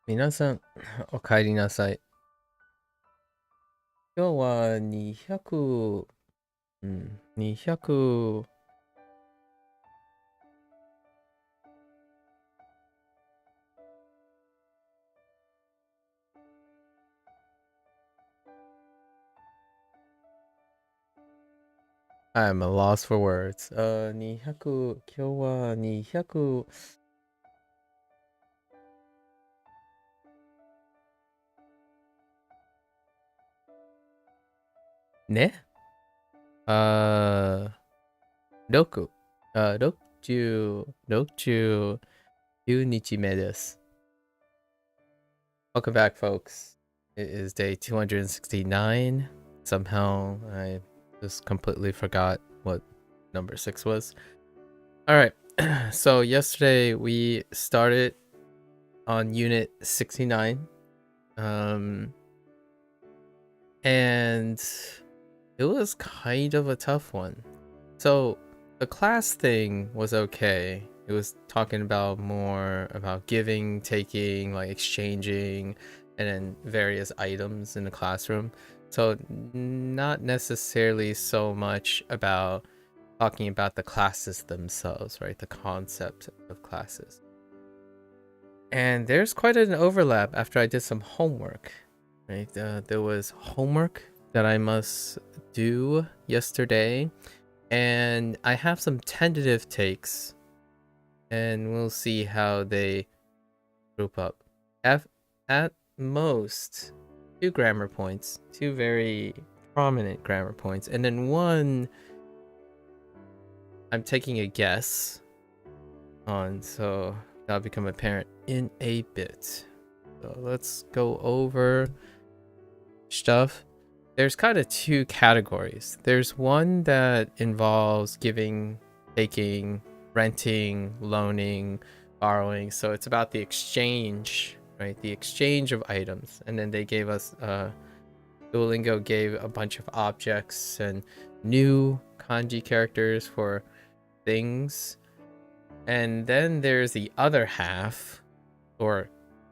皆さん、お帰りなさい。今日は200、200、I'm a loss for words. 200、今日は200、ね6、60日目です。Welcome back, folks. It is day 269. Somehow, I just completely forgot what number 6 was. All right. So yesterday we started on unit 69. And it was kind of a tough one. So the class thing was okay. It was talking about more about giving, taking, like exchanging, and then various items in the classroom. So not necessarily so much about talking about the classes themselves, right? The concept of classes. And there's quite an overlap after I did some homework, right? There was homework that I must do yesterday, and I have some tentative takes, and we'll see how they group up. At most, 2 grammar points, 2 very prominent grammar points, and then one I'm taking a guess on, so that'll become apparent in a bit. So let's go over stuff. There's kind of 2 categories. There's one that involves giving, taking, renting, loaning, borrowing. So it's about the exchange, right? The exchange of items. And then they gave us, Duolingo gave a bunch of objects and new kanji characters for things. And then there's the other half, or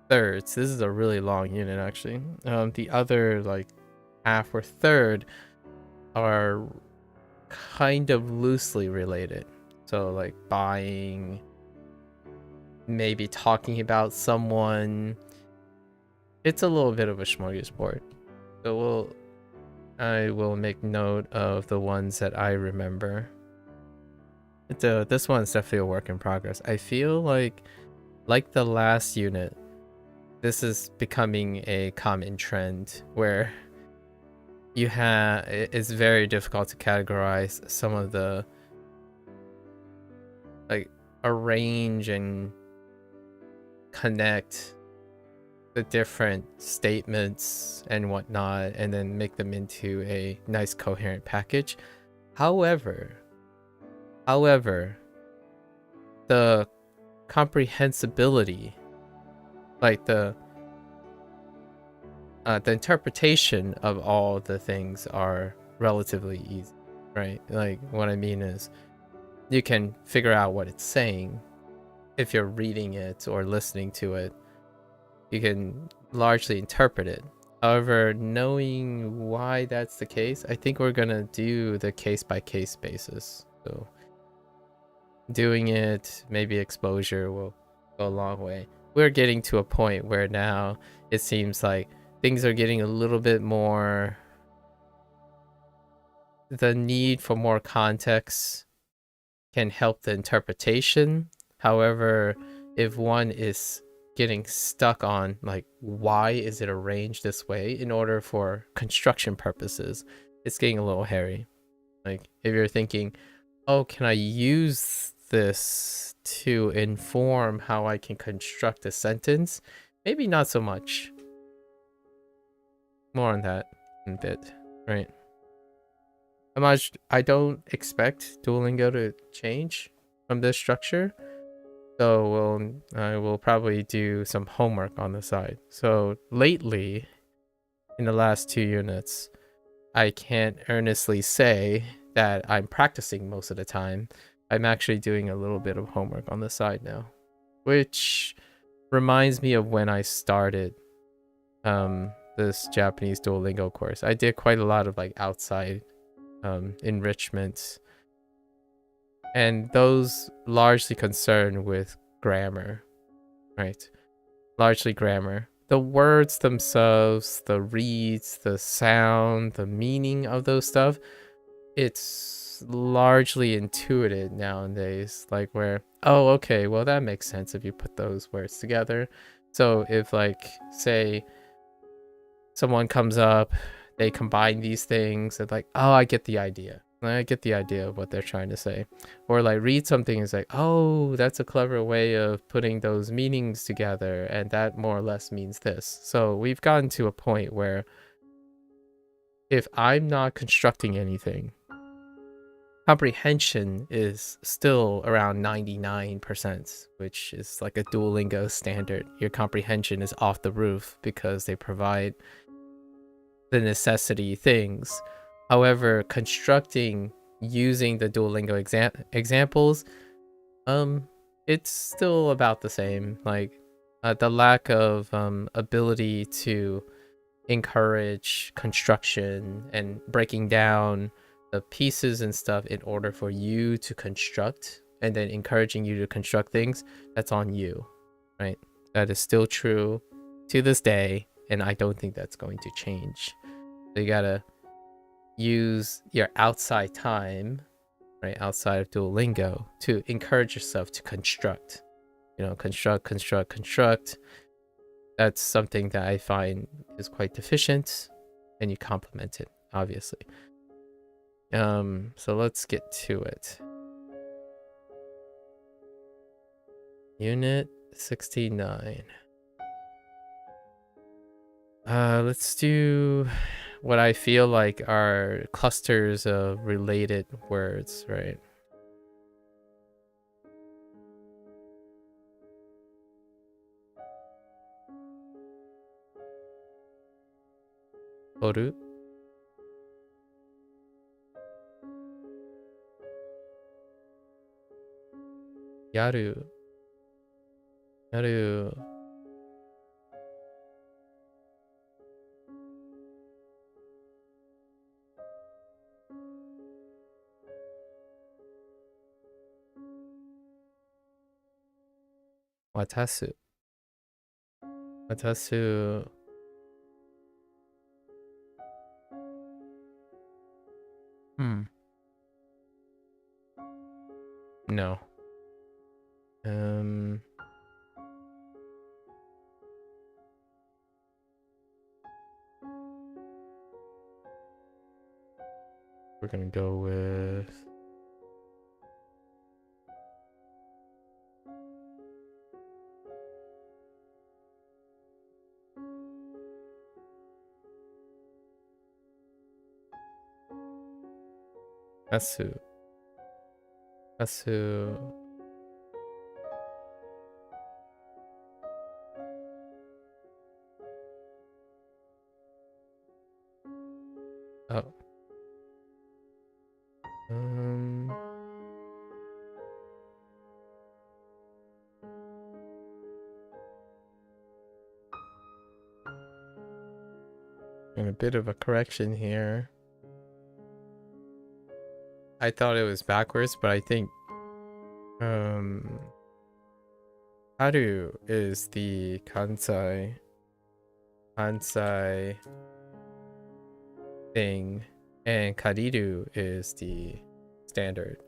thirds. This is a really long unit, actually. The other, like, half or third are kind of loosely related. So, like, buying, maybe talking about someone. It's a little bit of a smorgasbord. So I will make note of the ones that I remember. This one's definitely a work in progress. I feel like the last unit, this is becoming a common trend where it's very difficult to categorize some of the, like, arrange and connect the different statements and whatnot and then make them into a nice coherent package. However, the comprehensibility, like the interpretation of all the things are relatively easy, right? Like, what I mean is you can figure out what it's saying if you're reading it or listening to it. You can largely interpret it. However, knowing why that's the case, I think we're gonna do the case-by-case basis. So doing it, maybe exposure will go a long way. We're getting to a point where now it seems like things are getting a little bit more, the need for more context can help the interpretation. However, if one is getting stuck on, like, why is it arranged this way in order for construction purposes, it's getting a little hairy. Like, if you're thinking, oh, can I use this to inform how I can construct a sentence? Maybe not so much. More on that in a bit, right? I don't expect Duolingo to change from this structure, so I will probably do some homework on the side. So lately, in the last 2 units, I can't earnestly say that I'm practicing most of the time. I'm actually doing a little bit of homework on the side now, which reminds me of when I started this Japanese Duolingo course. I did quite a lot of like outside enrichments, and those largely concerned with grammar, right? Largely grammar. The words themselves, the reads, the sound, the meaning of those stuff, it's largely intuitive nowadays. Like where, oh, okay, well that makes sense if you put those words together. So if like, say, someone comes up, they combine these things, and like, oh, I get the idea. I get the idea of what they're trying to say. Or like read something is like, oh, that's a clever way of putting those meanings together, and that more or less means this. So we've gotten to a point where if I'm not constructing anything, comprehension is still around 99%, which is like a Duolingo standard. Your comprehension is off the roof because they provide the necessity things. However, constructing using the Duolingo examples, it's still about the same. Like the lack of ability to encourage construction and breaking down the pieces and stuff in order for you to construct, and then encouraging you to construct things, that's on you, right? That is still true to this day, and I don't think that's going to change. So you gotta use your outside time, right, outside of Duolingo, to encourage yourself to construct. You know, construct. That's something that I find is quite deficient, and you complement it, obviously. So let's get to it. Unit 69. Let's do what I feel like are clusters of related words, right? Toru. Yaru. Yaru. Watasu. Watasu. No. We're gonna go with Asu. Asu. Oh. And a bit of a correction here. I thought it was backwards, but I think Haru is the Kansai thing, and Kariru is the standard.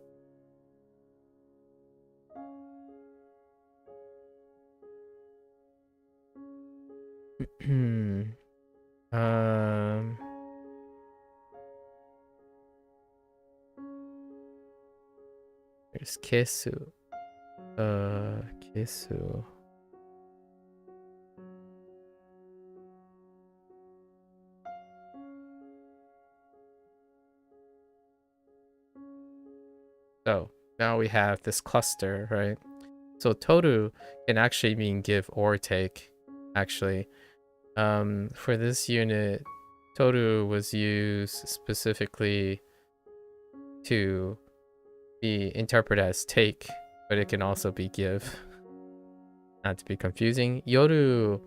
There's Kesu. Kesu. So now we have this cluster, right? So Toru can actually mean give or take, actually. For this unit, Toru was used specifically to be interpreted as take, but it can also be give. not to be confusing. Yoru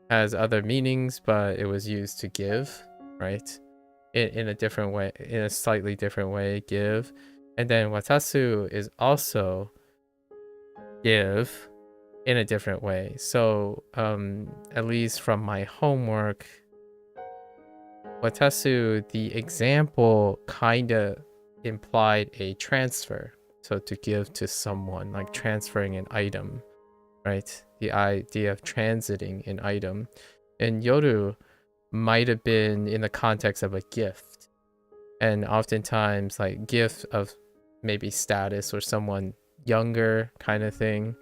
has other meanings, but it was used to give, right? In a different way, in a slightly different way, give. And then watasu is also give in a different way. So at least from my homework, watasu, the example kind of implied a transfer. So to give to someone, like transferring an item, right? The idea of transiting an item. And yoru might have been in the context of a gift. And oftentimes like gift of maybe status or someone younger kind of thing.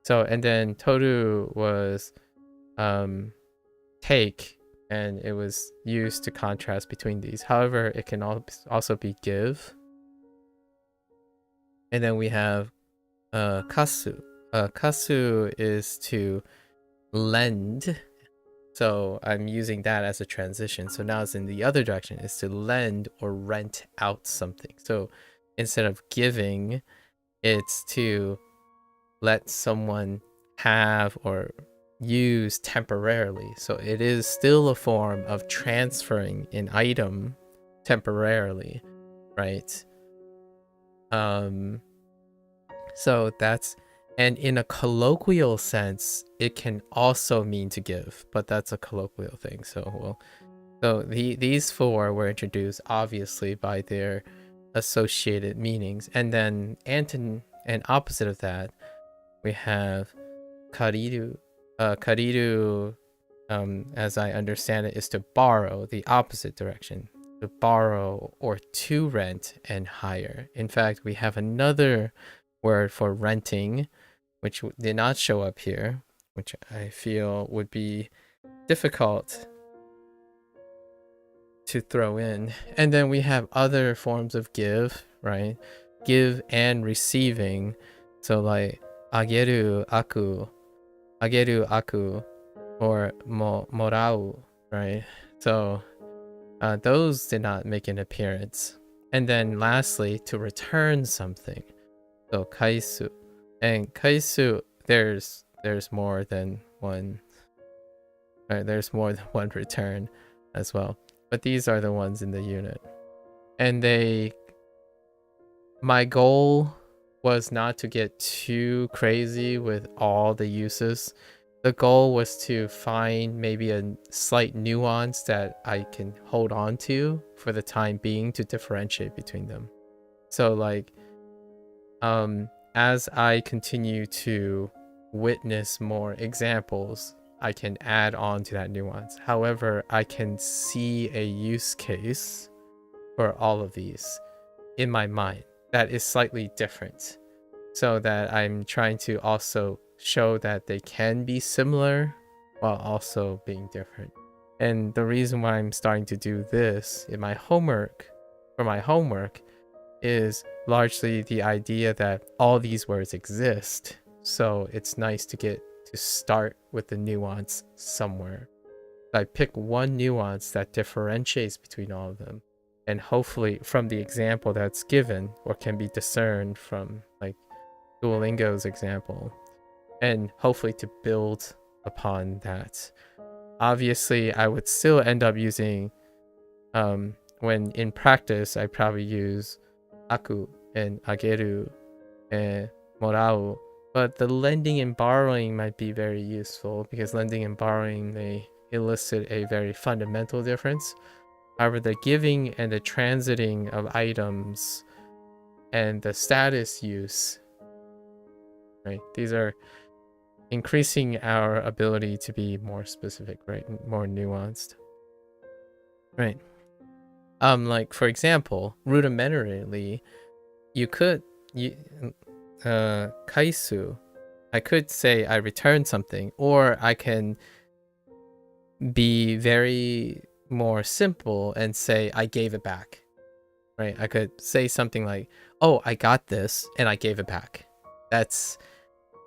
So, and then toru was take, and it was used to contrast between these. However, it can also be give. And then we have kasu. Kasu is to lend. So I'm using that as a transition. So now it's in the other direction. It's to lend or rent out something. So instead of giving, it's to let someone have or use temporarily. So it is still a form of transferring an item temporarily, right? So that's, and in a colloquial sense, it can also mean to give, but that's a colloquial thing. So these four were introduced obviously by their associated meanings, and then and opposite of that, we have kariru. Kariru, as I understand it, is to borrow, the opposite direction, to borrow or to rent and hire. In fact, we have another word for renting, which did not show up here, which I feel would be difficult to throw in. And then we have other forms of give, right? Give and receiving. So like ageru aku, or morau, right? So those did not make an appearance. And then lastly, to return something. So kaisu. And kaisu, there's more than one. Right, there's more than one return as well. But these are the ones in the unit. And my goal was not to get too crazy with all the uses. The goal was to find maybe a slight nuance that I can hold on to for the time being to differentiate between them. So like, as I continue to witness more examples, I can add on to that nuance. However, I can see a use case for all of these in my mind that is slightly different, so that I'm trying to also show that they can be similar while also being different. And the reason why I'm starting to do this in my homework, for my homework, is largely the idea that all these words exist. So it's nice to start with the nuance somewhere. I pick one nuance that differentiates between all of them, and hopefully from the example that's given or can be discerned from like Duolingo's example, and hopefully to build upon that. Obviously, I would still end up using, when in practice, I probably use aku and ageru and morau, but the lending and borrowing might be very useful because lending and borrowing, they elicit a very fundamental difference. However, the giving and the transiting of items and the status use, right? These are increasing our ability to be more specific, right? More nuanced, right? Like for example, rudimentarily, kaisu, I could say I returned something, or I can be very more simple and say I gave it back, right? I could say something like, oh, I got this and I gave it back. That's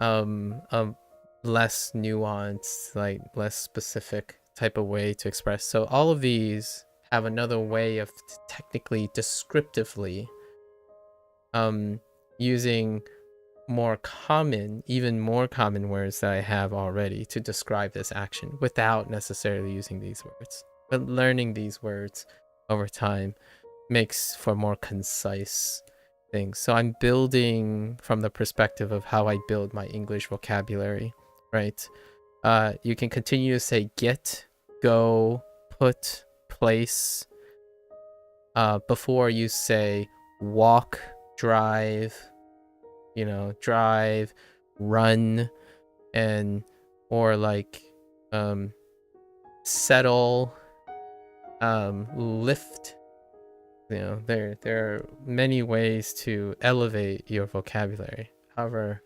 less nuanced, like less specific type of way to express. So all of these have another way of technically descriptively using more common, even more common words that I have already to describe this action without necessarily using these words. But learning these words over time makes for more concise things. So I'm building from the perspective of how I build my English vocabulary, right? You can continue to say get, go, put, place, before you say walk, drive, drive, run, and or like settle, lift. There are many ways to elevate your vocabulary. However,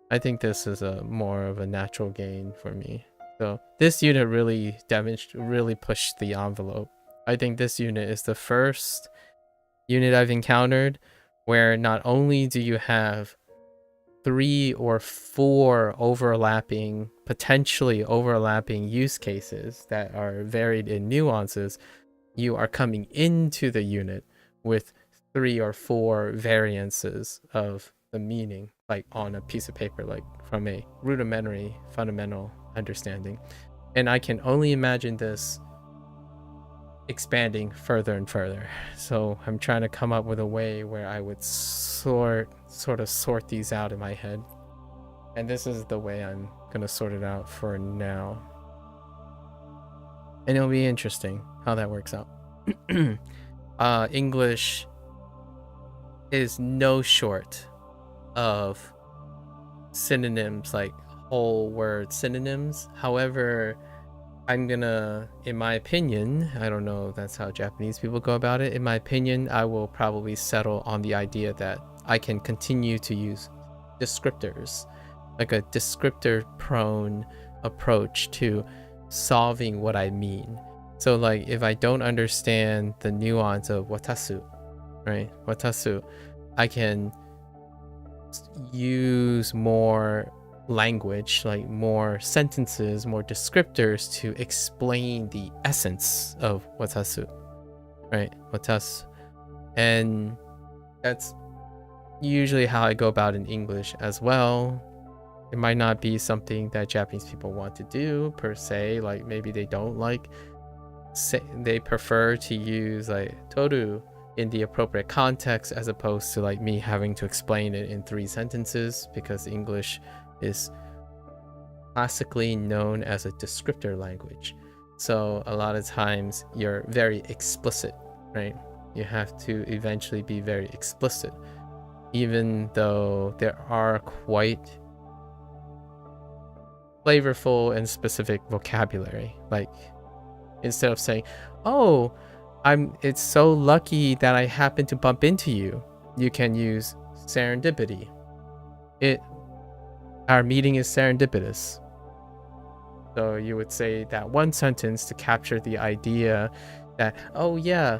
I think this is a more of a natural gain for me. So this unit really pushed the envelope. I think this unit is the first unit I've encountered where not only do you have 3 or 4 potentially overlapping use cases that are varied in nuances, you are coming into the unit with 3 or 4 variances of the meaning, like on a piece of paper, like from a rudimentary, fundamental understanding. And I can only imagine this expanding further and further. So I'm trying to come up with a way where I would sort these out in my head. And this is the way I'm gonna sort it out for now. And it'll be interesting how that works out. English is no short of synonyms, like whole word synonyms. However, I'm gonna, in my opinion, I don't know if that's how Japanese people go about it. In my opinion, I will probably settle on the idea that I can continue to use descriptors, like a descriptor prone approach to solving what I mean. So like if I don't understand the nuance of watasu, right? Watasu, I can use more language, like more sentences, more descriptors to explain the essence of watasu, right? Watasu. And that's usually how I go about in English as well. It might not be something that Japanese people want to do per se, like maybe they don't like, they prefer to use like toru in the appropriate context as opposed to like me having to explain it in 3 sentences, because English is classically known as a descriptor language. So a lot of times you're very explicit, right? You have to eventually be very explicit, even though there are quite flavorful and specific vocabulary. Like instead of saying, oh, it's so lucky that I happened to bump into you, you can use serendipity. Our meeting is serendipitous. So you would say that one sentence to capture the idea that, oh yeah,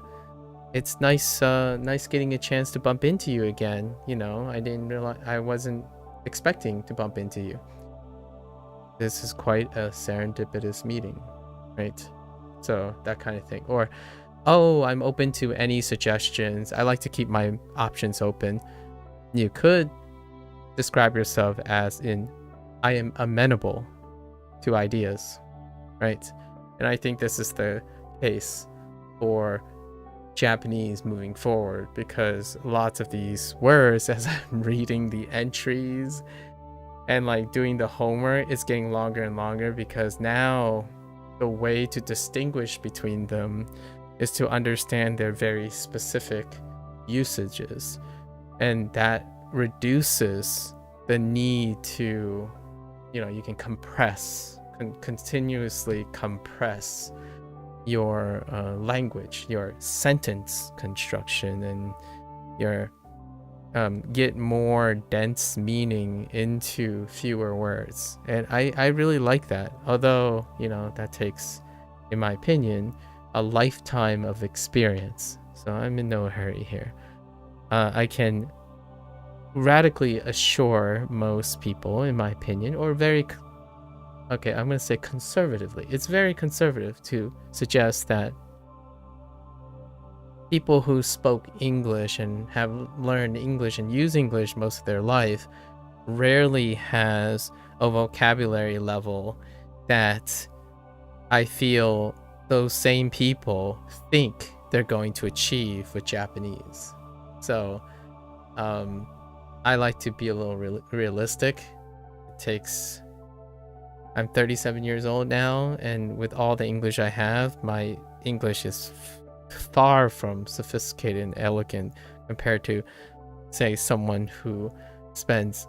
it's nice getting a chance to bump into you again. I didn't realize, I wasn't expecting to bump into you. This is quite a serendipitous meeting, right? So that kind of thing. Or, oh, I'm open to any suggestions. I like to keep my options open. You could describe yourself as in, I am amenable to ideas, right? And I think this is the case for Japanese moving forward, because lots of these words, as I'm reading the entries and like doing the homework, is getting longer and longer, because now the way to distinguish between them is to understand their very specific usages, and that reduces the need to, you can continuously compress your language, your sentence construction, and your get more dense meaning into fewer words. And I really like that, although that takes, in my opinion, a lifetime of experience. So I'm in no hurry here. I can radically assure most people, in my opinion, or I'm going to say conservatively. It's very conservative to suggest that people who spoke English and have learned English and use English most of their life rarely has a vocabulary level that I feel those same people think they're going to achieve with Japanese. So I like to be a little realistic. It takes... I'm 37 years old now, and with all the English I have, my English is far from sophisticated and elegant compared to, say, someone who spends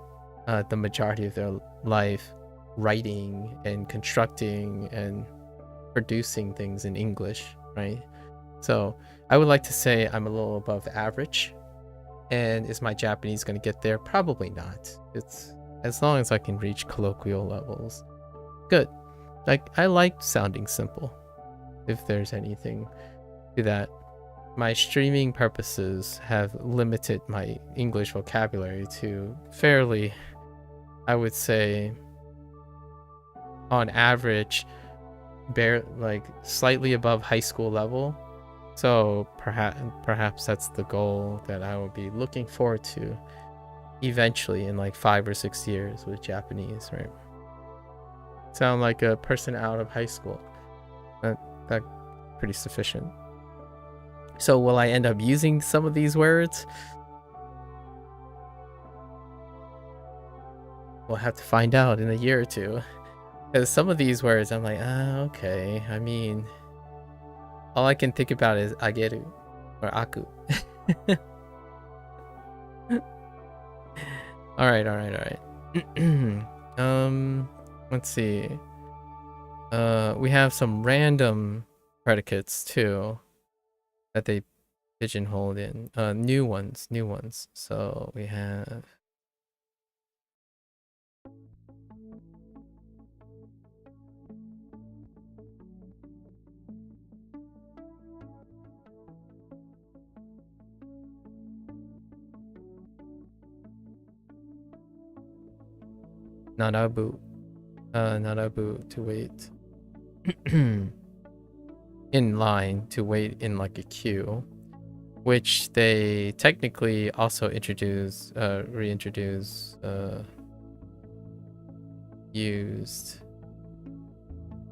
the majority of their life writing and constructing and producing things in English, right? So I would like to say I'm a little above average. And is my Japanese going to get there? Probably not. It's as long as I can reach colloquial levels. Good. Like, I like sounding simple, if there's anything to that. My streaming purposes have limited my English vocabulary to fairly, I would say, on average, like slightly above high school level. So perhaps that's the goal that I will be looking forward to eventually in like 5 or 6 years with Japanese, right? Sound like a person out of high school. That pretty sufficient. So will I end up using some of these words? We'll have to find out in a year or two. Because some of these words I'm like, okay. I mean, all I can think about is ageru or aku. Alright. Let's see. We have some random predicates too that they pigeonholed in. New ones. So we have narabu. Narabu, to wait. In line, to wait in like a queue, which they technically also reintroduce, used.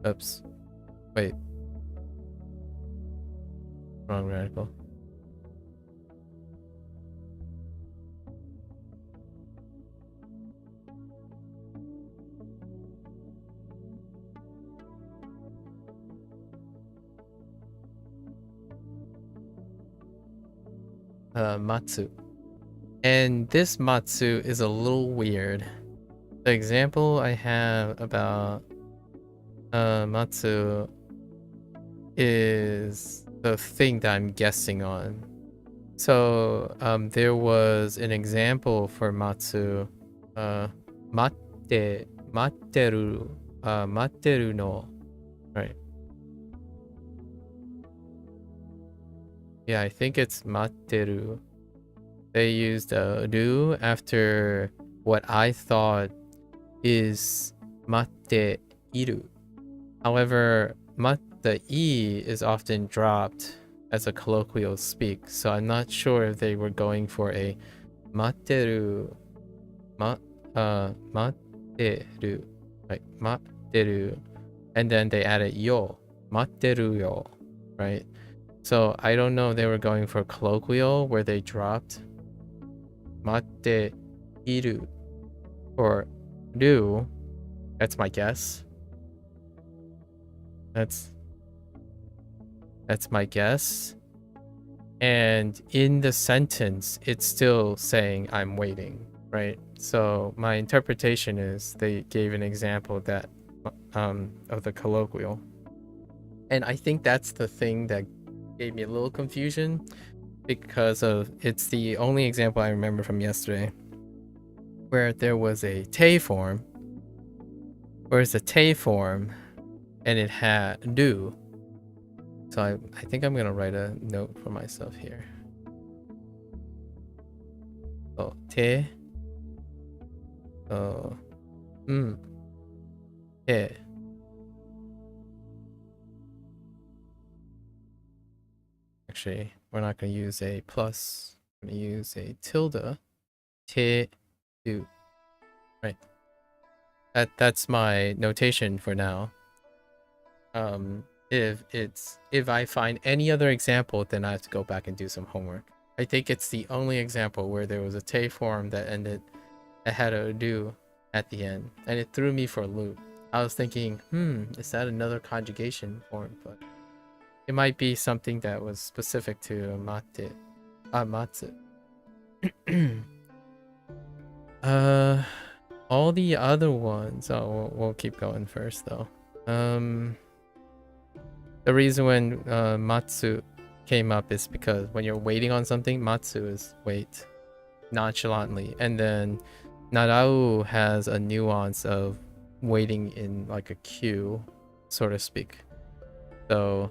Oops. Wait. Wrong radical. Matsu. And this matsu is a little weird. The example I have about matsu is the thing that I'm guessing on. So there was an example for matsu, matteru no, right? Yeah, I think it's matteru. They used ru after what I thought is matte iru. However, the e is often dropped as a colloquial speak, so I'm not sure if they were going for a matteru, matteru, like matteru, and then they added yo, matteru yo, right? So I don't know if they were going for colloquial where they dropped matte iru or ru. That's my guess. That's my guess. And in the sentence, it's still saying I'm waiting, right? So my interpretation is they gave an example that of the colloquial. And I think that's the thing that gave me a little confusion, because of it's the only example I remember from yesterday where there was a te form, and it had do. So I think I'm gonna write a note for myself here. So te, te. Actually, we're not gonna use a plus. We're gonna use a tilde. Te, do. Right. That's my notation for now. If I find any other example, then I have to go back and do some homework. I think it's the only example where there was a te form that had a do at the end, and it threw me for a loop. I was thinking, is that another conjugation form? But it might be something that was specific to matsu. All the other ones. Oh, we'll keep going first though. The reason when matsu came up is because when you're waiting on something, matsu is wait nonchalantly, and then narau has a nuance of waiting in like a queue, so to speak. So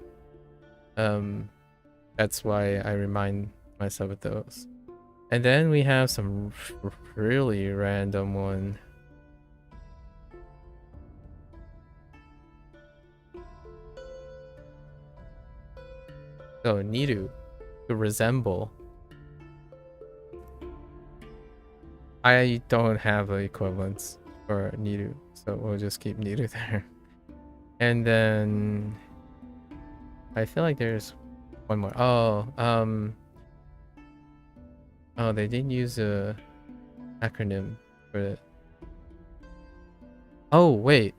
that's why I remind myself of those. And then we have some really random one. So niru, to resemble. I don't have an equivalence for niru, so we'll just keep niru there. And then I feel like there's one more. Oh, they didn't use a acronym for it. Oh, wait.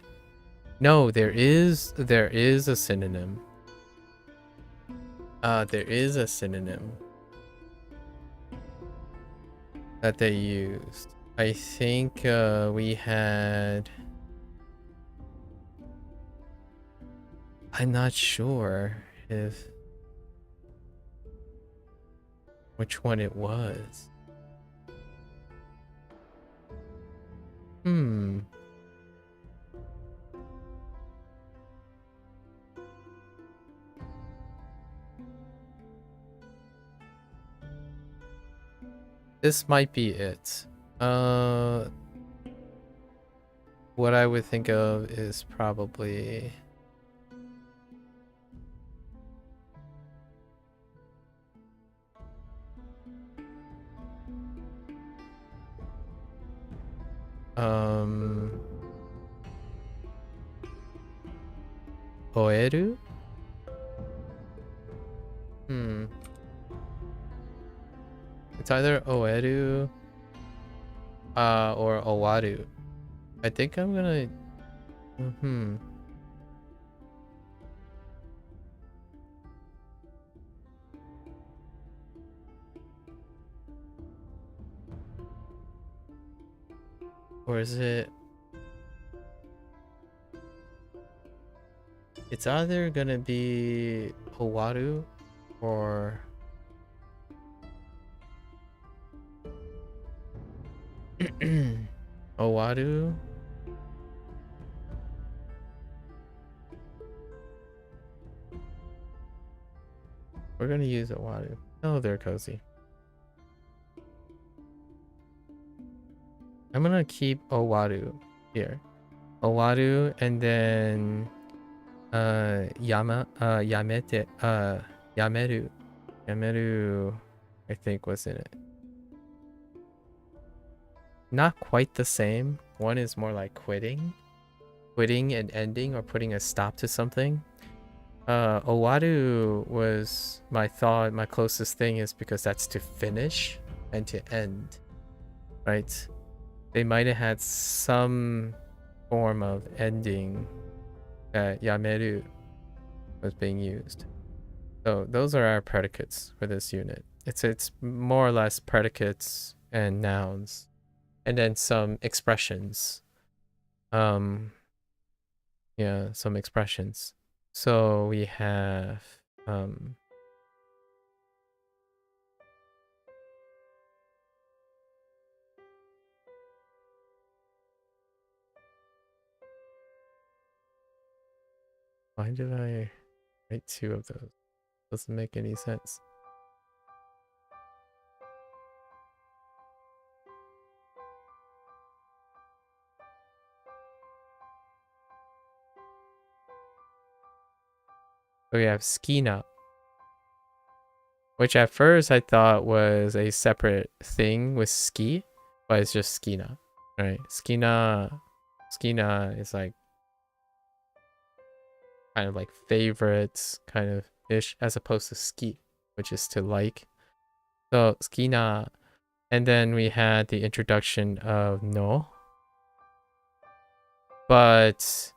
No, there is a synonym. There is a synonym that they used. I think we had... I'm not sure if... which one it was. This might be it. What I would think of is probably... Oeru? It's either Oeru or Owaru. I think I'm gonna... Or is it... It's either gonna be Owaru or... Owaru? We're gonna use Owaru. Oh, they're cozy. I'm gonna keep Owaru here. Owaru, and then Yameru. Yameru, I think, was in it. Not quite the same. One is more like quitting and ending, or putting a stop to something. Owaru was my thought. My closest thing is because that's to finish and to end, right? They might have had some form of ending that yameru was being used. So those are our predicates for this unit. It's more or less predicates and nouns, and then some expressions. Yeah, some expressions. So we have why did I write two of those? Doesn't make any sense. So we have skina, which at first I thought was a separate thing with ski, but it's just skina. right? Skina is like kind of like favorites kind of ish, as opposed to ski, which is to like. So skina, and then we had the introduction of no. But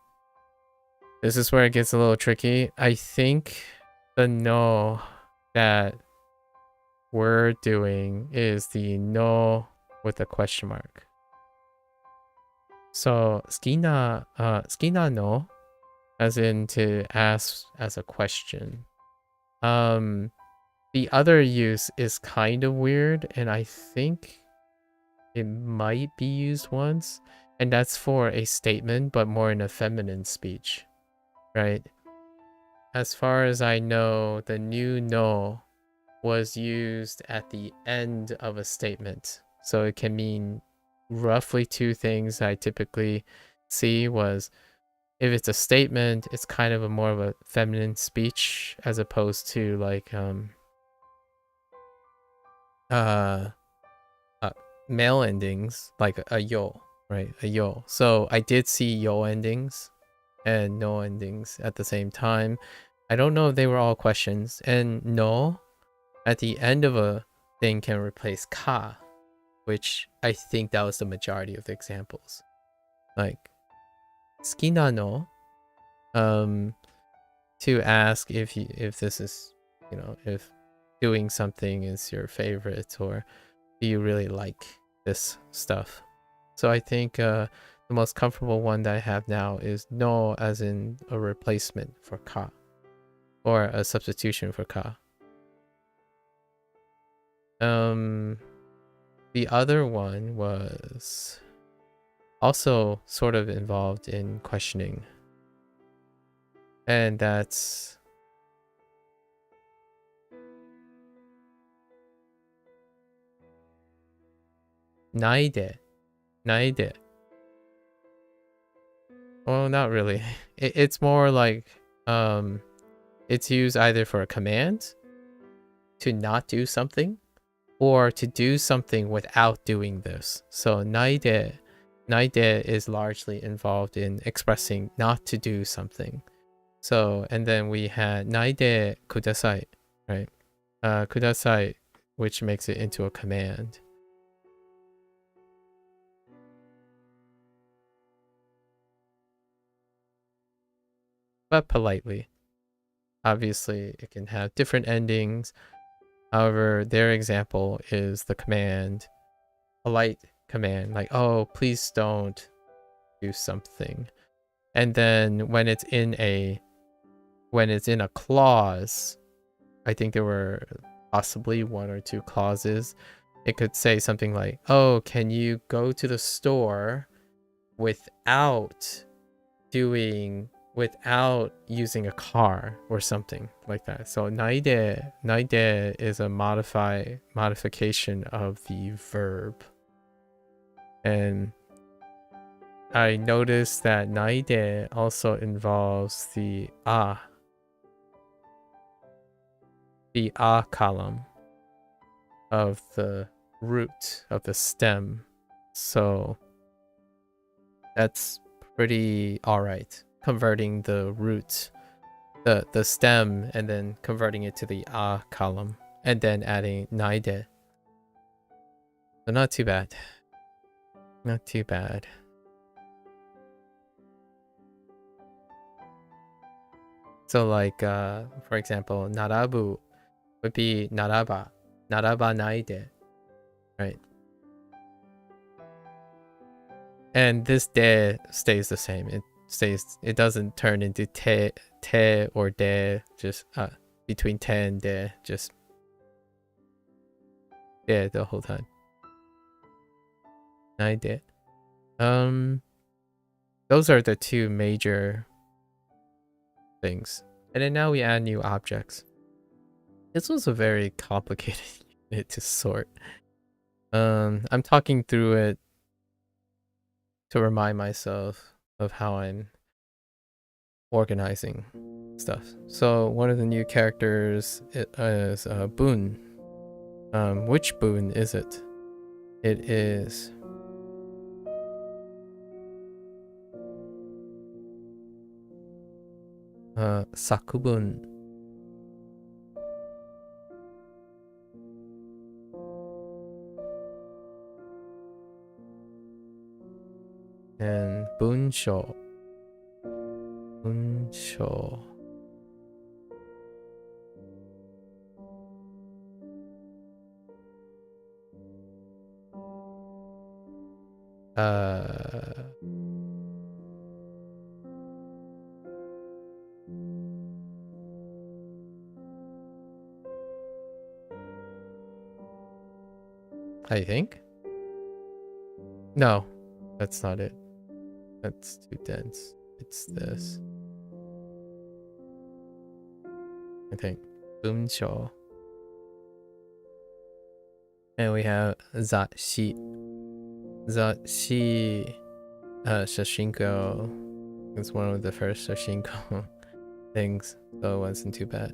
this is where it gets a little tricky. I think the no that we're doing is the no with a question mark. So skina no, as in to ask as a question. The other use is kind of weird, and I think it might be used once, and that's for a statement, but more in a feminine speech, right? As far as I know, the new no was used at the end of a statement. So it can mean roughly two things I typically see was, if it's a statement, it's kind of a more of a feminine speech as opposed to like male endings, like a yo, right? A yo. So I did see yo endings and no endings at the same time. I don't know if they were all questions. And no at the end of a thing can replace ka, which I think that was the majority of the examples. Like skina no, to ask if this is, if doing something is your favorite, or do you really like this stuff. So I think the most comfortable one that I have now is no, as in a replacement for ka, or a substitution for ka. The other one was also sort of involved in questioning, and that's naide. Naide. Well, not really. It's more like it's used either for a command to not do something, or to do something without doing this. So naide is largely involved in expressing not to do something. So, and then we had naide kudasai, right? Kudasai, which makes it into a command. But politely. Obviously, it can have different endings. However, their example is the command, polite command, like, oh, please don't do something. And then when it's in a clause, I think there were possibly one or two clauses. It could say something like, oh, can you go to the store without using a car, or something like that. So naide is a modification of the verb. And I noticed that naide also involves the column of the root of the stem. So that's pretty alright. Converting the root, the stem, and then converting it to the column, and then adding naide. So not too bad. Not too bad. So like, for example, narabu would be naraba naide, right? And this de stays the same. It doesn't turn into te or de, just between te and de, just de the whole time. Naide. Those are the two major things. And then now we add new objects. This was a very complicated unit to sort. I'm talking through it to remind myself of how I'm organizing stuff. So one of the new characters is Boon. Which Boon is it? It is 作文 and 文章 I think. No, that's not it. That's too dense. It's this. I think. 文章 and we have 雑誌 雑誌 Shashinko. It's one of the first Shashinko things, so it wasn't too bad.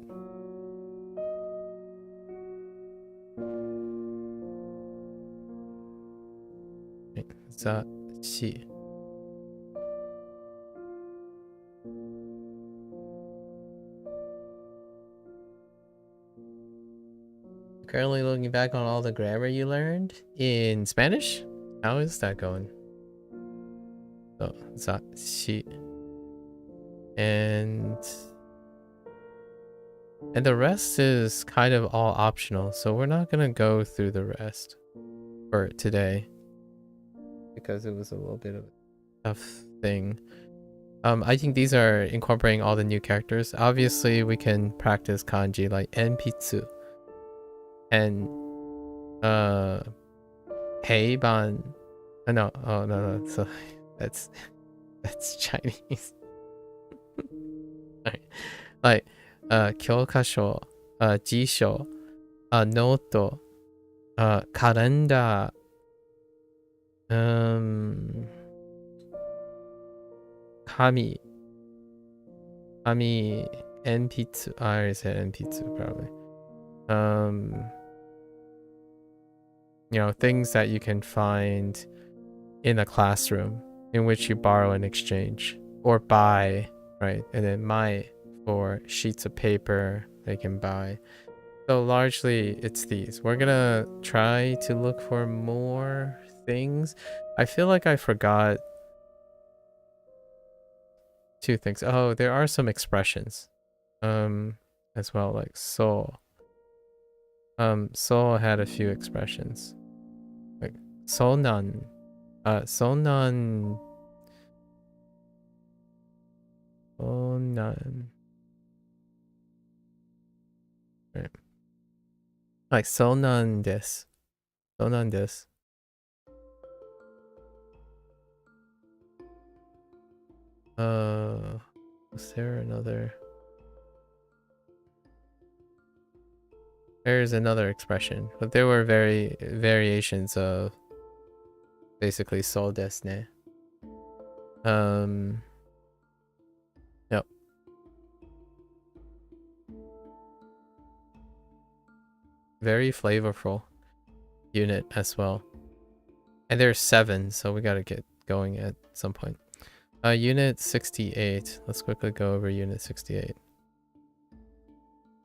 雑誌. Currently looking back on all the grammar you learned in Spanish. How is that going? So, 雑誌. And the rest is kind of all optional, so we're not gonna go through the rest for today because it was a little bit of a tough thing. I think these are incorporating all the new characters. Obviously, we can practice kanji like enpitsu and heiban. No, oh no, so that's Chinese. Right. Like 教科書 辞書 ノート calendar 紙 鉛筆 I already said 鉛筆 probably. You know, things that you can find in a classroom in which you borrow and exchange or buy, right? And then mai for sheets of paper they can buy. So largely it's these. We're gonna try to look for more things. I feel like I forgot two things. Oh, there are some expressions as well, like so. So had a few expressions like sonan. Sonan. Right. Like sonan desu. Sonan desu. Was there another? There's another expression, but there were variations of basically so desu ne. Yep. Very flavorful unit as well. And there's 7, so we gotta get going at some point. Unit 68. Let's quickly go over unit 68.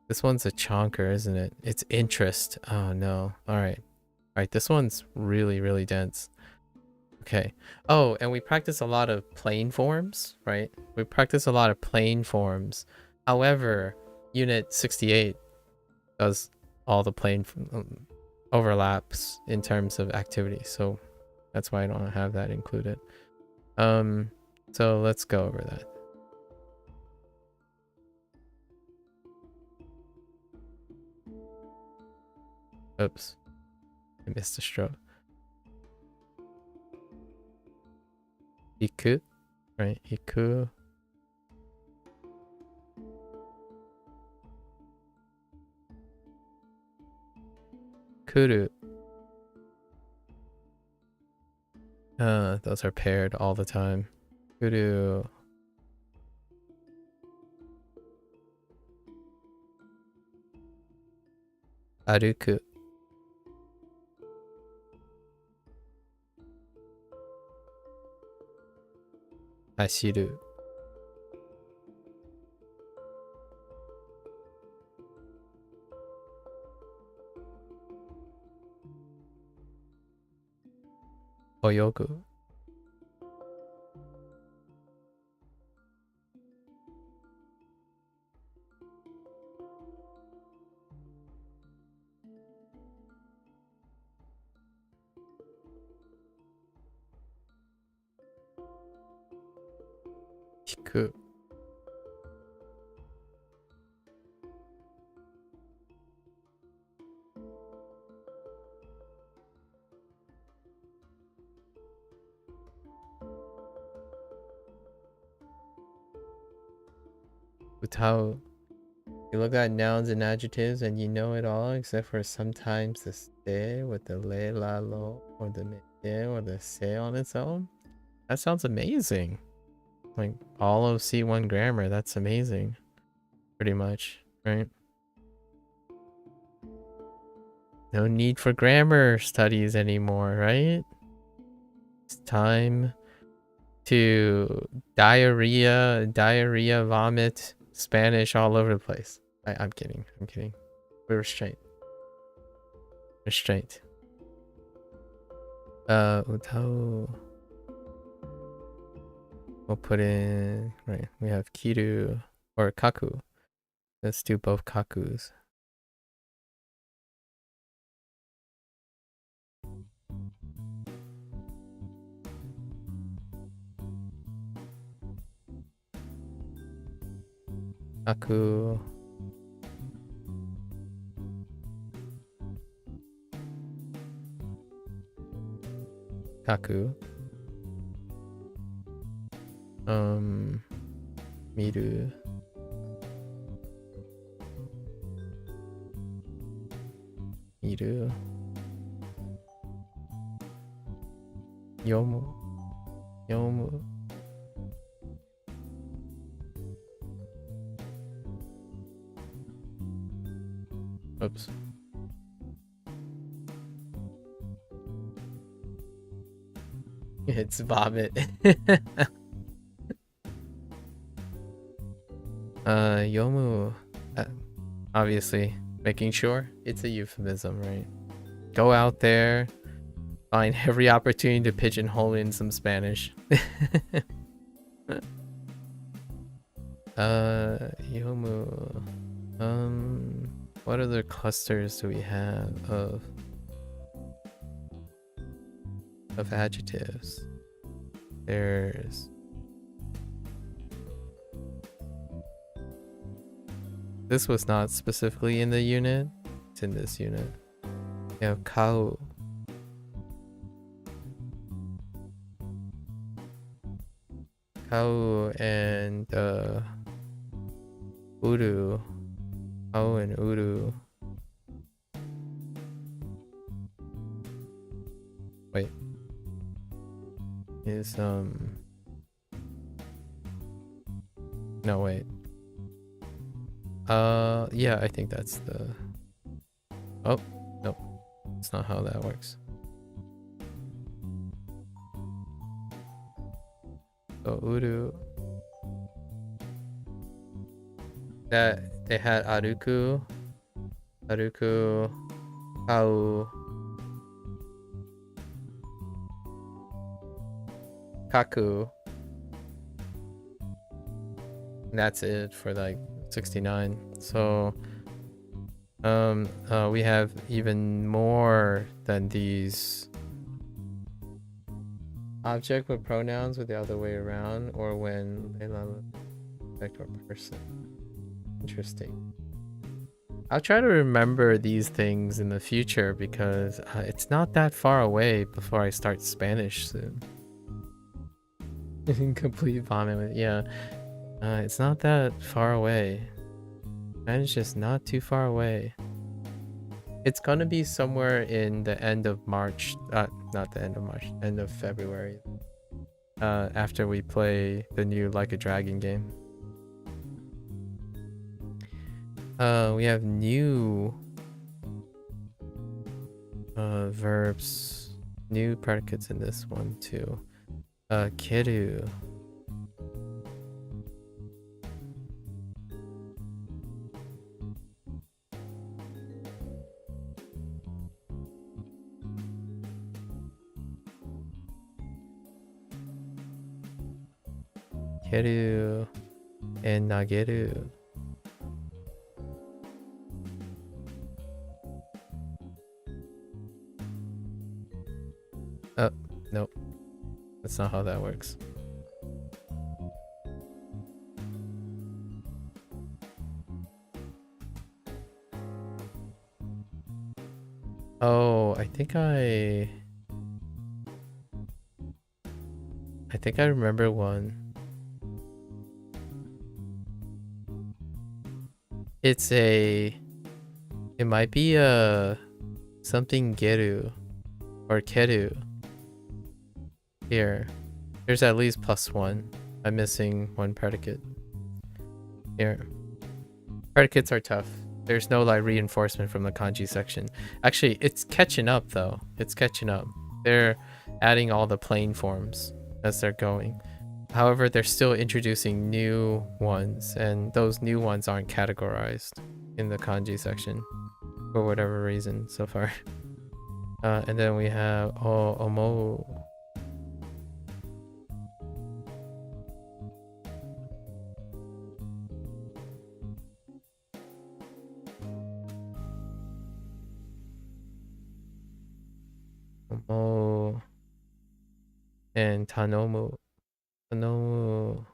This one's a chonker, isn't it? It's interest. Oh no. Alright. Alright, this one's really dense. Okay. Oh, and we practice a lot of plain forms, right? We practice a lot of plain forms. However, unit 68 does all the plain overlaps in terms of activity. So that's why I don't have that included. So let's go over that. Oops. I missed a stroke. Iku, right? Iku. Kuru. Those are paired all the time. Kuru. Aruku. Hashiru. Oyogu. Hiku. Utao. You look at nouns and adjectives and you know it all except for sometimes the ste with the le, la, lo, or the me or the se on its own. That sounds amazing. Like all of C1 grammar, that's amazing. Pretty much, right? No need for grammar studies anymore, right? It's time to diarrhea, vomit, Spanish all over the place. I'm kidding. I'm kidding. We're restraint. Restraint. Utao. We'll put in, right, we have Kiru or Kaku. Let's do both Kakus. Kaku. Kaku. Miru. Miru. Yomu. Yomu. Oops. It's vomit. Yomu. Obviously, making sure it's a euphemism, right? Go out there, find every opportunity to pigeonhole in some Spanish. Yomu. What other clusters do we have of adjectives? There's this was not specifically in the unit. It's in this unit. We have kau. Kau and uru. Kau and uru. Wait. Is no, wait. Yeah, I think that's the... Oh, no. That's not how that works. So, uru. That, they had aruku. Aruku. Kau. Kaku. And that's it for like 69. So we have even more than these. Object with pronouns with the other way around, or when object or person. Interesting. I'll try to remember these things in the future because it's not that far away before I start Spanish soon. Complete vomit with, yeah. It's not that far away. And it's just not too far away. It's gonna be somewhere in the end of March. Not the end of March, end of February. After we play the new Like a Dragon game. We have new verbs, new predicates in this one too. Kiru. Keru and nageru. Oh, nope. That's not how that works. Oh, I think I remember one. It might be something geru or keru. Here. There's at least +1. I'm missing one predicate. Here. Predicates are tough. There's no like reinforcement from the kanji section. Actually, it's catching up though. It's catching up. They're adding all the plain forms as they're going. However, they're still introducing new ones, and those new ones aren't categorized in the kanji section for whatever reason so far. And then we have omo. Omo and tanomu. Tanomu.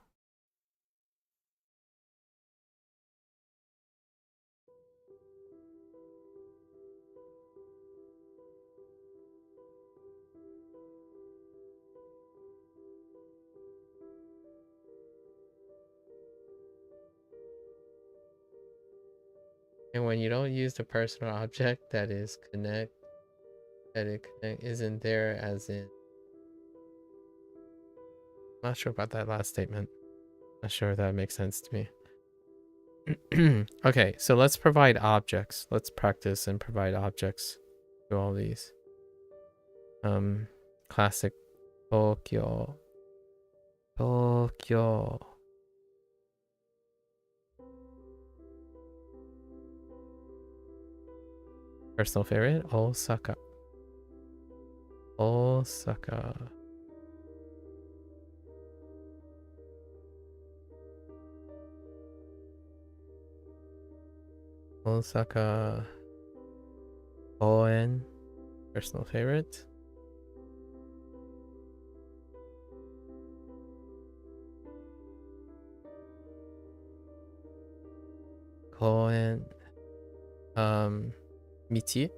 And when you don't use the personal object that is connect, isn't there as in. Not sure about that last statement. Not sure if that makes sense to me. Okay, so let's provide objects. Let's practice and provide objects to all these. Classic Tokyo. Tokyo. Personal favorite, Osaka. Osaka. Osaka. Koen. Personal favorite. Koen. Michi.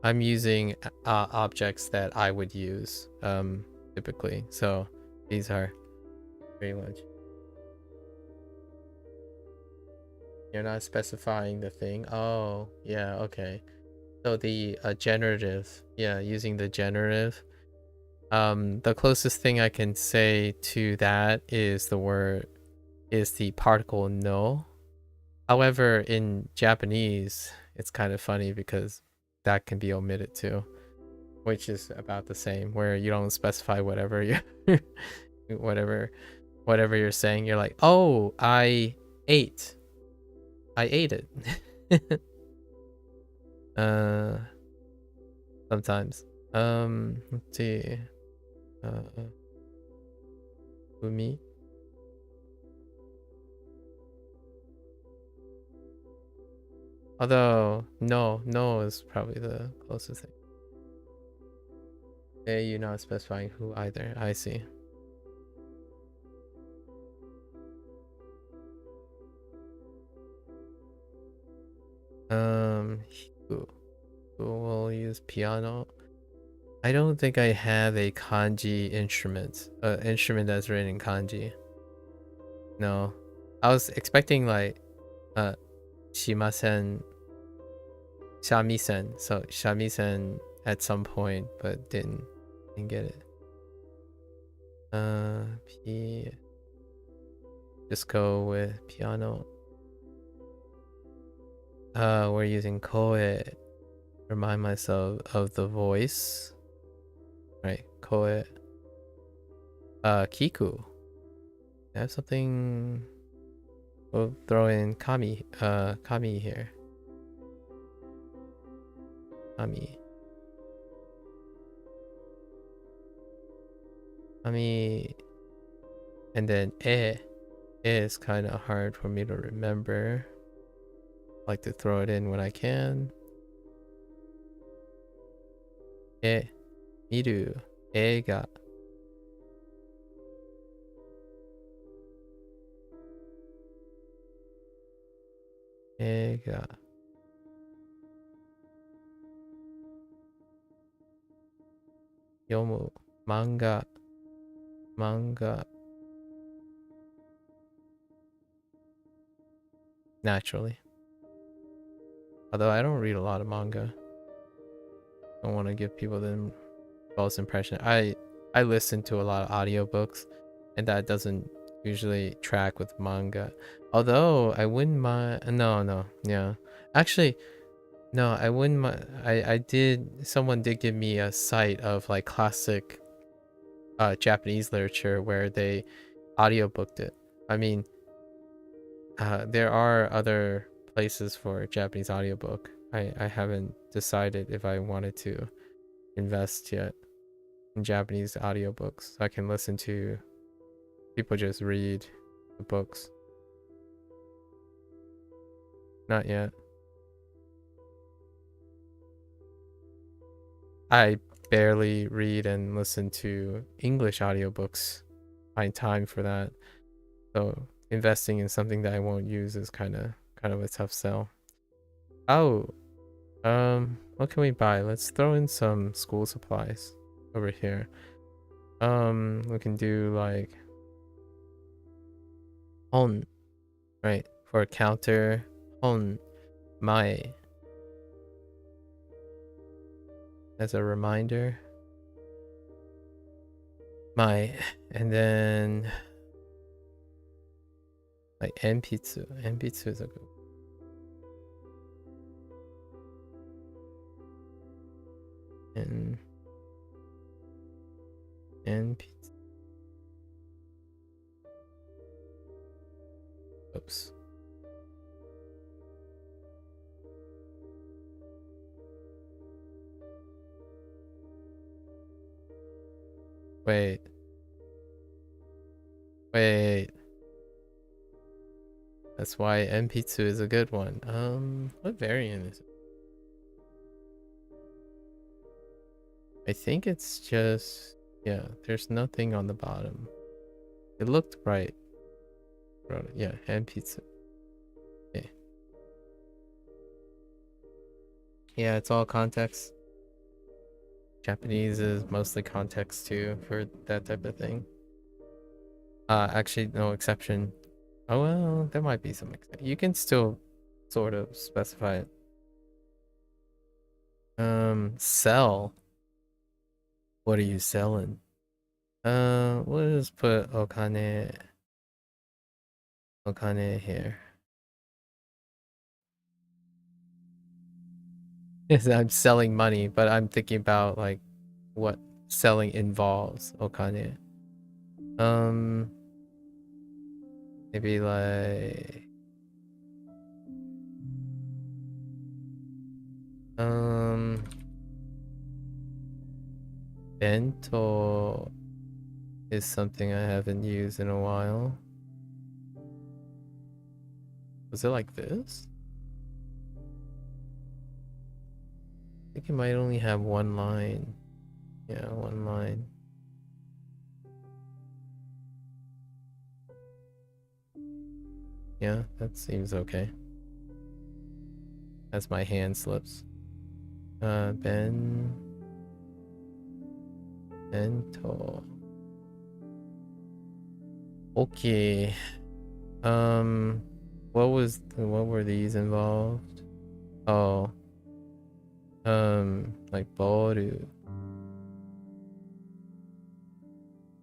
I'm using objects that I would use typically, so these are pretty much. You're not specifying the thing. Oh yeah, okay. So the generative, yeah, using the generative. The closest thing I can say to that is the particle no. However, in Japanese, it's kind of funny because that can be omitted too, which is about the same, where you don't specify whatever you whatever you're saying. You're like, oh, I ate it. Sometimes. Let's see. Umi. Although no is probably the closest thing. Okay, you're not specifying who either. I see. We'll use piano. I don't think I have a kanji instrument. Instrument that's written in kanji. No. I was expecting like shimasen, shamisen. So shamisen at some point, but didn't get it. Just go with piano. We're using koe. Remind myself of the voice. Right, koe. Kiku. I have something. We'll throw in kami. Kami here. Kami. Ami, and then E is kind of hard for me to remember. I like to throw it in when I can. E, miru, eiga. Eiga. Yomu, manga. Manga. Naturally. Although I don't read a lot of manga. I don't want to give people the false impression. I listen to a lot of audiobooks, and that doesn't usually track with manga. Although I wouldn't mind. No, yeah. Actually, no, I wouldn't mind. I did. Someone did give me a site of like classic Japanese literature where they audiobooked it. I mean, there are other places for Japanese audiobook. I haven't decided if I wanted to invest yet in Japanese audiobooks. I can listen to people just read the books. Not yet. I barely read and listen to English audiobooks. Find time for that. So investing in something that I won't use is kind of a tough sell. Oh, what can we buy? Let's throw in some school supplies over here. We can do like hon, right? For a counter, hon, mae. As a reminder. Mae. And then like Enpitsu. Enpitsu is a good one. And pizza. Oops. Wait. That's why Enpitsu is a good one. What variant is it? I think it's just, yeah, there's nothing on the bottom. It looked right. Yeah, Enpitsu. Okay. Yeah, it's all context. Japanese is mostly context too for that type of thing. Actually, no exception. Oh well, there might be some exception. You can still sort of specify it. Sell. What are you selling? We'll just put okane here. Yes, I'm selling money, but I'm thinking about like what selling involves. Okane. Maybe like bento is something I haven't used in a while. Was it like this? I think it might only have one line. Yeah, one line. Yeah, that seems okay. As my hand slips. Bento. Okay. What were these involved? Oh. Like boru.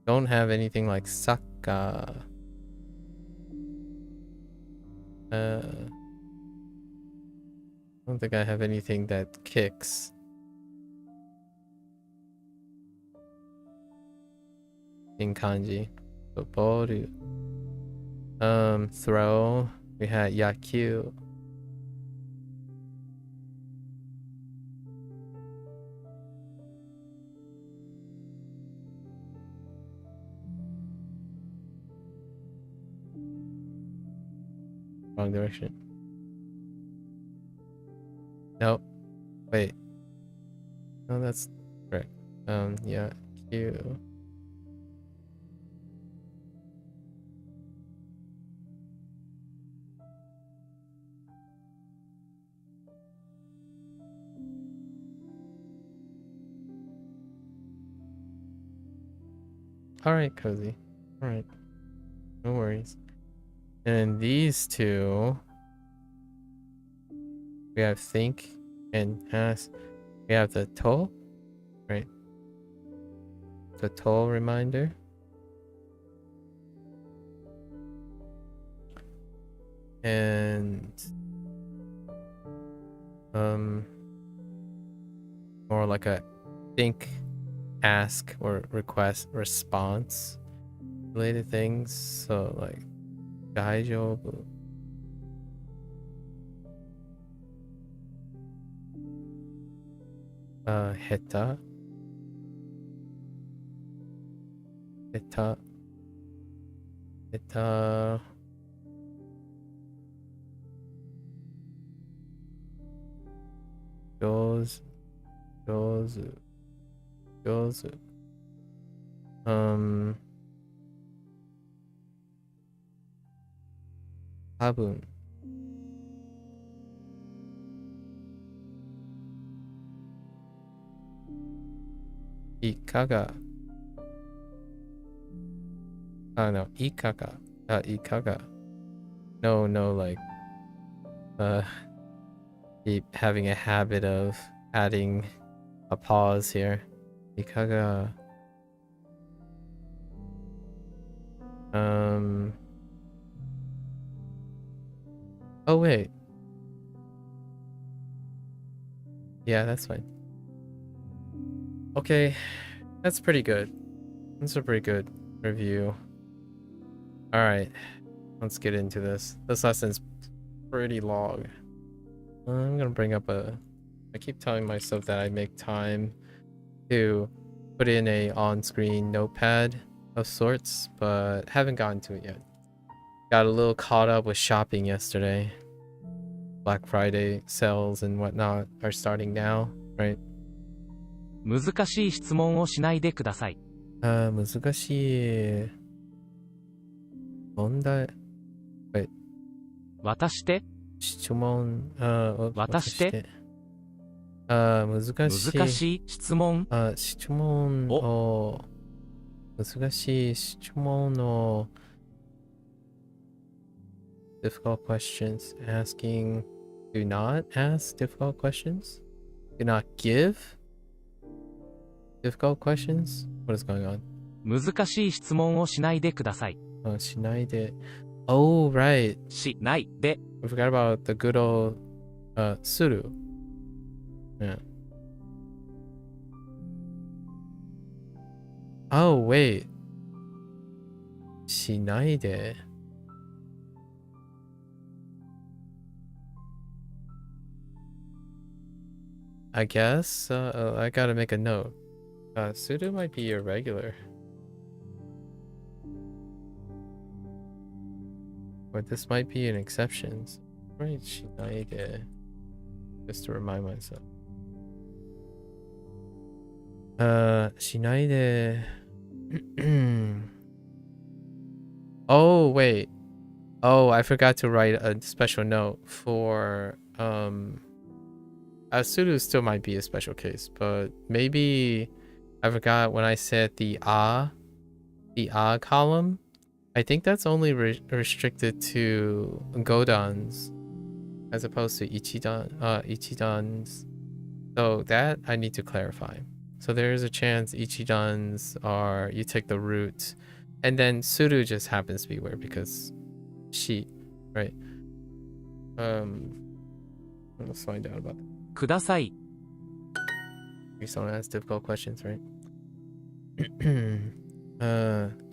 Don't have anything like saka. I don't think I have anything that kicks. In kanji. But boru. Throw. We had yakyu. wrong direction. No. Wait. No, that's correct. Yeah. Q. Alright, Cozy. Alright. No worries. And these two, we have think and ask. We have the toll, right? The toll reminder. And more like a think, ask, or request response related things. So like 大丈夫 下手 上手 多分 いかが no いかが いかが no like keep having a habit of adding a pause here いかが oh wait, yeah, that's fine. Okay, that's pretty good. That's a pretty good review. Alright, let's get into this. This lesson's pretty long. I'm gonna bring up I keep telling myself that I make time to put in a on-screen notepad of sorts, but haven't gotten to it yet. Got a little caught up with shopping yesterday. Black Friday sales and whatnot are starting now, right? 難しい質問をしないでください。難しい問題。Wait. 渡して。質問。渡して。難しい質問。質問を。難しい質問を。Difficult questions. Asking. Do not ask difficult questions. Do not give difficult questions. What is going on? 難しい質問をしないでください。しないで。Oh, right. しないで。We forgot about the good old suru. Yeah. Oh, wait. しないで。I guess I gotta make a note. Sudo might be irregular. Or this might be an exception. Right, shinaide. Just to remind myself. Shinaide. Oh, wait. Oh, I forgot to write a special note for Sudo still might be a special case, but maybe I forgot when I said the column. I think that's only restricted to godans as opposed to ichidans. So that I need to clarify. So there is a chance ichidans are you take the root, and then Sudo just happens to be weird because she, right? Let's find out about that. ください。 We don't ask difficult questions, right?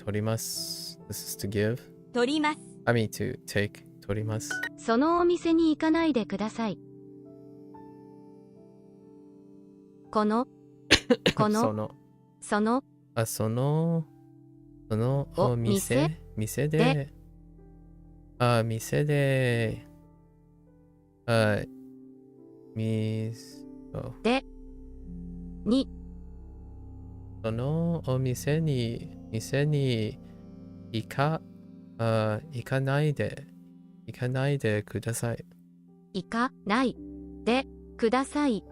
取ります。This is to give. 取ります。I mean to take. 取ります。そのお店に行かないでください。このそのお店で店で、みそで、に、そのお店に行かないでください。行かないでください。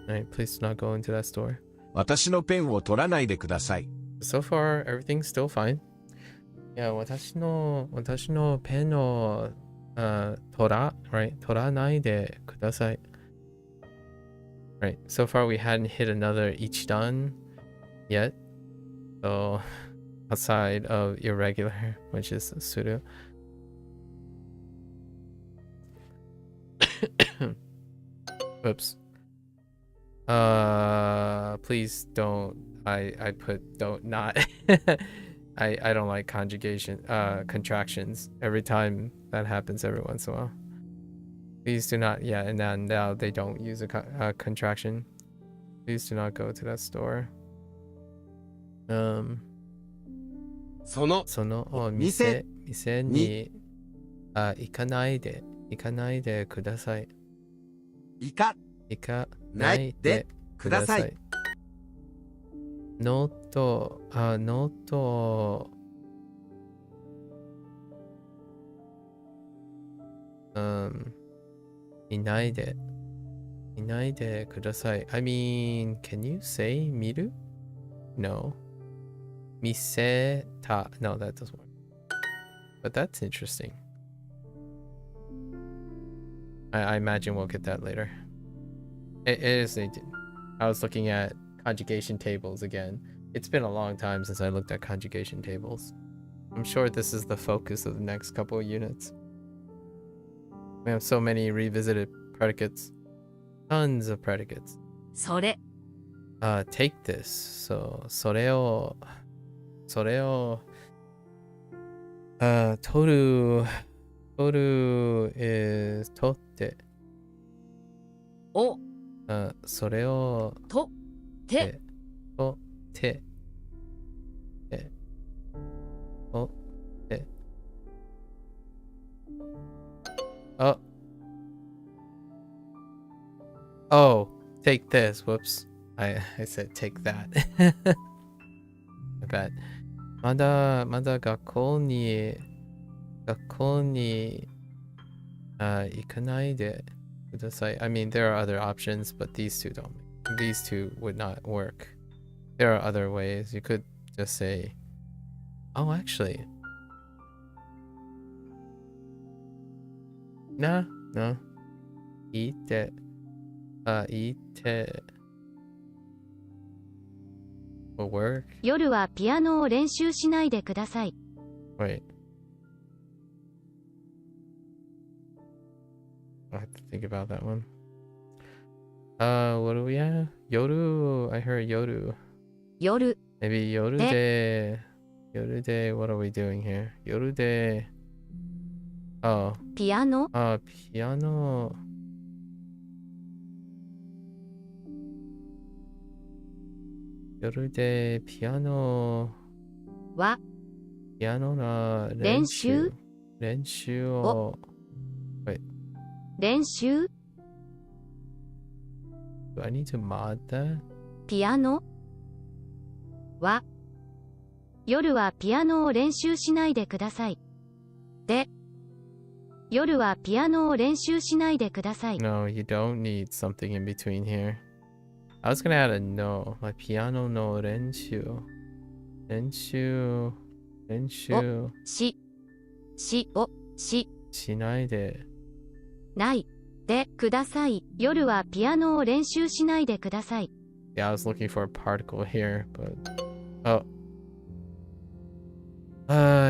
Alright, please do not go into that store. 私のペンを取らないでください。 So far, everything's still fine. Yeah, 私のペンを、取らないでください。Right, so far we hadn't hit another each done yet. So, outside of irregular, which is pseudo. Whoops. Please don't. I put don't not. I don't like contractions. Every time that happens every once in a while. Please do not. Yeah, and then now they don't use a contraction. Please do not go to that store. そのそのお店に行かないでください。行かないでください。ノートいないでください。I mean, can you say 見る? No. 見せた. No, that doesn't work. But that's interesting. I imagine we'll get that later. It is. I was looking at conjugation tables again. It's been a long time since I looked at conjugation tables. I'm sure this is the focus of the next couple of units. We have so many revisited predicates. Tons of predicates. それ、 Take this. So, それを取る is 取って。お、それをと、て、取ってOh, take this. Whoops. I said take that. My bad. まだ学校に行かないでください。I mean, there are other options, but these two don't. These two would not work. There are other ways. You could just say, oh, actually. No. 行ってwill work. 夜はピアノを練習しないでください。 Wait. I have to think about that one. What do we have? Yoru. I heard Yoru. 夜、 Maybe Yoru de. What are we doing here? Yoru de. Oh. ピアノ、 Piano. Yoru de piano. は、 Piano na 練習? 練習を 練習、 Do I need to mod that? ピアノは、夜はピアノを練習しないでください。で、夜はピアノを練習しないでください。 No, you don't need something in between here. I was gonna add a no. My piano no 練習しないでないでください。夜はピアノを練習しないでください。 Yeah, I was looking for a particle here, but oh.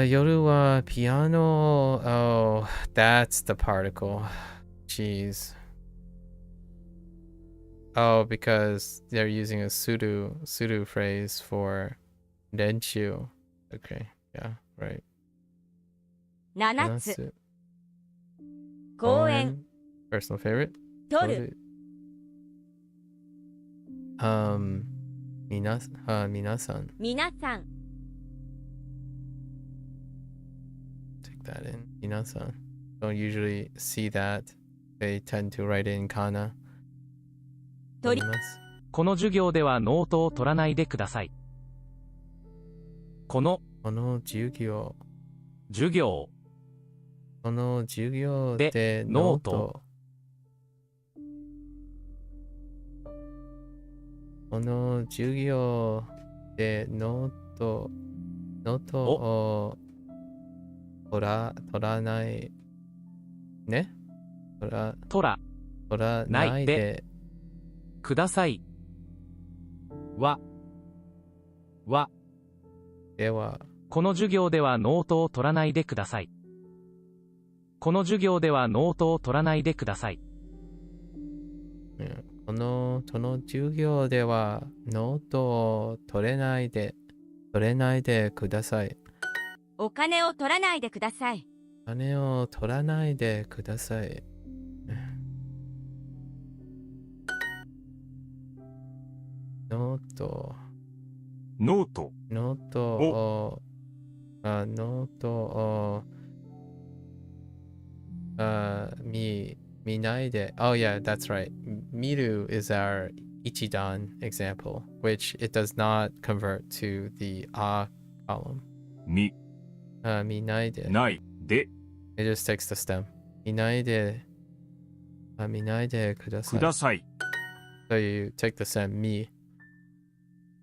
夜はピアノ Oh, that's the particle. Jeez. Oh, because they're using a pseudo phrase for 練習. Okay, yeah, right. 7つ、公園、 Personal favorite? 取る、皆さん。皆さん、 Take that in. Minasan don't usually see that. They tend to write it in kana. とり思います。この授業ではノートを取らないでください。このこの授業授業でノート。この授業でノートを取らないね。取らないでください。ではこの授業ではノートを取らないでください。この授業ではノートを取らないでください。この授業ではノートを取れないでください。お金を取らないでください。お金を取らないでください。ノートを見ないで。Oh yeah, that's right. Miru is our Ichidan example, which it does not convert to the column. 見ないで。It just takes the stem. 見ないでください。So you take the stem mi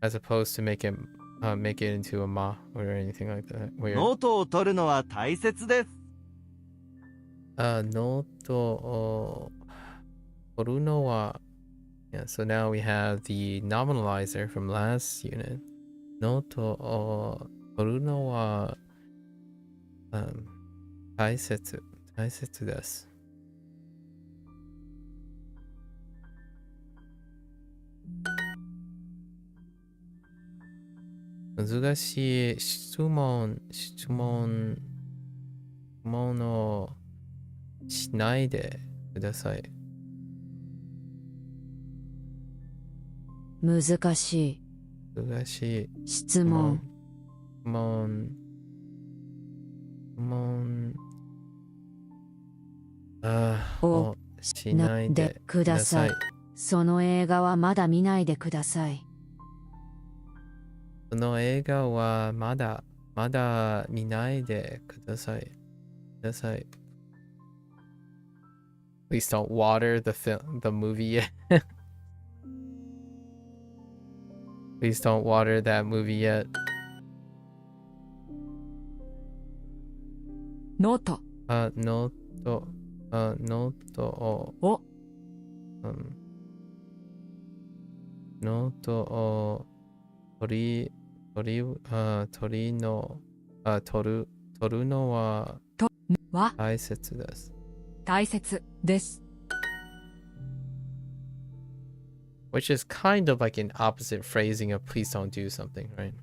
as opposed to make it into a ma or anything like that. ノートを取るのは大切です。ノートを取るのは Yeah, so now we have the nominalizer from last unit. ノートを取るのは、大切です。難しい質問をしないでください。難しい質問をしないでください。その映画はまだ見ないでください。その映画はまだ見ないでください。Please don't water the movie yet. Please don't water that movie yet. ノートノートをノートを取るのは大切です。Which is kind of like an opposite phrasing of please don't do something, right?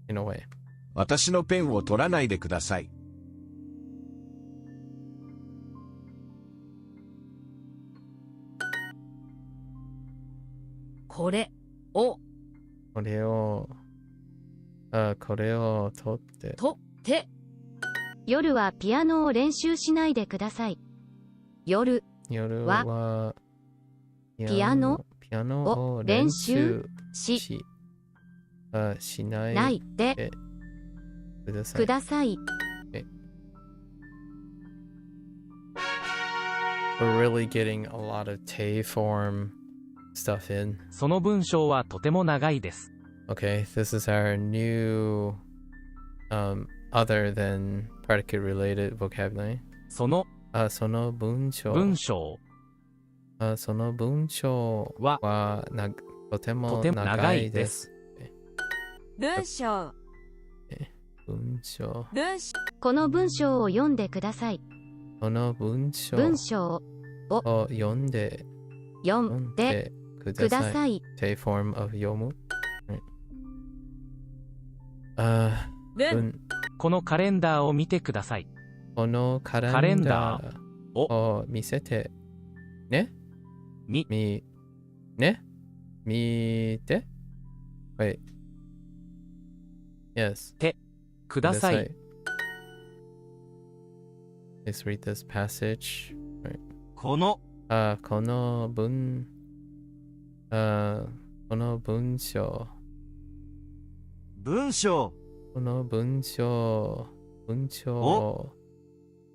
In a way. 私のペンを取らないでください。これを取って夜はピアノを練習しないでください。夜はピアノを練習しないでください。We're really getting a lot of Tay-form stuff in. その文章はとても長いです。Okay, this is our new other than predicate related vocabulary. その文章はとても長いです。文章この文章を読んでください。この文章を読んでください。Tay form of 読む。このカレンダーを見てください。このカレンダーを見せてね。見て。Wait. Yes. ください。Please read this passage. このこの文章文章この文章を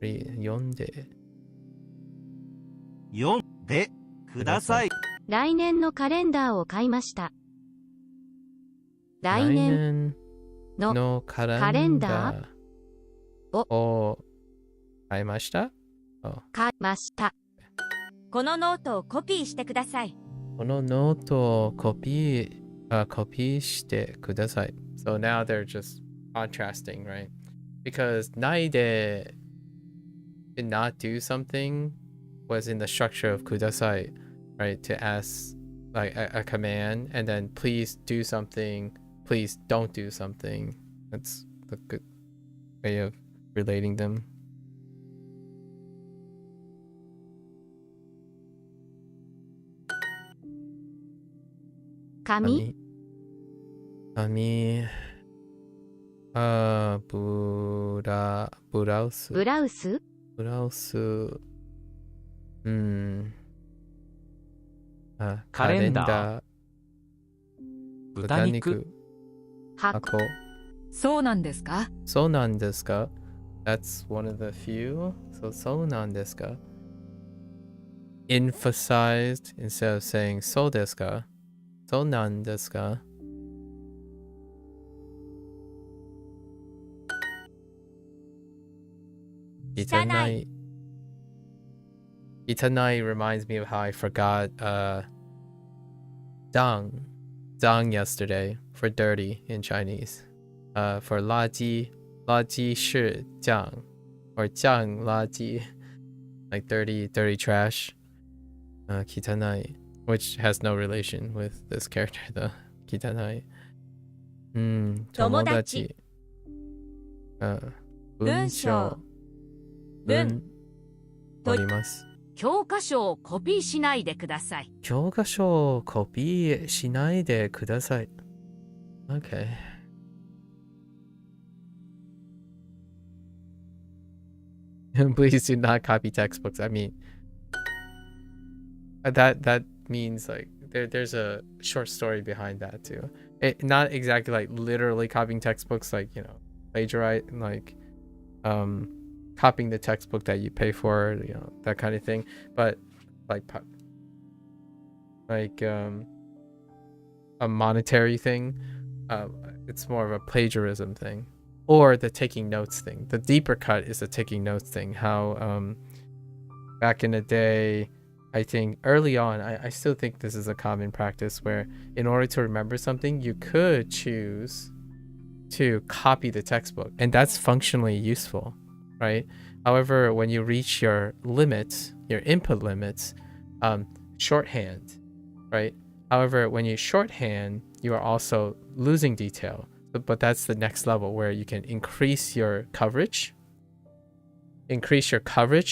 読んで読んでください。来年のカレンダーを買いました。来年のカレンダーを買いました。買いました。このノートをコピーしてください。このノートをコピーしてください。So now they're just contrasting, right? Because ないで did not do something was in the structure of ください, right? To ask like a command, and then please do something, please don't do something. That's a good way of relating them. 紙ブラウスカレンダー豚肉箱そうなんですか？そうなんですか? That's one of the few. So そうなんですか? Emphasized instead of saying そうですか? そうなんですか? Itanai reminds me of how I forgot zang yesterday for dirty in Chinese. For 垃圾是酱 or 酱垃圾 like dirty trash. Kitanai, which has no relation with this character though. Kitanai. 友達文章文取ります。教科書をコピーしないでください。教科書をコピーしないでください。Okay. Please do not copy textbooks. I mean, that means like there's a short story behind that too. Not exactly like literally copying textbooks, like, you know, plagiarize, like copying the textbook that you pay for, you know, that kind of thing, but like a monetary thing. It's more of a plagiarism thing, or the taking notes thing. The deeper cut is the taking notes thing. How back in the day, I think early on, I still think this is a common practice where in order to remember something, you could choose to copy the textbook, and that's functionally useful, right? However, when you reach your limits, your input limits, shorthand, right? However, when you shorthand, you are also losing detail, but that's the next level where you can increase your coverage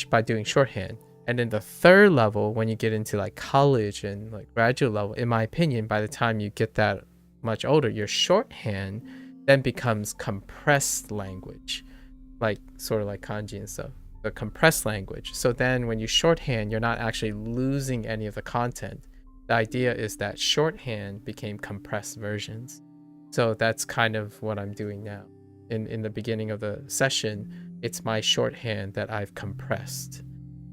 by doing shorthand. And then the third level, when you get into like college and like graduate level, in my opinion, by the time you get that much older, your shorthand then becomes compressed language, like sort of like kanji and stuff, the compressed language. So then when you shorthand, you're not actually losing any of the content. The idea is that shorthand became compressed versions. So that's kind of what I'm doing now. In the beginning of the session, it's my shorthand that I've compressed.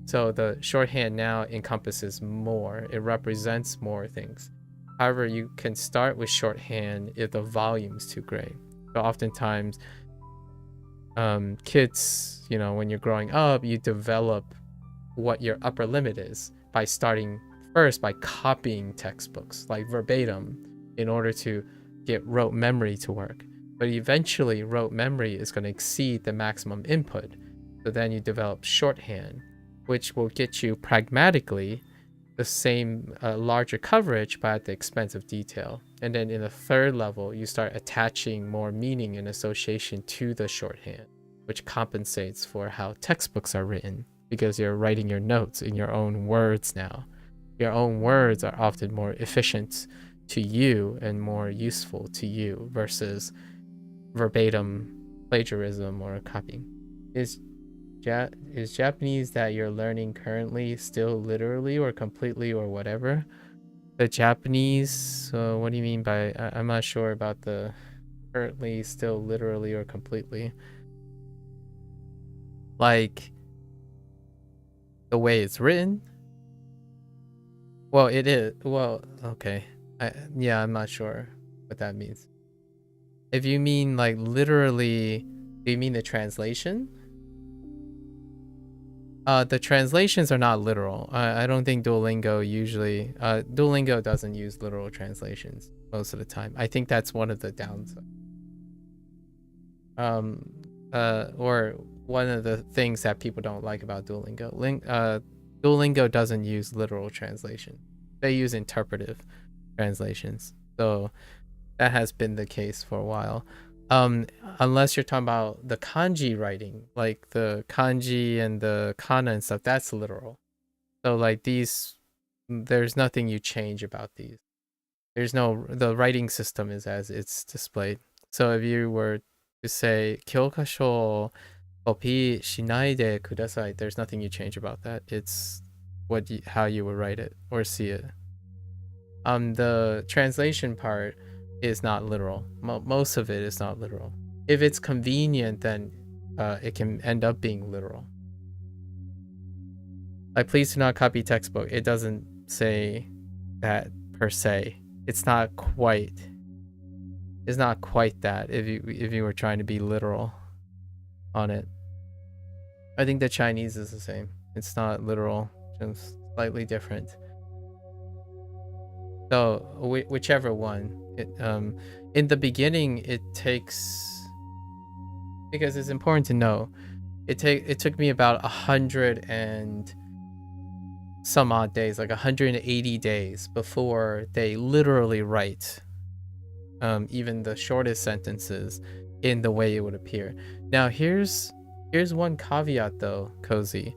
So the shorthand now encompasses more. It represents more things. However, you can start with shorthand if the volume's too great. So oftentimes, kids, you know, when you're growing up, you develop what your upper limit is by starting first by copying textbooks, like verbatim, in order to get rote memory to work. But eventually, rote memory is going to exceed the maximum input. So then you develop shorthand, which will get you pragmatically the same larger coverage, but at the expense of detail. And then in the third level, you start attaching more meaning and association to the shorthand, which compensates for how textbooks are written, because you're writing your notes in your own words now. Your own words are often more efficient to you and more useful to you versus verbatim plagiarism or copying. Is is Japanese that you're learning currently still literally or completely or whatever? The Japanese, what do you mean by, I'm not sure about the currently, still literally or completely. Like the way it's written? Well, it is. Well, okay. Yeah, I'm not sure what that means. If you mean like literally, do you mean the translation? The translations are not literal. I don't think Duolingo usually, Duolingo doesn't use literal translations most of the time. I think that's one of the downsides. Or one of the things that people don't like about Duolingo. Duolingo doesn't use literal translation. They use interpretive translations. So that has been the case for a while. Unless you're talking about the kanji writing, like the kanji and the kana and stuff, that's literal. So like these, there's nothing you change about these. The writing system is as it's displayed. So if you were to say kyokasho kopi shinai de kudasai, there's nothing you change about that. It's how you would write it or see it. The translation part is not literal. Most of it is not literal. If it's convenient, then it can end up being literal. Like, please do not copy textbook. It doesn't say that per se. It's not quite that if you were trying to be literal on it. I think the Chinese is the same. It's not literal, just slightly different. So whichever one, in the beginning it takes, because it's important to know, it took me about 100 and some odd days, like 180 days before they literally write even the shortest sentences in the way it would appear. Now here's one caveat though, Cozy.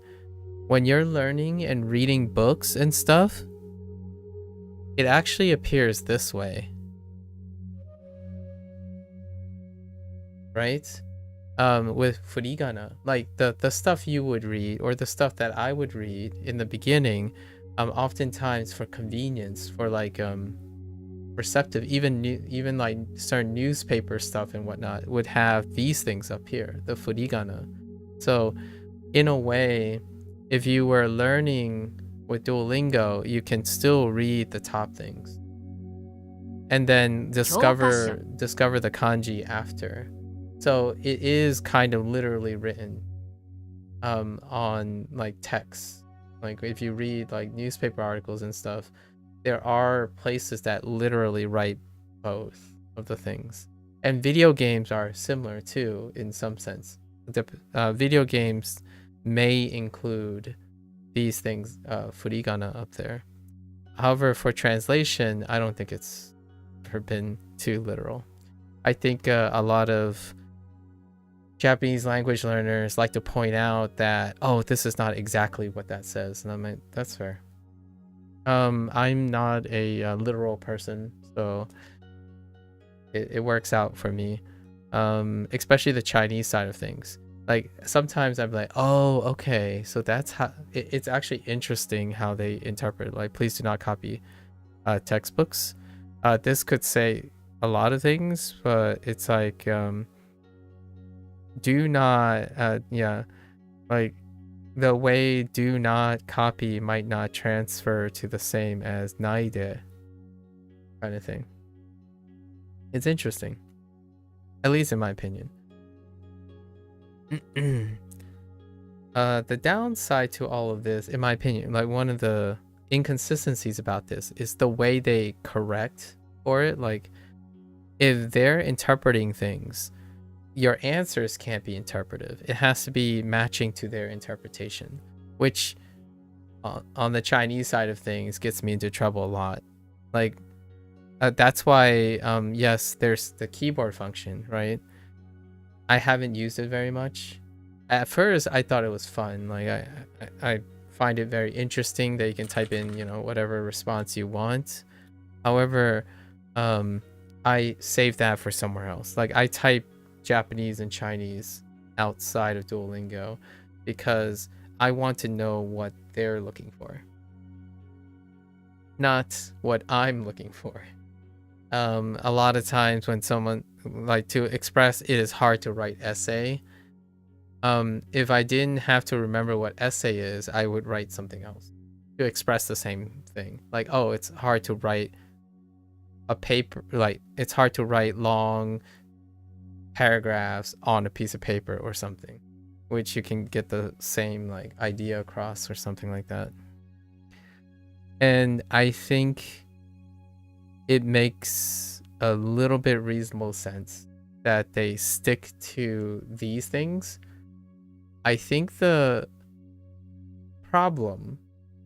When you're learning and reading books and stuff, it actually appears this way, right? With furigana, like the stuff you would read or the stuff that I would read in the beginning, oftentimes for convenience, for like receptive, even like certain newspaper stuff and whatnot would have these things up here, the furigana. So in a way, if you were learning with Duolingo, you can still read the top things and then discover the kanji after. So it is kind of literally written on like text. Like if you read like newspaper articles and stuff, there are places that literally write both of the things. And video games are similar too in some sense. The video games may include these things, furigana up there. However, for translation, I don't think it's ever been too literal. I think a lot of Japanese language learners like to point out that, oh, this is not exactly what that says, and I'm like, that's fair. I'm not a literal person, so it works out for me. Especially the Chinese side of things. Like sometimes I'm like, oh, okay, so that's how it's actually interesting how they interpret. Like, please do not copy textbooks. This could say a lot of things, but it's like do not like the way do not copy might not transfer to the same as naide kind of thing. It's interesting, at least in my opinion. The downside to all of this, in my opinion, like one of the inconsistencies about this is the way they correct for it. Like if they're interpreting things, your answers can't be interpretive. It has to be matching to their interpretation, which on the Chinese side of things gets me into trouble a lot. Like that's why yes, there's the keyboard function, right? I haven't used it very much. At first, I thought it was fun. Like I find it very interesting that you can type in, whatever response you want. However, I save that for somewhere else. Like I type Japanese and Chinese outside of Duolingo, because I want to know what they're looking for, not what I'm looking for. A lot of times when someone like to express, it is hard to write essay. If I didn't have to remember what essay is, I would write something else to express the same thing. Like, oh, it's hard to write a paper, like it's hard to write long paragraphs on a piece of paper or something, which you can get the same like idea across or something like that. And I think it makes a little bit reasonable sense that they stick to these things. I think the problem,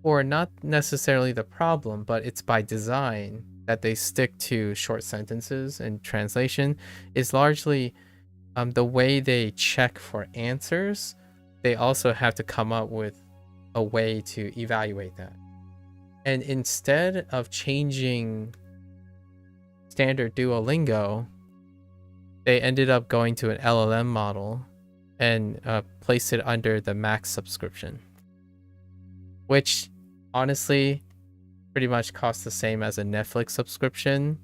or not necessarily the problem, but it's by design that they stick to short sentences and translation, is largely the way they check for answers. They also have to come up with a way to evaluate that. And instead of changing standard Duolingo, they ended up going to an LLM model and placed it under the max subscription, which honestly pretty much costs the same as a Netflix subscription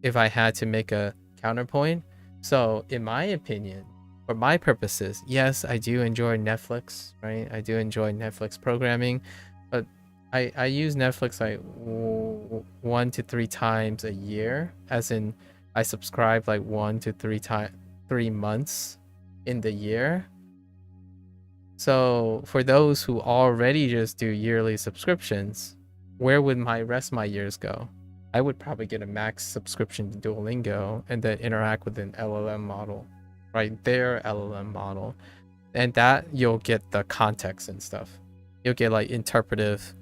if I had to make a counterpoint. So in my opinion, for my purposes, yes, I do enjoy Netflix, right? I do enjoy Netflix programming, but I use Netflix like 1 to 3 times a year, as in I subscribe like 1 to 3 months in the year. So for those who already just do yearly subscriptions, where would my rest of my years go? I would probably get a max subscription to Duolingo and then interact with an LLM model, right? Their LLM model. And that you'll get the context and stuff. You'll get like interpretive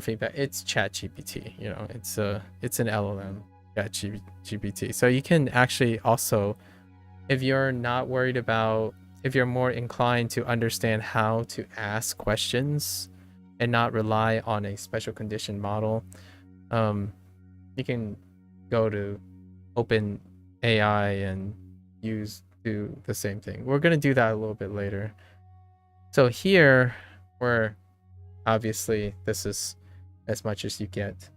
feedback. It's ChatGPT, you know, it's an LLM, ChatGPT. So you can actually also, if you're not worried about, if you're more inclined to understand how to ask questions and not rely on a special condition model, you can go to OpenAI and do the same thing. We're going to do that a little bit later. So here, we're obviously, this is as much as you get.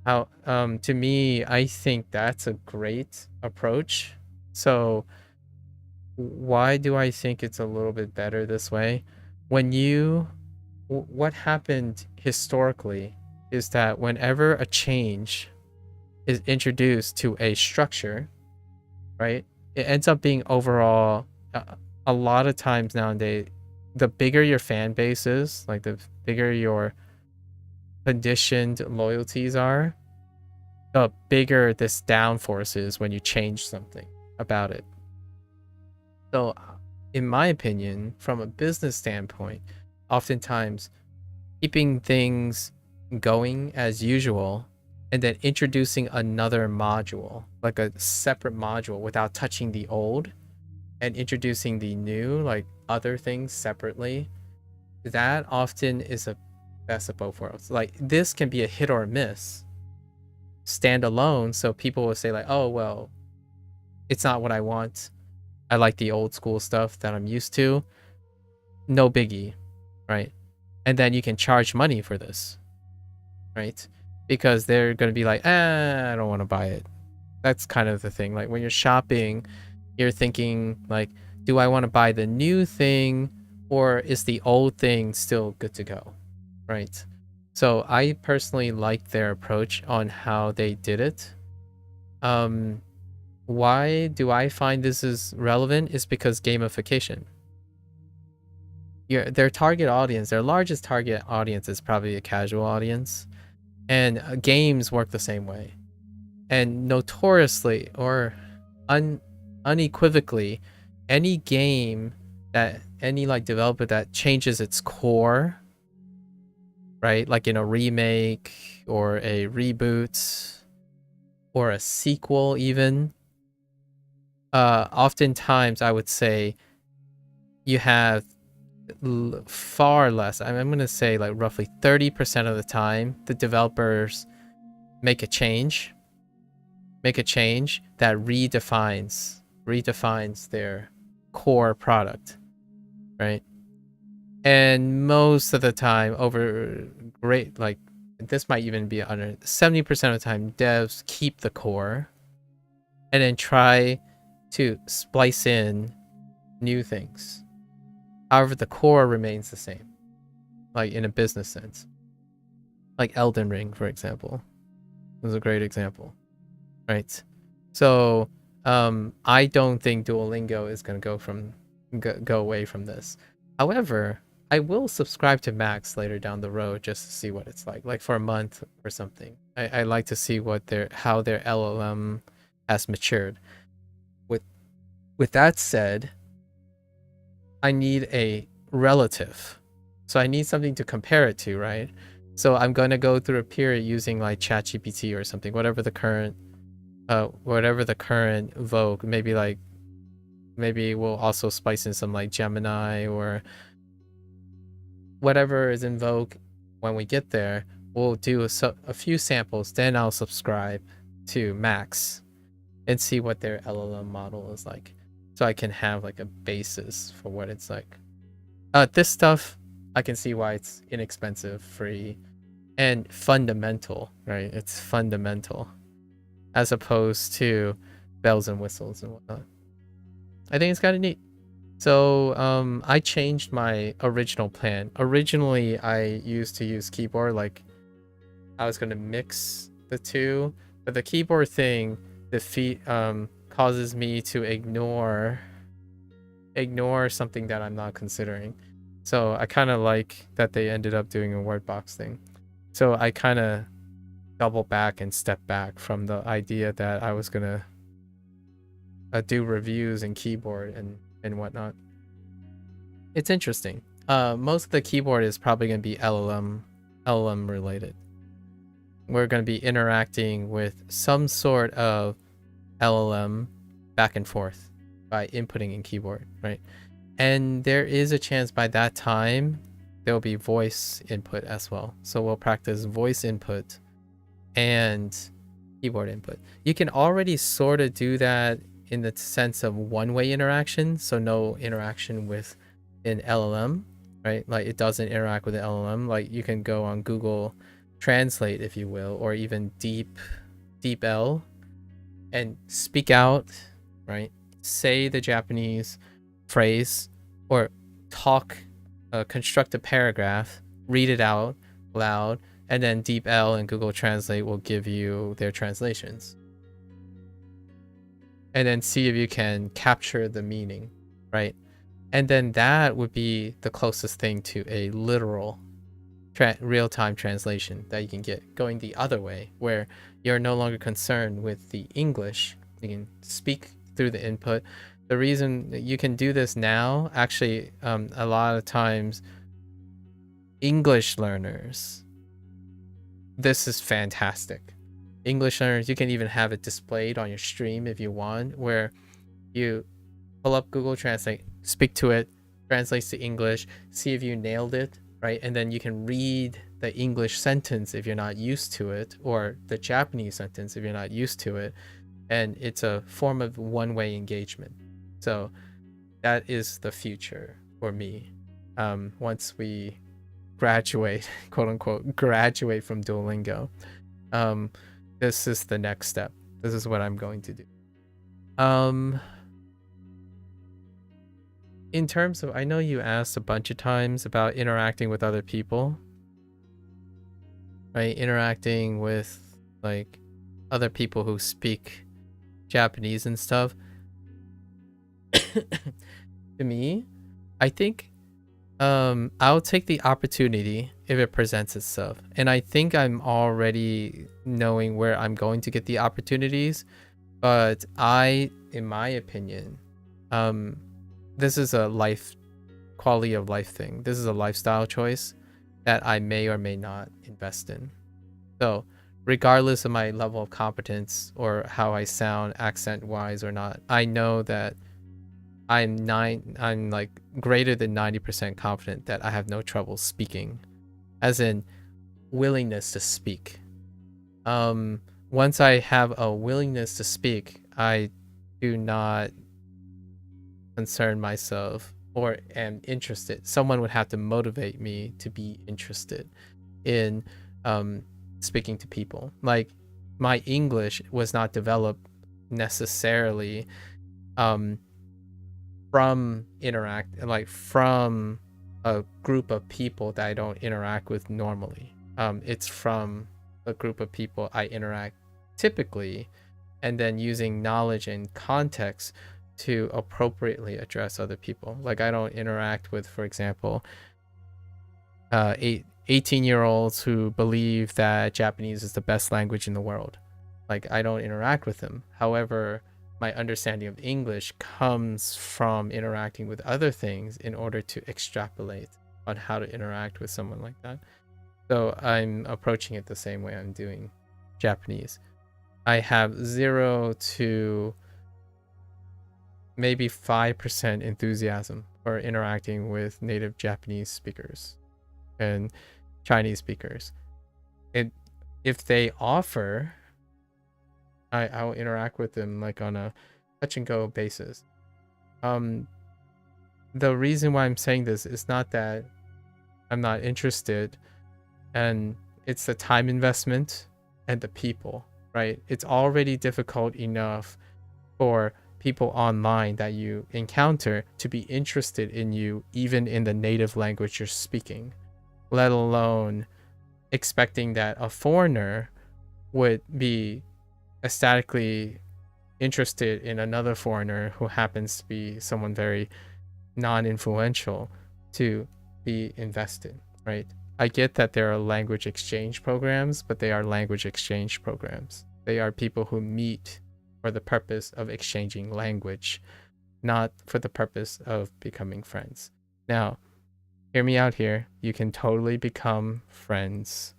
How to me, I think that's a great approach. So why do I think it's a little bit better this way? What happened historically is that whenever a change is introduced to a structure, right, it ends up being overall, a lot of times nowadays, the bigger your fan base is, like the bigger your conditioned loyalties are, the bigger this downforce is when you change something about it. So in my opinion, from a business standpoint, oftentimes keeping things going as usual and then introducing another module, like a separate module without touching the old, and introducing the new, like other things separately, that often is a best of both worlds. Like this can be a hit or a miss standalone, so people will say like, oh well, it's not what I want, I like the old school stuff that I'm used to, no biggie, right? And then you can charge money for this, right? Because they're going to be like, I don't want to buy it. That's kind of the thing. Like when you're shopping, you're thinking like, do I want to buy the new thing, or is the old thing still good to go, right? So I personally like their approach on how they did it. Why do I find this is relevant? Is because gamification. Their target audience, their largest target audience is probably a casual audience, and games work the same way. And notoriously, or unequivocally, any game that any like developer that changes its core, right, like in a remake or a reboot or a sequel even, oftentimes I would say you have far less, I'm going to say like roughly 30% of the time, the developers make a change that redefines their core product, right? And most of the time, this might even be under 70% of the time, devs keep the core and then try to splice in new things. However, the core remains the same, like in a business sense. Like Elden Ring, for example, was a great example, right? So I don't think Duolingo is going to go away from this. However, I will subscribe to Max later down the road just to see what it's like for a month or something. I like to see how their LLM has matured. With that said, I need a relative. So I need something to compare it to, right? So I'm going to go through a period using like ChatGPT or something, whatever the current vogue, maybe we'll also spice in some like Gemini or whatever is in vogue. When we get there, we'll do a few samples, then I'll subscribe to Max and see what their LLM model is like, so I can have like a basis for what it's like. This stuff, I can see why it's inexpensive, free, and fundamental, right? It's fundamental as opposed to bells and whistles and whatnot. I think it's kind of neat. So I changed my original plan. Originally, I used to use keyboard, like I was going to mix the two, but the keyboard thing causes me to ignore something that I'm not considering. So I kind of like that they ended up doing a word box thing. So I kind of double back and step back from the idea that I was gonna do reviews in keyboard and whatnot. It's interesting. Most of the keyboard is probably gonna be LLM related. We're gonna be interacting with some sort of LLM back and forth by inputting in keyboard, right? And there is a chance by that time there'll be voice input as well. So we'll practice voice input and keyboard input. You can already sort of do that in the sense of one-way interaction, so no interaction with an LLM, right? Like it doesn't interact with an LLM. Like you can go on Google Translate, if you will, or even DeepL and speak out, right? Say the Japanese phrase or construct a paragraph, read it out loud, and then DeepL and Google Translate will give you their translations. And then see if you can capture the meaning, right? And then that would be the closest thing to a literal real-time translation that you can get, going the other way, where you're no longer concerned with the English. You can speak through the input. The reason you can do this now, actually, a lot of times, English learners, this is fantastic. English learners, you can even have it displayed on your stream if you want, where you pull up Google Translate, speak to it, translates to English, see if you nailed it, right? And then you can read the English sentence if you're not used to it, or the Japanese sentence if you're not used to it. And it's a form of one-way engagement. So that is the future for me. Once we graduate, quote unquote, graduate from Duolingo, this is the next step. This is what I'm going to do. In terms of, I know you asked a bunch of times about interacting with other people, right? Interacting with like other people who speak Japanese and stuff. To me, I think I'll take the opportunity if it presents itself. And I think I'm already knowing where I'm going to get the opportunities. But in my opinion, this is a quality of life thing. This is a lifestyle choice that I may or may not invest in. So regardless of my level of competence or how I sound accent wise or not, I know that I'm like greater than 90% confident that I have no trouble speaking, as in willingness to speak. Once I have a willingness to speak, I do not concern myself or am interested. Someone would have to motivate me to be interested in speaking to people. Like, my English was not developed necessarily from from a group of people that I don't interact with normally. It's from a group of people I interact typically, and then using knowledge and context to appropriately address other people. Like, I don't interact with, for example, 18-year-olds who believe that Japanese is the best language in the world. Like, I don't interact with them. However, my understanding of English comes from interacting with other things in order to extrapolate on how to interact with someone like that. So I'm approaching it the same way I'm doing Japanese. I have 0 to maybe 5% enthusiasm for interacting with native Japanese speakers and Chinese speakers. If they offer, I'll interact with them like on a touch and go basis. The reason why I'm saying this is not that I'm not interested, and it's the time investment and the people, right? It's already difficult enough for people online that you encounter to be interested in you, even in the native language you're speaking, let alone expecting that a foreigner would be ecstatically interested in another foreigner who happens to be someone very non-influential to be invested, right? I get that there are language exchange programs, but they are language exchange programs. They are people who meet for the purpose of exchanging language, not for the purpose of becoming friends. Now, hear me out here. You can totally become friends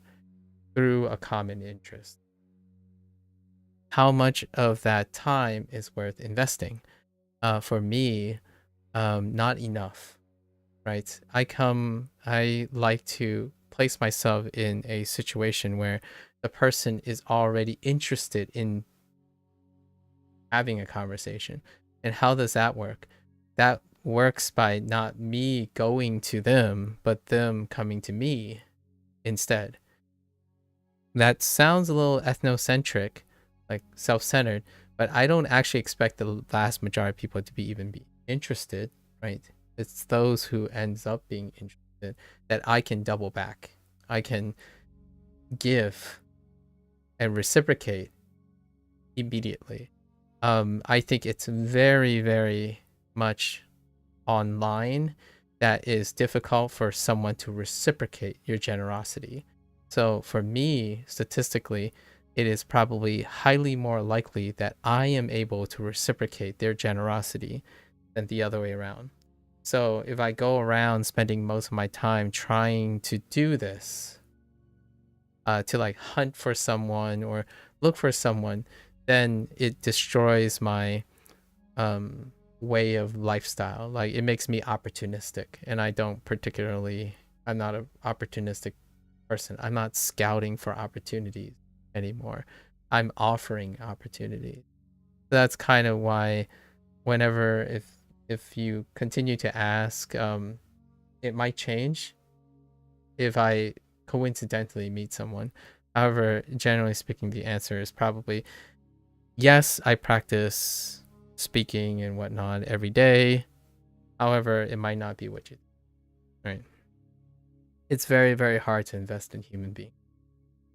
through a common interest. How much of that time is worth investing? For me, not enough, right? I like to place myself in a situation where the person is already interested in having a conversation. And how does that work? That works by not me going to them, but them coming to me instead. That sounds a little ethnocentric, like self-centered, but I don't actually expect the vast majority of people to be interested, right? It's those who ends up being interested that I can double back. I can give and reciprocate immediately. I think it's very, very much online that is difficult for someone to reciprocate your generosity. So for me, statistically, it is probably highly more likely that I am able to reciprocate their generosity than the other way around. So if I go around spending most of my time trying to do this, to like hunt for someone or look for someone, then it destroys my way of lifestyle. Like, it makes me opportunistic, and I'm not an opportunistic person. I'm not scouting for opportunities anymore. I'm offering opportunities. That's kind of why whenever if you continue to ask, it might change if I coincidentally meet someone. However, generally speaking, the answer is probably yes. I practice speaking and whatnot every day. However, it might not be what you do, right? It's very, very hard to invest in human beings.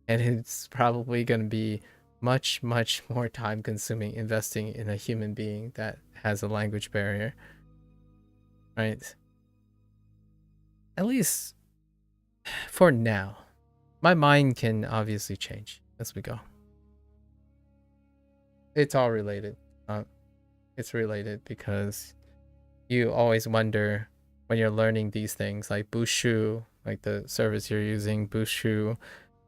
And it's probably going to be much, much more time consuming investing in a human being that has a language barrier, right? At least for now. My mind can obviously change as we go. It's all related. It's related because you always wonder when you're learning these things like Bushu, like the service you're using, Bushu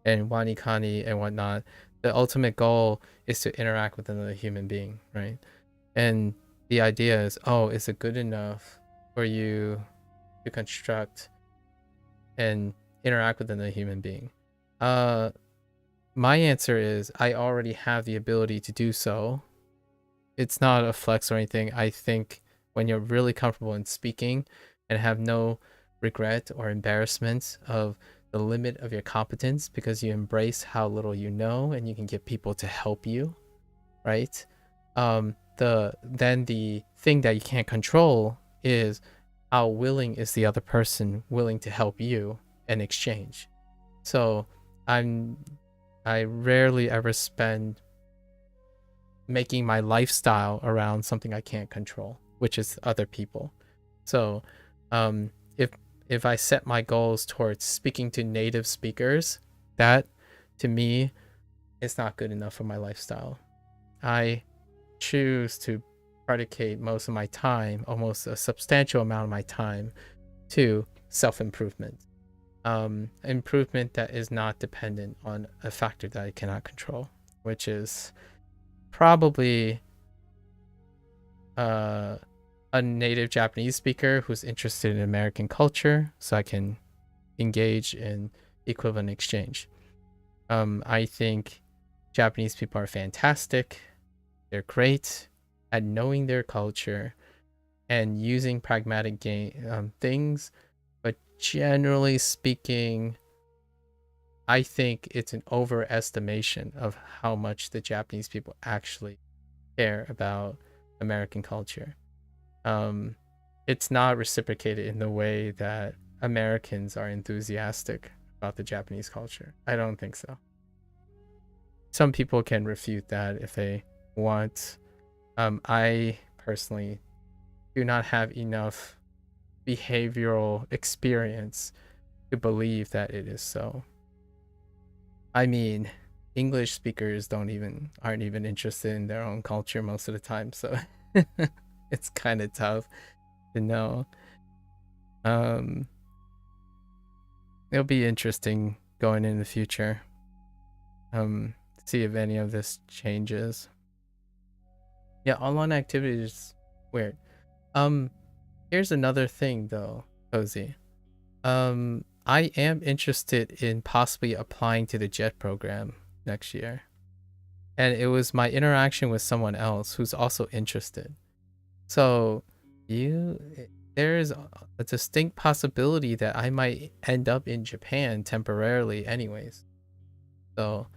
and Wanikani and whatnot. The ultimate goal is to interact with another human being, right? And the idea is, is it good enough for you to construct and interact with another human being? My answer is I already have the ability to do so. It's not a flex or anything. I think when you're really comfortable in speaking and have no regret or embarrassment of the limit of your competence because you embrace how little you know and you can get people to help you, right? Then the thing that you can't control is how willing is the other person willing to help you in exchange. So I rarely ever spend making my lifestyle around something I can't control, which is other people. So if I set my goals towards speaking to native speakers, that to me is not good enough for my lifestyle. I choose to predicate most of my time, almost a substantial amount of my time, to self-improvement. Improvement that is not dependent on a factor that I cannot control, which is probably a native Japanese speaker who's interested in American culture, so I can engage in equivalent exchange. I think Japanese people are fantastic. They're great at knowing their culture and using pragmatic things, but generally speaking, I think it's an overestimation of how much the Japanese people actually care about American culture. It's not reciprocated in the way that Americans are enthusiastic about the Japanese culture. I don't think so. Some people can refute that if they want. I personally do not have enough behavioral experience to believe that it is so. I mean, English speakers aren't even interested in their own culture most of the time, so it's kind of tough to know. It'll be interesting going in the future. See if any of this changes. Yeah, online activity is weird. Here's another thing though, Cozy. I am interested in possibly applying to the JET program next year. And it was my interaction with someone else who's also interested. So there is a distinct possibility that I might end up in Japan temporarily anyways. So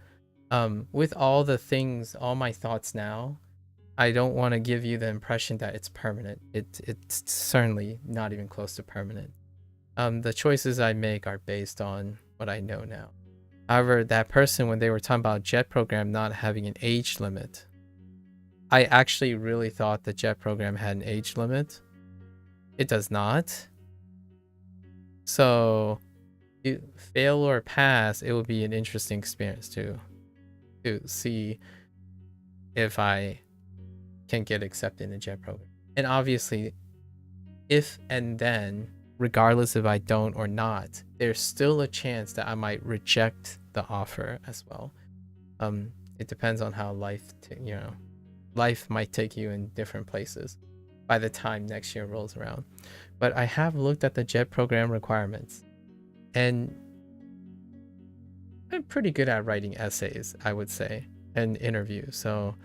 with all my thoughts now, I don't want to give you the impression that it's permanent. It's certainly not even close to permanent. The choices I make are based on what I know now. However, that person, when they were talking about JET program not having an age limit, I actually really thought the JET program had an age limit. It does not. So, you fail or pass, it will be an interesting experience to see if I can get accepted in a JET program. And obviously, if and then, regardless if I don't or not, there's still a chance that I might reject the offer as well. It depends on how life might take you in different places by the time next year rolls around. But I have looked at the JET program requirements, and I'm pretty good at writing essays, I would say, and interviews. So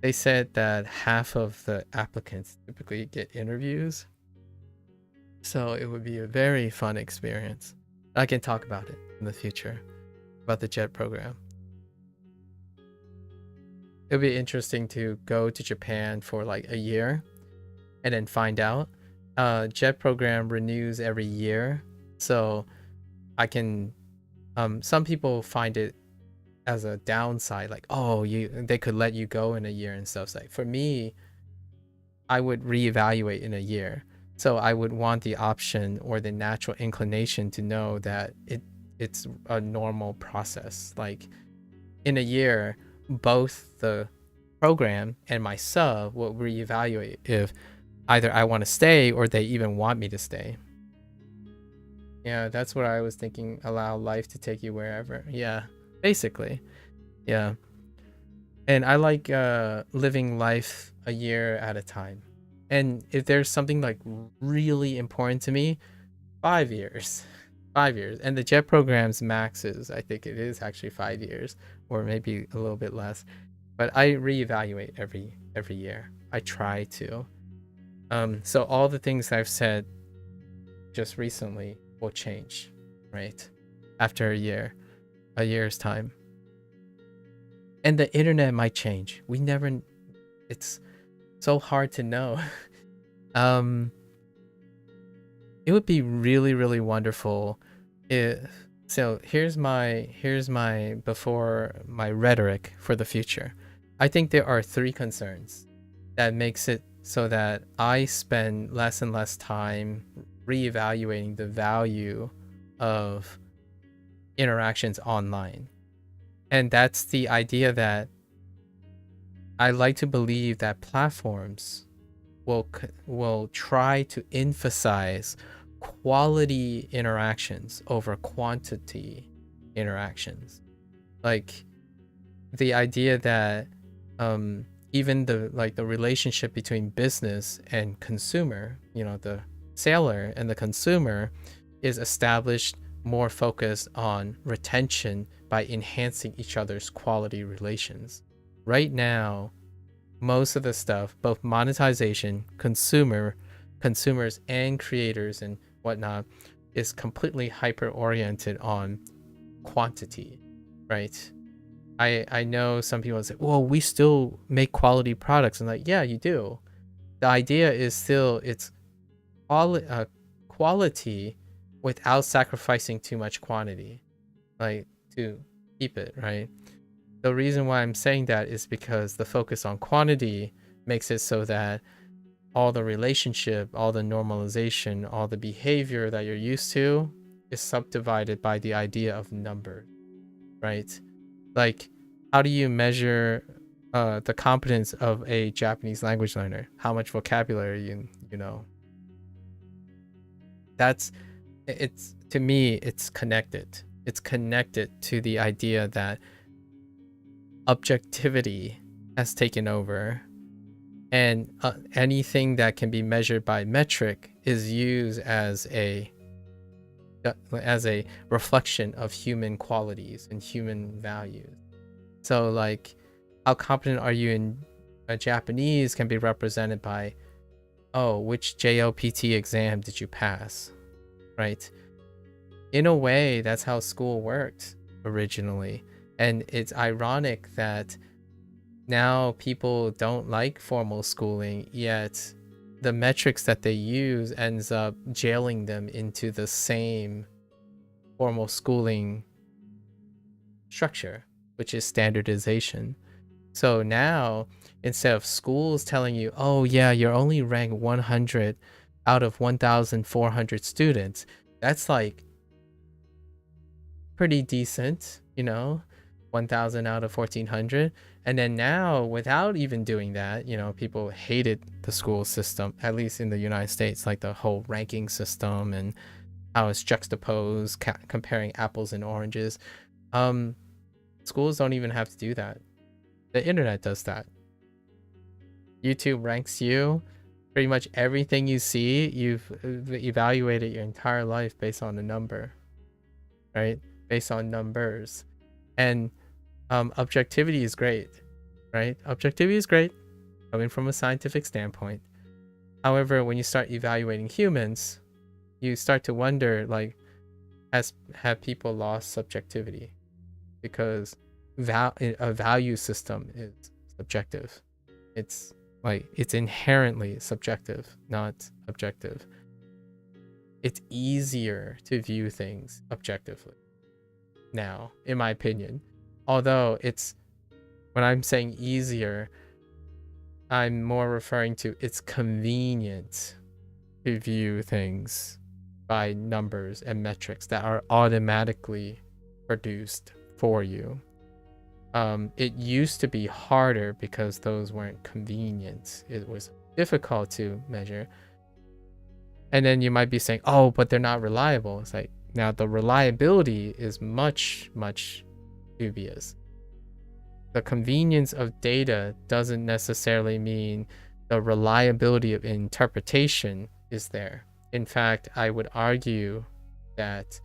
they said that half of the applicants typically get interviews. So it would be a very fun experience. I can talk about it in the future, about the JET program. It would be interesting to go to Japan for like a year and then find out. JET program renews every year. So I can, some people find it as a downside, like, they could let you go in a year and stuff. Like, for me, I would reevaluate in a year. So I would want the option or the natural inclination to know that it's a normal process. Like, in a year, both the program and my sub will reevaluate if either I want to stay or they even want me to stay. Yeah, that's what I was thinking. Allow life to take you wherever. Yeah, basically. Yeah. And I like living life a year at a time. And if there's something like really important to me, 5 years. 5 years. And the JET program's max is, I think it is actually 5 years, or maybe a little bit less. But I reevaluate every year. I try to. So all the things I've said just recently will change, right? After a year's time. And the internet might change. It's so hard to know. It would be really, really wonderful if, so here's my rhetoric for the future. I think there are 3 concerns that makes it so that I spend less and less time reevaluating the value of interactions online. And that's the idea that I like to believe that platforms will try to emphasize quality interactions over quantity interactions. Like the idea that even the relationship between business and consumer, the seller and the consumer, is established more focused on retention by enhancing each other's quality relations. Right now, most of the stuff, both monetization, consumers and creators and whatnot, is completely hyper oriented on quantity, right? I know some people say, well, we still make quality products. And like, yeah, you do. The idea is still it's quality without sacrificing too much quantity, like to keep it, right? The reason why I'm saying that is because the focus on quantity makes it so that all the relationship, all the normalization, all the behavior that you're used to is subdivided by the idea of number, right? Like, how do you measure the competence of a Japanese language learner? How much vocabulary you know? To me, it's connected. It's connected to the idea that objectivity has taken over, and anything that can be measured by metric is used as a reflection of human qualities and human values. So like, how competent are you in Japanese can be represented by, which JLPT exam did you pass, right? In a way, that's how school worked originally. And it's ironic that now people don't like formal schooling, yet the metrics that they use ends up jailing them into the same formal schooling structure, which is standardization. So now, instead of schools telling you, oh yeah, you're only ranked 100 out of 1,400 students, that's like pretty decent, 1,000 out of 1,400. And then now, without even doing that, people hated the school system, at least in the United States, like the whole ranking system and how it's juxtaposed, comparing apples and oranges. Schools don't even have to do that. The internet does that. YouTube ranks you. Pretty much everything you see, you've evaluated your entire life based on a number, right? Based on numbers. And objectivity is great, right? Objectivity is great coming from a scientific standpoint. However, when you start evaluating humans, you start to wonder, like, have people lost subjectivity? Because a value system is subjective. It's inherently subjective, not objective. It's easier to view things objectively now, in my opinion. Although when I'm saying easier, I'm more referring to it's convenient to view things by numbers and metrics that are automatically produced for you. It used to be harder because those weren't convenient. It was difficult to measure. And then you might be saying, oh, but they're not reliable. It's like, now the reliability is much, much dubious. The convenience of data doesn't necessarily mean the reliability of interpretation is there. In fact, I would argue that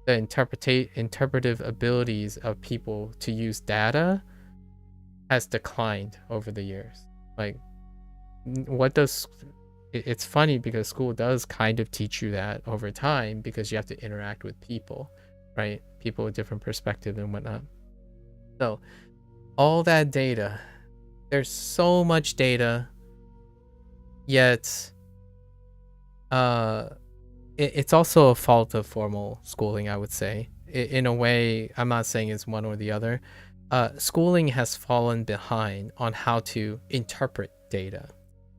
the interpretive abilities of people to use data has declined over the years. Like, what does it's funny because school does kind of teach you that over time because you have to interact with people, right? People with different perspective and whatnot. So all that data, there's so much data, yet it's also a fault of formal schooling, I would say. In a way, I'm not saying it's one or the other. Schooling has fallen behind on how to interpret data.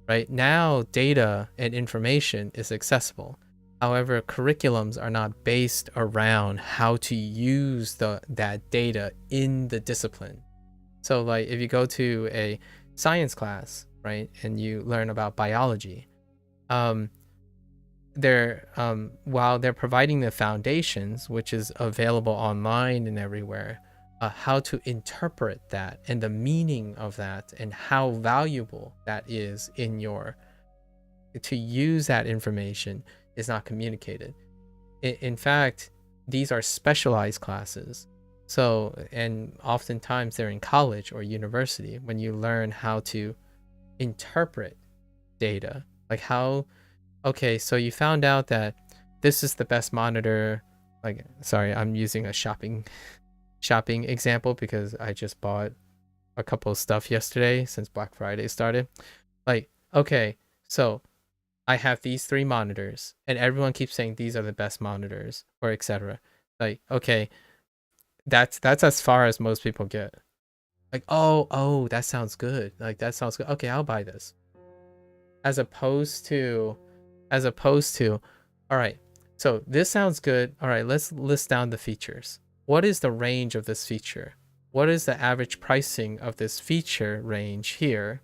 Right now, data and information is accessible. However, curriculums are not based around how to use that data in the discipline. So like if you go to a science class, right, and you learn about biology, while they're providing the foundations, which is available online and everywhere, how to interpret that and the meaning of that and how valuable that is to use that information is not communicated. In fact, these are specialized classes. So, and oftentimes they're in college or university when you learn how to interpret data. Like okay, so you found out that this is the best monitor. Like, sorry, I'm using a shopping example because I just bought a couple of stuff yesterday since Black Friday started. Like, okay, so I have these 3 monitors and everyone keeps saying these are the best monitors or etc. Like, okay, that's as far as most people get. Like, oh, that sounds good. Like, that sounds good. Okay, I'll buy this. As opposed to, all right, so this sounds good. All right, let's list down the features. What is the range of this feature? What is the average pricing of this feature range here?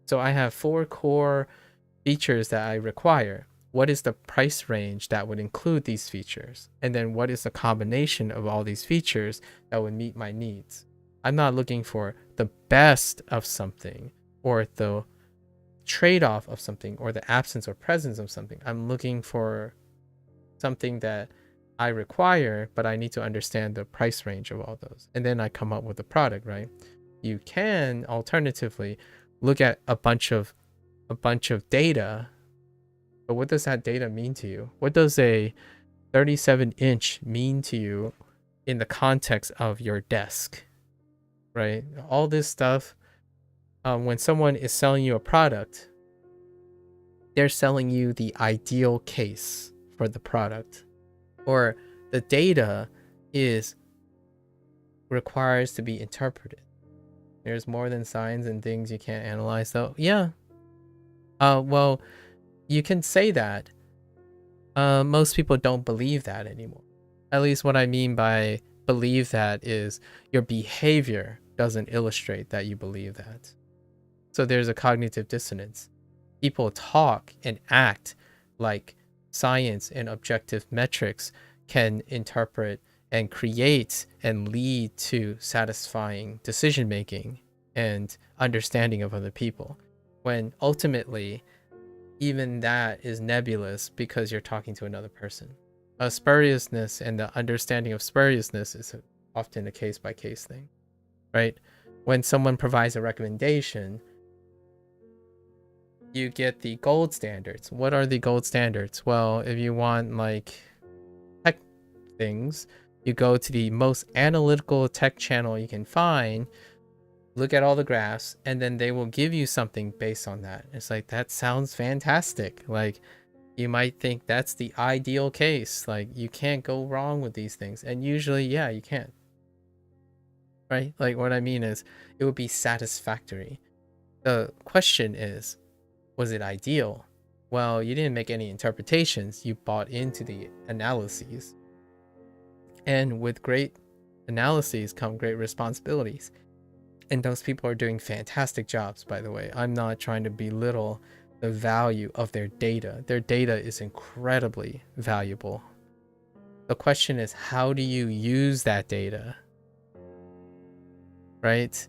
So I have 4 core features that I require. What is the price range that would include these features? And then what is the combination of all these features that would meet my needs? I'm not looking for the best of something or the trade-off of something or the absence or presence of something. I'm looking for something that I require, but I need to understand the price range of all those. And then I come up with a product, right? You can alternatively look at a bunch of data, but what does that data mean to you? What does a 37-inch mean to you in the context of your desk, right? All this stuff, when someone is selling you a product, they're selling you the ideal case for the product. Or the data requires to be interpreted. There's more than signs and things you can't analyze though. Yeah. Well, you can say that. Most people don't believe that anymore. At least what I mean by believe that is your behavior doesn't illustrate that you believe that. So there's a cognitive dissonance. People talk and act like science and objective metrics can interpret and create and lead to satisfying decision making and understanding of other people, when ultimately even that is nebulous because you're talking to another person. Spuriousness and the understanding of spuriousness is often a case-by-case thing, right? When someone provides a recommendation, you get the gold standards. What are the gold standards? Well, if you want like tech things, you go to the most analytical tech channel you can find, look at all the graphs, and then they will give you something based on that. It's like, that sounds fantastic. Like, you might think that's the ideal case. Like, you can't go wrong with these things. And usually, yeah, you can. Right? Like, what I mean is, it would be satisfactory. The question is, was it ideal? Well, you didn't make any interpretations. You bought into the analyses. And with great analyses come great responsibilities. And those people are doing fantastic jobs, by the way. I'm not trying to belittle the value of their data. Their data is incredibly valuable. The question is, how do you use that data? Right?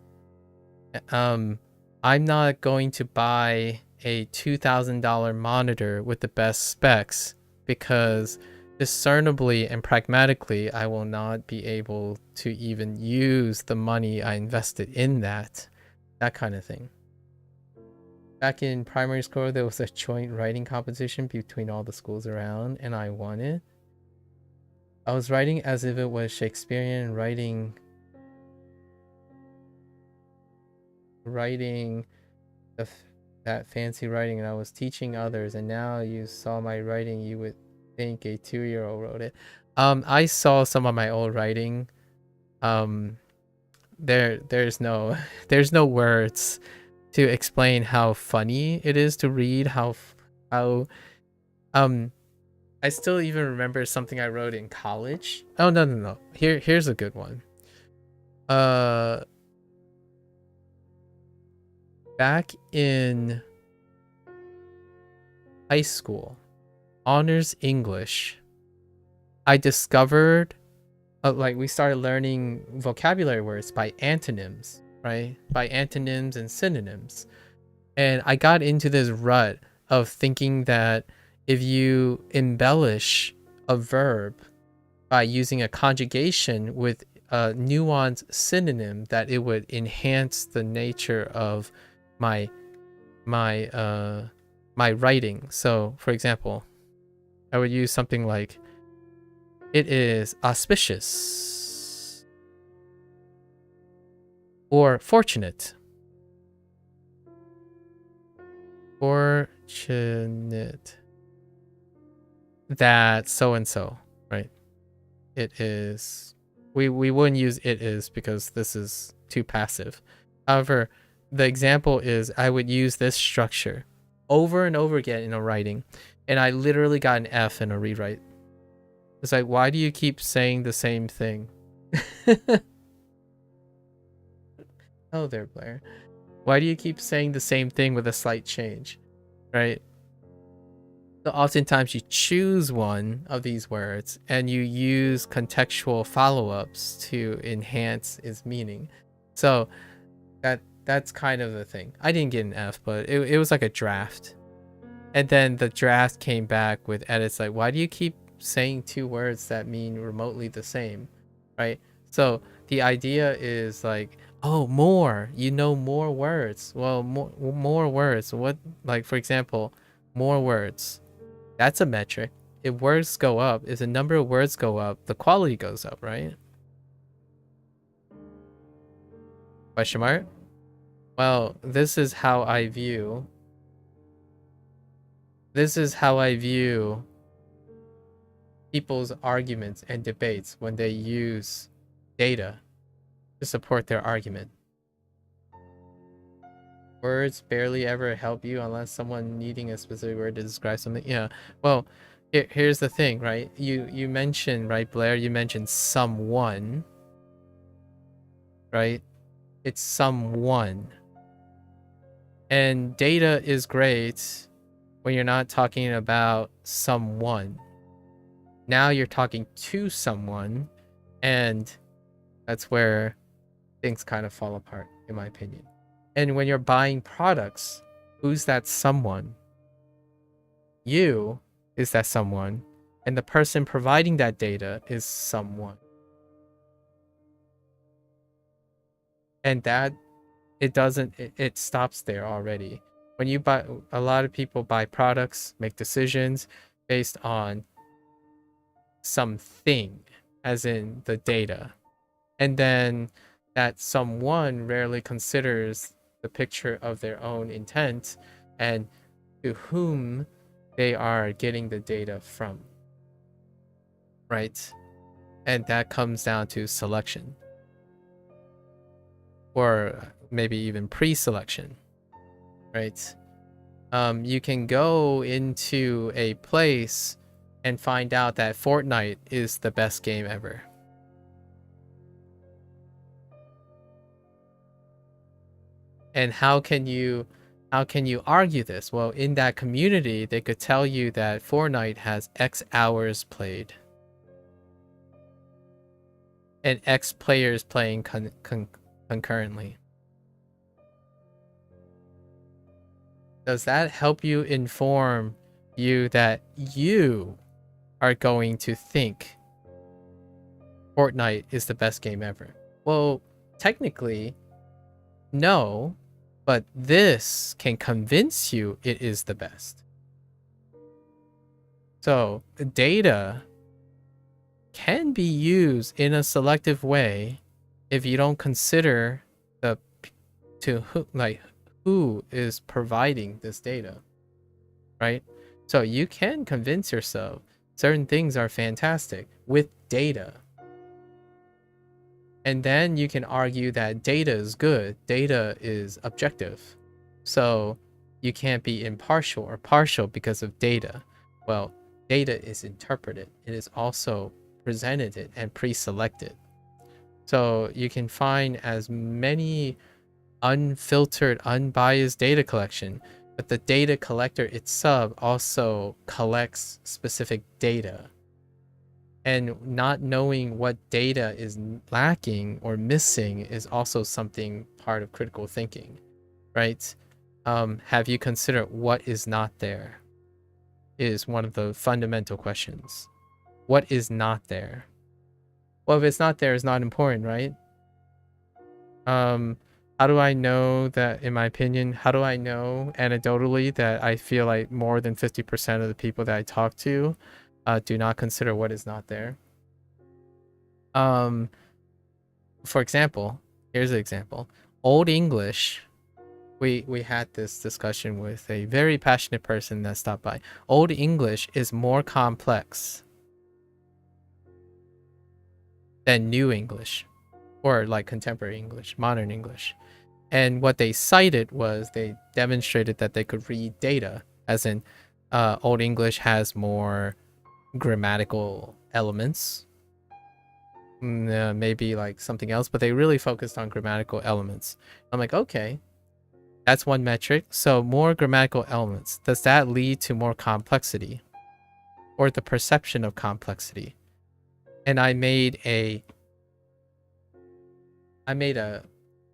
I'm not going to buy a $2,000 monitor with the best specs because discernibly and pragmatically, I will not be able to even use the money I invested in that kind of thing. Back in primary school, there was a joint writing competition between all the schools around, and I won it. I was writing as if it was Shakespearean, writing that fancy writing, and I was teaching others, and now you saw my writing, you would think a 2-year-old wrote it. I saw some of my old writing. There's no words to explain how funny it is to read, how I still even remember something I wrote in college. Oh no. Here's a good one. Back in high school, honors English, I discovered we started learning vocabulary words by antonyms, right? By antonyms and synonyms. And I got into this rut of thinking that if you embellish a verb by using a conjugation with a nuanced synonym, that it would enhance the nature of my writing. So, for example, I would use something like, it is auspicious, or fortunate. Fortunate that so and so, right? It is. We wouldn't use it is because this is too passive. However, the example is I would use this structure over and over again in a writing, and I literally got an F in a rewrite. It's like, why do you keep saying the same thing? Oh there, Blair. Why do you keep saying the same thing with a slight change, right? So oftentimes you choose one of these words and you use contextual follow-ups to enhance its meaning. So that's kind of the thing. I didn't get an F, but it was like a draft. And then the draft came back with edits like, why do you keep saying two words that mean remotely the same, right? So the idea is like, oh, more, more words. Well, more words. What, like, for example, more words. That's a metric. If words go up, if the number of words go up, the quality goes up, right? Question mark? Well, this is how I view people's arguments and debates when they use data to support their argument. Words barely ever help you unless someone needing a specific word to describe something. Yeah, well, here's the thing, right? You mentioned, right, Blair, you mentioned someone, right? It's someone. And data is great when you're not talking about someone. Now you're talking to someone, and that's where things kind of fall apart, in my opinion. And when you're buying products, who's that someone? You is that someone, and the person providing that data is someone. And that, it stops there already. When you buy, a lot of people buy products, make decisions based on something, as in the data. And then that someone rarely considers the picture of their own intent and to whom they are getting the data from, right? And that comes down to selection, or maybe even pre-selection, right? You can go into a place and find out that Fortnite is the best game ever. And how can you argue this? Well, in that community, they could tell you that Fortnite has X hours played and X players playing concurrently. Does that help you inform you that you are going to think Fortnite is the best game ever? Well, technically, no, but this can convince you it is the best. So data can be used in a selective way if you don't consider who is providing this data, right? So you can convince yourself certain things are fantastic with data. And then you can argue that data is good, data is objective. So you can't be impartial or partial because of data. Well, data is interpreted. It is also presented and pre-selected. So you can find as many unfiltered, unbiased data collection, but the data collector itself also collects specific data. And not knowing what data is lacking or missing is also something part of critical thinking, right? Have you considered what is not there? Is one of the fundamental questions. What is not there? Well, if it's not there, it's not important, right? How do I know that, in my opinion, how do I know anecdotally that I feel like more than 50% of the people that I talk to do not consider what is not there? For example, here's an example. Old English, we had this discussion with a very passionate person that stopped by. Old English is more complex than New English, or like contemporary English, modern English. And what they cited was they demonstrated that they could read data, as in Old English has more grammatical elements, maybe like something else, but they really focused on grammatical elements. I'm like, okay, that's one metric. So more grammatical elements. Does that lead to more complexity or the perception of complexity? And I made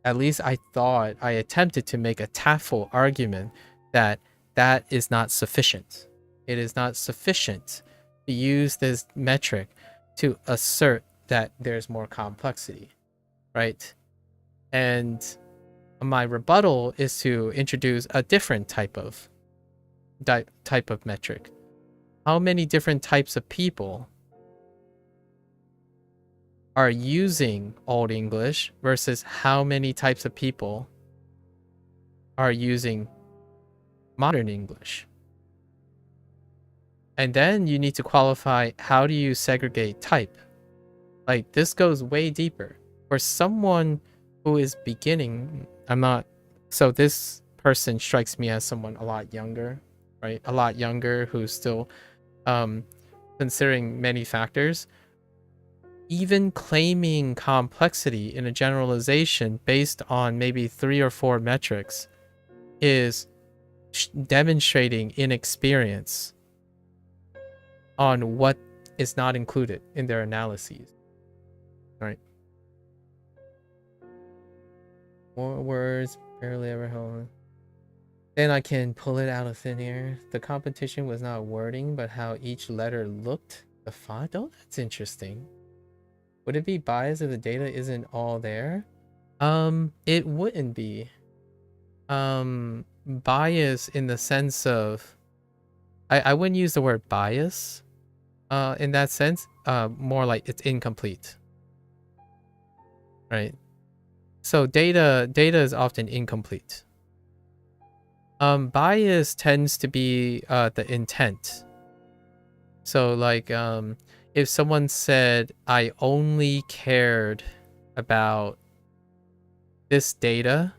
at least I thought I attempted to make a tactful argument that that is not sufficient. It is not sufficient to use this metric to assert that there's more complexity, right? And my rebuttal is to introduce a different type of metric. How many different types of people are using Old English versus how many types of people are using modern English? And then you need to qualify, how do you segregate type? Like, this goes way deeper. For someone who is beginning, so this person strikes me as someone a lot younger, right? A lot younger, who's still considering many factors. Even claiming complexity in a generalization based on maybe 3 or 4 metrics is demonstrating inexperience on what is not included in their analyses, right? More words, barely ever held. Then I can pull it out of thin air. The competition was not wording, but how each letter looked. The font? Oh, that's interesting. Would it be biased if the data isn't all there? It wouldn't be. Bias in the sense of, I wouldn't use the word bias in that sense. More like it's incomplete, right? So data is often incomplete. Bias tends to be the intent. So like if someone said, I only cared about this data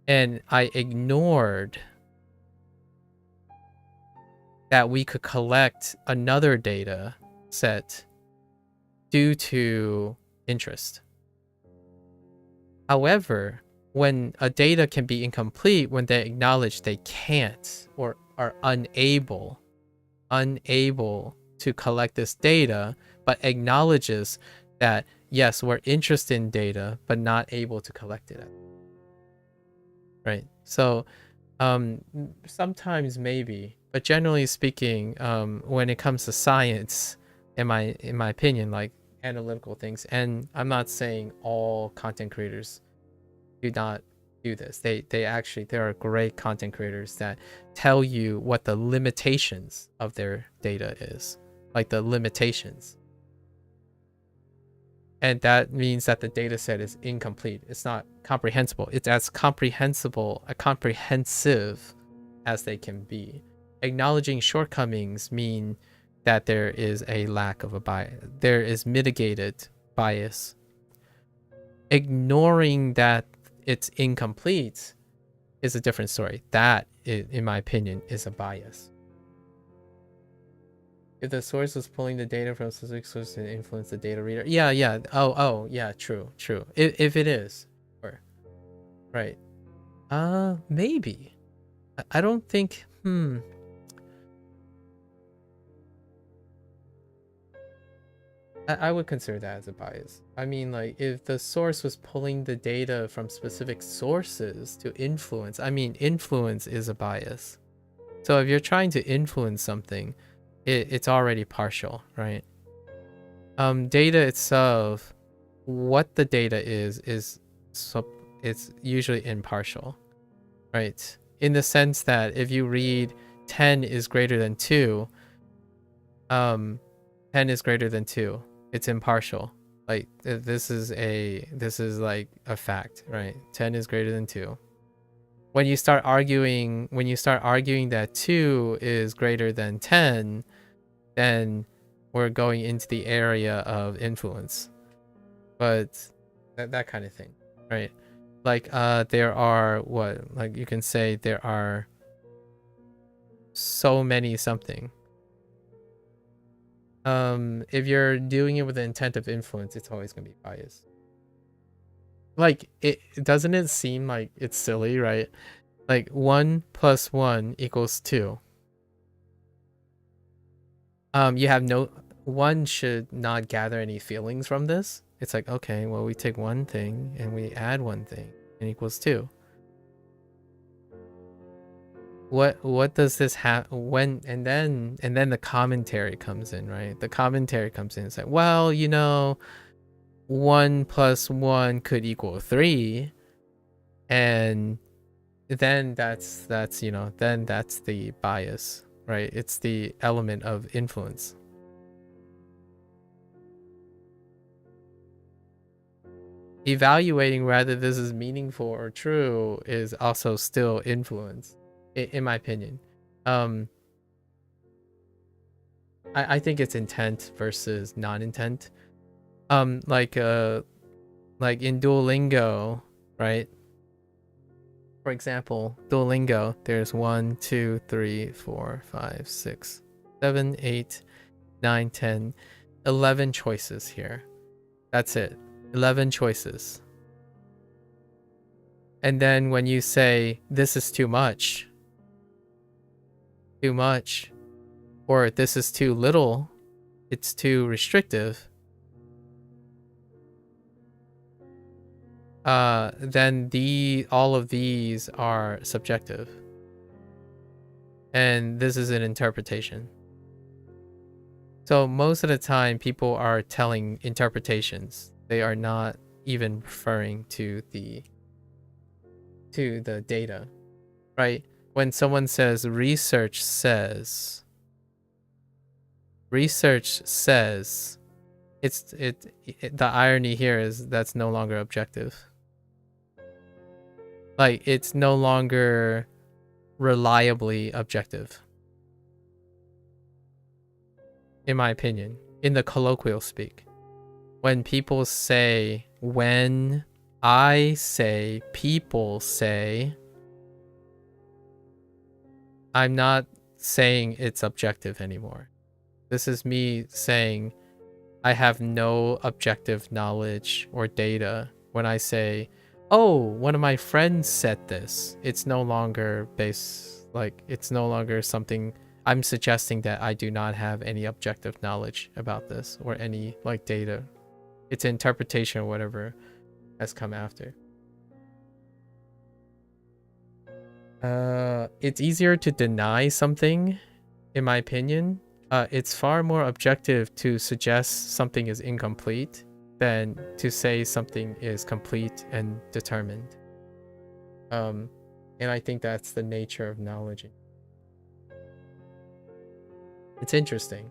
and I ignored that we could collect another data set due to interest. However, when a data can be incomplete, when they acknowledge they can't or are unable to collect this data, but acknowledges that yes, we're interested in data, but not able to collect it, right? So sometimes maybe, but generally speaking, when it comes to science, in my opinion, like analytical things, and I'm not saying all content creators do not do this. There are great content creators that tell you what the limitations of their data is, like the limitations. And that means that the data set is incomplete. It's not comprehensible. It's as comprehensive as they can be. Acknowledging shortcomings mean that there is a lack of a bias. There is mitigated bias. Ignoring that it's incomplete is a different story. That, in my opinion, is a bias. If the source was pulling the data from specific source to influence the data reader. Yeah. Oh, yeah, true. If it is. Or, right. Maybe. I don't think, I would consider that as a bias. I mean, like, if the source was pulling the data from specific sources to influence, I mean, influence is a bias. So if you're trying to influence something, it's already partial, right? Data itself, what the data is it's usually impartial, right? In the sense that if you read 10 is greater than 2, 10 is greater than 2. It's impartial. Like this is like a fact, right? 10 is greater than 2. When you start arguing that 2 is greater than 10, then we're going into the area of influence. But that kind of thing, right? Like there are you can say there are so many something. If you're doing it with the intent of influence, it's always gonna be biased. Like, doesn't it seem like it's silly, right? Like 1 + 1 = 2. You have one should not gather any feelings from this. It's like, okay, well, we take one thing and we add one thing and equals 2. What does this have when and then the commentary comes in, right? The commentary comes in. It's like, well, 1 + 1 could equal 3, and then that's then that's the bias, right? It's the element of influence. Evaluating whether this is meaningful or true is also still influence, in my opinion. I think it's intent versus non-intent. Like in Duolingo, right? For example, Duolingo, there's 1, 2, 3, 4, 5, 6, 7, 8, 9, 10, 11 choices here. That's it. 11 choices. And then when you say this is too much, or this is too little, it's too restrictive, then all of these are subjective, and this is an interpretation. So most of the time people are telling interpretations. They are not even referring to the data, right? When someone says research says, the irony here is that's no longer objective. Like, it's no longer reliably objective, in my opinion, in the colloquial speak. When I say, people say, I'm not saying it's objective anymore. This is me saying I have no objective knowledge or data. When I say, oh, one of my friends said this, it's no longer it's no longer something. I'm suggesting that I do not have any objective knowledge about this or any data. It's interpretation or whatever has come after. It's easier to deny something, in my opinion. It's far more objective to suggest something is incomplete than to say something is complete and determined. And I think that's the nature of knowledge. It's interesting.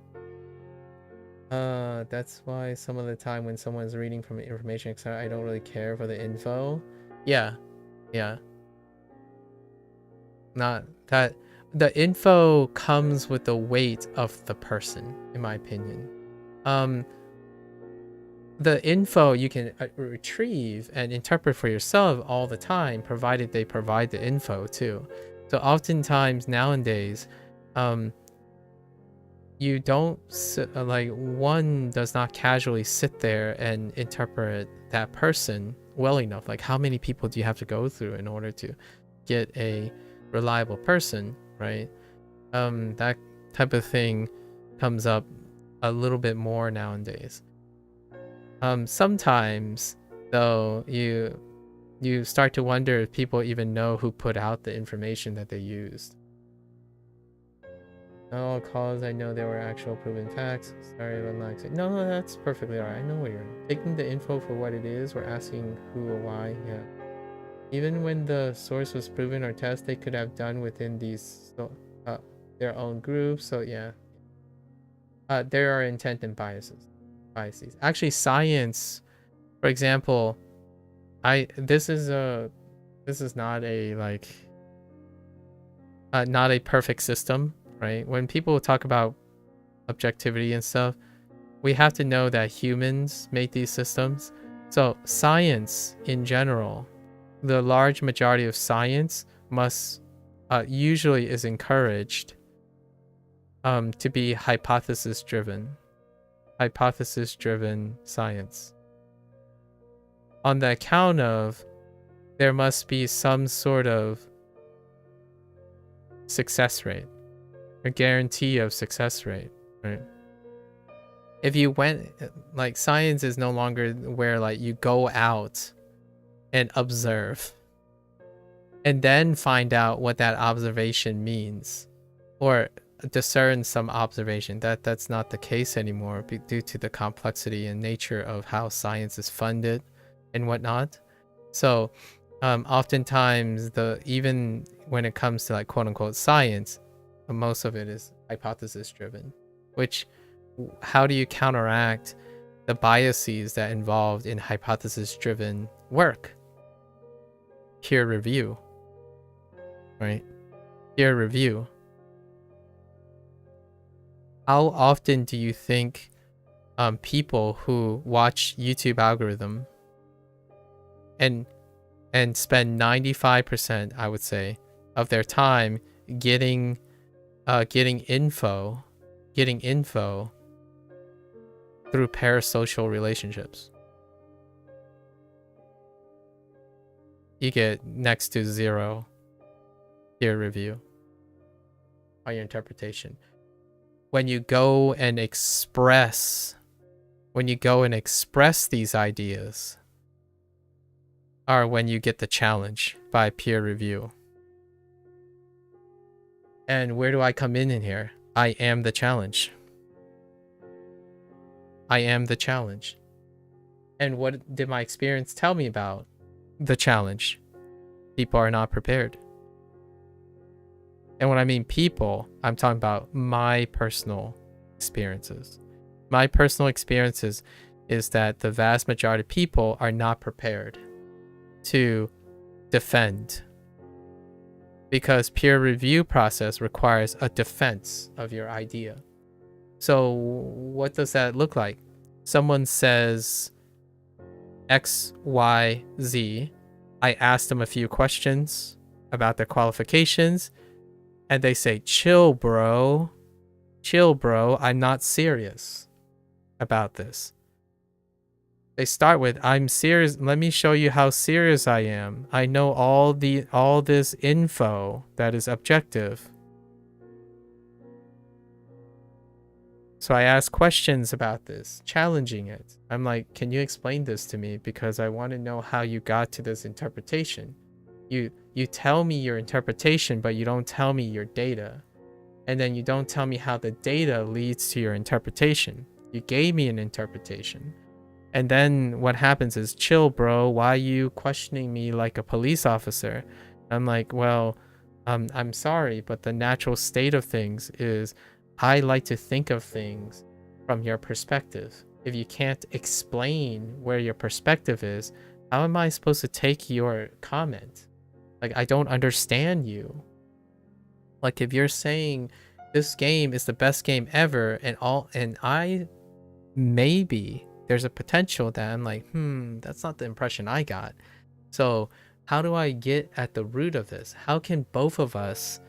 That's why some of the time when someone's reading from information, etc., I don't really care for the info. Yeah. Not that the info comes with the weight of the person, in my opinion. The info you can retrieve and interpret for yourself all the time, provided they provide the info too. So oftentimes nowadays, you don't like, one does not casually sit there and interpret that person well enough. Like, how many people do you have to go through in order to get a reliable person, right? That type of thing comes up a little bit more nowadays. Sometimes though, you start to wonder if people even know who put out the information that they used. Not all calls, I know there were actual proven facts. Sorry if I'm not saying. No, that's perfectly alright. I know what you're taking the info for what it is. We're asking who or why. Yeah. Even when the source was proven or test, they could have done within these their own groups. So yeah. There are intent and biases. Actually, science, for example, this is not a like not a perfect system, right? When people talk about objectivity and stuff, we have to know that humans make these systems. So science in general, the large majority of science must usually is encouraged to be hypothesis driven science, on the account of there must be some sort of success rate, a guarantee of success rate, right? If you went, like, science is no longer where like you go out and observe and then find out what that observation means, or discern some observation. That's not the case anymore due to the complexity and nature of how science is funded and whatnot. So oftentimes, even when it comes to like quote unquote science, most of it is hypothesis driven, which, how do you counteract the biases that involved in hypothesis driven work? Peer review, right? Peer review. How often do you think people who watch YouTube algorithm and spend 95%, I would say, of their time getting info through parasocial relationships? You get next to zero peer review on your interpretation. When you go and express these ideas, are when you get the challenge by peer review. And where do I come in here? I am the challenge. I am the challenge. And what did my experience tell me about the challenge? People are not prepared. And when I mean people, I'm talking about my personal experiences. My personal experiences is that the vast majority of people are not prepared to defend, because peer review process requires a defense of your idea. So what does that look like? Someone says X, Y, Z. I ask them a few questions about their qualifications, and they say, chill, bro. Chill, bro. I'm not serious about this. They start with, I'm serious. Let me show you how serious I am. I know all this info that is objective. So I ask questions about this, challenging it. I'm like, can you explain this to me? Because I want to know how you got to this interpretation. You tell me your interpretation, but you don't tell me your data. And then you don't tell me how the data leads to your interpretation. You gave me an interpretation. And then what happens is, chill, bro. Why are you questioning me like a police officer? I'm like, well, I'm sorry, but the natural state of things is I like to think of things from your perspective. If you can't explain where your perspective is, how am I supposed to take your comment? Like, I don't understand you. Like, if you're saying this game is the best game ever, and I maybe there's a potential that I'm like, that's not the impression I got. So how do I get at the root of this? How can both of us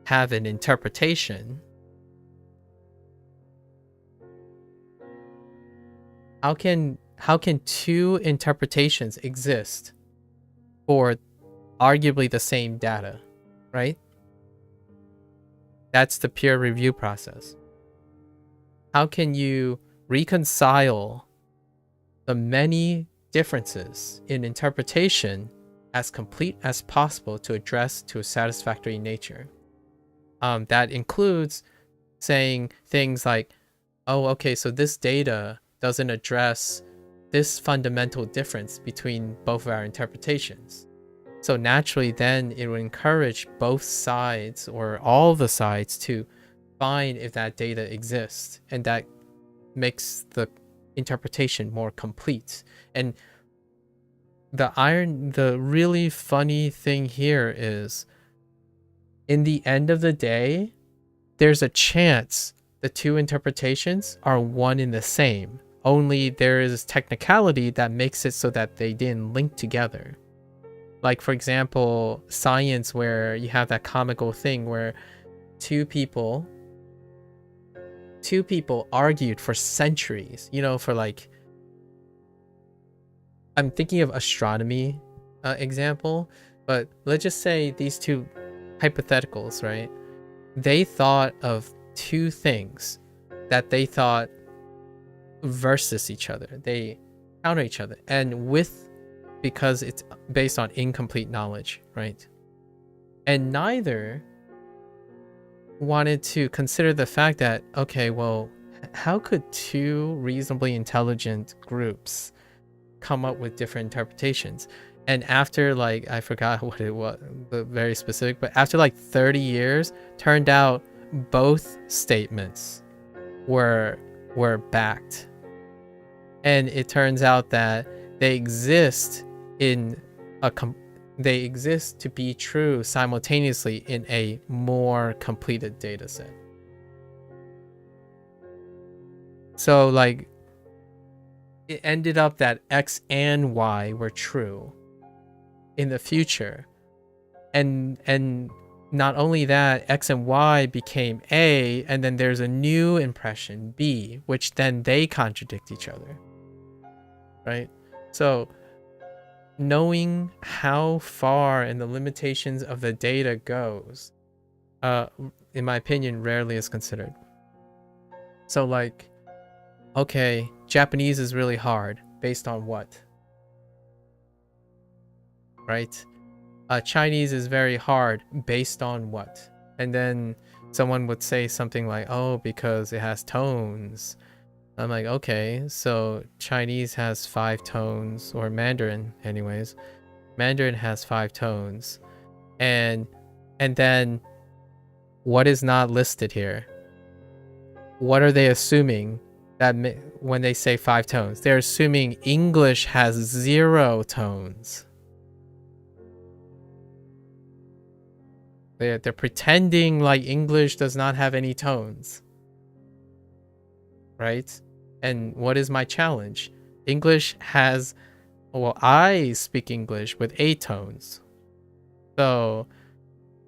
have an interpretation? How can two interpretations exist for arguably the same data, right? That's the peer review process. How can you reconcile the many differences in interpretation as complete as possible to address to a satisfactory nature? That includes saying things like, oh, okay, so this data doesn't address this fundamental difference between both of our interpretations. So naturally, then it would encourage both sides or all the sides to find if that data exists, and that makes the interpretation more complete. And the really funny thing here is, in the end of the day, there's a chance the two interpretations are one and the same. Only there is technicality that makes it so that they didn't link together. Like, for example, science, where you have that comical thing where two people argued for centuries, for like, I'm thinking of astronomy example, but let's just say these two hypotheticals, right? They thought of two things that they thought versus each other. They counter each other, and because it's based on incomplete knowledge, right? And neither wanted to consider the fact that, okay, well, how could two reasonably intelligent groups come up with different interpretations? And after, like, I forgot what it was, the very specific, but after like 30 years, turned out both statements were backed. And it turns out that they exist they exist to be true simultaneously in a more completed data set. So like, it ended up that X and Y were true in the future. And not only that, X and Y became A, and then there's a new impression, B, which then they contradict each other. Right? So knowing how far and the limitations of the data goes, in my opinion, rarely is considered. So like, okay, Japanese is really hard based on what? Right? Chinese is very hard based on what? And then someone would say something like, oh, because it has tones. I'm like, okay, so Chinese has 5 tones, or Mandarin anyways. Mandarin has 5 tones. And then what is not listed here? What are they assuming that when they say 5 tones? They're assuming English has 0 tones. They're pretending like English does not have any tones. Right? And what is my challenge? English has, well, I speak English with 8 tones. So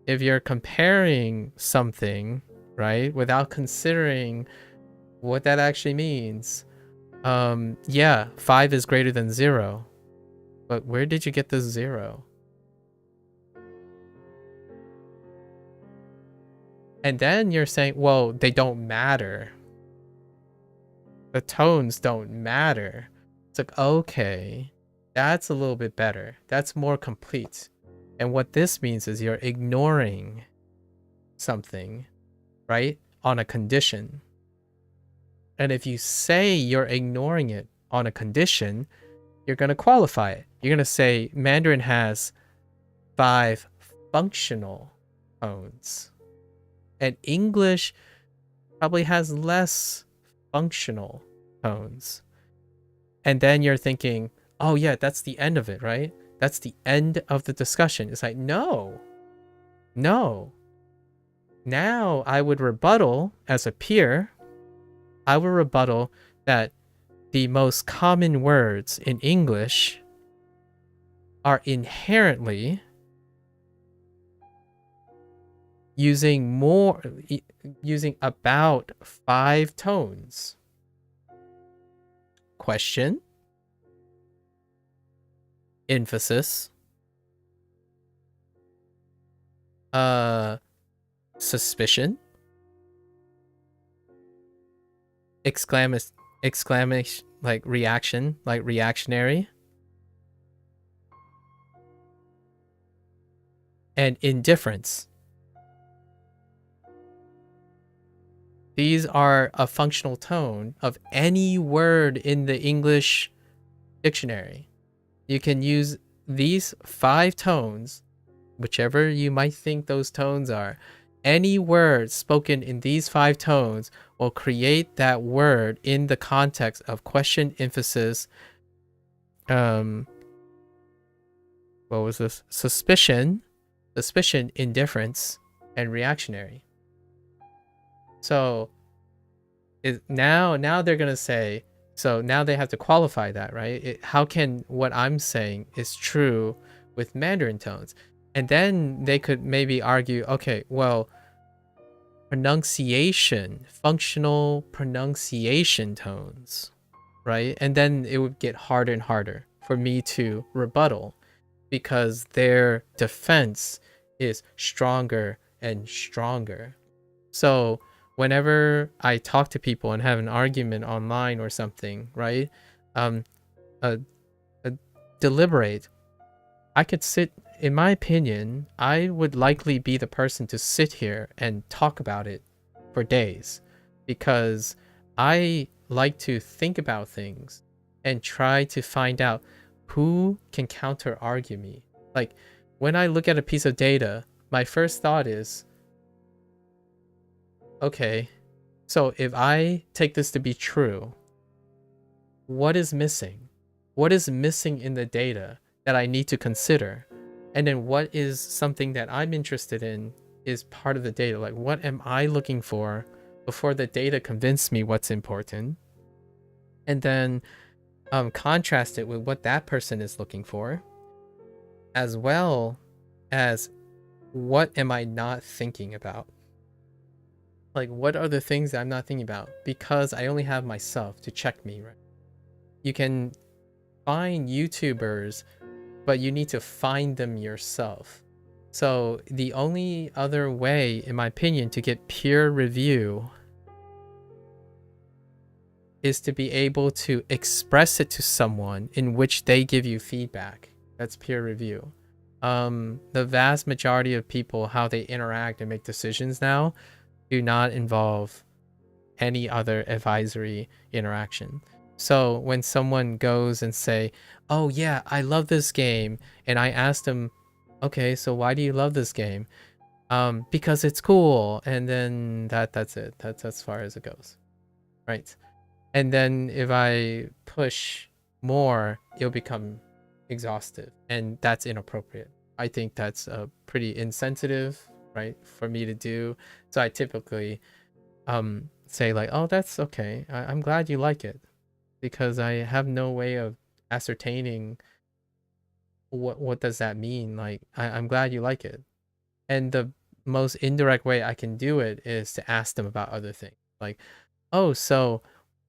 if you're comparing something, right, without considering what that actually means, yeah, 5 is greater than 0. But where did you get the 0? And then you're saying, well, they don't matter. The tones don't matter. It's like, okay, that's a little bit better. That's more complete. And what this means is you're ignoring something, right, on a condition. And if you say you're ignoring it on a condition, you're going to qualify it. You're going to say Mandarin has 5 functional tones. And English probably has less functional tones. And then you're thinking, oh yeah, that's the end of it, right? That's the end of the discussion. It's like, no. Now I would rebuttal as a peer. I would rebuttal that the most common words in English are inherently using about 5 tones. Question, emphasis, suspicion, exclamation, like reaction, like reactionary, and indifference. These are a functional tone of any word in the English dictionary. You can use these 5 tones, whichever you might think those tones are. Any word spoken in these 5 tones will create that word in the context of question, emphasis, what was this? Suspicion, indifference, and reactionary. So now they're gonna say, so now they have to qualify that, right? How can what I'm saying is true with Mandarin tones? And then they could maybe argue, okay, well, pronunciation, functional pronunciation tones, right? And then it would get harder and harder for me to rebuttal because their defense is stronger and stronger. So whenever I talk to people and have an argument online or something, right? Deliberate. I could sit, in my opinion, I would likely be the person to sit here and talk about it for days because I like to think about things and try to find out who can counter argue me. Like when I look at a piece of data, my first thought is, okay, so if I take this to be true, what is missing? What is missing in the data that I need to consider? And then what is something that I'm interested in is part of the data? Like what am I looking for before the data convince me what's important? And then contrast it with what that person is looking for, as well as what am I not thinking about? Like, what are the things that I'm not thinking about? Because I only have myself to check me, right? You can find YouTubers, but you need to find them yourself. So the only other way, in my opinion, to get peer review is to be able to express it to someone in which they give you feedback. That's peer review. The vast majority of people, how they interact and make decisions now, do not involve any other advisory interaction. So when someone goes and say, oh yeah, I love this game, and I ask them, okay, so why do you love this game? Because it's cool, and then that's it. That's as far as it goes, right? And then if I push more, it'll become exhaustive, and that's inappropriate. I think that's pretty insensitive, right, for me to do. So I typically say like, oh, that's okay. I'm glad you like it, because I have no way of ascertaining what does that mean. Like, I'm glad you like it. And the most indirect way I can do it is to ask them about other things. Like, oh, so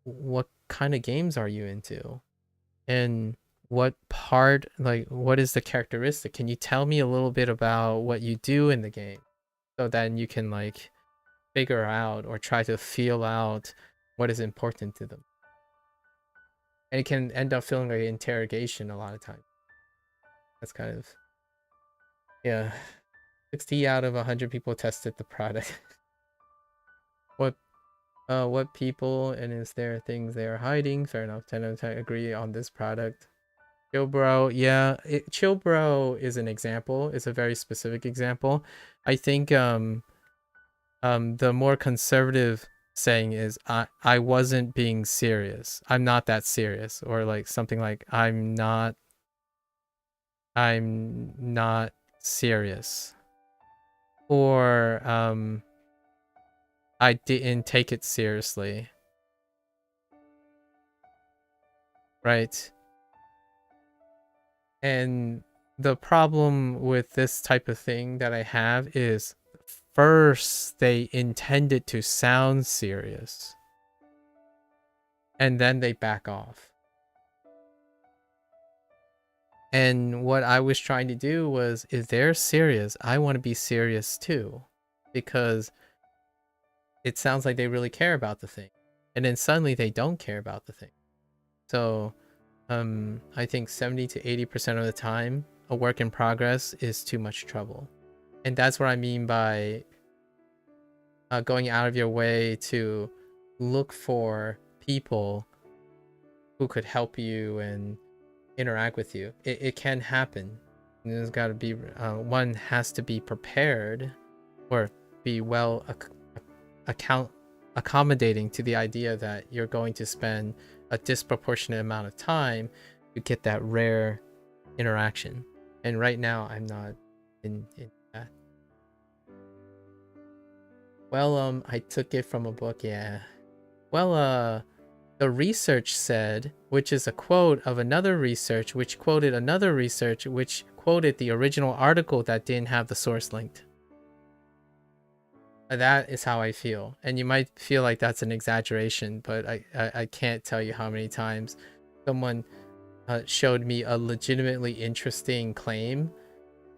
what kind of games are you into? And what part, like, what is the characteristic? Can you tell me a little bit about what you do in the game? So then you can like figure out or try to feel out what is important to them. And it can end up feeling like an interrogation a lot of times. That's kind of, yeah. 60 out of 100 people tested the product. What people, and is there things they are hiding? Fair enough. 10 out of 10 agree on this product. Chill bro, yeah. Chill bro is an example. It's a very specific example. I think the more conservative saying is I wasn't being serious. I'm not that serious, or like something like I'm not serious, or I didn't take it seriously, right? And the problem with this type of thing that I have is first they intended to sound serious and then they back off. And what I was trying to do was, if they're serious, I want to be serious too, because it sounds like they really care about the thing, and then suddenly they don't care about the thing. So I think 70 to 80% of the time a work in progress is too much trouble. And that's what I mean by going out of your way to look for people who could help you and interact with you. It can happen. There's got to be one has to be prepared, or be well accommodating to the idea that you're going to spend a disproportionate amount of time to get that rare interaction. And right now I'm not in that. Well, I took it from a book, yeah. Well, the research said, which is a quote of another research, which quoted another research, which quoted the original article that didn't have the source linked. That is how I feel. And you might feel like that's an exaggeration, but I can't tell you how many times someone showed me a legitimately interesting claim,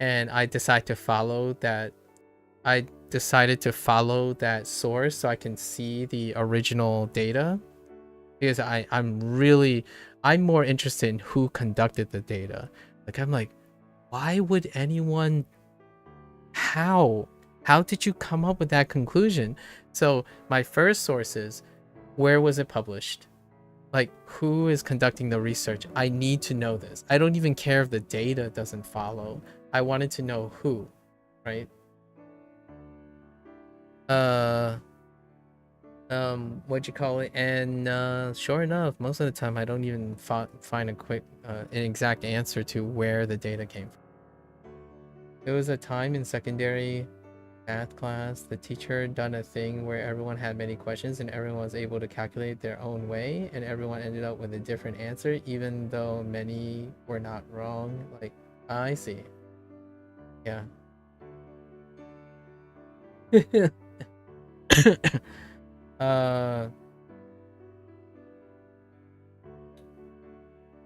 and I decided to follow that. I decided to follow that source so I can see the original data, because I'm more interested in who conducted the data. Like, I'm like, why would anyone, how did you come up with that conclusion? So my first source is, where was it published? Like, who is conducting the research? I need to know this. I don't even care if the data doesn't follow. I wanted to know who, right? What'd you call it? And sure enough, most of the time I don't even find a quick an exact answer to where the data came from. There was a time in secondary math class, the teacher done a thing where everyone had many questions and everyone was able to calculate their own way, and everyone ended up with a different answer even though many were not wrong. Like, I see. Yeah.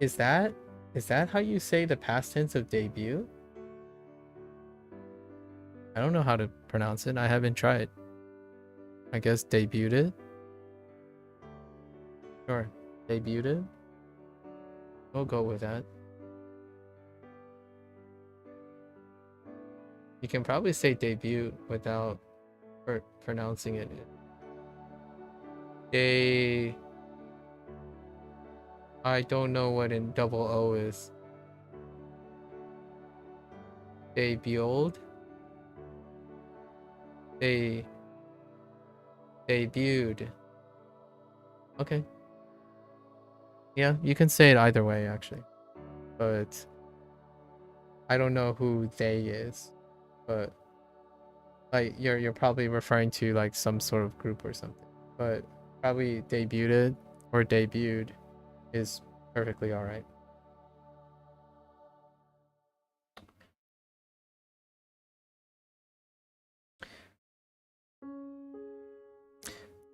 Is that how you say the past tense of debut? I don't know how to pronounce it. I haven't tried. I guess debuted. Sure, debuted. We'll go with that. You can probably say debut without pronouncing it. I don't know what in double O is. Debuted. Debuted. Okay. Yeah, you can say it either way actually. But I don't know who they is. But like you're probably referring to like some sort of group or something. But probably debuted or debuted is perfectly alright.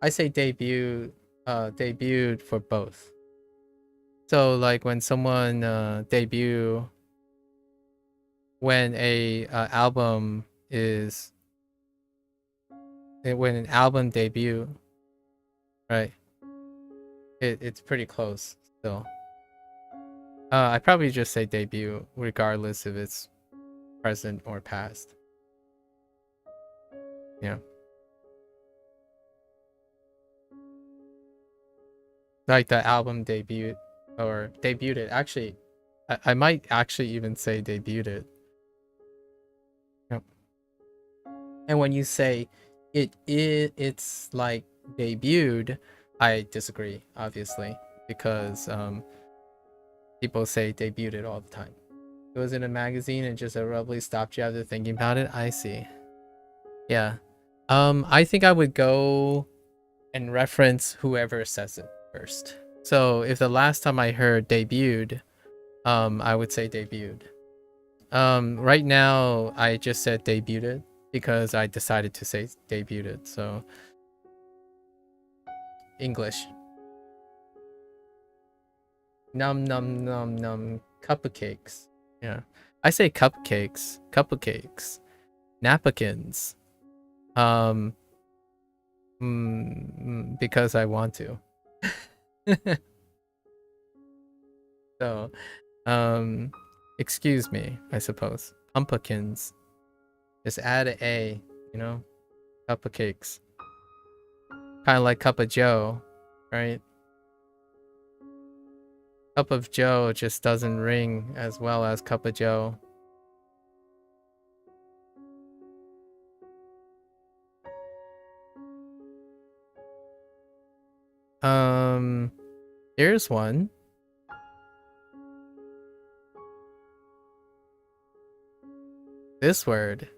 I say debuted for both. So like when someone when an album debut, right? It's pretty close still. I probably just say debut regardless if it's present or past. Yeah. Like the album debut or debuted. Actually, I might actually even say debuted. Yep. And when you say it's like debuted, I disagree, obviously, because people say debuted all the time. It was in a magazine and just abruptly stopped you after thinking about it. I see. Yeah. I think I would go and reference whoever says it first. So if the last time I heard debuted, I would say debuted. Right now I just said debuted because I decided to say debuted. So English. Num num num num cupcakes. Yeah. I say cupcakes, cupcakes, napkins. Because I want to. So, excuse me, I suppose. Pumpkins. Just add an A, you know? Cupcakes. Kind of like Cup of Joe, right? Cup of Joe just doesn't ring as well as Cup of Joe. Here's one. This word.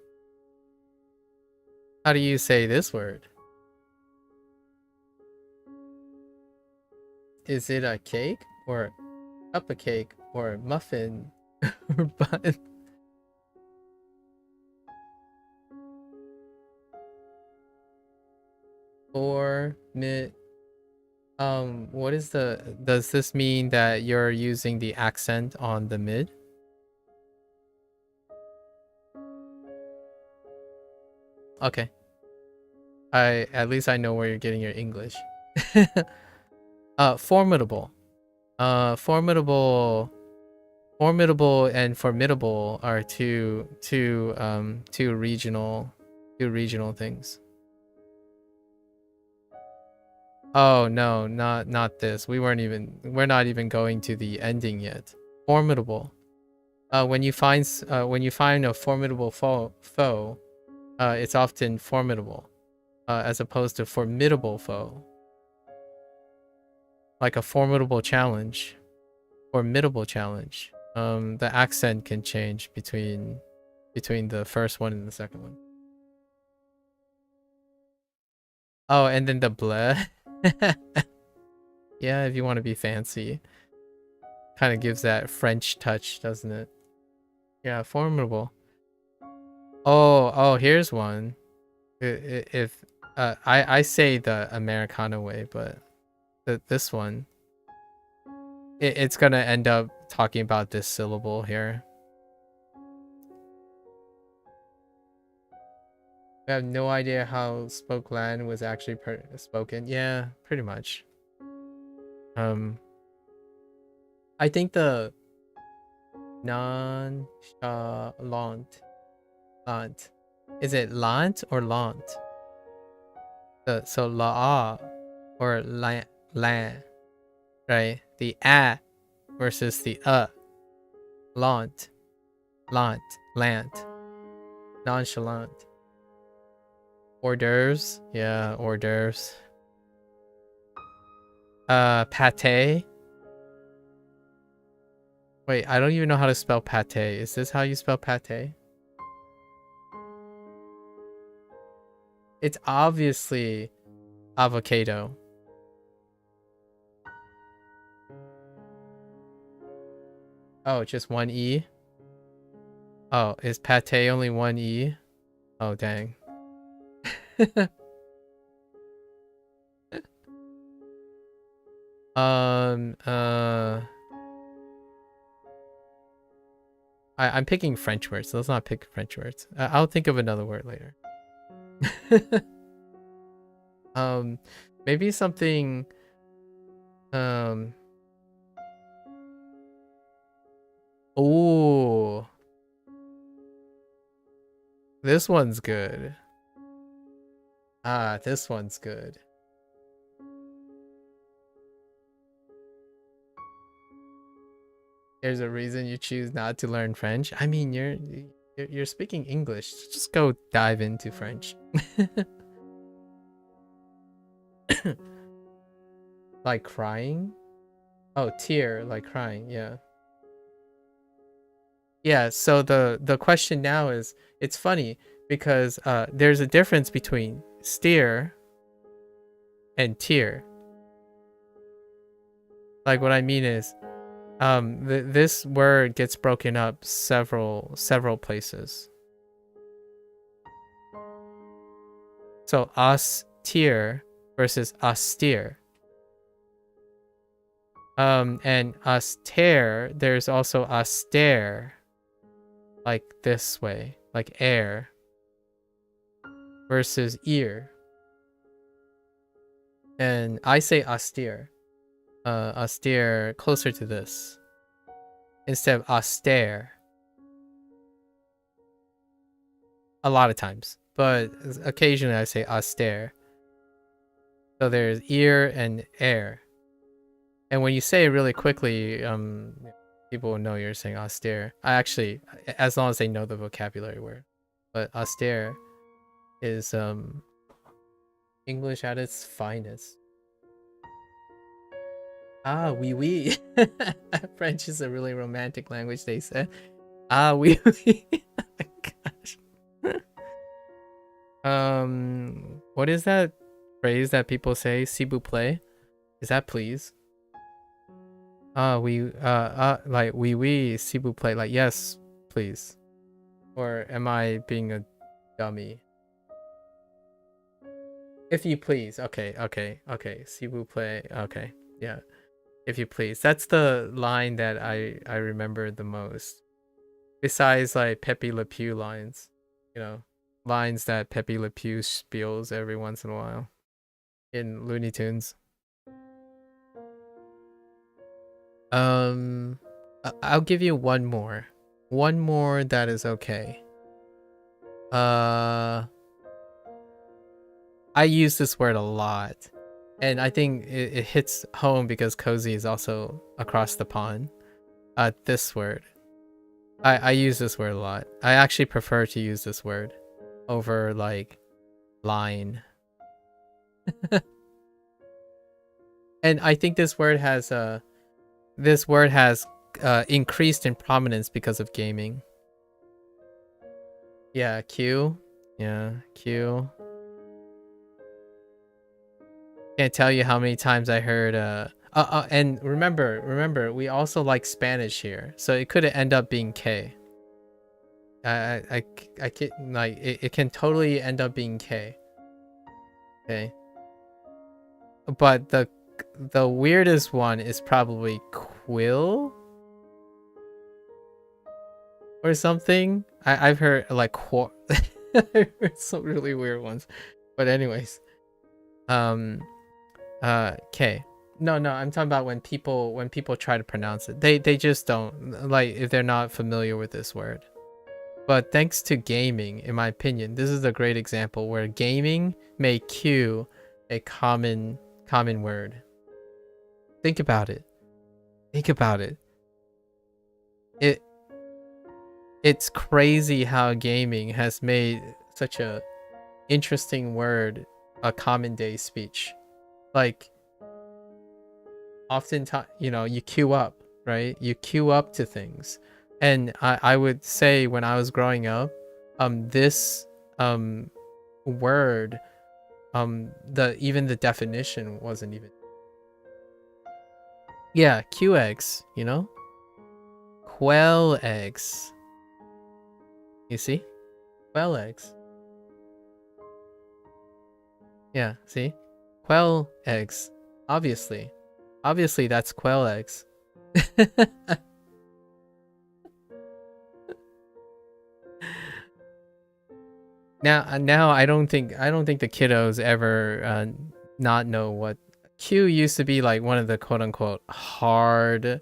How do you say this word? Is it a cake or cupcake or muffin or bun? Or mid. What is does this mean that you're using the accent on the mid? Okay. At least I know where you're getting your English. Formidable. Formidable and formidable are two regional things. Oh no, not this. We're not even going to the ending yet. Formidable. When you find a formidable foe, it's often formidable, as opposed to formidable foe. Like a formidable challenge, formidable challenge. The accent can change between the first one and the second one. Oh, and then the bleh. Yeah, if you want to be fancy. Kind of gives that French touch, doesn't it? Yeah, formidable. Oh, here's one. If I say the Americana way, but this one, it's gonna end up talking about this syllable here. We have no idea how Spokeland was actually spoken. Yeah, pretty much. I think the nonchalant, is it lant or lant? So la or la, right? The a versus the lant, lant, nonchalant. Hors d'oeuvres, yeah, hors d'oeuvres. Pate. Wait, I don't even know how to spell pate. Is this how you spell pate? It's obviously avocado. Oh, just one E? Oh, is pate only one E? Oh, dang. I'm picking French words, so let's not pick French words. I'll think of another word later. Maybe something, ooh, this one's good. This one's good. There's a reason you choose not to learn French. I mean, you're speaking English. Just go dive into French. Like crying? Oh, tear, like crying. Yeah. Yeah, so the question now is, it's funny because there's a difference between steer and tear. Like what I mean is, this word gets broken up several places. So austere versus austere. And austere, there's also austere, like this way, like air, versus ear. And I say austere. Austere closer to this instead of austere. A lot of times, but occasionally I say austere. So there's ear and air. And when you say it really quickly, people will know you're saying austere. I actually, as long as they know the vocabulary word. But austere is English at its finest. Ah, oui, oui. French is a really romantic language, they said. Ah, oui, oui. Oh my gosh. What is that phrase that people say? S'il vous plaît? Is that please? Like oui, oui, s'il vous plaît, like yes, please. Or am I being a dummy? If you please. Okay. S'il vous plaît. Okay. Yeah. If you please. That's the line that I remember the most. Besides like Pepe Le Pew lines. You know, lines that Pepe Le Pew spills every once in a while in Looney Tunes. I'll give you one more. One more that is okay. I use this word a lot. And I think it hits home because Cozy is also across the pond. This word. I use this word a lot. I actually prefer to use this word over like line. And I think this word has increased in prominence because of gaming. Yeah, Q. Yeah, Q. Can't tell you how many times I heard and remember we also like Spanish here, so it could end up being K. I can like it can totally end up being K. Okay. But the weirdest one is probably quill or something. I've heard like I've heard some really weird ones. But anyways. K. No, I'm talking about when people try to pronounce it. They just don't, like, if they're not familiar with this word. But thanks to gaming, in my opinion, this is a great example where gaming made Q a common word. Think about it. It's crazy how gaming has made such a interesting word a common day speech. Like, oftentimes, you know, you queue up, right? You queue up to things. And I would say when I was growing up, this word, even the definition wasn't even. Yeah, Q eggs, you know? Quail eggs. You see? Quail eggs. Yeah, see? Quail eggs. Obviously that's quail eggs. Now I don't think the kiddos ever not know what Q used to be, like one of the quote unquote hard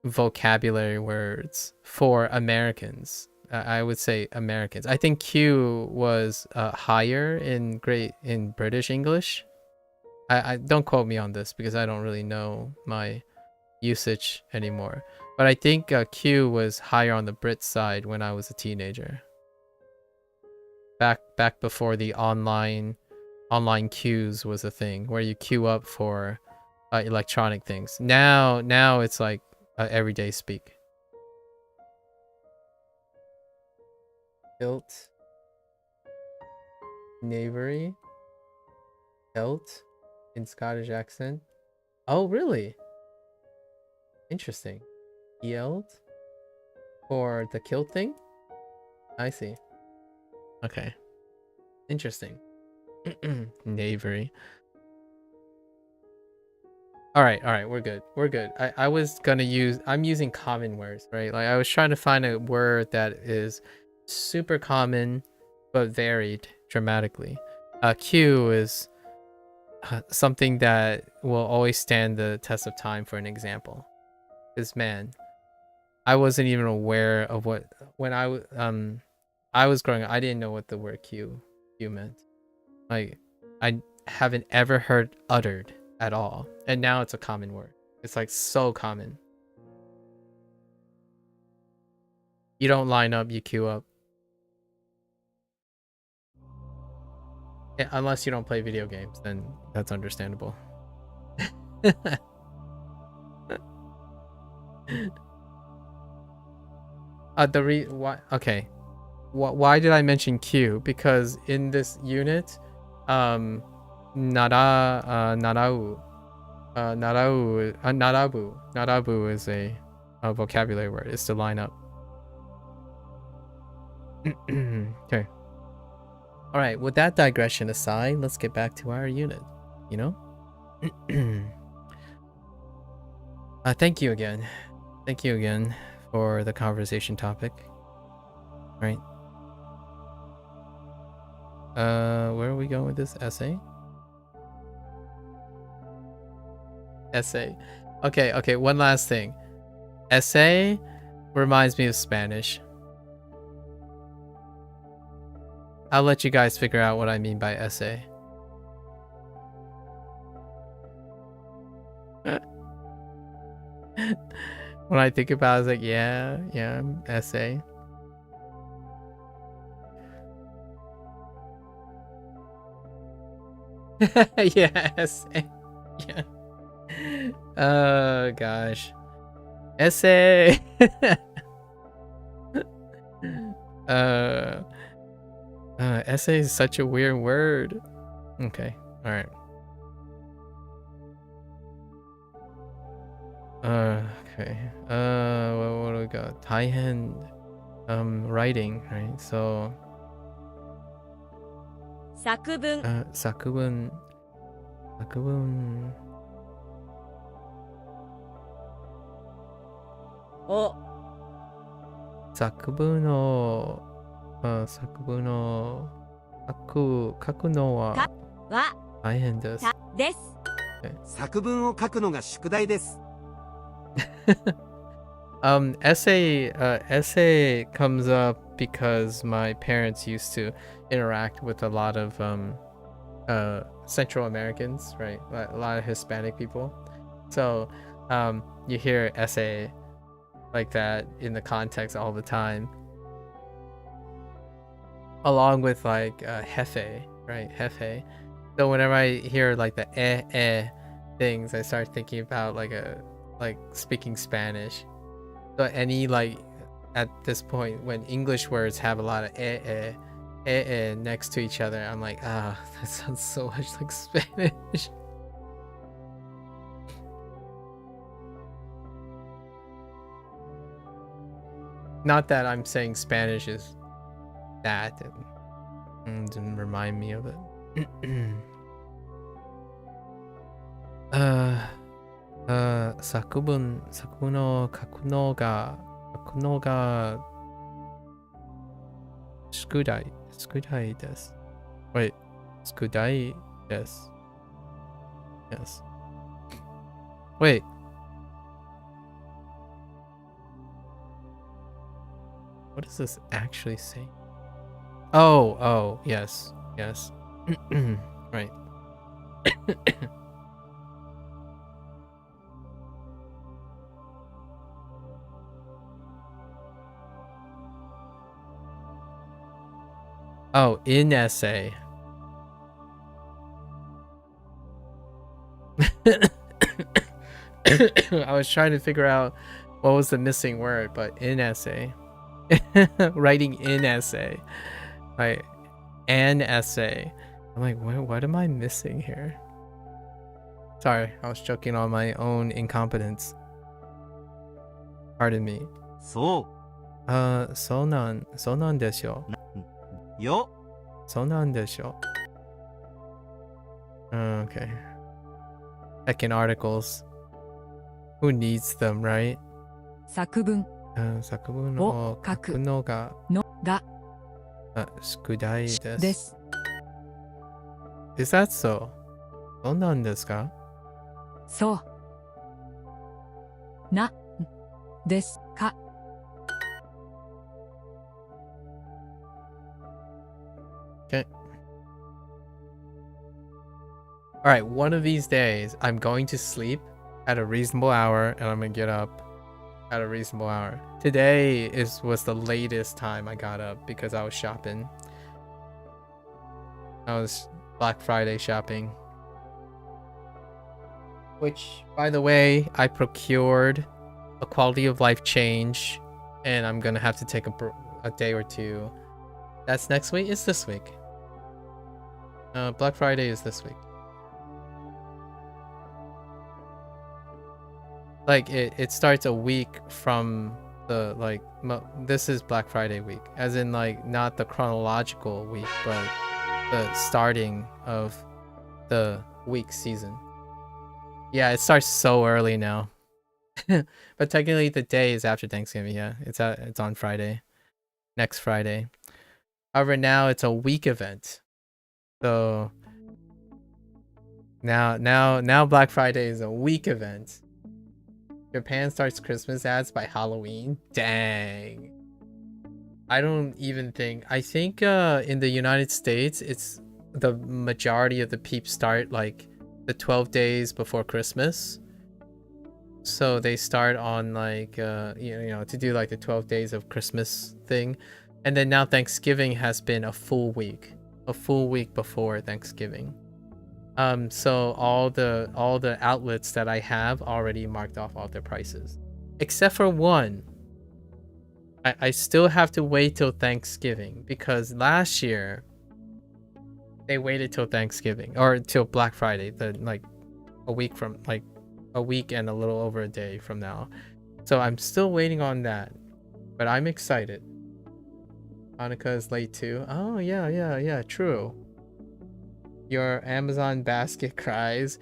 vocabulary words for Americans. I would say Americans. I think Q was higher in British English. I don't quote me on this because I don't really know my usage anymore. But I think Q was higher on the Brit side when I was a teenager. Back before the online queues was a thing where you queue up for electronic things. Now it's like everyday speak. Hilt, knavery, hilt in Scottish accent. Oh, really? Interesting. Hilt for the kilt thing. I see. Okay. Interesting. Knavery. All right, we're good. I was gonna I'm using common words, right? Like I was trying to find a word that is super common but varied dramatically. Q is something that will always stand the test of time for an example. Because man, I wasn't even aware of what when I was growing up. I didn't know what the word Q meant. Like I haven't ever heard uttered at all, and now it's a common word. It's like so common. You don't line up, you queue up. Yeah, unless you don't play video games, then that's understandable. Okay. Why did I mention Q? Because in this unit, narabu is a vocabulary word. It's to line up. Okay. All right. With that digression aside, let's get back to our unit. You know. Thank you again. Thank you again for the conversation topic. All right. Where are we going with this essay? Okay, one last thing. Essay reminds me of Spanish. I'll let you guys figure out what I mean by essay. When I think about it, I was like, yeah, essay. Yeah, essay. Yeah. Oh gosh. Essay. Essay is such a weird word. Okay. All right. Okay. What do we got? Taihen writing, right? So 作文 作文を作文を書くのはは大変です。です。作文を書くのが宿題です。Essay comes up because my parents used to interact with a lot of Central Americans, right? A lot of Hispanic people. So you hear essay like that in the context all the time, along with like jefe, right? Jefe. So whenever I hear like the things, I start thinking about like speaking Spanish. So any like at this point when English words have a lot of next to each other, I'm like, that sounds so much like Spanish. Not that I'm saying Spanish is that. It didn't remind me of it.作文を書くのが宿題です。Wait, 宿題です。Yes. Wait. What does this actually say? Oh, yes. Right. Oh, in essay. I was trying to figure out what was the missing word, but in essay. Writing in essay. Right. An essay. I'm like, what am I missing here? Sorry, I was joking on my own incompetence. Pardon me. そそうなんでしょう。よ。そうなんでしょOkay. Second articles. Who needs them, right? 作文作文を書くのがのが宿題です。です。 Is that so? そうなんですか？そうなですか。 Okay. Alright, one of these days, I'm going to sleep at a reasonable hour and I'm gonna get up at a reasonable hour. Today was the latest time I got up because I was shopping. I was Black Friday shopping. Which, by the way, I procured a quality of life change and I'm gonna have to take a day or two. That's next week? It's this week. Black Friday is this week. Like it starts a week from the this is Black Friday week, as in like not the chronological week, but the starting of the week season. Yeah, it starts so early now. But technically the day is after Thanksgiving. Yeah, it's on Friday, next Friday. However, now it's a week event. So now Black Friday is a week event. Japan starts Christmas ads by Halloween. Dang. I don't even think. I think in the United States, it's the majority of the peeps start like the 12 days before Christmas. So they start on like you know to do like the 12 days of Christmas thing. And then now Thanksgiving has been a full week before Thanksgiving. So all the outlets that I have already marked off all their prices, except for one. I still have to wait till Thanksgiving because last year they waited till Thanksgiving or till Black Friday, like a week and a little over a day from now. So I'm still waiting on that, but I'm excited. Hanukkah is late too. Oh yeah, true. Your Amazon basket cries.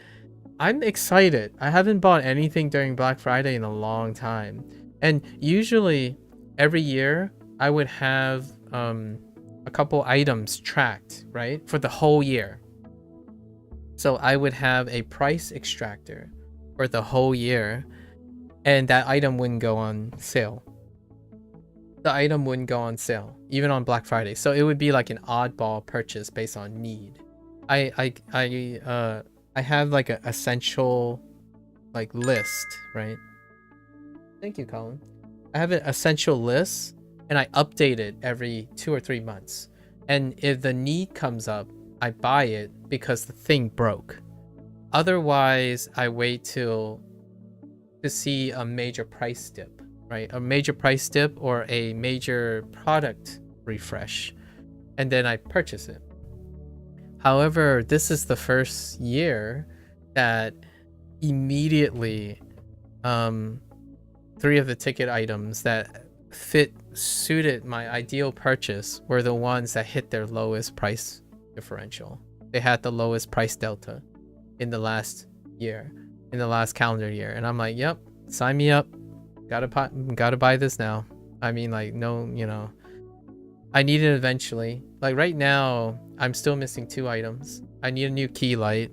I'm excited. I haven't bought anything during Black Friday in a long time. And usually every year I would have a couple items tracked, right? For the whole year. So I would have a price extractor for the whole year and that item wouldn't go on sale. The item wouldn't go on sale even on Black Friday. So it would be like an oddball purchase based on need. I have like an essential like list, right? Thank you, Colin. I have an essential list and I update it every 2 or 3 months. And if the need comes up, I buy it because the thing broke. Otherwise, I wait to see a major price dip, right? A major price dip or a major product refresh, and then I purchase it. However, this is the first year that immediately 3 of the ticket items that suited my ideal purchase were the ones that hit their lowest price differential. They had the lowest price delta in the last year, in the last calendar year. And I'm like, yep, sign me up. Gotta buy this now. I mean, like, no, you know, I need it eventually. Like right now, I'm still missing 2 items. I need a new key light.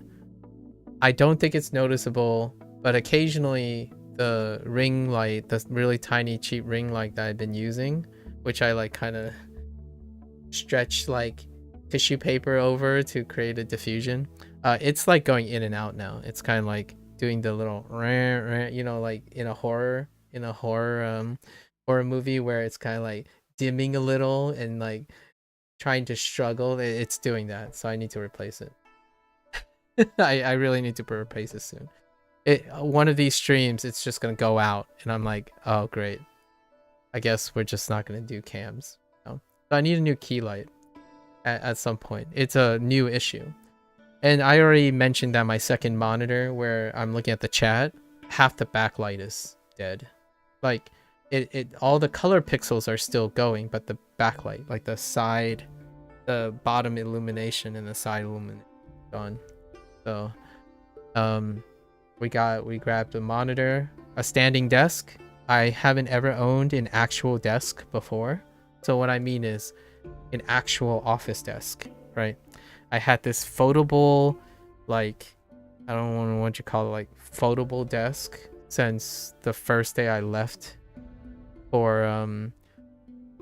I don't think it's noticeable, but occasionally the ring light, the really tiny cheap ring light that I've been using, which I like kind of stretch like tissue paper over to create a diffusion, it's like going in and out now. It's kind of like doing the little you know, like in a horror horror movie where it's kind of like dimming a little and like trying to struggle, it's doing that. So I need to replace it. I really need to replace it soon. One of these streams, it's just gonna go out, and I'm like, oh great. I guess we're just not gonna do cams. So I need a new key light at some point. It's a new issue. And I already mentioned that my second monitor, where I'm looking at the chat, half the backlight is dead. Like, all the color pixels are still going, but the backlight, like the bottom illumination and the side illumination, gone. So, we grabbed a monitor, a standing desk. I haven't ever owned an actual desk before. So what I mean is an actual office desk, right? I had this foldable, like, I don't know what you call it, like foldable desk since the first day I left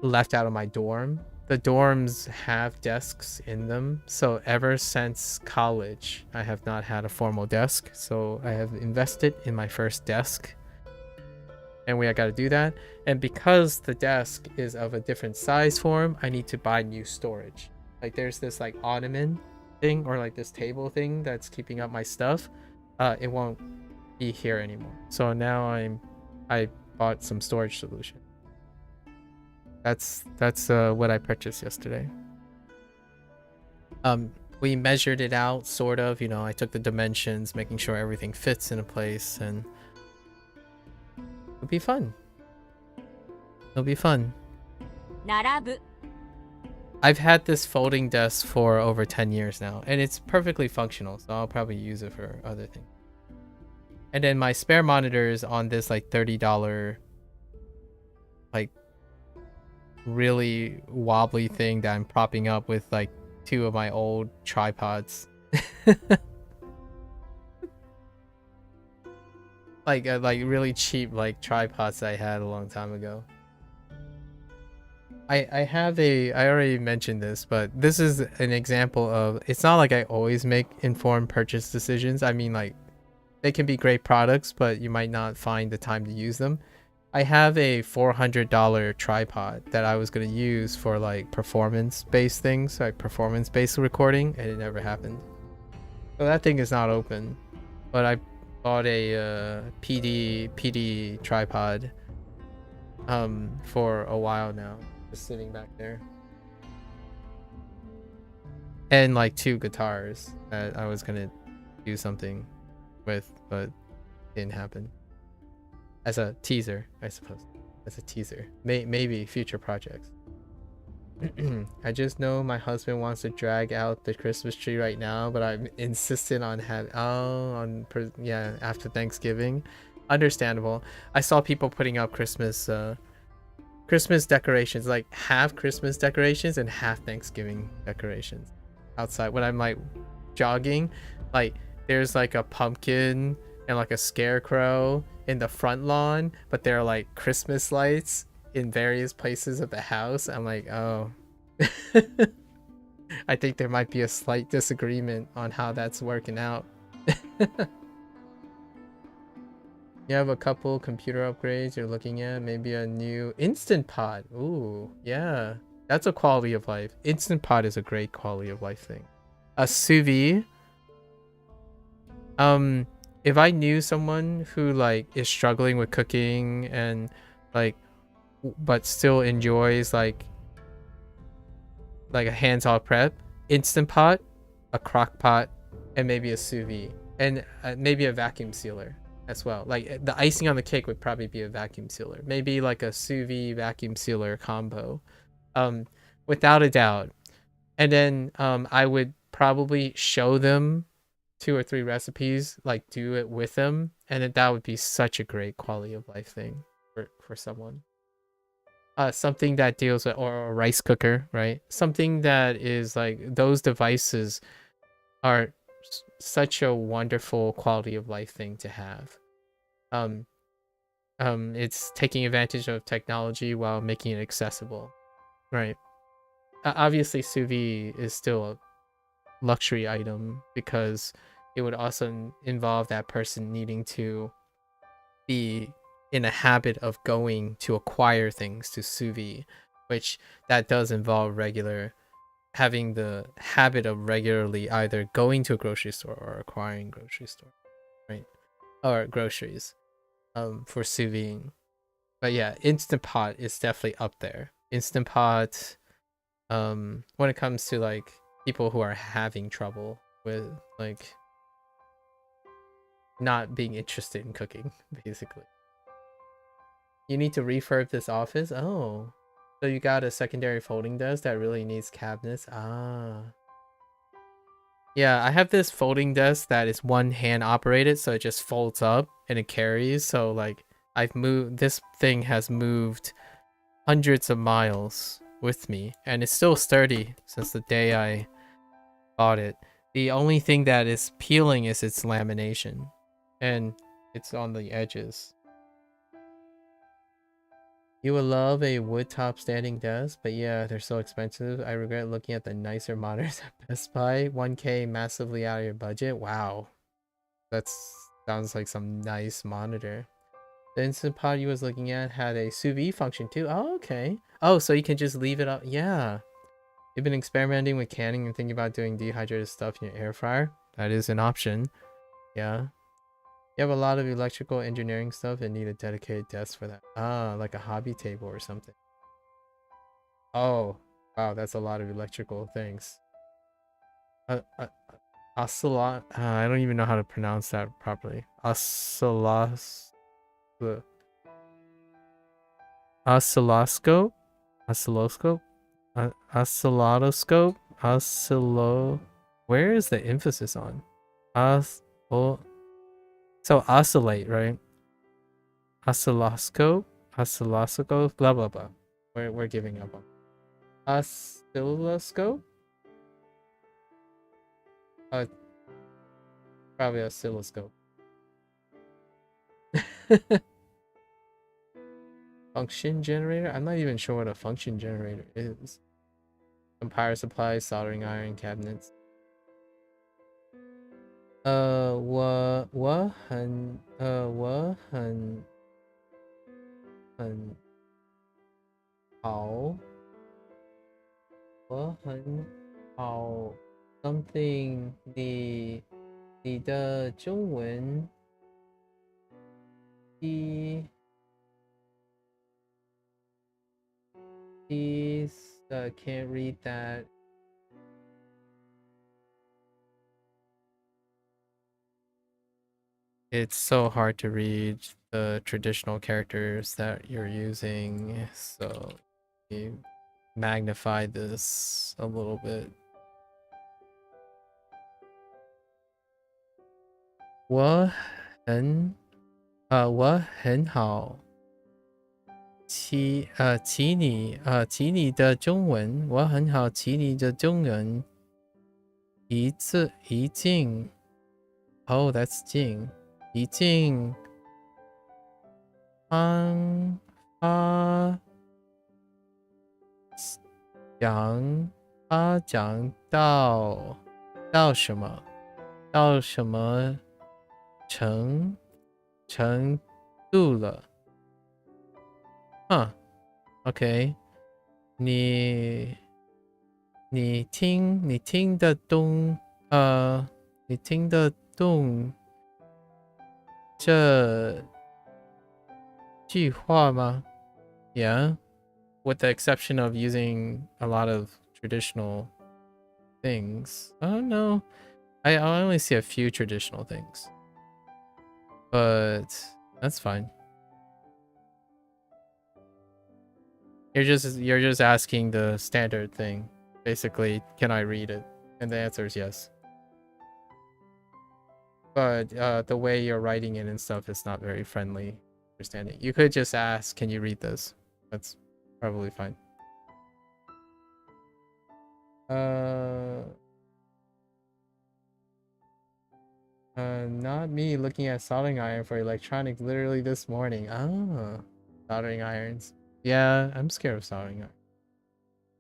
left out of my dorm. The dorms have desks in them, so ever since college I have not had a formal desk. So I have invested in my first desk, and I got to do that. And because the desk is of a different size form, I need to buy new storage. Like, there's this like ottoman thing, or like this table thing that's keeping up my stuff. It won't be here anymore, so now I bought some storage solution. That's what I purchased yesterday. We measured it out, sort of, you know. I took the dimensions, making sure everything fits in a place, and it'll be fun. It'll be fun. 並ぶ I've had this folding desk for over 10 years now, and it's perfectly functional, so I'll probably use it for other things. And then my spare monitor is on this like $30 like really wobbly thing that I'm propping up with like 2 of my old tripods. like really cheap like tripods I had a long time ago. I already mentioned this, but this is an example of, it's not like I always make informed purchase decisions. I mean, like, they can be great products, but you might not find the time to use them. I have a $400 tripod that I was going to use for like performance-based things, like performance-based recording, and it never happened. So that thing is not open. But I bought a PD tripod for a while now, just sitting back there. And like 2 guitars that I was going to do something with, but it didn't happen. As a teaser, I suppose. As a teaser. Maybe future projects. I just know my husband wants to drag out the Christmas tree right now, but I'm insistent on having after Thanksgiving. Understandable. I saw people putting up Christmas decorations, like half Christmas decorations and half Thanksgiving decorations outside. When I'm like jogging, like there's like a pumpkin and like a scarecrow in the front lawn, but there are like Christmas lights in various places of the house. I'm like, oh. I think there might be a slight disagreement on how that's working out. You have a couple computer upgrades you're looking at, maybe a new Instant Pot. Ooh, yeah, that's a quality of life. Instant Pot is a great quality of life thing. A sous vide. If I knew someone who like is struggling with cooking and like but still enjoys like a hands-on prep, Instant Pot, a crock pot, and maybe a sous vide, and maybe a vacuum sealer as well. Like the icing on the cake would probably be a vacuum sealer, maybe like a sous vide vacuum sealer combo, without a doubt. And then I would probably show them 2 or 3 recipes, like do it with them, and that would be such a great quality of life thing for someone. Something that deals with, or a rice cooker, right? Something that is like, those devices are such a wonderful quality of life thing to have. It's taking advantage of technology while making it accessible, right? Obviously sous vide is still a luxury item because it would also involve that person needing to be in a habit of going to acquire things to sous vide, which that does involve regular having the habit of regularly either going to a grocery store or acquiring grocery store, right? Or groceries, for sous vide. But yeah, Instant Pot is definitely up there. Instant Pot, when it comes to like people who are having trouble with like not being interested in cooking, basically. You need to refurb this office? Oh. So you got a secondary folding desk that really needs cabinets? Ah. Yeah, I have this folding desk that is one hand operated, so it just folds up and it carries. So like this thing has moved hundreds of miles with me, and it's still sturdy since the day I bought it. The only thing that is peeling is its lamination, and it's on the edges. You would love a wood top standing desk, but yeah, they're so expensive. I regret looking at the nicer monitors at Best Buy. 1K massively out of your budget. Wow. That sounds like some nice monitor. The Instant Pot you was looking at had a sous vide function too. Oh, okay. Oh, so you can just leave it up. Yeah. You've been experimenting with canning and thinking about doing dehydrated stuff in your air fryer. That is an option. Yeah. You have a lot of electrical engineering stuff and need a dedicated desk for that. Ah, like a hobby table or something. Oh, wow, that's a lot of electrical things. Ocelot. I don't even know how to pronounce that properly. Oscilloscope. Oscilloscope. Oscilloscope. Oscilloscope. Where is the emphasis on? So oscillate, right? Oscilloscope, blah blah blah. We're giving up on oscilloscope. Probably oscilloscope. Function generator. I'm not even sure what a function generator is. Some power supplies, soldering iron, cabinets. 我很好，something 你的中文can't read that. It's so hard to read the traditional characters that you're using, so you magnify this a little bit. 我很好，骑你的中文，我很好骑你的中文，一进 ，Oh that's 进。一进讲到什么程度了？OK， 你听得懂这句话吗？ Yeah, with the exception of using a lot of traditional things. Oh no, I only see a few traditional things, but that's fine. You're just asking the standard thing, basically. Can I read it? And the answer is yes. But the way you're writing it and stuff is not very friendly understanding. You could just ask, can you read this? That's probably fine. Not me looking at soldering iron for electronics literally this morning. Soldering irons. Yeah, I'm scared of soldering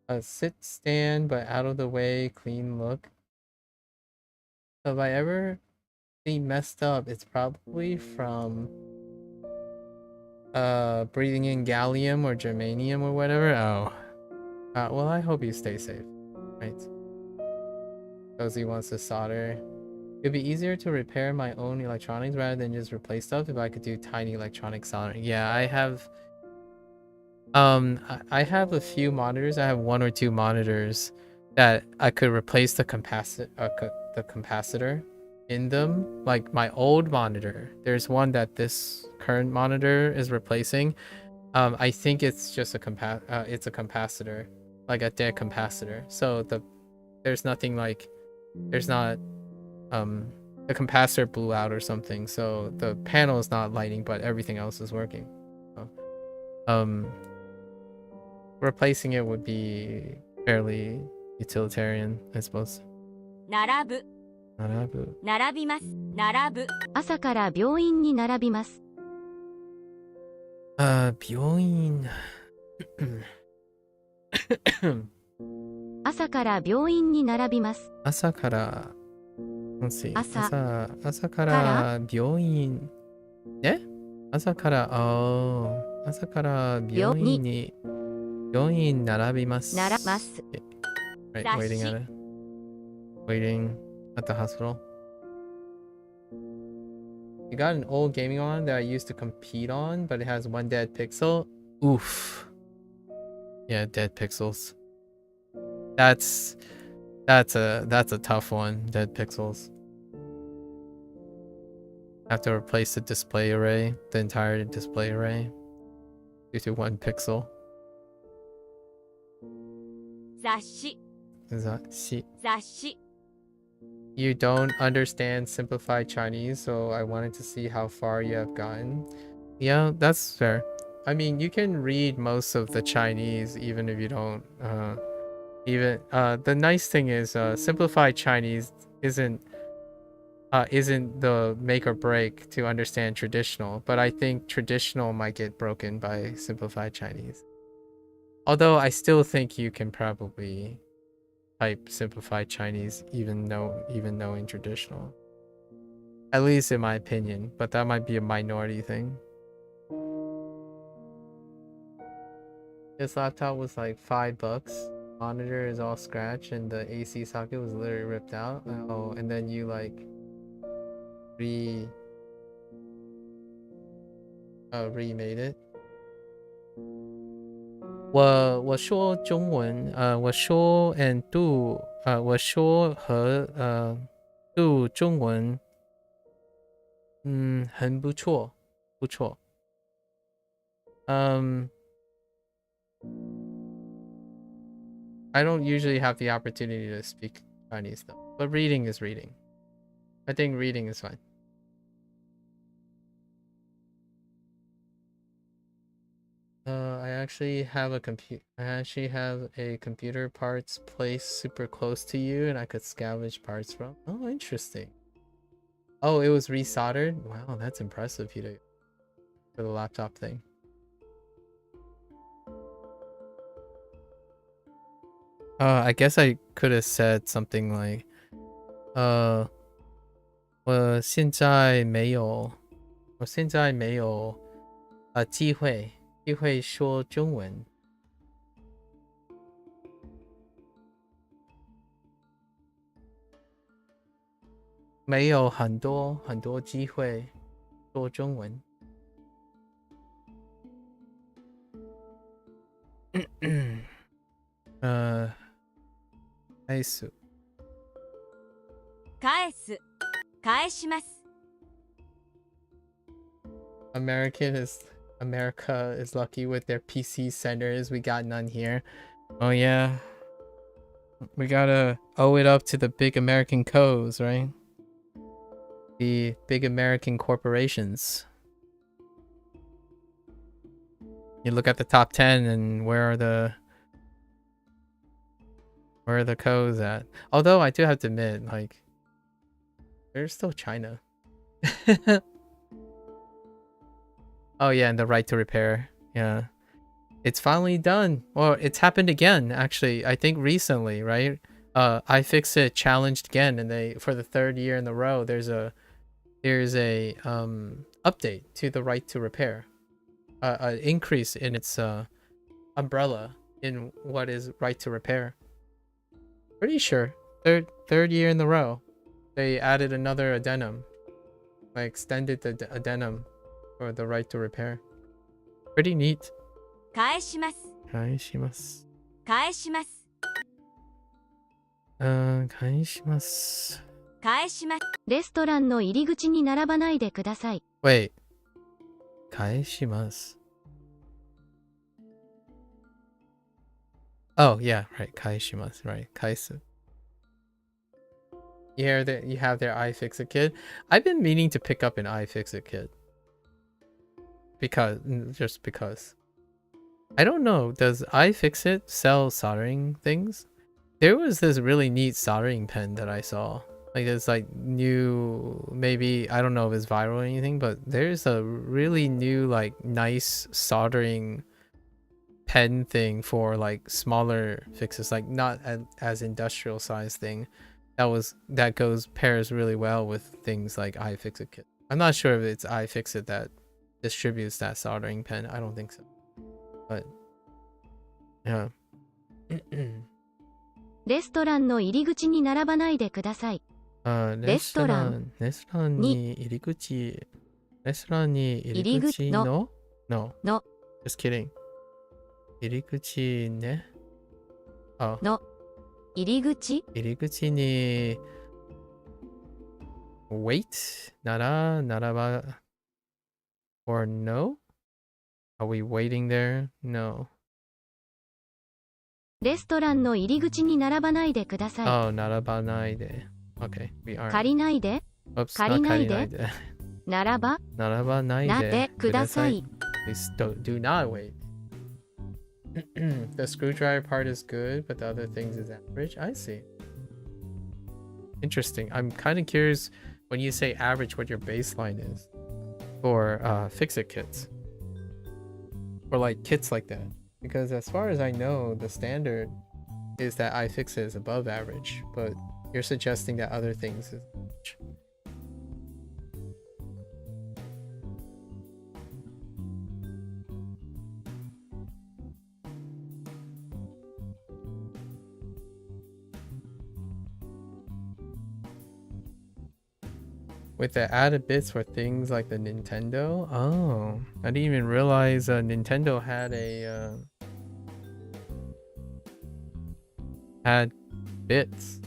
iron. Sit stand, but out of the way, clean look. So if I ever messed up, it's probably from breathing in gallium or germanium or whatever. Well, I hope you stay safe. Right. Cozy wants to solder. It'd be easier to repair my own electronics rather than just replace stuff if I could do tiny electronic soldering. Yeah, I have I have a few monitors. I have 1 or 2 monitors that I could replace the capacitor in them. Like my old monitor, there's one that this current monitor is replacing. I think it's just a capacitor, like a dead capacitor. So there's nothing like, there's not the capacitor blew out or something, so the panel is not lighting, but everything else is working. So, replacing it would be fairly utilitarian, I suppose. 並ぶ Narabu. 並びます並ぶ朝から病院に並びます。病院。朝から病院に並びます。朝から、let's see. 朝かからら病院。え？朝から、朝から病院に並びます。ならます。Right, waiting at the hospital. You got an old gaming on that I used to compete on, but it has 1 dead pixel. Oof. Yeah, dead pixels. That's a tough one. Dead pixels. Have to replace the display array, the entire display array, due to 1 pixel. 雑誌 雑誌 You don't understand simplified Chinese, so I wanted to see how far you have gotten. Yeah, that's fair. I mean, you can read most of the Chinese even if you don't. The nice thing is, simplified Chinese isn't the make or break to understand traditional, but I think traditional might get broken by simplified Chinese. Although I still think you can probably type simplified Chinese even knowing traditional. At least in my opinion, but that might be a minority thing. This laptop was like $5. Monitor is all scratched and the AC socket was literally ripped out. Oh, and then you like remade it. 我说中文，我说我说和读中文，很不错，不错。I don't usually have the opportunity to speak Chinese though, but reading is reading. I think reading is fine. I actually have a computer parts place super close to you and I could scavenge parts from. Oh, interesting. Oh, it was resoldered? Wow, that's impressive, you for the laptop thing. I guess I could have said something like, 我现在没有机会说中文。没有很多机会说中文。返します America is lucky with their PC centers. We got none here. Oh yeah. We gotta owe it up to the big American co's, right? The big American corporations. You look at the top 10 and where are the co's at? Although I do have to admit, like, there's still China. Oh yeah, and the right to repair. Yeah. It's finally done. Well, it's happened again, actually. I think recently, right? iFixit challenged again, and they, for the 3rd year in a row, there's a update to the right to repair. An increase in its umbrella in what is right to repair. Pretty sure. Third year in the row. They added another addendum. I extended the addendum for the right to repair. Pretty neat. 返します。返します。返します。返します。返します。レストランの入り口に並ばないでください。Wait. 返します。Oh, yeah, right. 返します. Right. 返す. You hear that you have their iFixit kit? I've been meaning to pick up an iFixit kit. Just because. I don't know. Does iFixit sell soldering things? There was this really neat soldering pen that I saw. Like it's like new, maybe, I don't know if it's viral or anything, but there's a really new, like nice soldering pen thing for like smaller fixes, like not as industrial size thing. That pairs really well with things like iFixit kit. I'm not sure if it's iFixit that distributes that soldering pen. I don't think so. But yeah. レストランの入り口に並ばないでください。レストランに入り口。レストランに入り口の No. Just kidding. 入り口ね。の入り口に wait 並ば or no? Are we waiting there? No. レストランの入り口に並ばないでください。Oh, 並ばないで。Okay, we aren't. 借りないで。Oops, 借りないで。借りないで。並ばないでください。Please do not wait. The screwdriver part is good, but the other things is average. I see. Interesting. I'm kind of curious when you say average what your baseline is for fix-it kits. Or like kits like that. Because as far as I know, the standard is that iFixit is above average, but you're suggesting that other things is average. With the added bits for things like the Nintendo. Oh, I didn't even realize Nintendo had had bits.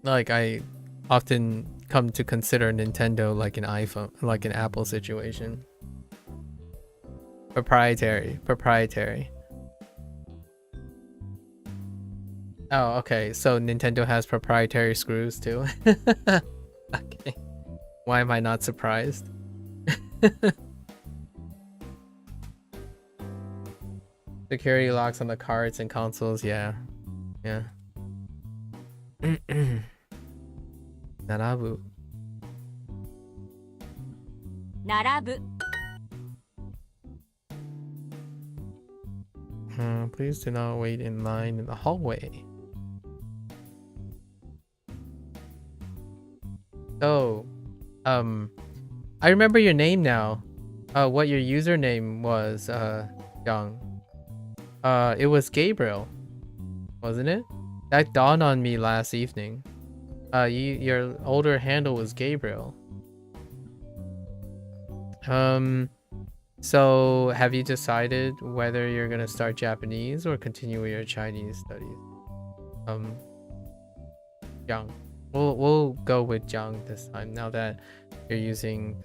Like I often come to consider Nintendo like an iPhone, like an Apple situation. Proprietary. Oh, okay. So Nintendo has proprietary screws too. Okay. Why am I not surprised? Security locks on the cards and consoles. Yeah. Narabu. 並ぶ。 Please do not wait in line in the hallway. So, I remember your name now. What your username was, Young. It was Gabriel, wasn't it? That dawned on me last evening. Your older handle was Gabriel. So have you decided whether you're gonna start Japanese or continue with your Chinese studies? Young. We'll go with Young this time, now that you're using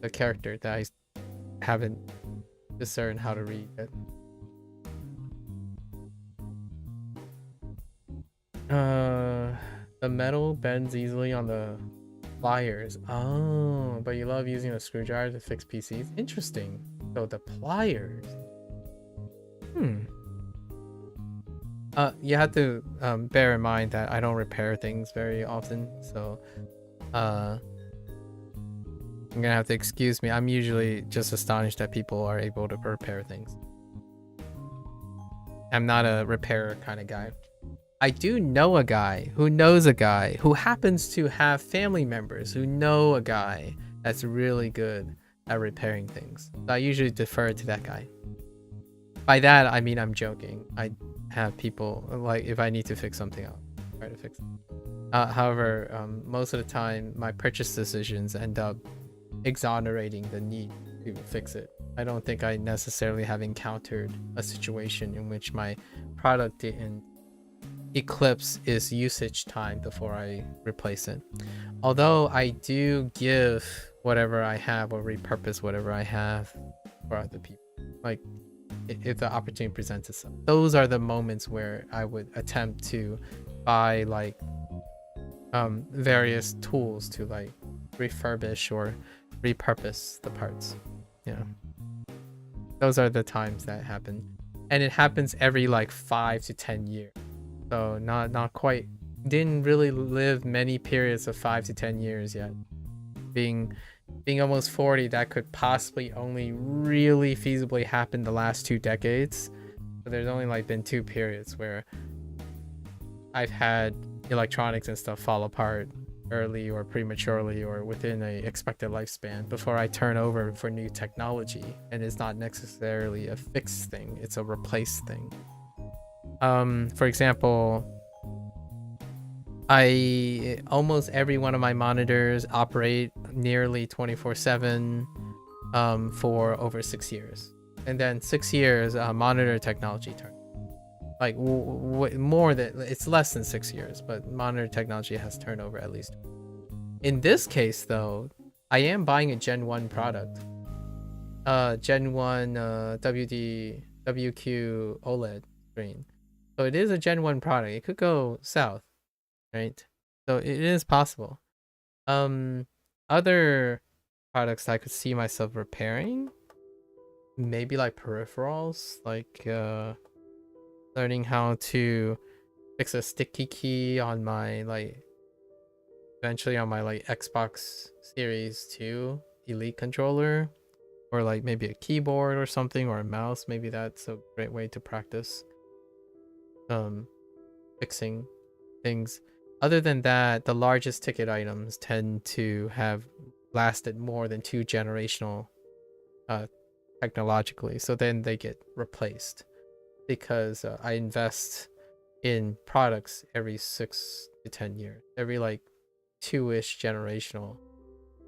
the character that I haven't discerned how to read yet. The metal bends easily on the pliers. Oh, but you love using a screwdriver to fix PCs? Interesting. So the pliers. You have to bear in mind that I don't repair things very often, so you're gonna have to excuse me. I'm usually just astonished that people are able to repair things. I'm not a repairer kind of guy. I do know a guy who knows a guy who happens to have family members who know a guy that's really good at repairing things. So I usually defer to that guy. By that, I mean I'm joking. I have people, like, if I need to fix something, I'll try to fix it. However, most of the time, my purchase decisions end up exonerating the need to fix it. I don't think I necessarily have encountered a situation in which my product didn't eclipse its usage time before I replace it. Although I do give whatever I have or repurpose whatever I have for other people. Like, if the opportunity presents itself. Those are the moments where I would attempt to buy like various tools to like refurbish or repurpose the parts. Yeah. Those are the times that happen. And it happens every like 5 to 10 years. So not quite, didn't really live many periods of 5 to 10 years yet. Being almost 40, that could possibly only really feasibly happen the last 2 decades. But there's only like been 2 periods where I've had electronics and stuff fall apart early or prematurely or within a expected lifespan before I turn over for new technology. And it's not necessarily a fixed thing, it's a replaced thing. For example, almost every one of my monitors operate nearly 24/7 for over 6 years, and then 6 years monitor technology turned. Like more than, it's less than 6 years, but monitor technology has turned over at least. In this case though, I am buying a Gen 1 product, Gen 1 WQ OLED screen. So it is a Gen 1 product. It could go south, right? So it is possible. Other products I could see myself repairing, maybe like peripherals, like learning how to fix a sticky key on my eventually on my Xbox Series 2 Elite controller, or like maybe a keyboard or something, or a mouse. Maybe that's a great way to practice fixing things. Other than that, the largest ticket items tend to have lasted more than 2 generational technologically, so then they get replaced, because I invest in products every 6 to 10 years, every like 2-ish generational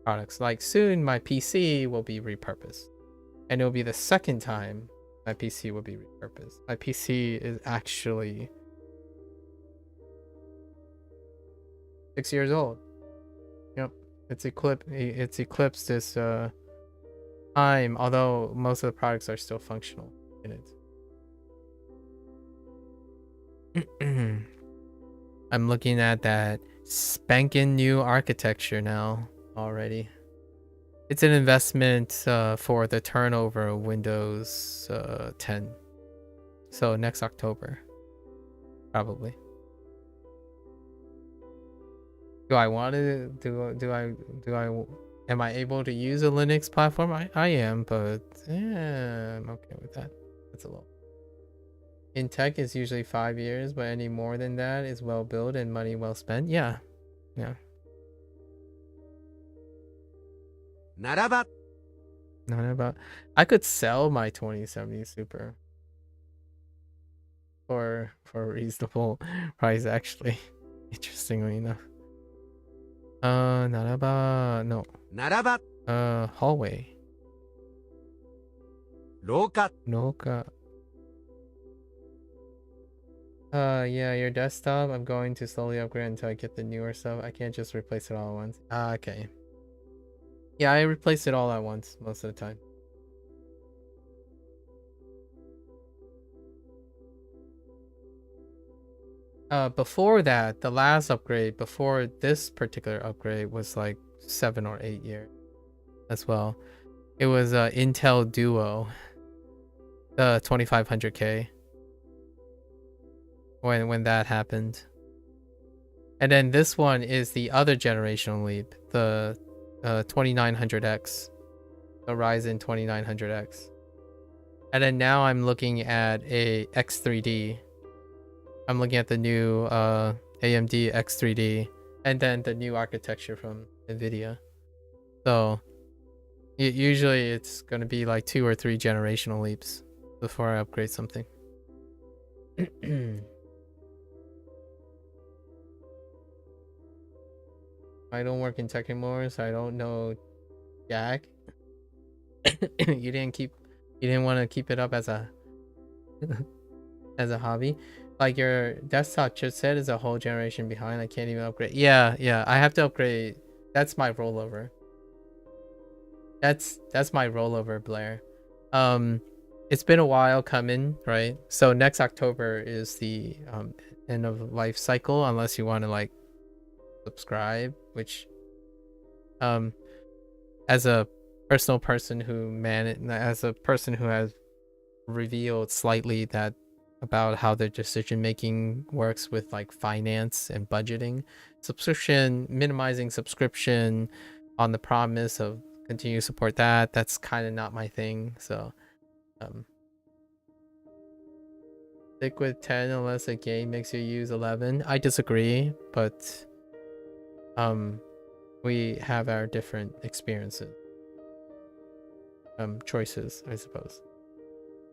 products. Like soon my PC will be repurposed, and it'll be the second time my PC will be repurposed. My PC is actually 6 years old. Yep, it's eclipsed this time, although most of the products are still functional in it. I'm looking at that spanking new architecture now already. It's an investment for the turnover of Windows 10. So next October, probably. Do I want to am I able to use a Linux platform? I am, but I'm okay with that. That's a little. In tech, it's usually 5 years, but any more than that is well built and money well spent. Yeah. Not about. I could sell my 2070 Super for a reasonable price, actually. Interestingly enough. Naraba, no. Naraba. Hallway. Rouka. Yeah, your desktop. I'm going to slowly upgrade until I get the newer stuff. I can't just replace it all at once. Okay. Yeah, I replace it all at once most of the time. Before that, the last upgrade, before this particular upgrade, was like 7 or 8 years as well. It was Intel Duo, the 2500K, when that happened. And then this one is the other generational leap, the 2900X, the Ryzen 2900X. And then now I'm looking at a X3D. I'm looking at the new AMD X3D, and then the new architecture from NVIDIA. So usually it's going to be like 2 or 3 generational leaps before I upgrade something. I don't work in tech anymore, so I don't know Jack. You didn't want to keep it up as a as a hobby. Like your desktop chipset is a whole generation behind. I can't even upgrade. Yeah, I have to upgrade. That's my rollover. That's my rollover, Blair. It's been a while coming, right? So next October is the end of life cycle, unless you want to like subscribe, which as a personal person as a person who has revealed slightly that about how their decision making works with like finance and budgeting, minimizing subscription on the promise of continue to support that's kind of not my thing. So stick with 10 unless a game makes you use 11. I disagree, but we have our different experiences, choices, I suppose.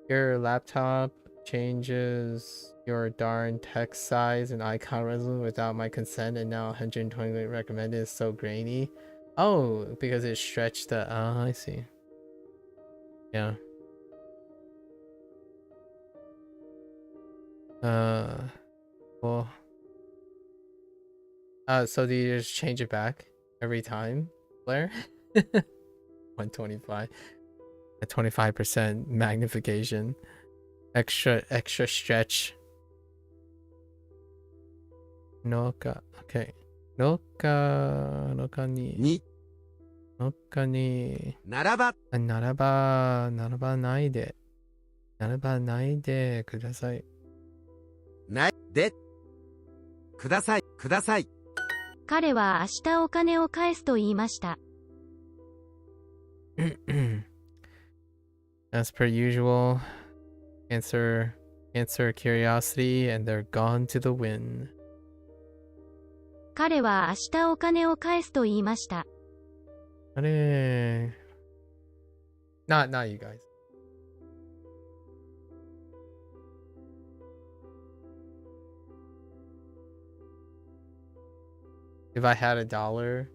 Your laptop changes your darn text size and icon resolution without my consent, and now 120 recommended is so grainy. Oh, because it stretched the I see. Yeah. Well. So do you just change it back every time, Blair? 125. A 25% magnification. Extra stretch. Okay. Noka ni. 2、Noka ni. ならば、ならばないでください。ないで、ください、ください。彼は明日お金を返すと言いました。As per usual, answer curiosity and they're gone to the wind. 彼は明日お金を返すと言いました。あれ Not you guys. If I had $1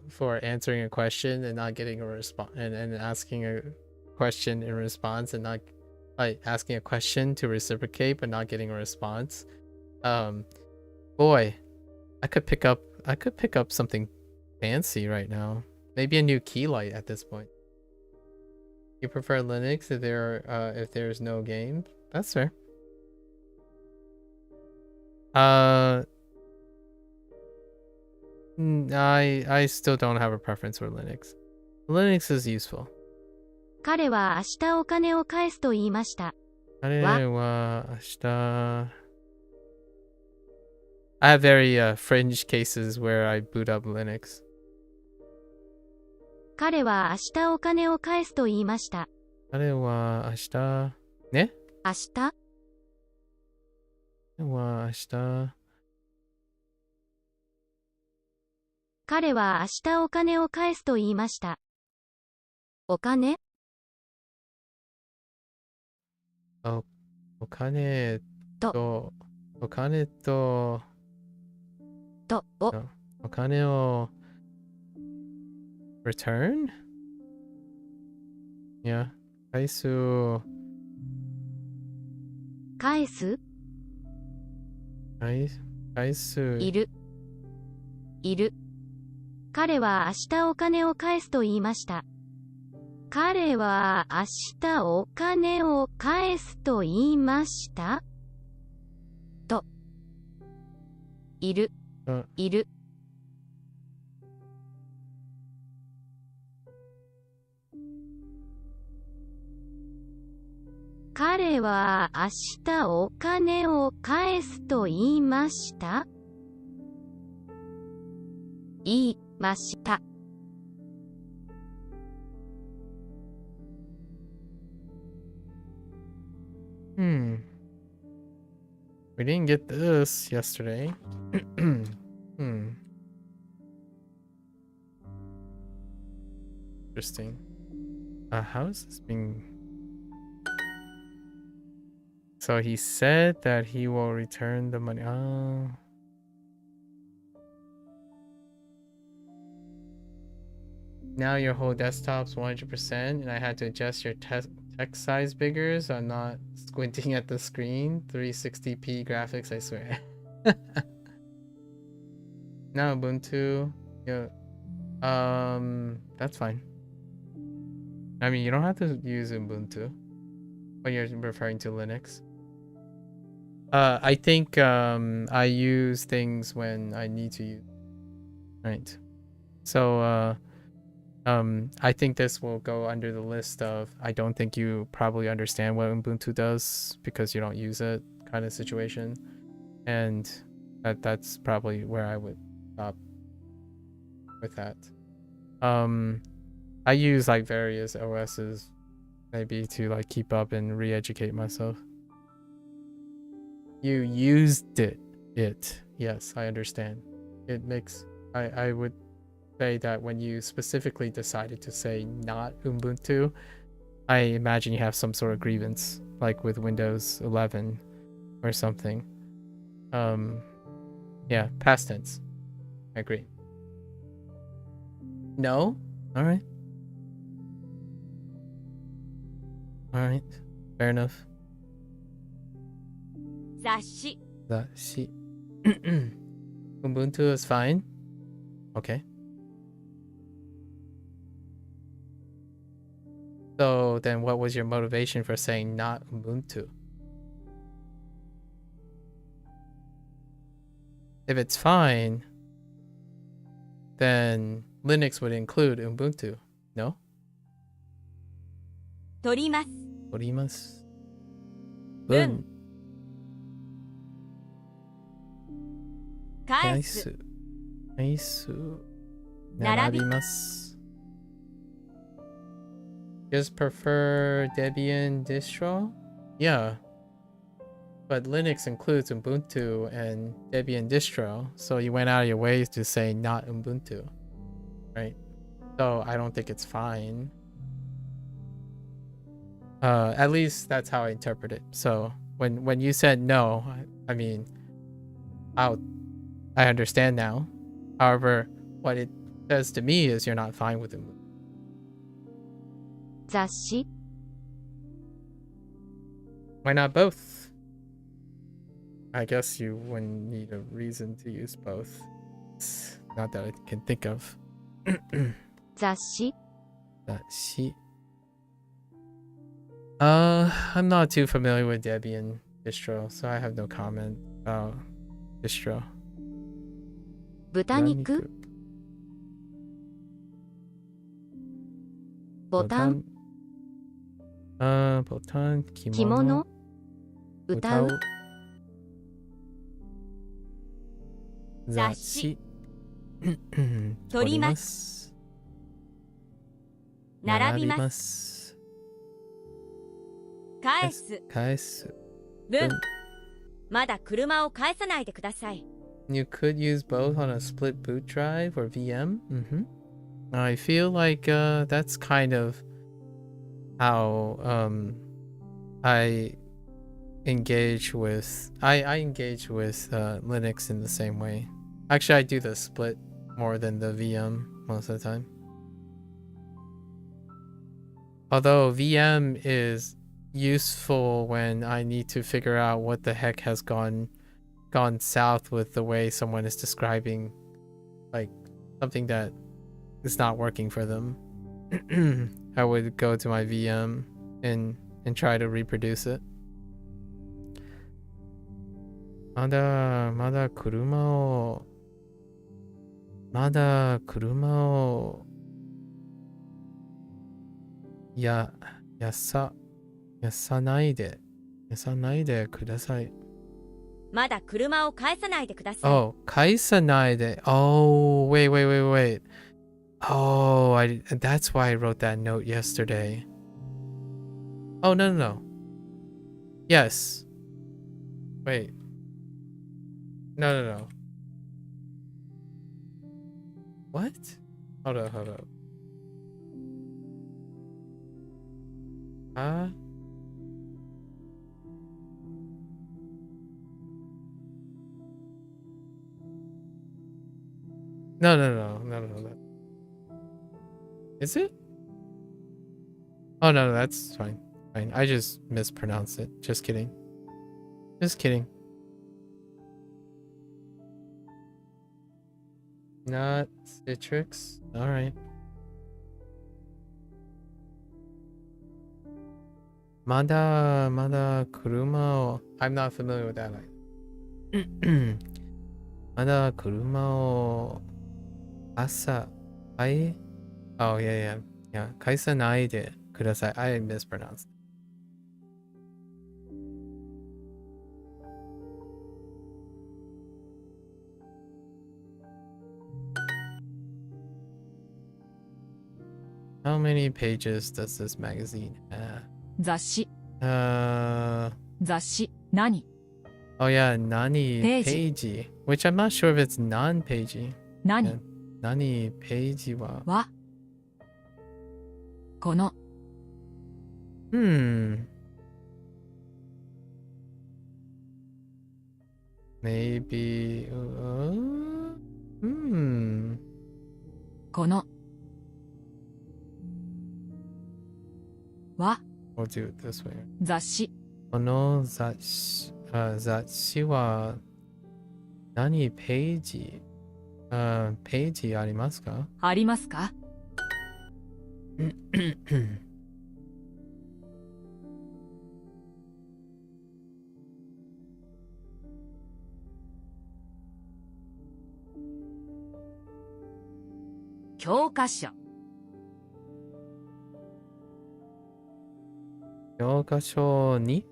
for answering a question and not getting a response, and asking a question in response, and not like asking a question to reciprocate but not getting a response, boy, I could pick up something fancy right now. Maybe a new key light at this point. You prefer Linux if there's no game? That's fair. I still don't have a preference for Linux. Linux is useful. 彼は明日お金を返すと言いました。彼は明日 I have very fringe cases where I boot up Linux. 彼は明日お金を返すと言いました。彼は明日ね？明日？彼は明日彼は明日お金を返すと言いました。お金？お金とお金をreturn? Yeah. 返すいる。彼は明日お金を返すと言いました。彼は明日お金を返すと言いました。と。いる。彼は明日お金を返すと言いました。言いました。We didn't get this yesterday. Interesting. How is this being So he said that he will return the money. Oh. Now your whole desktop's 100%, and I had to adjust your text size bigger, so I'm not squinting at the screen. 360p graphics, I swear. Now Ubuntu, yeah, that's fine. I mean, you don't have to use Ubuntu when you're referring to Linux. I think I use things when I need to use. Right. So I think this will go under the list of I don't think you probably understand what Ubuntu does because you don't use it kind of situation, and that's probably where I would stop with that. I use like various OSs maybe to like keep up and re-educate myself. You used it. Yes, I understand. It makes I would say that when you specifically decided to say not Ubuntu, I imagine you have some sort of grievance, like with Windows 11 or something. Yeah, past tense. I agree. No? Alright. Alright. Fair enough. 雑誌 Ubuntu is fine. Okay. So then what was your motivation for saying not Ubuntu? If it's fine, then Linux would include Ubuntu. No? 取ります Torimasu. 分 Bun. 返す Aisu. 並び Narabimasu. Just prefer Debian distro? Yeah. But Linux includes Ubuntu and Debian distro, so you went out of your way to say not Ubuntu, right? So I don't think it's fine. At least that's how I interpret it. So when you said no, I mean, I understand now. However, what it says to me is you're not fine with Ubuntu. 雑誌 Why not both? I guess you wouldn't need a reason to use both. It's not that I can think of. 雑誌 I'm not too familiar with Debian distro, so I have no comment about distro. 豚肉ボタン 보탄 着物歌う 雑誌取ります並びます返す返す分まだ車を返さないでください You could use both on a split boot drive or VM. I feel like that's kind of how I engage with I engage with Linux in the same way. Actually, I do the split more than the VM most of the time. Although VM is useful when I need to figure out what the heck has gone south with the way someone is describing like something that is not working for them. I would go to my VM and try to reproduce it. まだ車をやさないでくださいまだ車を返さないでください Oh, 返さないで Oh, wait. Oh, that's why I wrote that note yesterday. Oh, no. Yes. Wait. No. What? Hold up. No. Is it? Oh, no, that's fine. Fine. I just mispronounced it. Just kidding. Just kidding. Not Citrix. Alright. Mada kuruma o... I'm not familiar with that line. Mada kuruma o... asa... ai? Oh, yeah. Kaisa nai de kudasai. I mispronounced. How many pages does this magazine have? 雑誌 Uh... 雑誌何 Oh yeah, nani Peiji. peiji. Which I'm not sure if it's non-peiji. 何 Yeah. Nani peiji wa... はこの Maybe... このは We'll do it this way. 雑誌 Kono zatshi wa... Nani peiji? Peiji ありますか? ありますか教科書 教科書に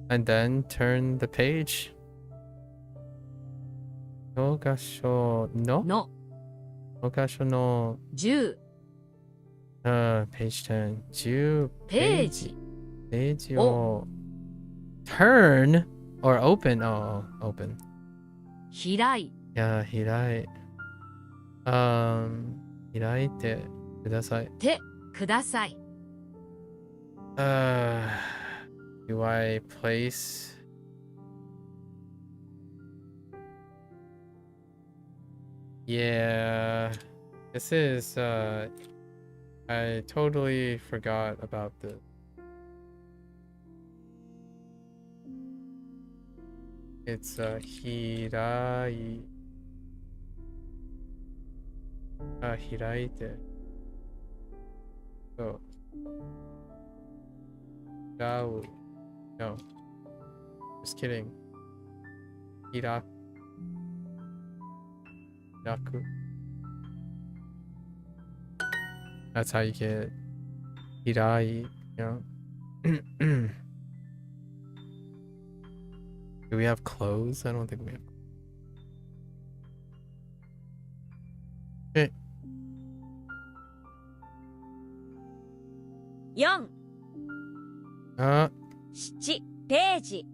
And then turn the page. 教科書のの教科書の10 page 10 10ページページを turn or open. Oh, open. 開いいや、開いてください。てください Do I place? Yeah, this is I totally forgot about this. It's hirai. 開いて。そう。No. Just kidding. 開く. That's how you get 開い. You know? Do we have clothes? I don't think we have. Okay. 4、あ、 7ページ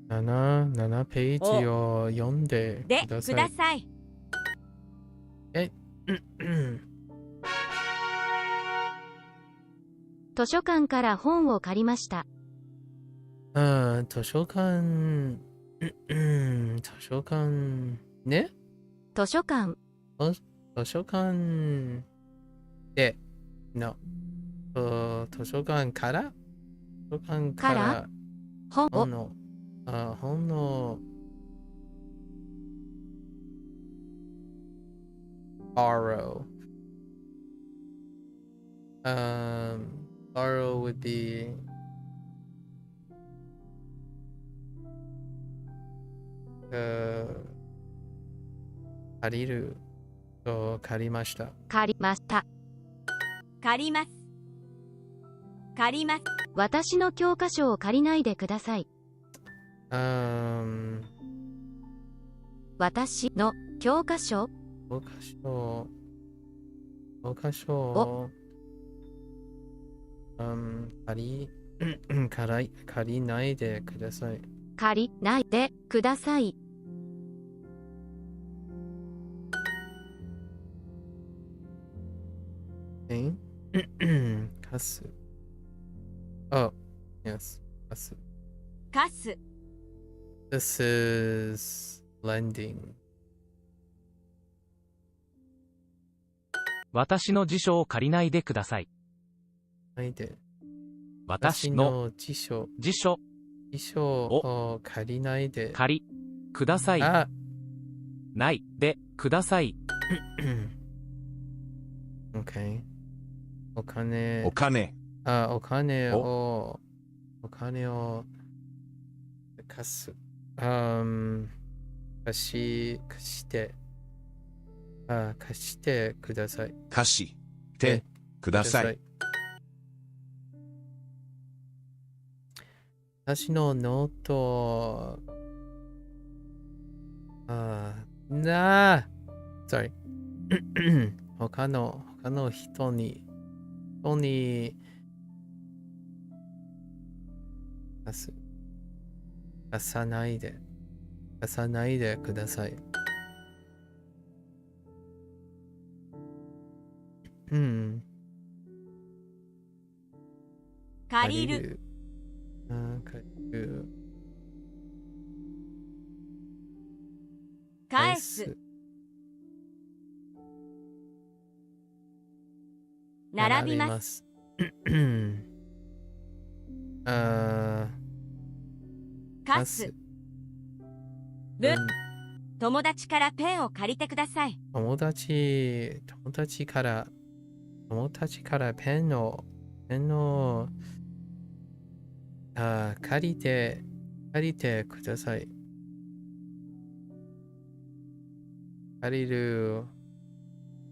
7ページを読んででくください。ださい。図書館から本を借りました。図書館ね図書館図書館で No 図書館から本を本のborrow borrow would be借りる借りました借りました借ります。借ります。私の教科書を借りないでください。私の教科書借りないでください。借りないでください。貸す。Oh, yes. 貸す。貸す。 This is lending. 私の辞書を借りないでください。ないで。私の辞書辞書を借りないで。借りください。あないでください。OK。お金。お金。お金を貸す。貸してください。貸してください。私のノート、sorry 他の人に貸さないでください。借りる。返す。並びます。貸す。分。友達からペンを借りてください。友達からペンを借りてください。借りる。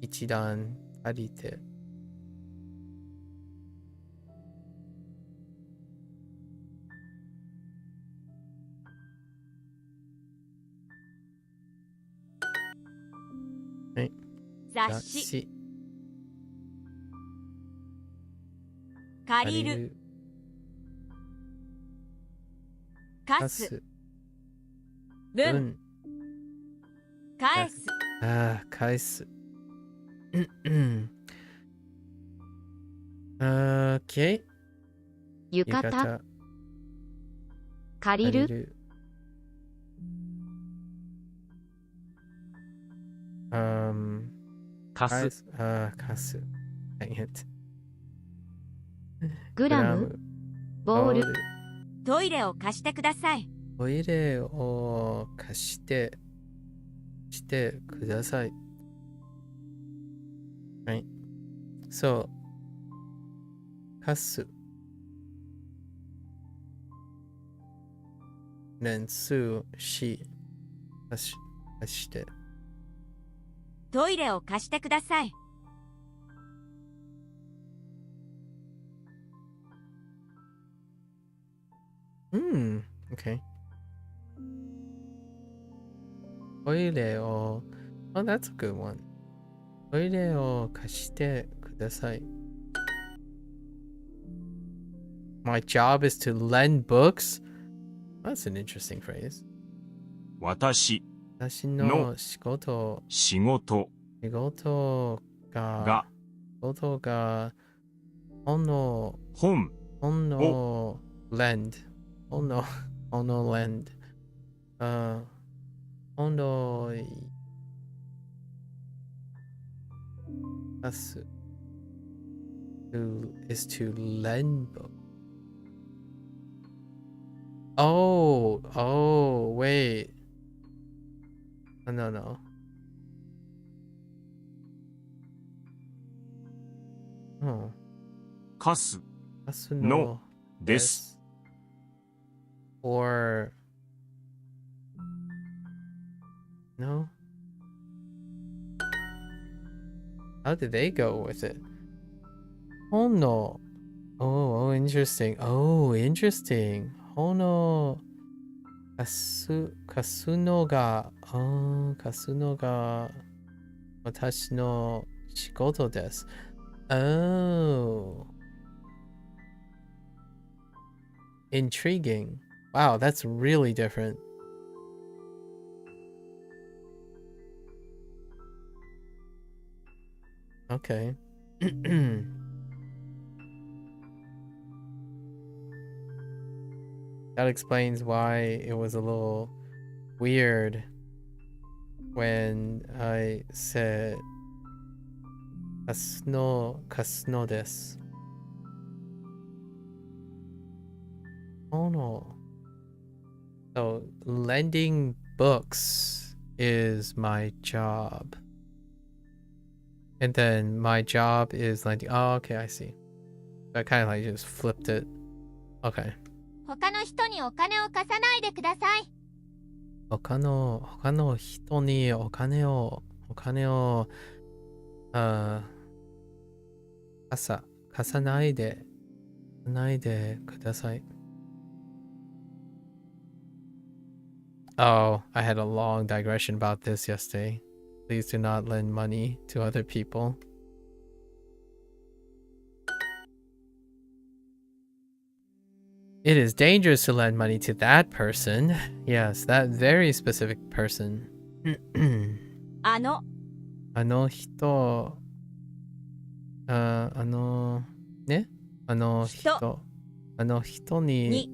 一段借りて。はい。雑誌。借りる。貸す。分。返す。返す。OK。浴衣。借りる。貸す。貸す。グラム。ボール。トイレを貸してください。トイレを貸してください。はい。そう。貸す。年数し。貸して。トイレを貸してください。Okay. トイレを、oh, that's a good one. トイレを貸してください。My job is to lend books? That's an interesting phrase. 私の仕事が本の lend 本の lend 本の貸す is to lend book. Oh, wait. No. 貸すのです。Or no? How did they go with it? Hono. Oh, interesting. Hono. Kasu no ga. Kasu no ga. Watashi no shigoto desu. Oh. Intriguing. Wow, that's really different. Okay. That explains why it was a little weird when I said Kasno desu. Oh no. So lending books is my job. And then my job is lending. Oh, okay, I see. I kind of like just flipped it. Okay. 他の人にお金を貸さないでください。他の人にお金を、貸さないでください。Oh, I had a long digression about this yesterday. Please do not lend money to other people. It is dangerous to lend money to that person. Yes, that very specific person. あのあの人、ね、あの人に、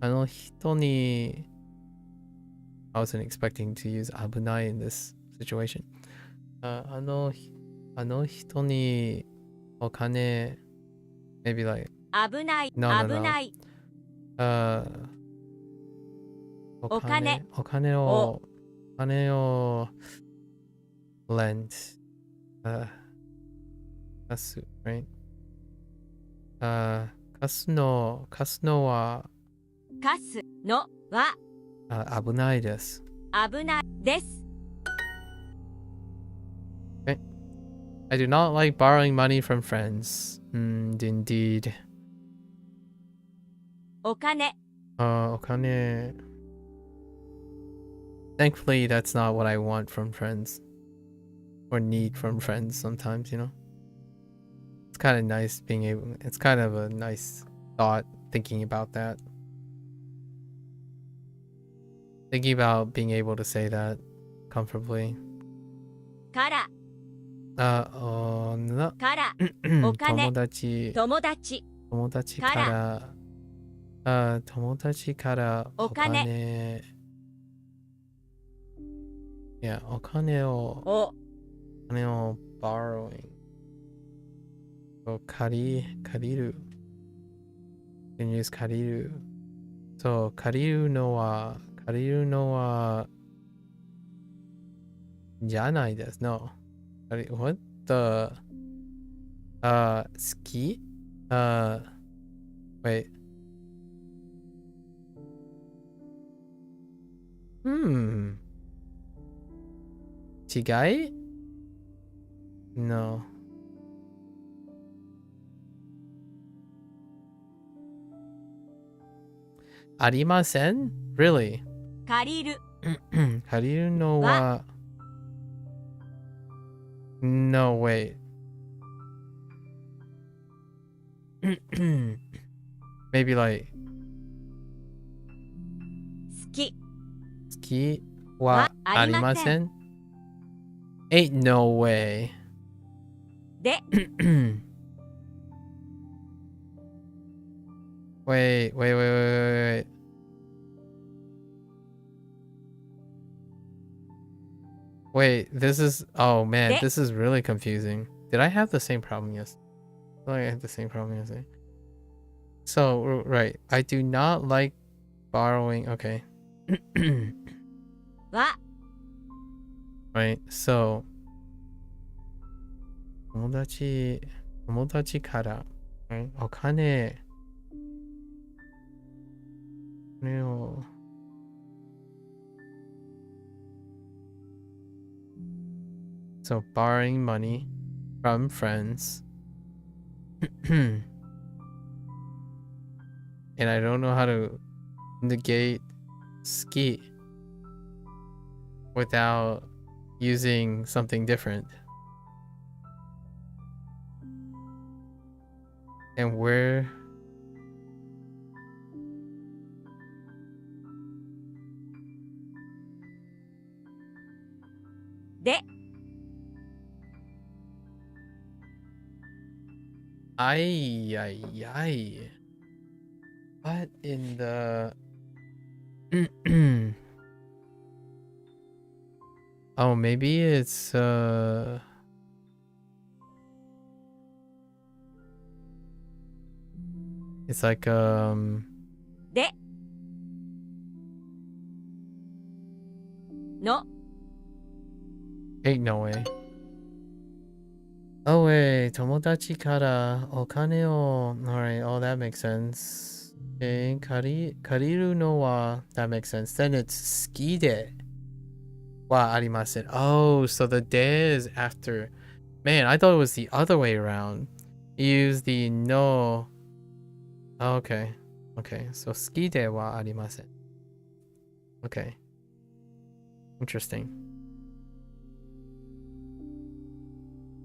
あの人に、I wasn't expecting to use 危ない in this situation. あの人にお金 maybe like 危ない、 No, no, 危 no. ない。お金を lend 貸す right 貸すのは貸すのは危ないです。危ないです。 I do not like borrowing money from friends. Indeed. お金、お金 Thankfully, that's not what I want from friends. Or need from friends sometimes, you know? It's kind of nice being able... It's kind of a nice thought thinking about that. Thinking about being able to say that comfortably. から、no. からお金、友達からお金 Yeah, お金を borrowing 借りる can use 借りるそう借りるのはじゃないです No What the 好きwait違い No ありません Really 借りる、借りるのは No wait Maybe like 好き、好きはありません Ain't no way で、Wait. Wait, this is... Oh man, this is really confusing. Did I have the same problem yesterday? I feel like I had the same problem yesterday. So, right. I do not like borrowing... Okay. は Right, so... 友達から、right? お金を So borrowing money from friends and I don't know how to negate ski without using something different. And where...で、Ay. What in the... Oh Oh, maybe it's it's like での ain't no way. Oh wait, 友達からお金を alright, oh that makes sense. 借りるのは that makes sense. Then it's 好きではありません. Oh, so the de is after. Man, I thought it was the other way around. You use the no. Oh, okay. Okay, so 好きではありません. Okay. Interesting.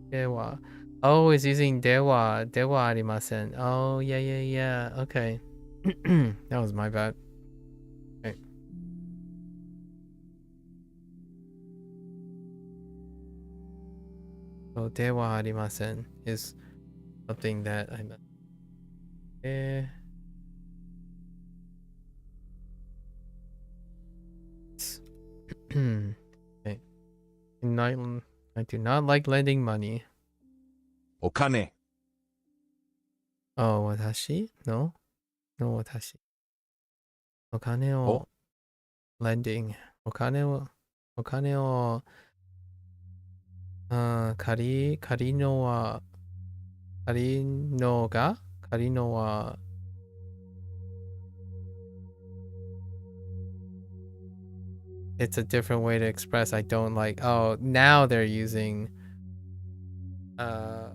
では Oh, it's using ではありません. Oh, yeah, yeah, yeah. Okay. That was my bad. Okay. So ではありません is something that I meant. Okay. I do not like lending money. お金、 Oh, 私 No? No, 私。お金を lending お金を借りのはIt's a different way to express I don't like. Oh, now they're using I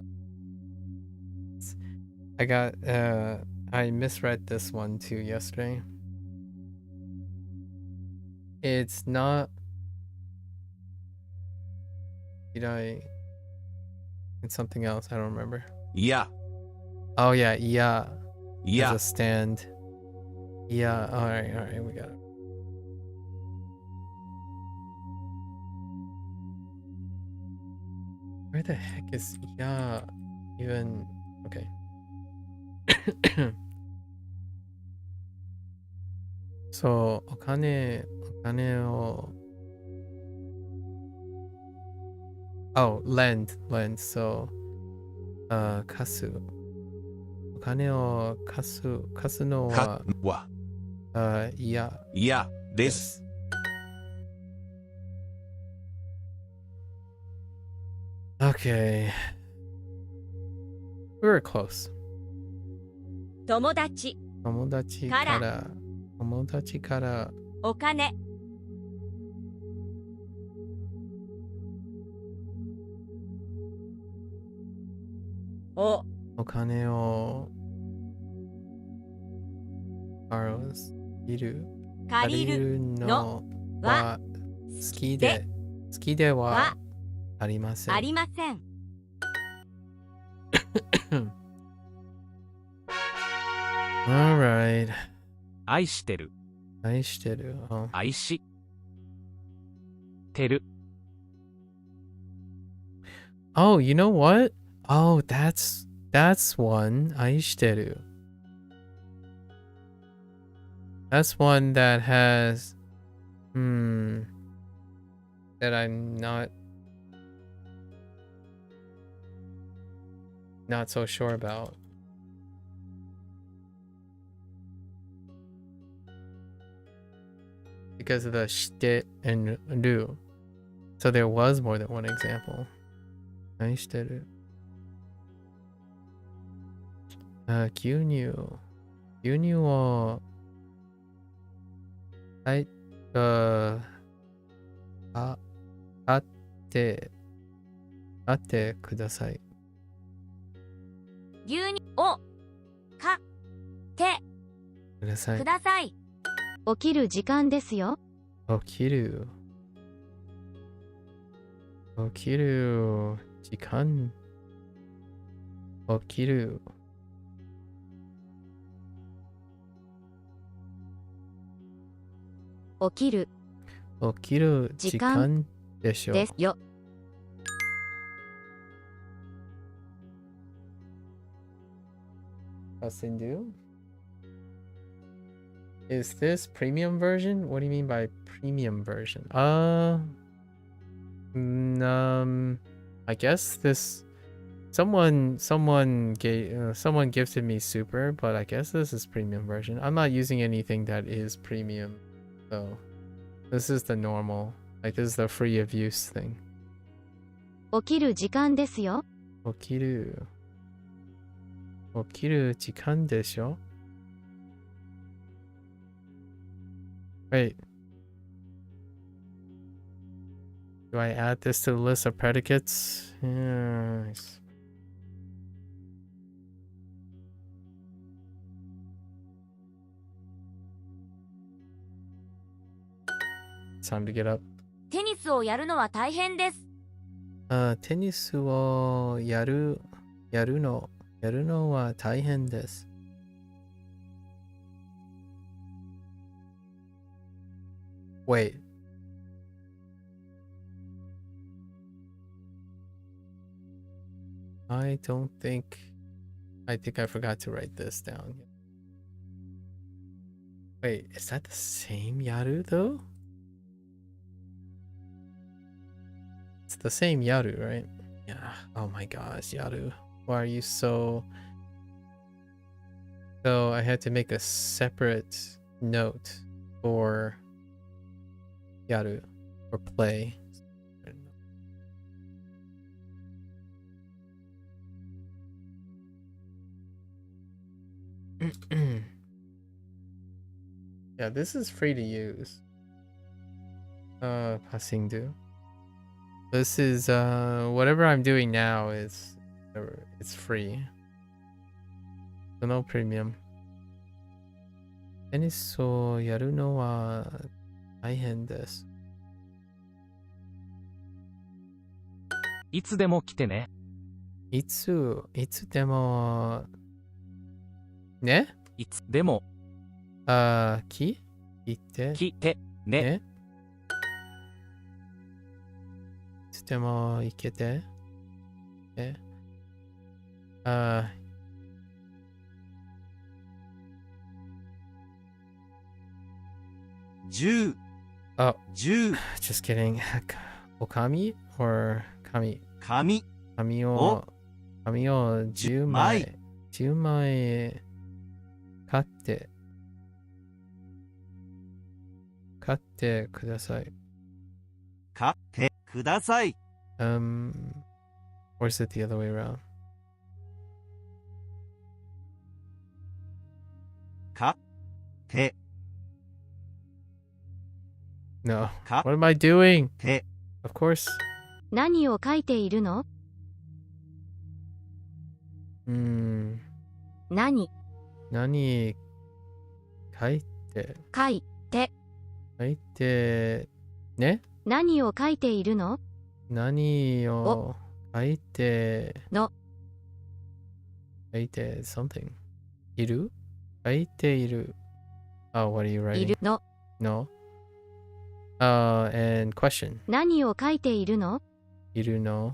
misread this one too yesterday. It's not It's something else. I don't remember. いや、 Oh yeah, yeah. い As や a、stand. Yeah, alright, we got it. Where the heck is yeah even okay. So お金を Oh, lend. So 貸すお金を貸すのかはは、いやいやです。Okay. We were close. 友達友達からお金お金を借りるのは好きではありません。ありません Alright. 愛してる、愛してる。Oh. 愛してる。 Oh, you know what? Oh, that's one. 愛してる. That's one that has that I'm not so sure about. Because of the して and do. So there was more than one example. 愛してる。牛乳をはいあってください。牛乳を買ってください。ください起きる時間ですよ。起きる時間起きる時間でしょですよ。Austin do? Is this premium version? What do you mean by premium version? I guess this someone gifted me super, but I guess this is premium version. I'm not using anything that is premium, so this is the normal. Like this is the free of use thing. 起きる時間ですよ。起きる時間でしょ? Wait. Do I add this to the list of predicates? Yes. Time to get up. テニスをやるのは大変です。テニスをやるのは大変です。Wait. I think I forgot to write this down. Wait, is that the same yaru though? It's the same yaru, right? Yeah. Oh my gosh, yaru. Why are you so... So I had to make a separate note for yaru, or play. Yeah, this is free to use. Passingdu. This is whatever I'm doing now is it's free. So no premium. テニスをやるのは大変です。いつでも来てね。いつでもね。いつでも来てね。いつでも行けて10 Oh, 10 just kidding. Okami or kami? 紙紙を10枚買ってください。買ってください。 Or is it the other way around? 買って No. 買っ What am I doing? て Of course. 何を書いているの？何書いてね。何を書いているの？何を書いての書いて something いる書いている Oh, what are you い writing? るの No. And question. 何を書いているの？いるの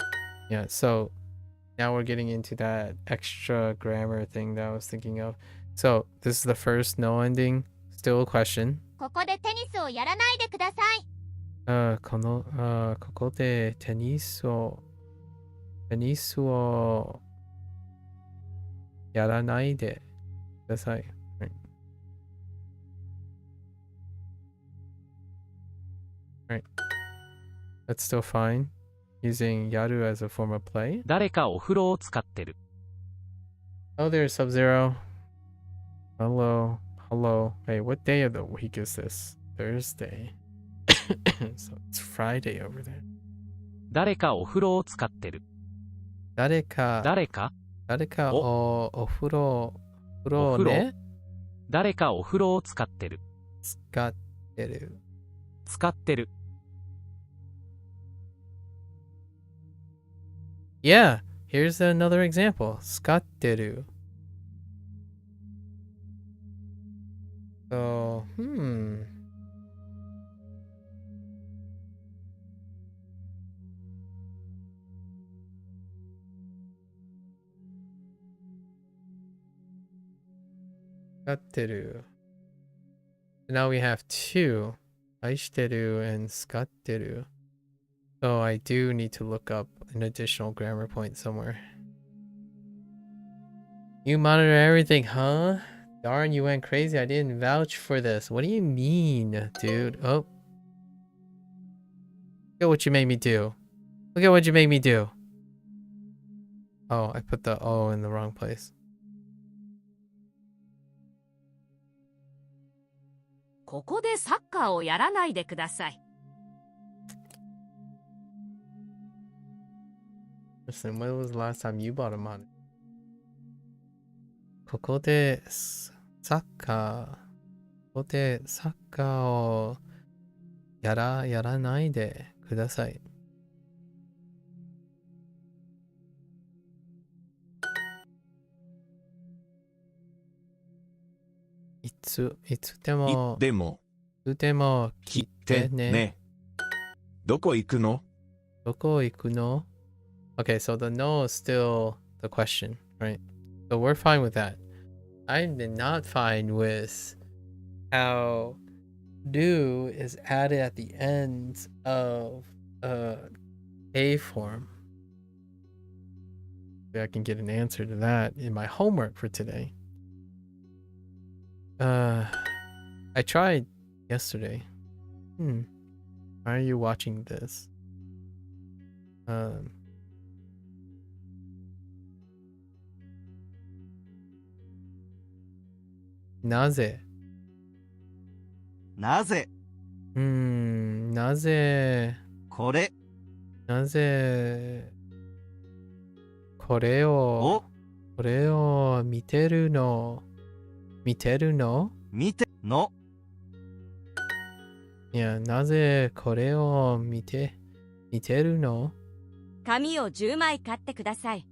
Yeah, so now we're getting into that extra grammar thing that I was thinking of. So this is the first no ending, still a question. ここでテニスをやらないでください。ここでテニスをやらないでください。Right. That's still fine. Using yaru as a form of play. 誰かお風呂を使ってる。Oh, there's Sub-Zero. Hello. Hey, what day of the week is this? Thursday. So it's Friday over there. 誰かお風呂を使ってる。誰かお風呂ね。誰かお風呂を使ってる。使ってる。使ってる。Yeah, here's another example. 使ってる。So, Now we have two. 愛してる and 使ってる. So I do need to look up an additional grammar point somewhere. You monitor everything, huh? Darn, you went crazy. I didn't vouch for this. What do you mean, dude? Oh. Look at what you made me do. Look at what you made me do. Oh, I put the O in the wrong place. ここでサッカーをやらないでください。 Listen, when was the last time you bought a monitor? ここでサッカーをやらないでください。いつでも来てね。どこ行くの? Okay, so the no is still the question, right? So we're fine with that. I'm not fine with how do is added at the end of a form. Maybe I can get an answer to that in my homework for today. I tried yesterday. Why are you watching this? Naze. なぜなぜこれこれを見てるの見てのいや、なぜこれを見てるの? 紙を10枚買ってください。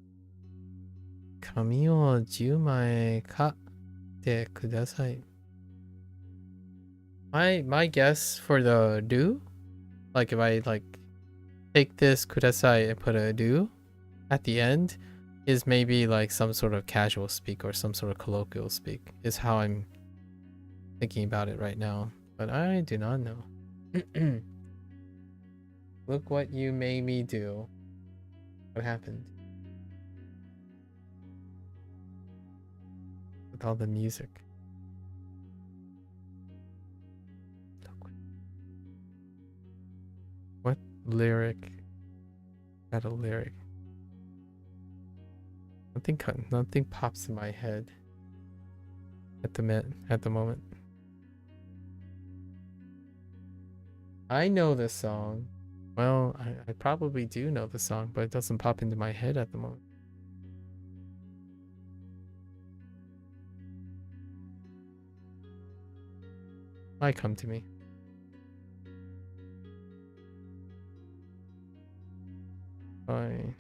紙を10枚買ってください。My guess for the do, like if I like take this kudasai and put a do at the end, is maybe like some sort of casual speak or some sort of colloquial speak, is how I'm thinking about it right now. But I do not know. Look what you made me do. What happened? With all the music. What lyric? Got a lyric. Nothing pops in my head at the moment. I know this song. Well, I probably do know the song, but it doesn't pop into my head at the moment. Might come to me. Fine.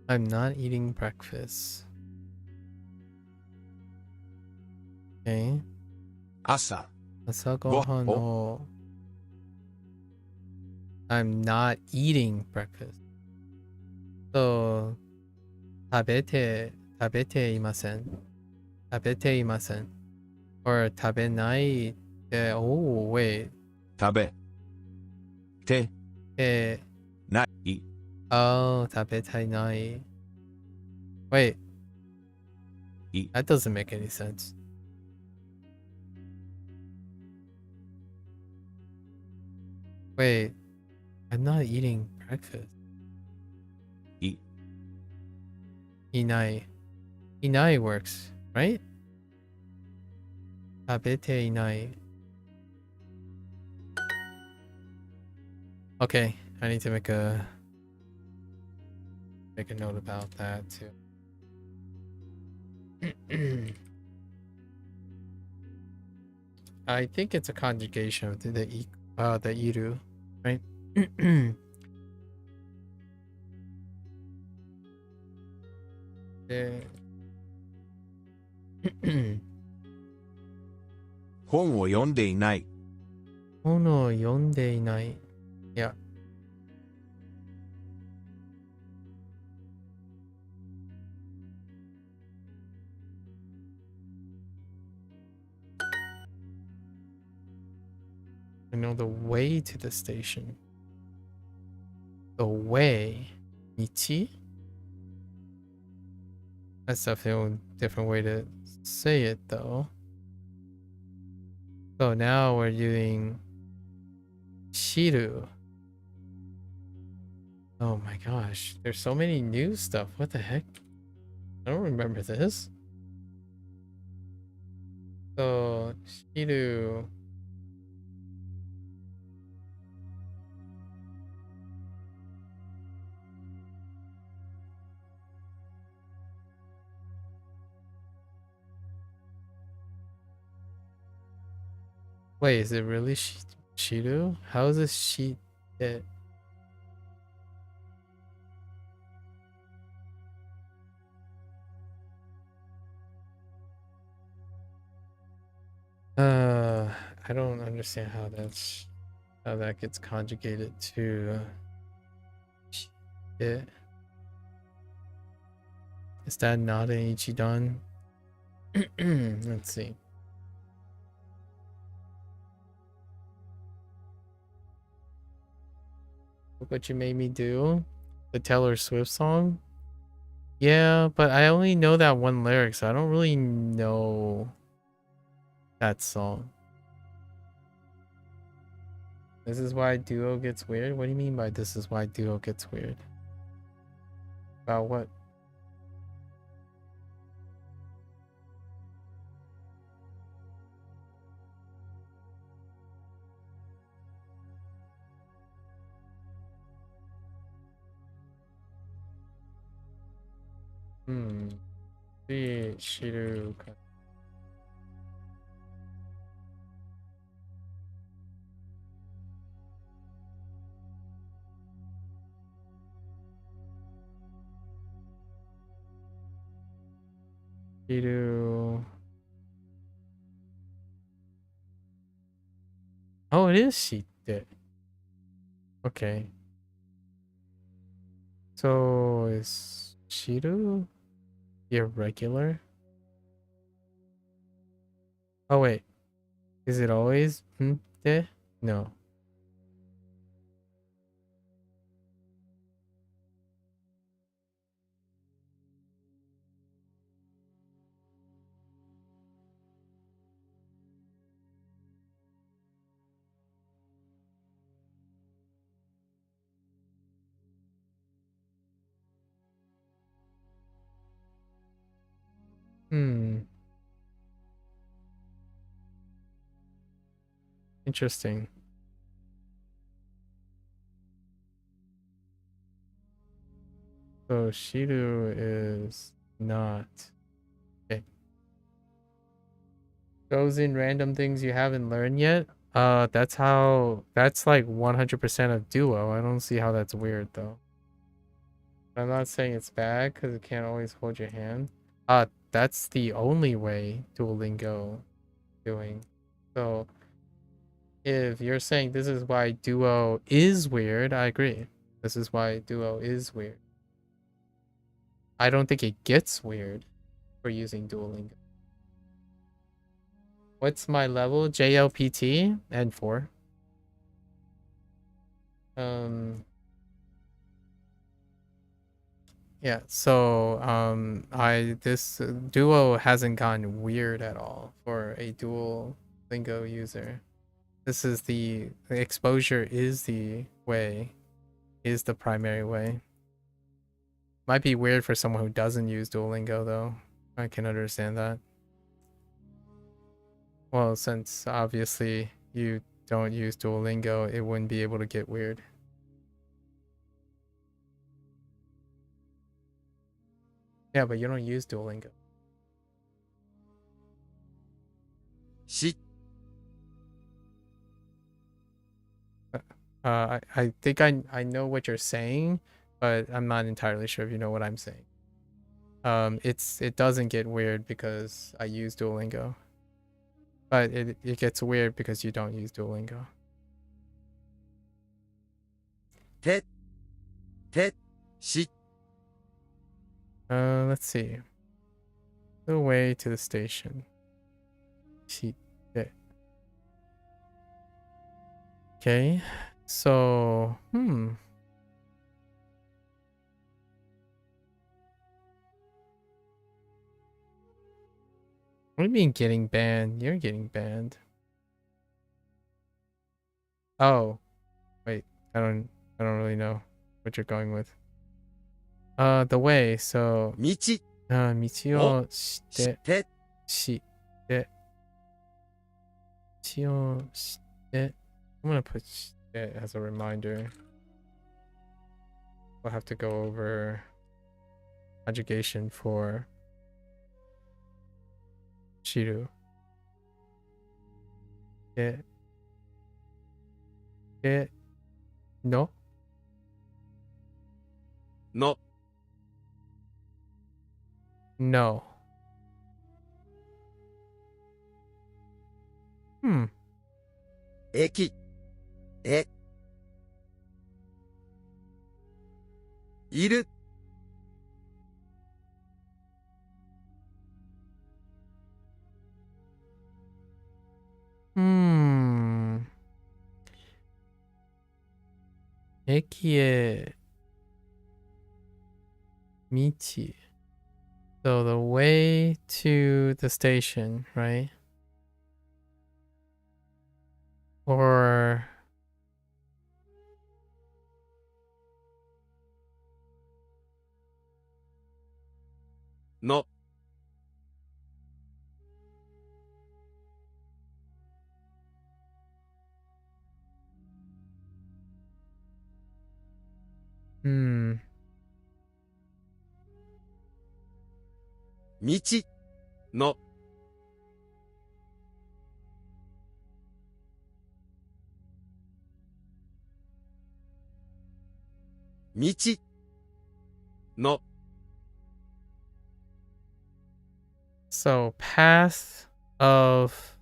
I'm not eating breakfast. Okay. 朝ご飯を I'm not eating breakfast. So 食べていません or 食べないで oh wait 食べてない oh 食べてない wait that doesn't make any sense. Wait, I'm not eating breakfast. いない works, right? 食べていない Okay, I need to make a note about that too. I think it's a conjugation of the iru, right? で本を読んでいない本を読んでいない。いや。know the way to the station. The way. Michi? That's definitely a different way to say it, though. So now we're doing Shiru. Oh my gosh, there's so many new stuff. What the heck? I don't remember this. So, Shiru. Wait, is it really Shiru? How is this sheet it? I don't understand how that gets conjugated to it. Is that not an Ichidan? Let's see. Look What You Made Me Do, the Taylor Swift song. Yeah, but I only know that one lyric, so I don't really know that song. This is why Duo gets weird? What do you mean by this is why Duo gets weird? About what? Shiru. Shiru. Oh, it is Shite. Okay. So is Shiru irregular? Oh wait. Is it always de? No. Interesting. So Shiru is not. Okay. Goes in random things you haven't learned yet. That's like 100% of Duo. I don't see how that's weird though. I'm not saying it's bad because it can't always hold your hand. That's the only way Duolingo doing. So if you're saying this is why Duo is weird, I agree. This is why Duo is weird. I don't think it gets weird for using Duolingo. What's my level? JLPT and 4. Yeah, so this Duo hasn't gone weird at all for a Duolingo user. This is the exposure is the way, is the primary way. Might be weird for someone who doesn't use Duolingo though. I can understand that. Well, since obviously you don't use Duolingo, it wouldn't be able to get weird. Yeah, but you don't use Duolingo. I think I know what you're saying, but I'm not entirely sure if you know what I'm saying. It doesn't get weird because I use Duolingo. But it gets weird because you don't use Duolingo. Let's see. The way to the station. Okay. So, What do you mean getting banned? You're getting banned. Oh, wait. I don't really know what you're going with. The way. So, 道道を知っ、してて道を知って。I'm gonna put it as a reminder. We'll have to go over conjugation for 知る。のの No. 駅へいる 駅へ道 So the way to the station, right? Orの 道の 道の So path of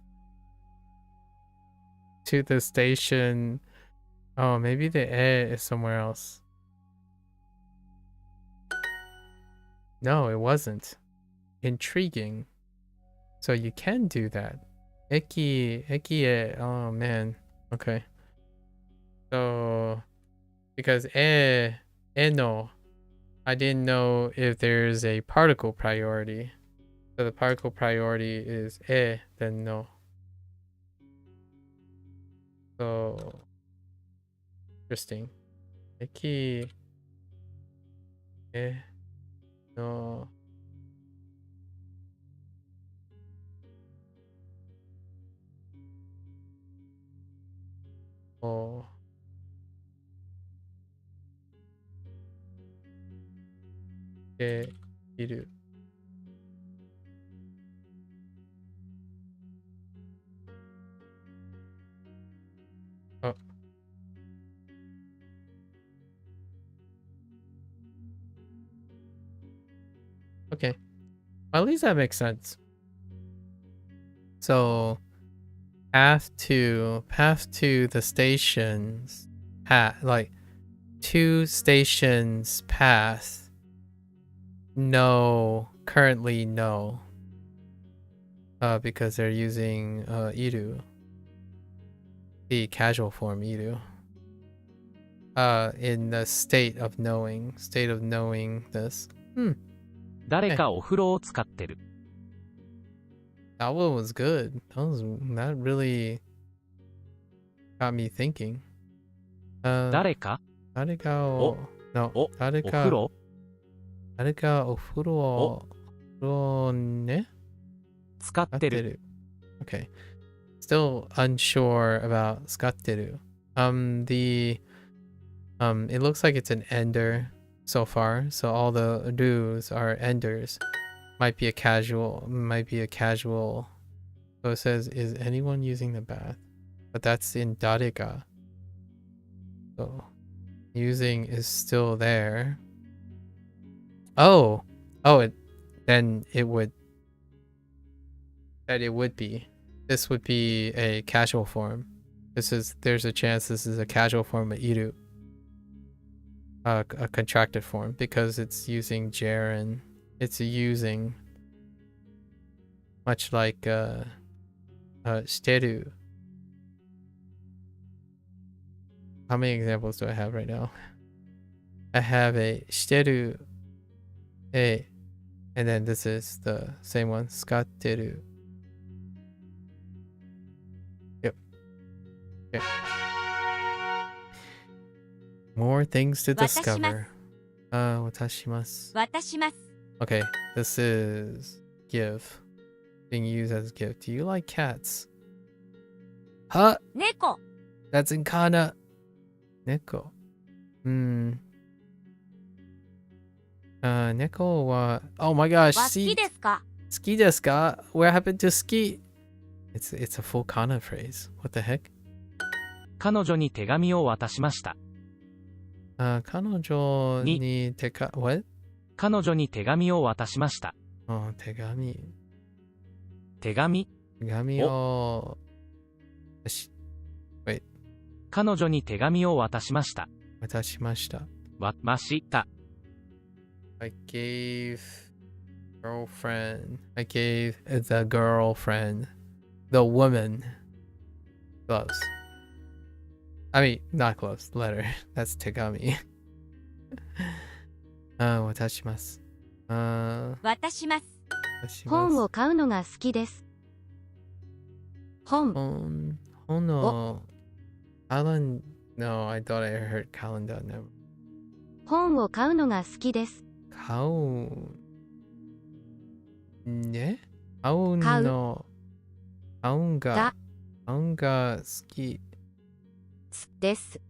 to the station. Oh, maybe the e is somewhere else. No, it wasn't. Intriguing. So you can do that. Eki, oh man. Okay. So, because no, I didn't know if there's a particle priority. So the particle priority is then no. So, interesting. Eki, no. Oh. Iru. Oh. Okay. Well, at least that makes sense. So path to the stations, like 2 stations path. No, currently no. Because they're using iru, the casual form iru. In the state of knowing this. 誰かお風呂を使ってる。That one was good. That really got me thinking. 誰かお風呂誰かお風呂をね使ってる。Okay. Still unsure about 使ってる。It looks like it's an ender so far, so all the do's are enders. Might be a casual. So it says, is anyone using the bath? But that's in Darega. So using is still there. Then it would be. This would be a casual form. There's a chance this is a casual form of iru. A contracted form because it's using gerund. It's using much like shiteru. How many examples do I have right now? I have a shiteru, a, and then this is the same one, skatteru. Yep. Okay. More things to discover. Watashimasu. 渡します。 Okay, this is give. Being used as gift. Do you like cats? Huh? 猫。 That's in kana. Neko. Neko wa. Oh my gosh. は好 See, きですか？ ski desu ka? What happened to ski? It's a full kana phrase. What the heck? 彼女に手紙を渡しました。彼女にwhat? 彼女に手紙を渡しました。Oh, 手紙。手紙。手紙を。Wait. 彼女に手紙を渡しました。渡しました。ました。I gave girlfriend. I gave the girlfriend, the woman, gloves. I mean, not gloves, letter. That's tegami. 渡します。渡します。本を買うのが好きです。本のAlan, no, I thought I heard calendar. Never. 本を買うのが好きです。買うね買うの買うんが好きです。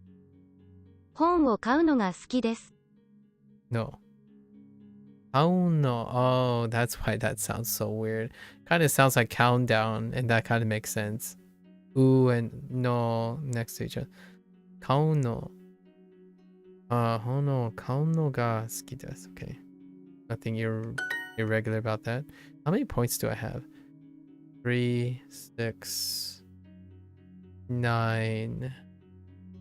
本を買うのが好きです。No. 買うの Oh, that's why that sounds so weird. Kind of sounds like countdown, and that kind of makes sense. Ooh and no next to each other. 買うの本を買うのが好きです。Okay. Nothing irregular about that. How many points do I have? 3, 6, 9,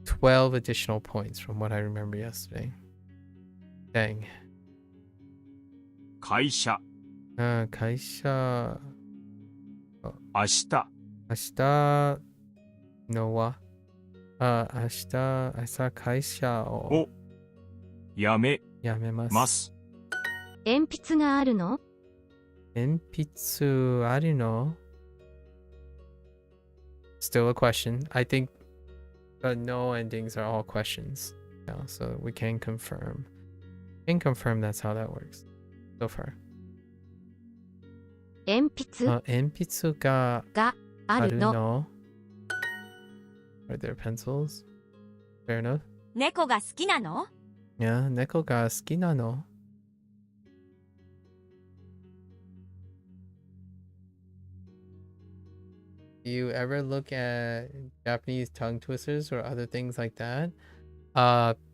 12 additional points from what I remember yesterday. Dang. 会社。会社。明日。明日のは明日会社をやめます。鉛筆があるの？鉛筆あるの？ Still a question. I think the no endings are all questions now, so we can confirm. Can confirm that's how that works so far. 鉛筆があるの？ Are there pencils? Fair enough. 猫が好きなの？ Yeah, 猫が好きなのDo you ever look at Japanese tongue twisters or other things like that?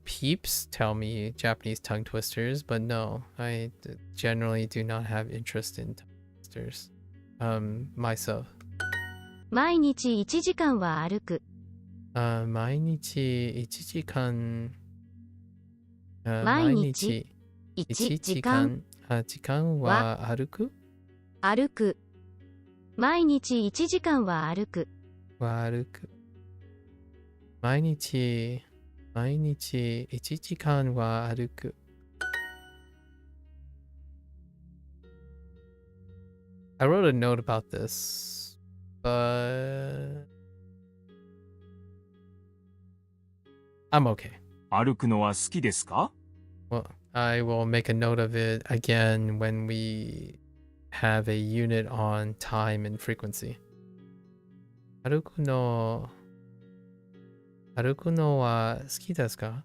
Peeps tell me Japanese tongue twisters, but no, I generally do not have interest in tongue twisters. Myself. 毎日1時間は歩く。毎日1時間。毎日1時間。時間は歩く？歩く。毎日1時間は歩く。歩く。毎日1時間は歩く。I wrote a note about this, but I'm okay. 歩くのは好きですか？ Well, I will make a note of it again when we have a unit on time and frequency. 歩くのは好きですか？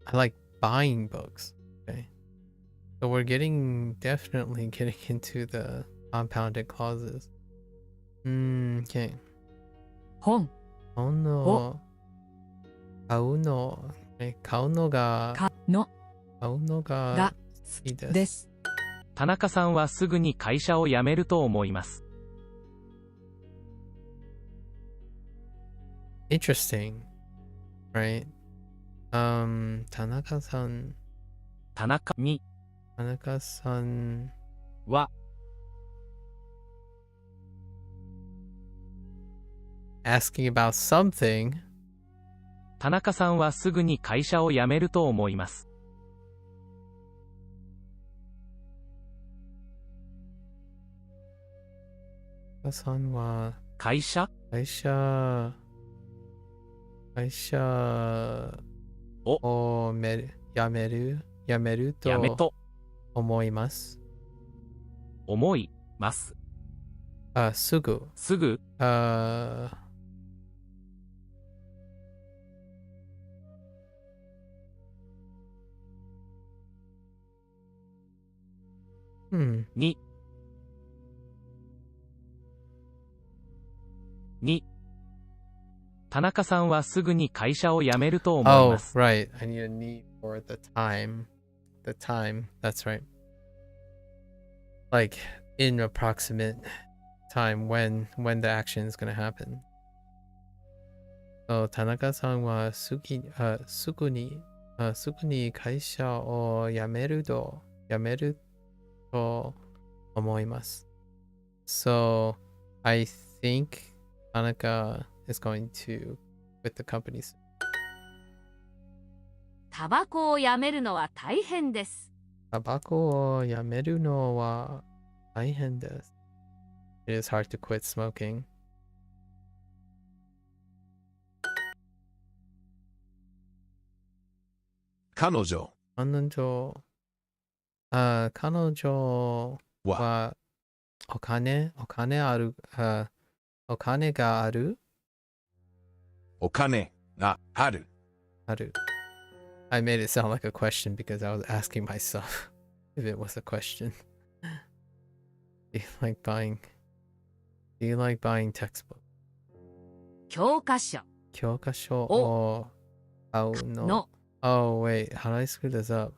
I like buying books. Okay. So we're definitely getting into the compounded clauses. Okay. 本の買うのが好きです。田中さんはすぐに会社を辞めると思います。Interesting, right? 田中さんは asking about something. 田中さんはすぐに会社を辞めると思います。さんは会社を辞める辞めとと思います。思います。すぐ。すぐに田中さんはすぐに会社を辞めると思いま Oh, す。 right. I need a need for the time. The time. That's right. Like in approximate time when the action is going to happen. So 田中さんはすぐに会社を辞めると思います。So I think Tanaka is going to quit the company. タバコをやめるのは大変です。タバコをやめるのは大変です。It is hard to quit smoking. 彼女はお金がある。お金がある。I made it sound like a question because I was asking myself if it was a question. Do you like buying textbooks? 教科書教科書を買うの。Oh, wait. How do I screw this up?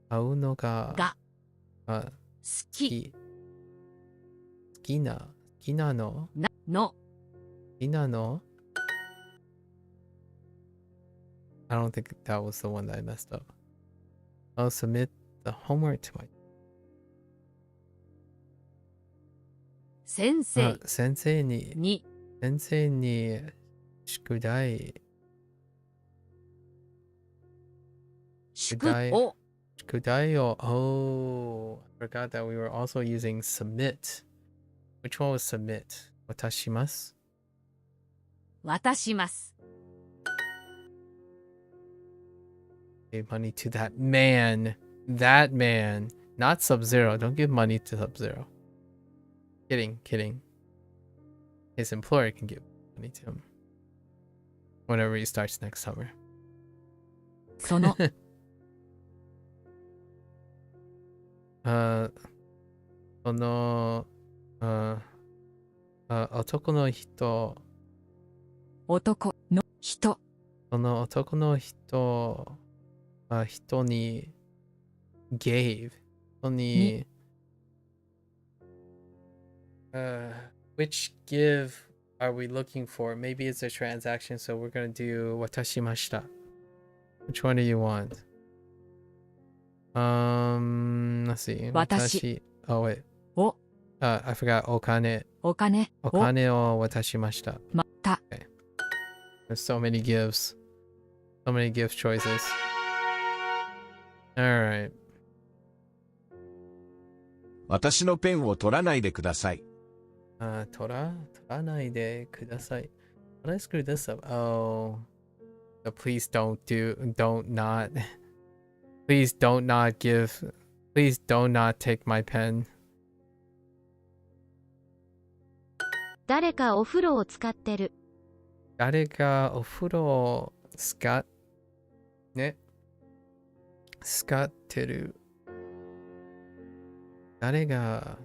買うのが好き好きなのの I don't think that was the one that I messed up. I'll submit the homework to my 先生先生に宿題を Oh, I forgot that we were also using submit. Which one was submit? 渡します。Gave money to that man. Not Sub-Zero. Don't give money to Sub-Zero. Kidding. His employer can give money to him whenever he starts next summer. そのその男の人その男の人に gave 人にwhich give are we looking for? Maybe it's a transaction, so we're gonna do 渡しました。Which one do you want? Let's see. 私 Oh wait. を I forgot お金お金を渡しました。また Okay. There's so many gives. So many gift choices. Alright. 私のペンを取らないでください。取らないでください。How did I screw this up? Oh. Please don't not take my pen. 誰かお風呂を使ってる。誰がお風呂を使ってる。誰が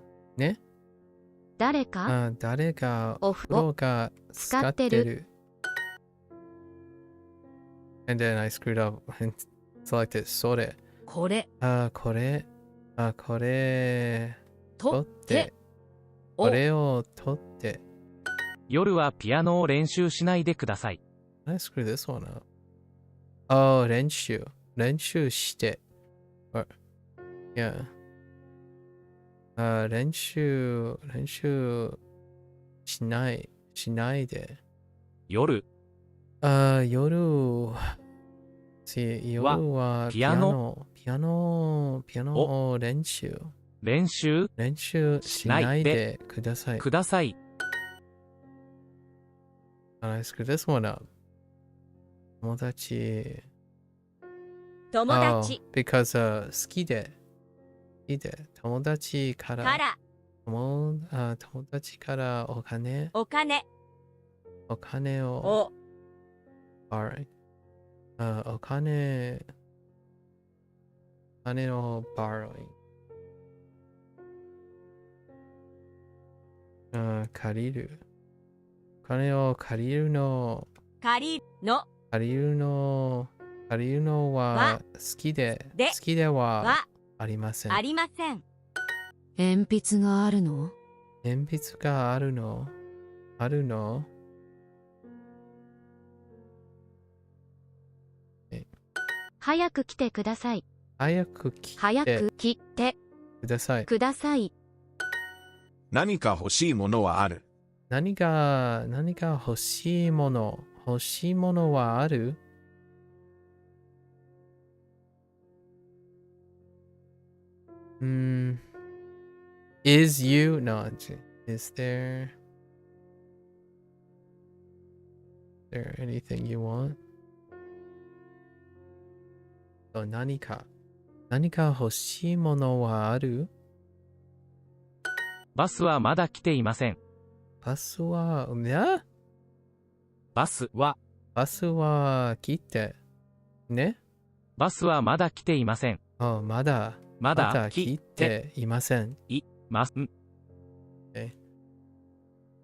お風呂が使ってる。And then I screwed up and selected それ。これこれ取ってこれを取って。夜はピアノを練習しないでください。I screw this one up. Oh, 練習して。Yeah. 練習しないで。夜夜はピアノを練習しないでください。ください。 Let's screw this one up. 友達。友達 because 好きで友達からから友達からお金お金をを borrowing お金の borrowing 借りるお金を借りるの借りのは好きでははありません。ありません。鉛筆があるの？鉛筆があるの？早く来てください。早く来てください。何か欲しいものはある。何か欲しいものはある？Is you? No. Is there anything you want? 何か欲しいものはある？バスはまだ来ていません。バスは来てね。バスはまだ来ていません。まだ来ていません。ます。Okay.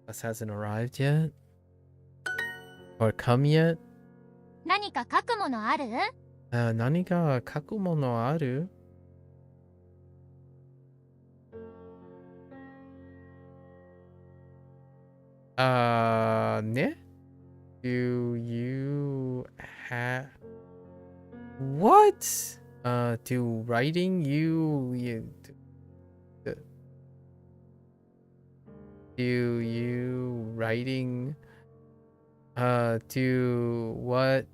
Bus hasn't arrived yet? Or come yet? 何か書くものある？何か書くものある？ね？ Do you have what? Do writing do you writing do what?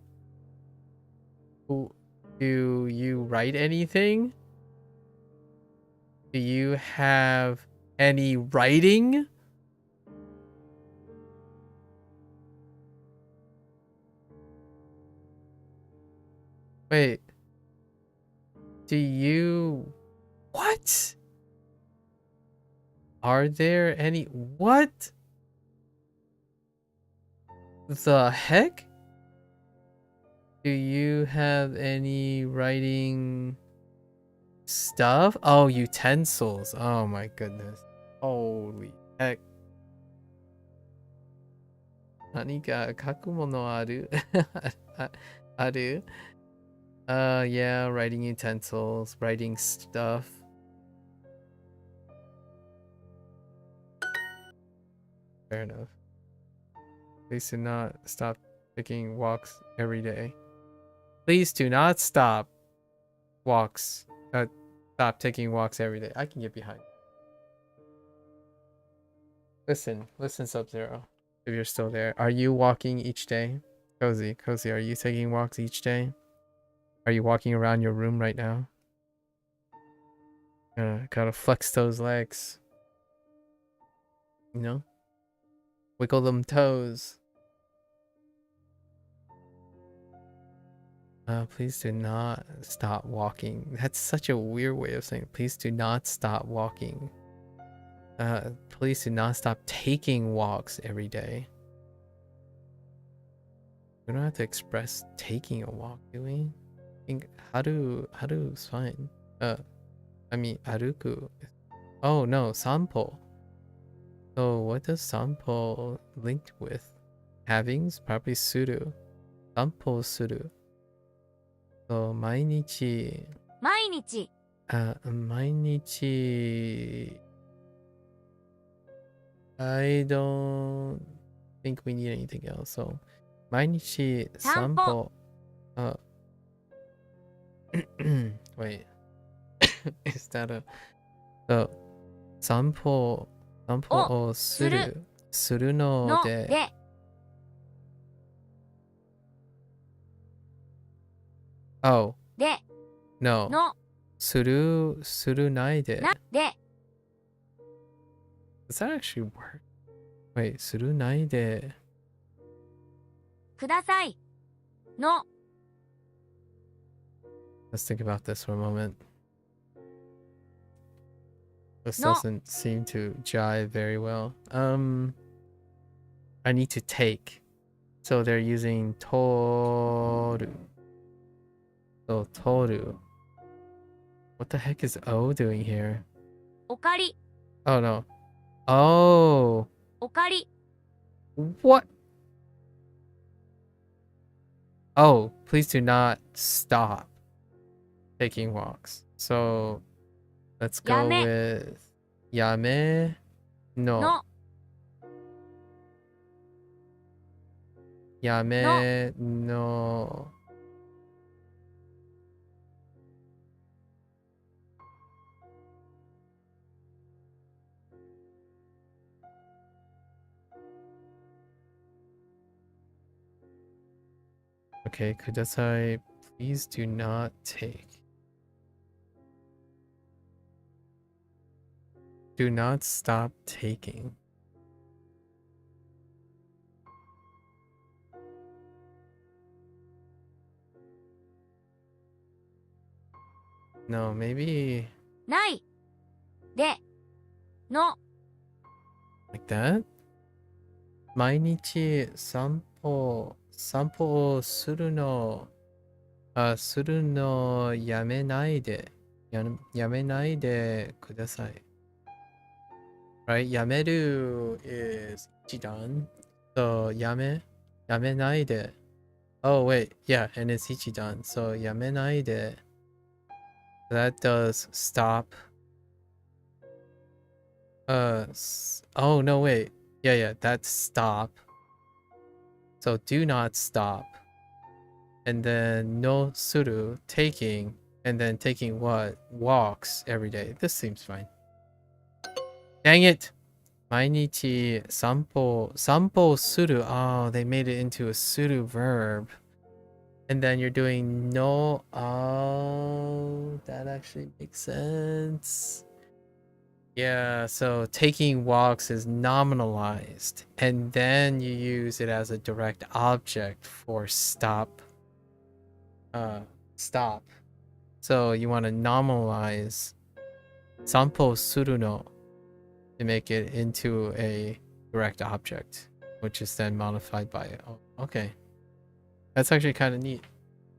Do you write anything? Do you have any writing? Wait. Do you... What? Are there any... What? The heck? Do you have any writing stuff? Oh, utensils. Oh my goodness. Holy heck. 何か書くものある？ある？ Yeah, writing utensils, writing stuff. Fair enough. Please do not stop taking walks every day. Please do not stop walks. Stop taking walks every day. I can get behind. Listen, Sub-Zero. If you're still there, are you walking each day? Cozy, are you taking walks each day? Are you walking around your room right now? Gotta flex those legs. You know? Wiggle them toes. Please do not stop walking. That's such a weird way of saying, please do not stop walking. Please do not stop taking walks every day. We don't have to express taking a walk, do we? I think haru is fine. I mean aruku. Oh no, sampo. So what does sampo linked with? Havings? Probably suru. Sampo suru. So 毎日 I don't think we need anything else. So 毎日散歩 wait. Is that a... So 散歩をするののでで Oh で no のするないでなで Does that actually work? Wait するないでくださいの Let's think about this for a moment. This No. doesn't seem to jive very well. I need to take. So they're using toru. So toru. What the heck is O doing here? おかり Oh no. Oh. おかり What? Oh, please do not stop taking walks. So let's go Yame. with yame no. の Yame no. Okay, kudasai, please do not take. Do not stop taking. No, maybe ないでの like that? 毎日散歩をするのやめないでください。Right? やめる is 一段。So やめないで。Oh wait, yeah, and it's 一段. So やめないで。That does stop. Oh no wait. Yeah, that's stop. So do not stop. And then no suru, taking, and then taking what? Walks every day. This seems fine. Dang it! 毎日散歩する. Oh, they made it into a suru verb. And then you're doing no. Oh, that actually makes sense. Yeah, so taking walks is nominalized, and then you use it as a direct object for stop. Stop. So you want to nominalize sanpo suru no to make it into a direct object, which is then modified by it. Oh, okay. That's actually kind of neat.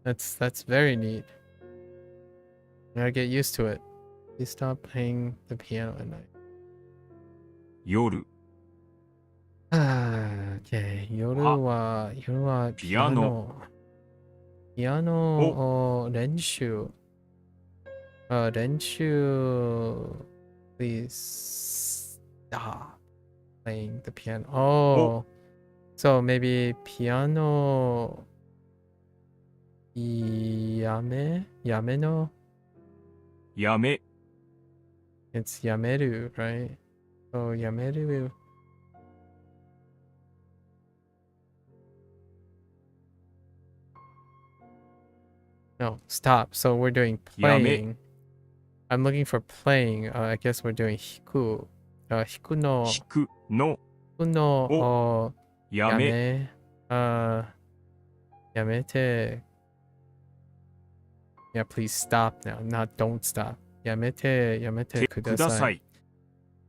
That's very neat. I gotta get used to it. Please stop playing the piano at night. 夜、 Okay. 夜はピアノを練習。練習。Please stop playing the piano. Oh. So maybe piano やめのやめ、 It's やめる, right? So やめる. No, stop. So we're doing playing. I'm looking for playing. I guess we're doing 弾く. 弾くの弾くの、をやめ、やめて. Yeah, please stop now. Not don't stop. やめてください.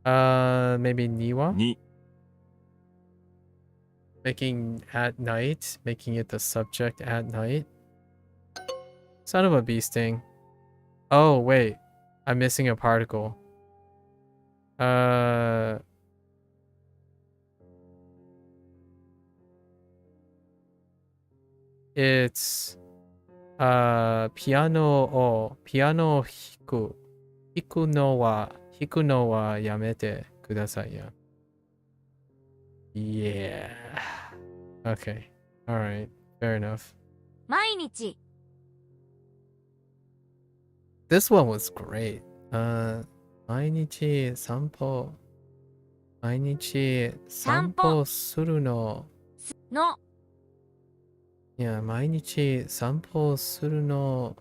Maybe には? に、 Making at night, making it the subject at night. Son of a bee sting. Oh, wait. I'm missing a particle. It's ピアノを弾くのはやめてくださいや. Yeah. Okay. All right. Fair enough. 毎日 This one was great. 毎日散歩。毎日散歩するの。のいや、毎日散歩するの。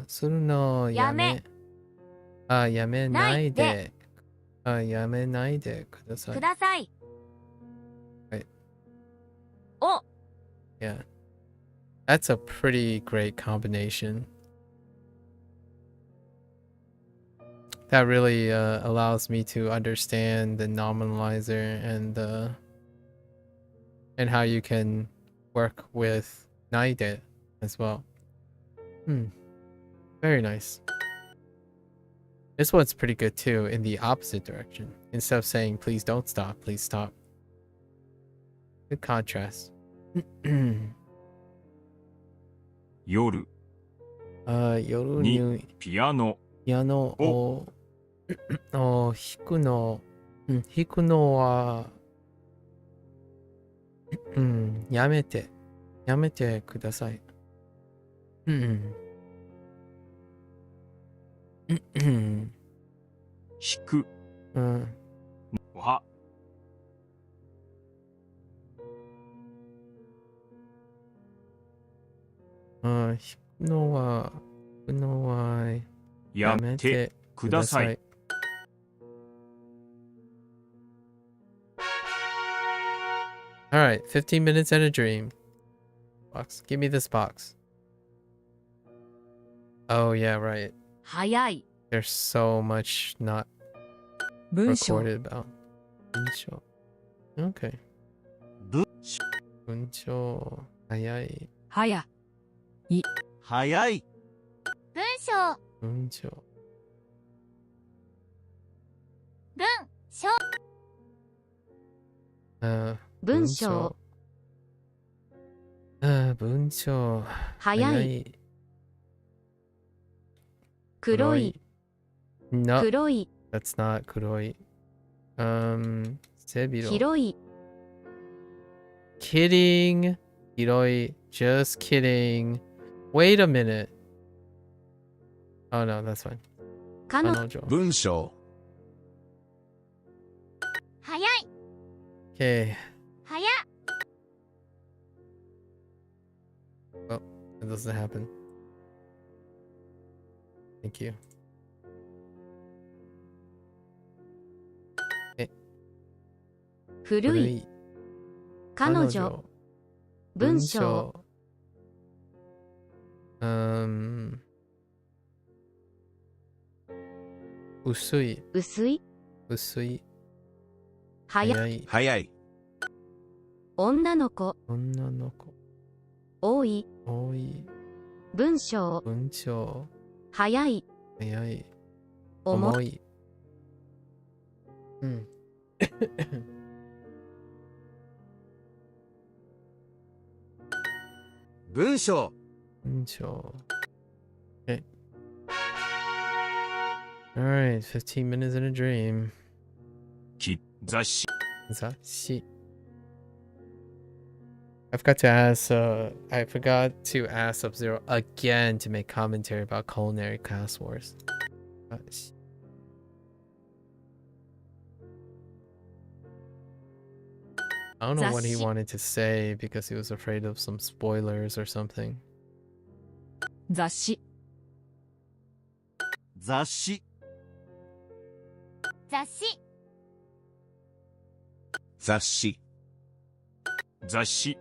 するのやめ。やめないで。やめないでください。ください。はい。お Yeah. That's a pretty great combination. That really allows me to understand the nominalizer and how you can work with naide as well. Very nice. This one's pretty good too in the opposite direction. Instead of saying please don't stop, please stop. Good contrast. 夜夜にピアノピアノを弾くのはやめてください。弾くは弾くのはやめてください。Alright, 15 minutes and a dream. Box. Give me this box. Oh, yeah, right. 早い There's so much not 文章 recorded about. 文章 Okay. 文章早い。早早い。文章文章文章文章文章早い黒い No, 黒い that's not 黒い。背広。広い Kidding. 広い。Just kidding. Wait a minute. Oh no, that's fine. 彼女彼女。文章早い Okay. 早 Well, it doesn't happen. Thank you. 古い彼女文章薄い薄い薄い早い早い早い女の子女の子多い多い文章文章早い早い重い重い文章文章 Okay. Alright, 15 minutes in a dream. 雑誌雑誌 I forgot to ask Sub-Zero again to make commentary about culinary class wars. I don't know what he wanted to say because he was afraid of some spoilers or something. 雑誌雑誌雑誌雑誌雑誌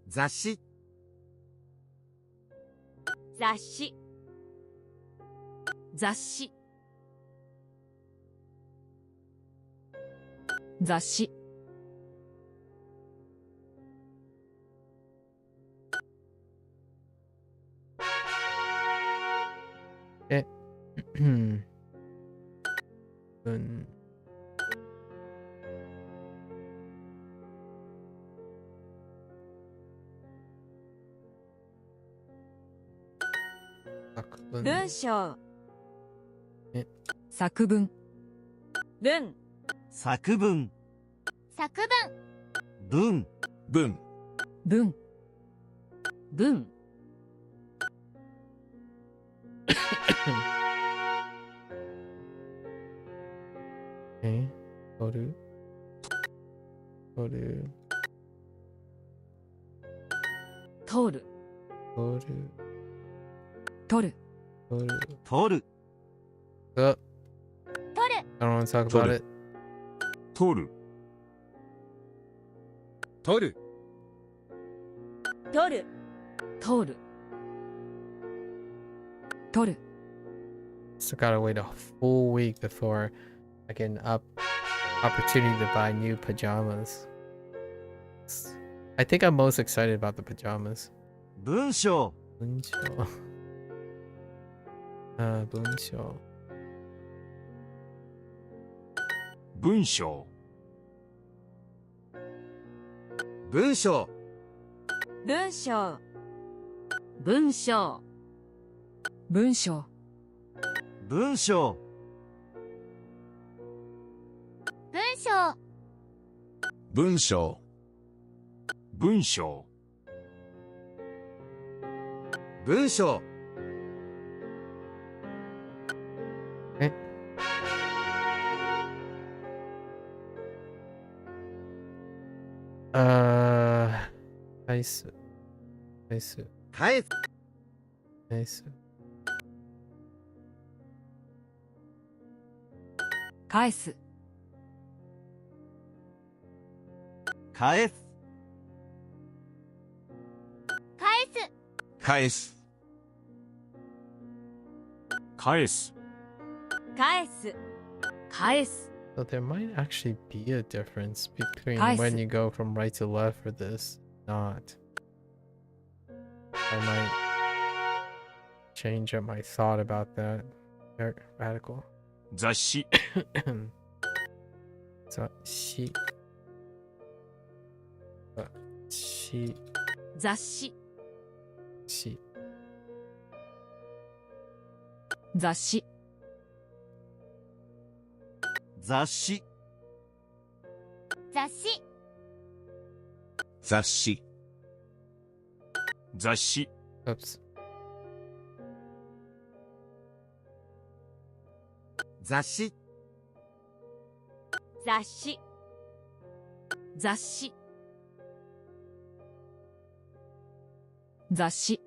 雑誌雑誌雑誌雑誌 文章作文文作文作文文文文取る。取る。通る。取る。取る。取る。取る。So, 取る I don't want to talk about it. 取る。取る。取る通る。取る。 So gotta wait a full week before I get an opportunity to buy new pajamas. I think I'm most excited about the pajamas. 文章。文章。文章。文章。文章。文章文章。文章。文章。文章文章。文章。文章。返す。返す。返す。返す。返す。返す。返す返す。返す。返す返す。 So there might actually be a difference between 返す。 when you go from right to left for this. Not. I might change up my thought about that. Very radical. 雑誌。雑誌。雑誌。雑誌。し。雑誌。雑誌。雑誌雑誌。雑誌。 Oops. 雑誌。雑誌雑誌。雑誌。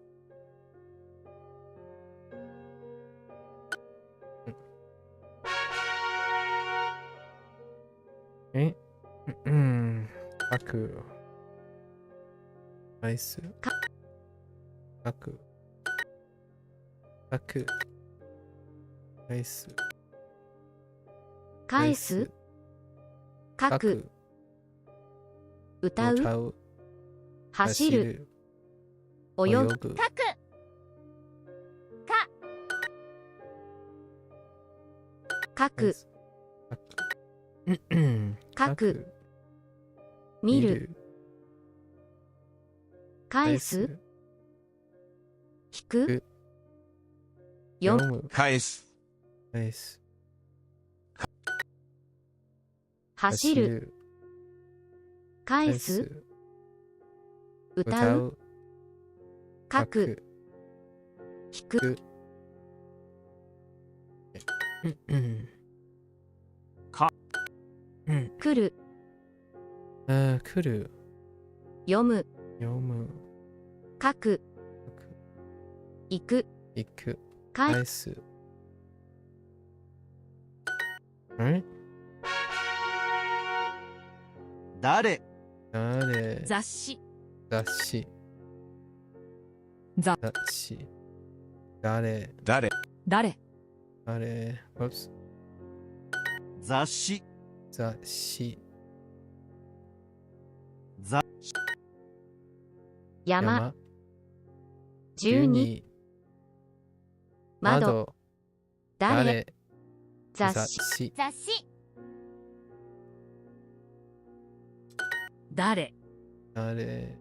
書く。返す。書く。書く。返す。返す。書く。歌う。歌う。走る。泳ぐ。書く書く。書く。見る。返す。聞く。読む。返す。返す。走る。返す。歌う。書く。聞く。来る。来る。読む。読む。書く。行く。行く。返返す。ん？誰。誰？雑誌。雑誌。雑誌。誰？誰。誰。誰？Oops。雑誌。雑誌。雑山。12。窓。誰。雑誌。雑誌誰。誰。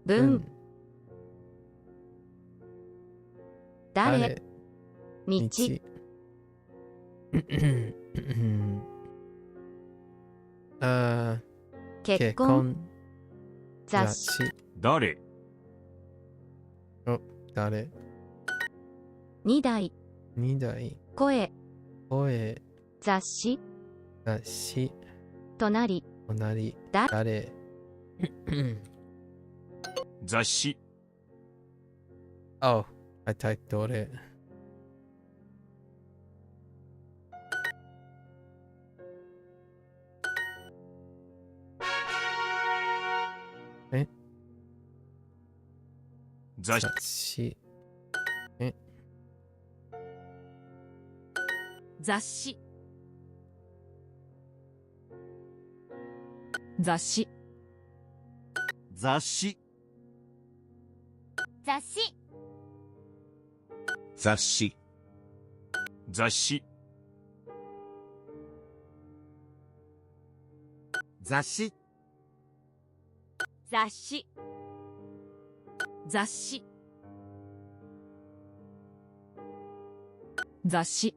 文。誰。道。結婚、雑誌、誰、お、誰、2台、2台、声、声、雑誌、雑誌、隣、隣、だ誰、雑誌、 Oh, I typed どれ。雑誌、雑誌、雑誌、雑誌、雑誌、雑誌、雑誌、雑誌、雑誌、雑誌、雑誌、雑誌、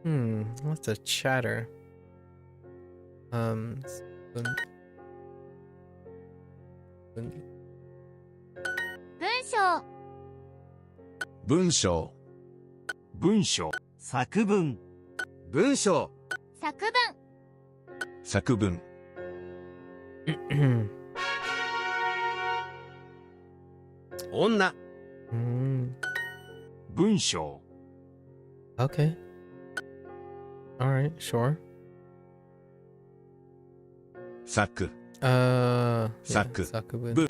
文、what's a chatter? 文、文、文章、文章、文章、作文、文章、作文、作文、女、文章、 Okay. Alright, sure. 作、 Yeah, 作、作文。文、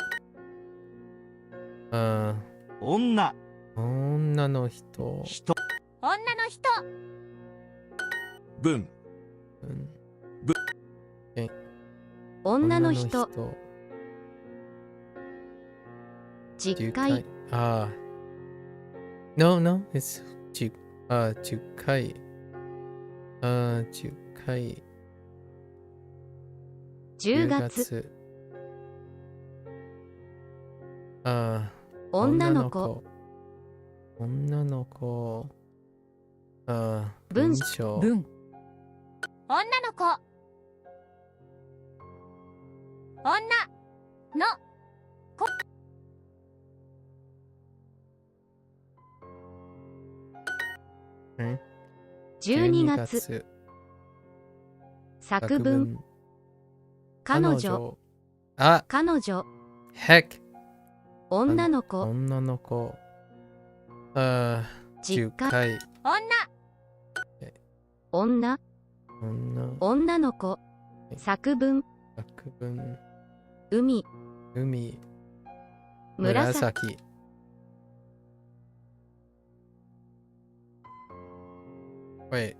女、女の人。人、女の人、文、女の人、10回、 No, no, it's 10回。10回。 10月、 女女の子、女の子。文文章。文、女の子、女の子、 12月、作文、彼女、あ、彼女、 heck。女の子、女の子。10 10回、回。女、女、女の子、作文、作文、海、海、紫、紫。Wait.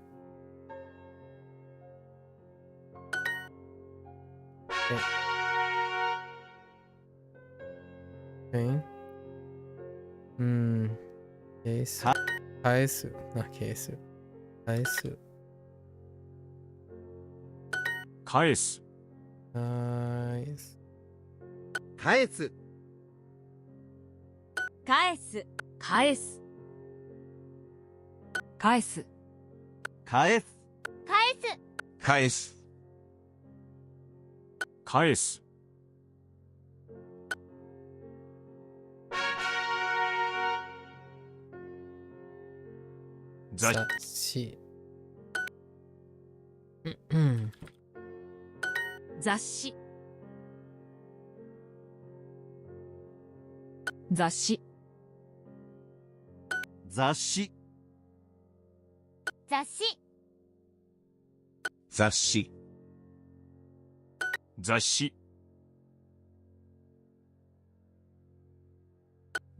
Okay. ケース。返す。ケース。返す。返す、返す。返す、返す、返す、返す、返す、返す、返す、返す、雑誌、雑誌、雑誌、雑誌、雑誌、雑誌、雑誌、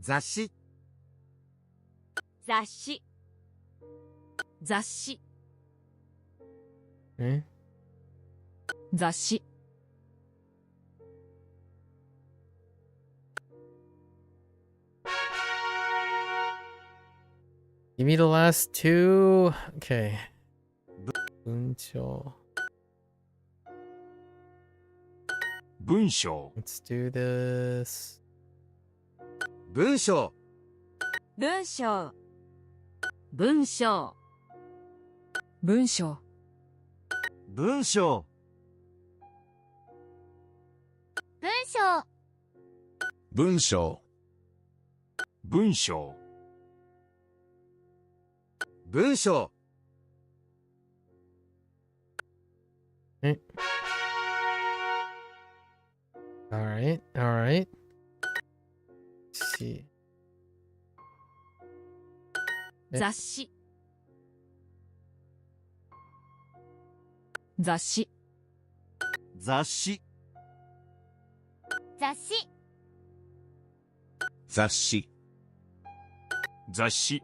雑誌、雑誌雑誌 Okay. 雑誌 Give me the last two. Okay. 文章. 文章 Let's do this. 文章文章文章文章文章文章文章文章文章 Okay. Alright, alright. Let's see. 雑誌雑誌雑誌雑誌雑誌雑誌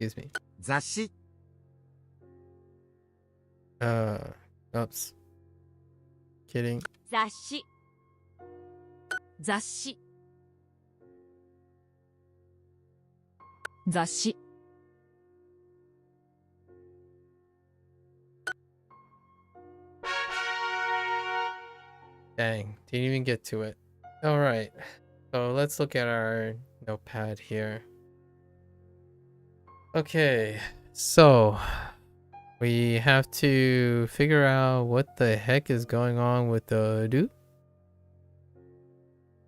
Excuse me. 雑誌 Oops. Kidding. 雑誌雑誌雑誌 Dang, didn't even get to it. Alright, so let's look at our notepad here. Okay, so we have to figure out what the heck is going on with the do.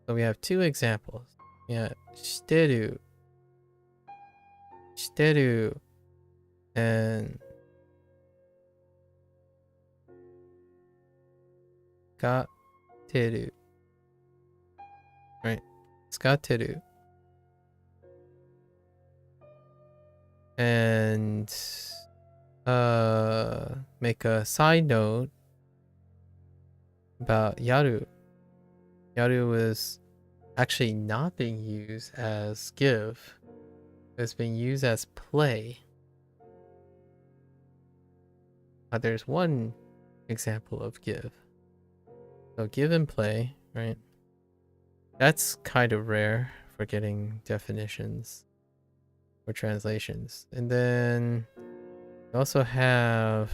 So we have two examples. Yeah, shiteru, shiteru, and skateru. Right, skateru. And make a side note about yaru. Yaru is actually not being used as give. It's being used as play. There's one example of give. So give and play, right? That's kind of rare for getting definitions or translations. And then we also have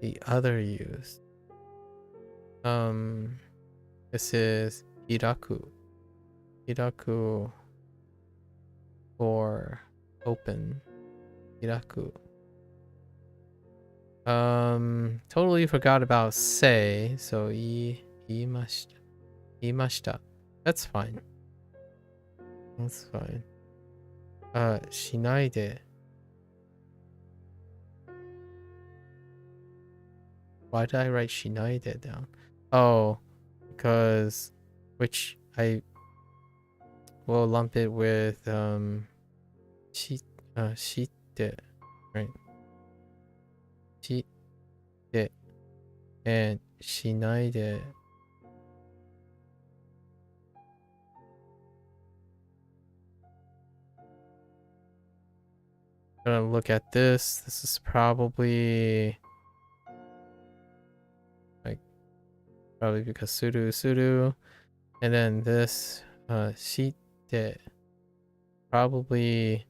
the other use. This is hiraku. Hiraku for open. Hiraku. Totally forgot about say, so imashita. Imashita. That's fine. That's fine. Shinai de. Why did I write shinai de down? Oh, because which I will lump it with shite, right? Shite and shinai de. Gonna look at this. This is probably probably because suru, and then this shite probably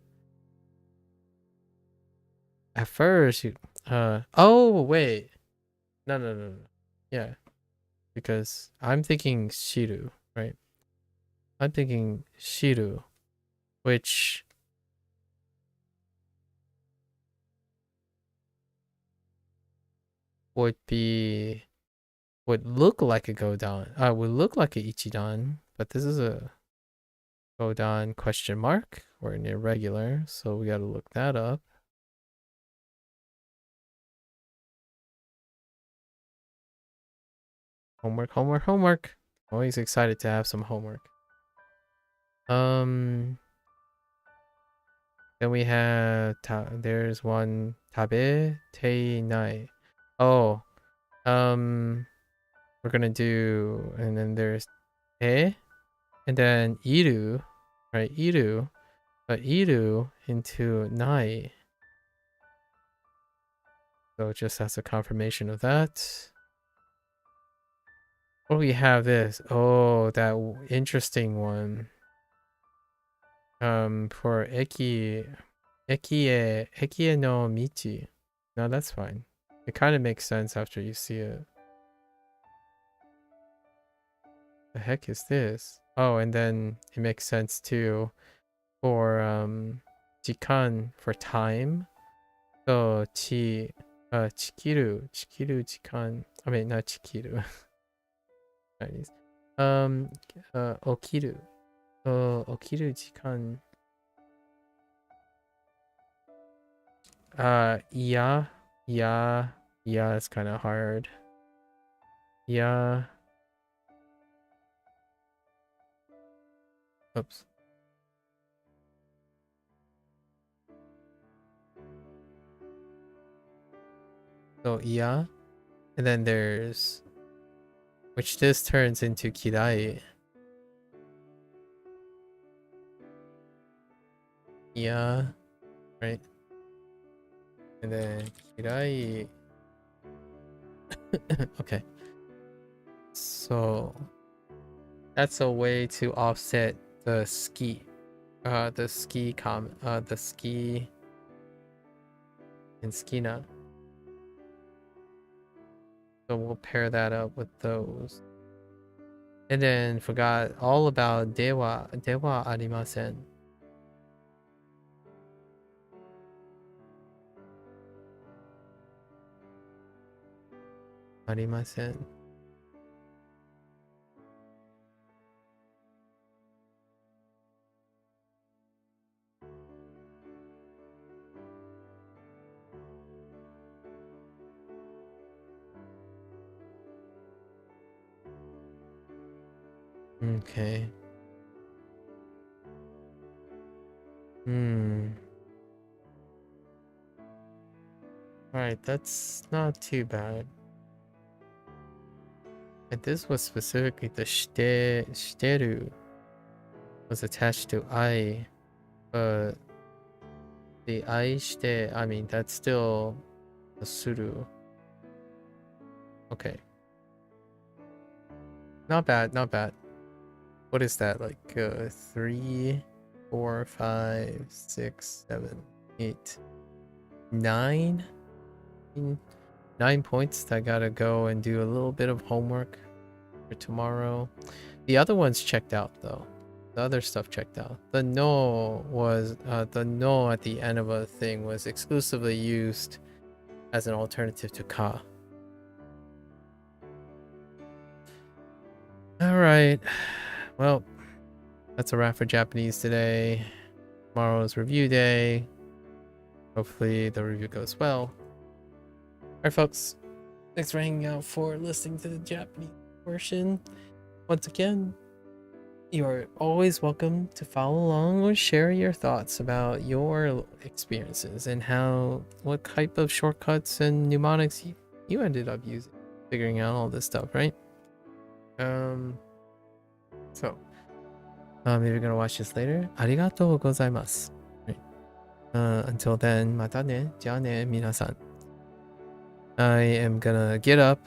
at first you oh wait, no, yeah, because I'm thinking shiru, right? I'm thinking shiru, which would look like a Godan. Would look like a Ichidan, but this is a Godan question mark or an irregular, so we gotta look that up. Homework. Always excited to have some homework. Then we have there's one tabe te nai. Oh, we're gonna do, and then there's te, and then iru, right? Iru, but iru into nai. So just as a confirmation of that. What do we have this? Oh, that interesting one. For Ekie no Michi. No, that's fine. It kind of makes sense after you see it. The heck is this? Oh, and then it makes sense too for jikan for time. So chikiru jikan. I mean not chikiru. Chinese. Okiru. Okiru jikan. Yeah, it's kind of hard. Yeah. Oops. So yeah, and then there's, which this turns into kirai. Yeah, right. And then kirai. Okay. So that's a way to offset the ski and skina. So we'll pair that up with those. And then forgot all about dewa arimasen. Arimasen. Okay. Alright, that's not too bad. And this was specifically the shiteru was attached to I, but the I shite, I mean, that's still a suru. Okay. Not bad, not bad. What is that? Like 3, 4, 5, 6, 7, 8, 9? 9 points. I gotta go and do a little bit of homework for tomorrow. The other ones checked out though. The other stuff checked out. The no was the no at the end of a thing was exclusively used as an alternative to ka. Alright. Well, that's a wrap for Japanese today. Tomorrow's review day. Hopefully the review goes well. Alright folks, thanks for hanging out, for listening to the Japanese portion. Once again, you are always welcome to follow along or share your thoughts about your experiences and what type of shortcuts and mnemonics you ended up using, figuring out all this stuff, right? So if you're gonna watch this later, arigatou gozaimasu. Right. Until then, mata ne, ja ne, minasan. I am gonna get up.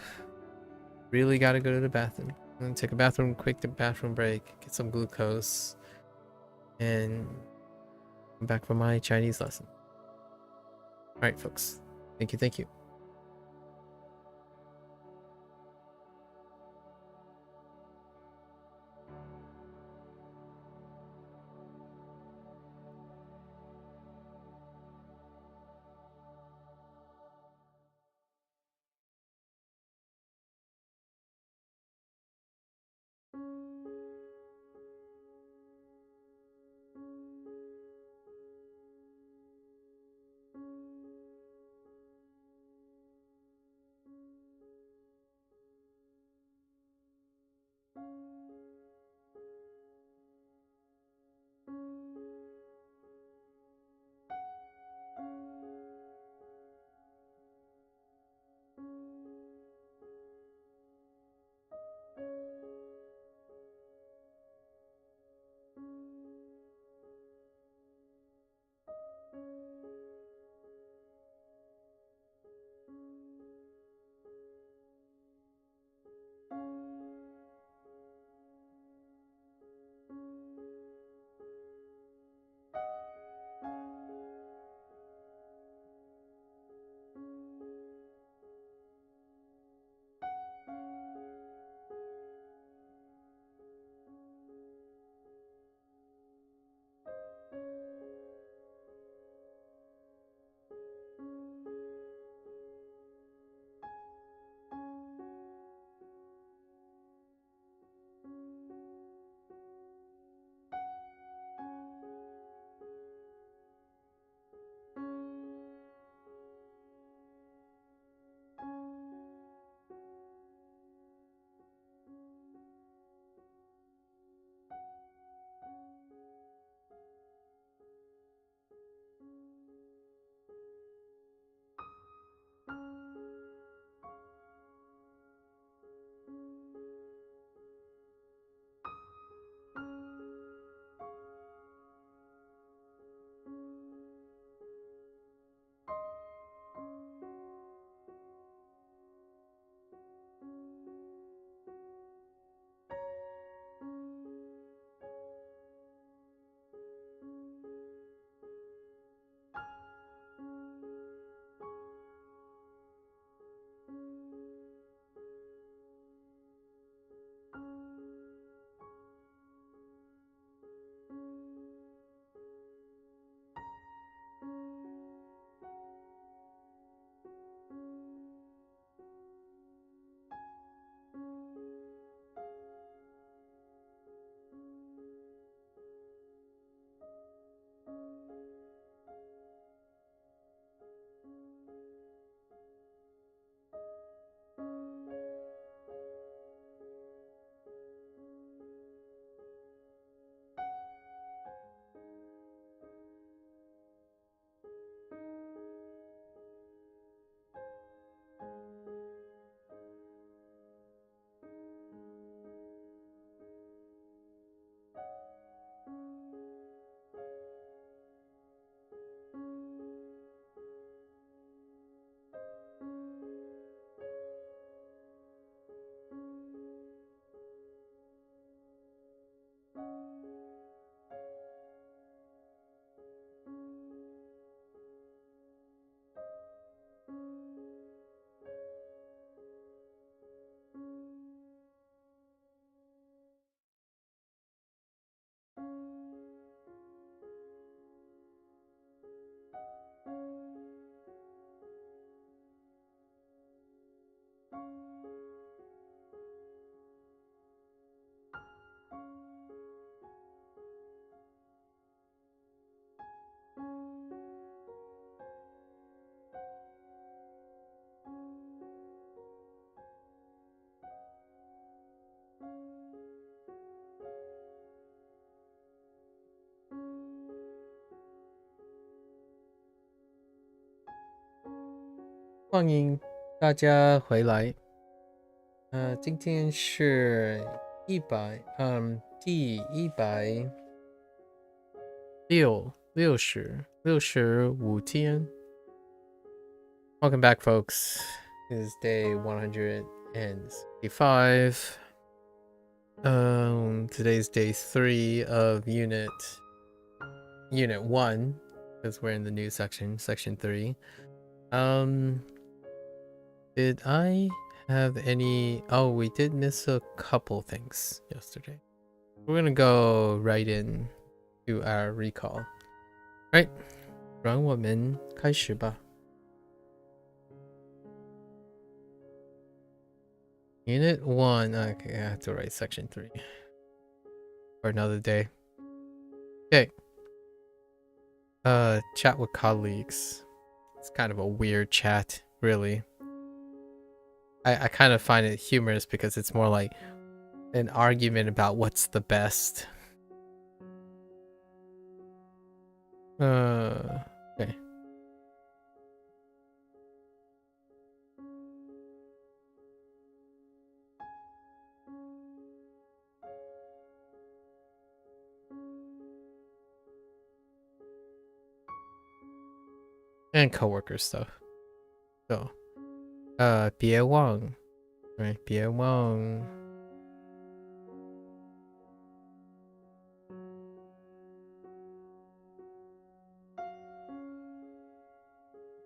Really gotta go to the bathroom. I'm gonna take a quick bathroom break, get some glucose, and come back for my Chinese lesson. Alright, folks. Thank you. 欢迎大家回来。今天是第165天。Welcome back, folks. This is day 165. Today's day 3 of unit 1, because we're in the new section 3. Did I have any? Oh, we did miss a couple things yesterday. We're gonna go right in to our recall. Right, 让我们开始吧。Unit 1. Okay, I have to write section 3 for another day. Okay. Chat with colleagues. It's kind of a weird chat, really. I kind of find it humorous because it's more like an argument about what's the best. Okay. And coworker stuff. So, 别忘, right? 别忘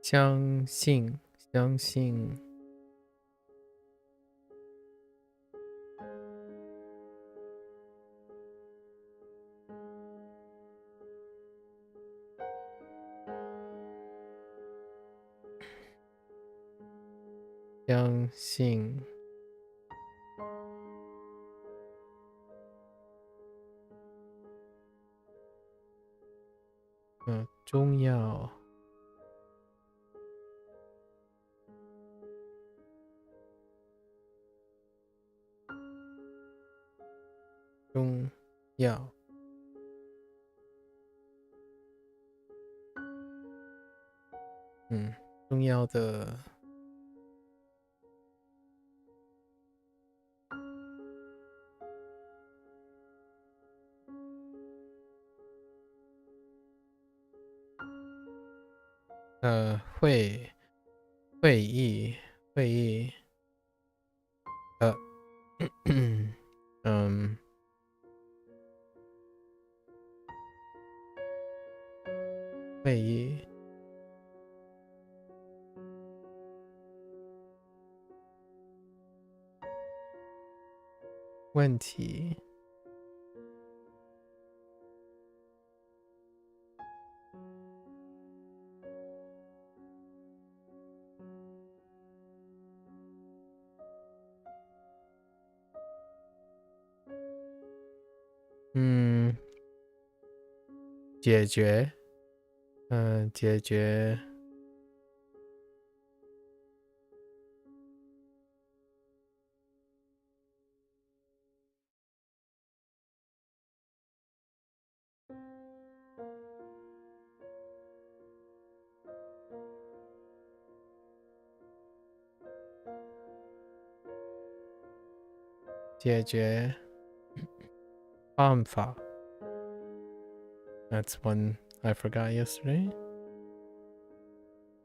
相信 重要重要的会议会议问题解决办法 That's one I forgot yesterday.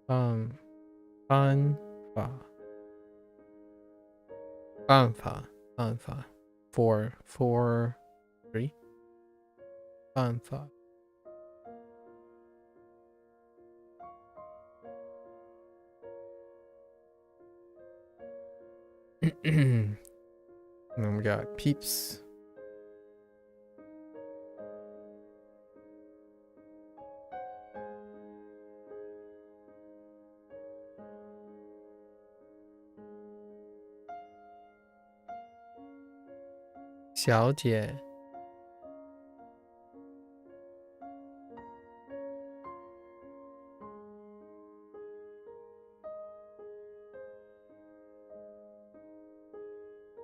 办法 4 3办法And then we got peeps. Xiao Jie.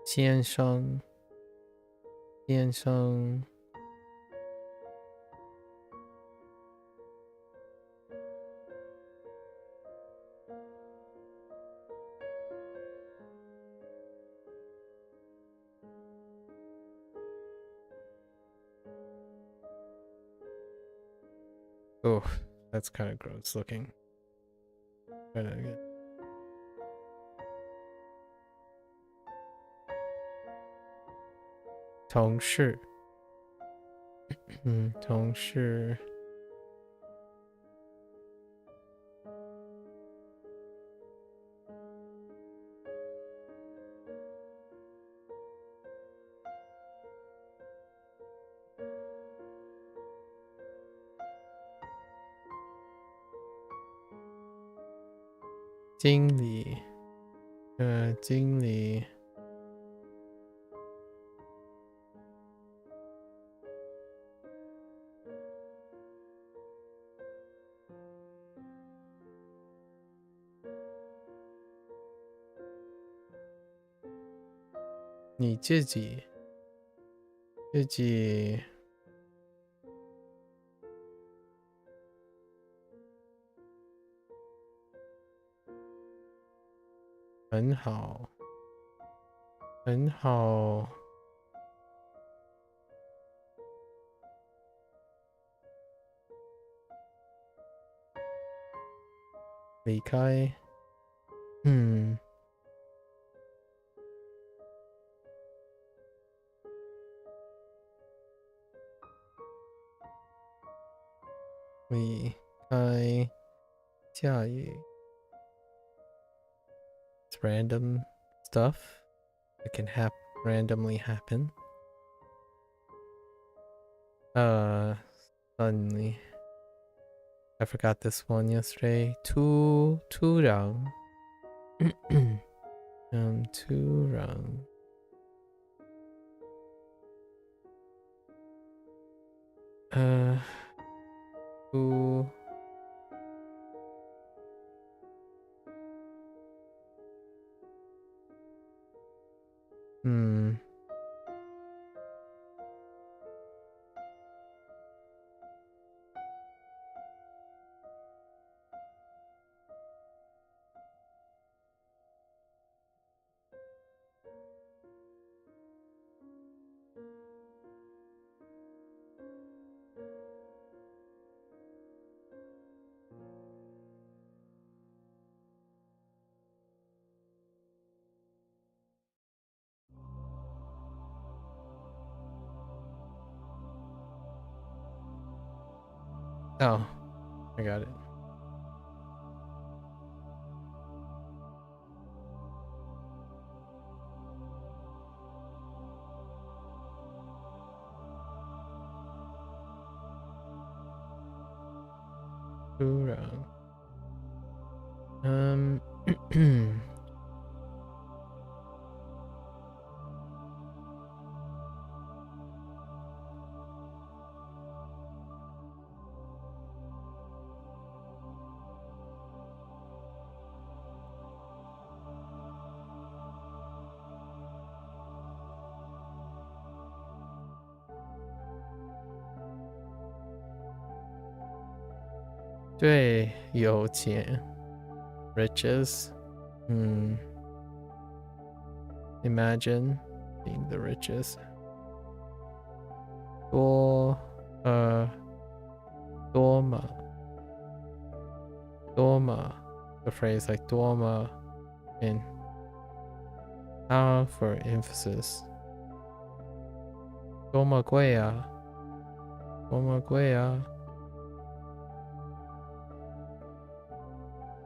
Xian Sheng. Oh, that's kind of gross looking. Try that again. Tongshi. 同事 经理 经理 你自己很好很好离开离开下雨 It's random stuff that can randomly happen. Suddenly. I forgot this one yesterday. 투랑. 투랑. 투. Oh, I got it. Hoorah. 对，有钱 riches. Imagine being the richest. 多么 the phrase like 多么 in for emphasis. 多么贵啊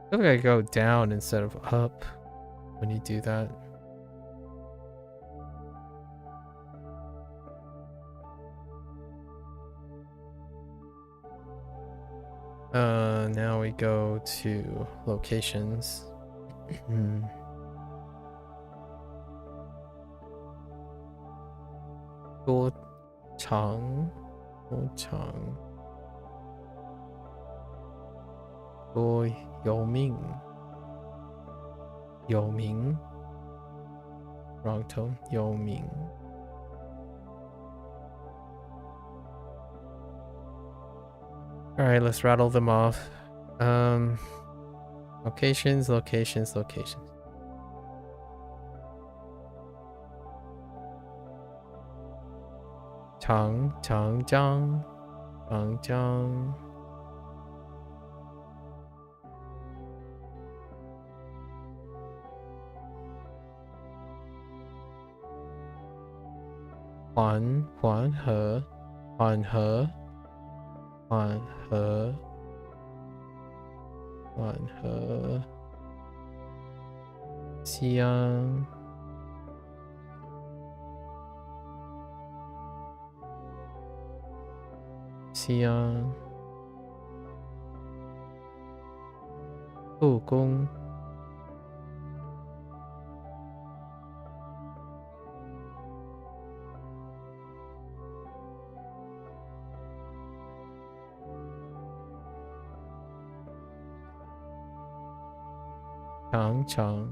I feel like I go down instead of up when you do that. Now we go to locations. Go Chang. Go Yoming. Wrong tone. Yoming. Alright, let's rattle them off. Locations. Changjiang. 缓和缓和缓和缓和香香故宫长长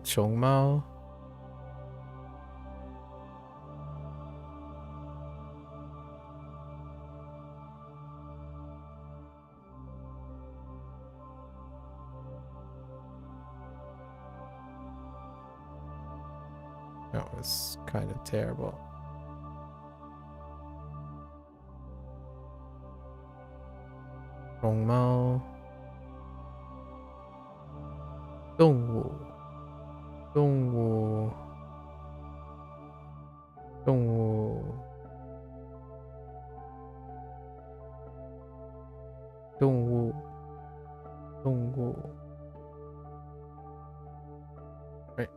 熊猫That was kind of terrible. Rongmao. 动物动物动物动物动物 Right.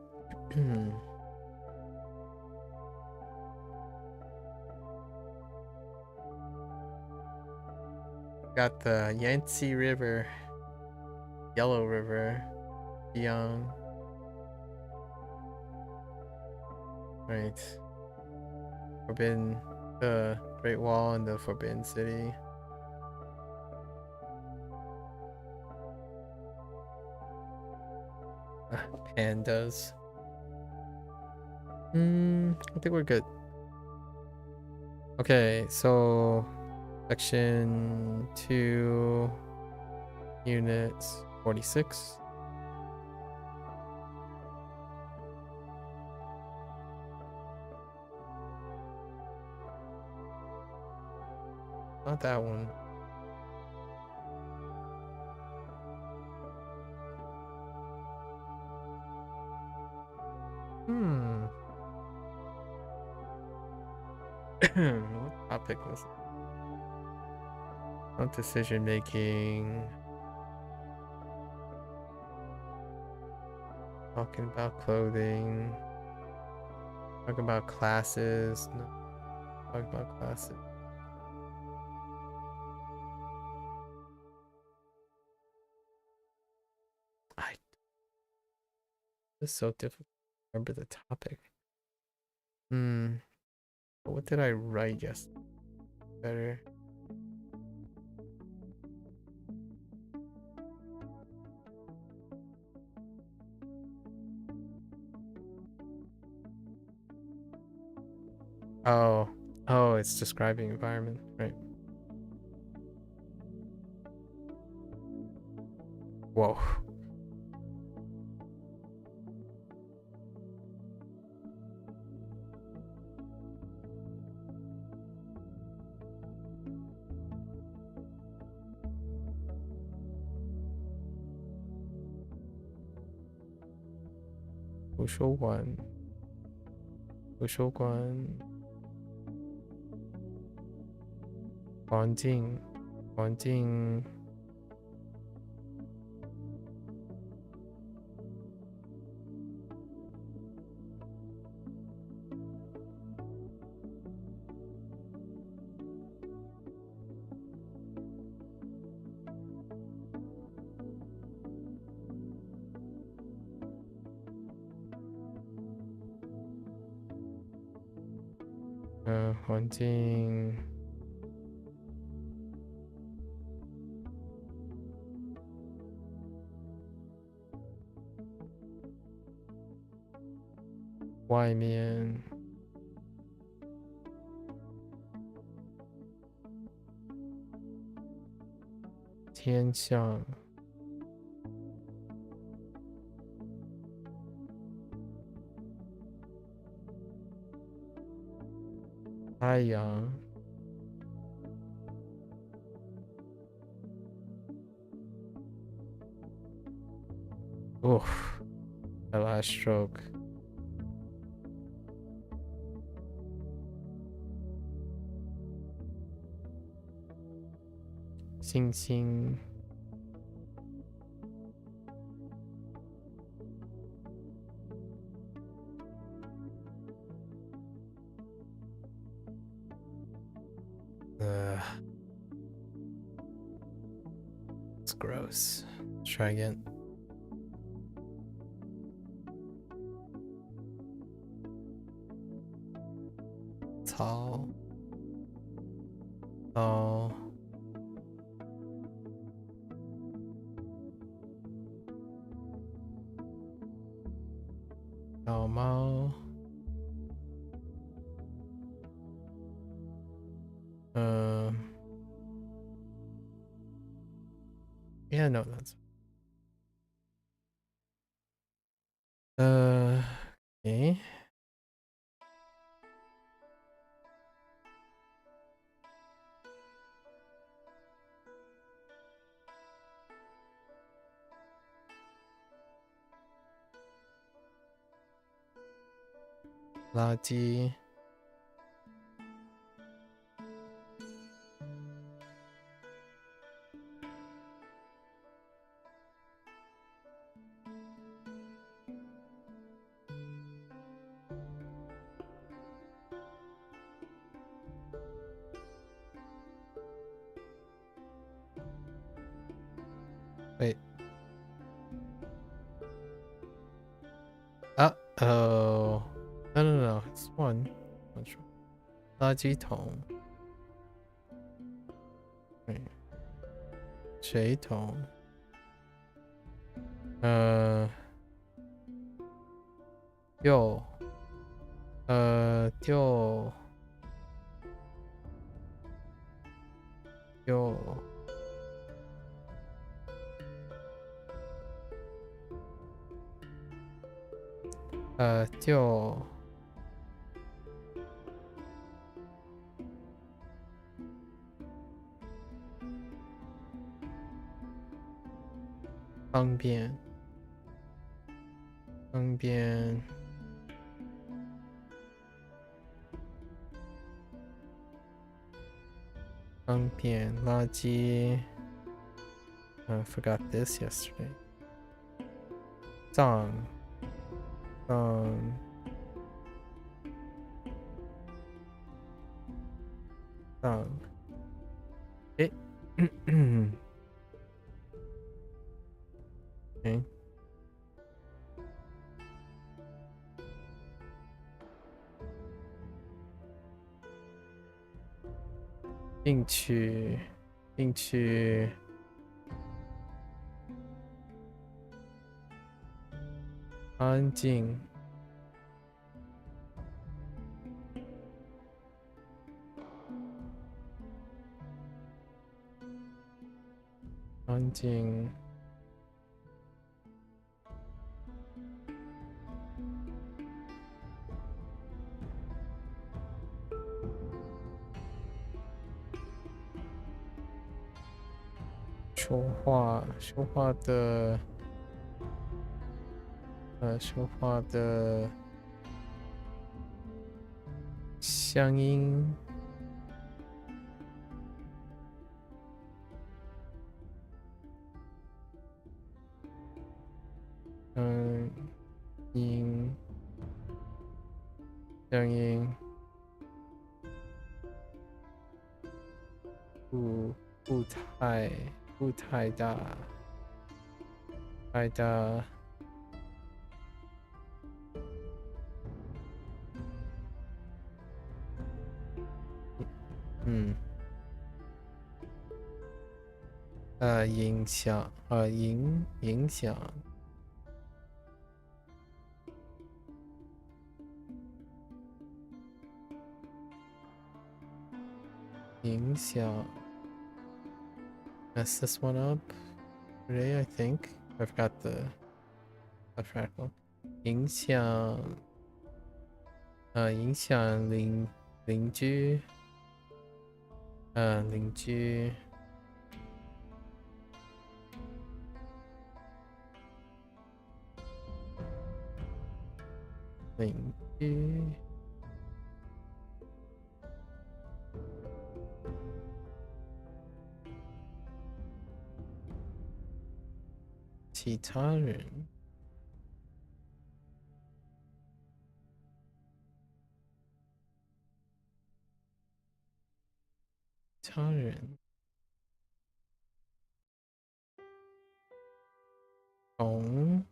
Got the Yangtze River, Yellow River, Young. Right. Forbidden, the Great Wall and the Forbidden City. Pandas. I think we're good. Okay, so section 2, unit 46. Not that one. What topic was it? Not decision making. Talking about clothing. Talking about classes. No. Talking about classes. It's so difficult to remember the topic. What did I write yesterday? Better. Oh, it's describing environment, right? Whoa. Social one. Social one. Bonding. Bonding. Haunting. Why, man? Tian Xiang. 太阳 Oof, my last stroke. Sing sing. It's gross. Let's try again. Tall. Tall. Calmant. Yeah, no, that's okay. Lati. Wait. Uh-oh. No. It's one. What's wrong? 垃圾桶. Wait. 水桶. Yo. 丢. Yo. 丢. 方便 垃圾 I forgot this yesterday. 脏 eh okay. 进去 安静 安静 说话的乡音 乡音 不太大 影响 影响 mess this one up today, I think. I forgot the fractal. 影响邻居，邻居，邻居，其他人。他人从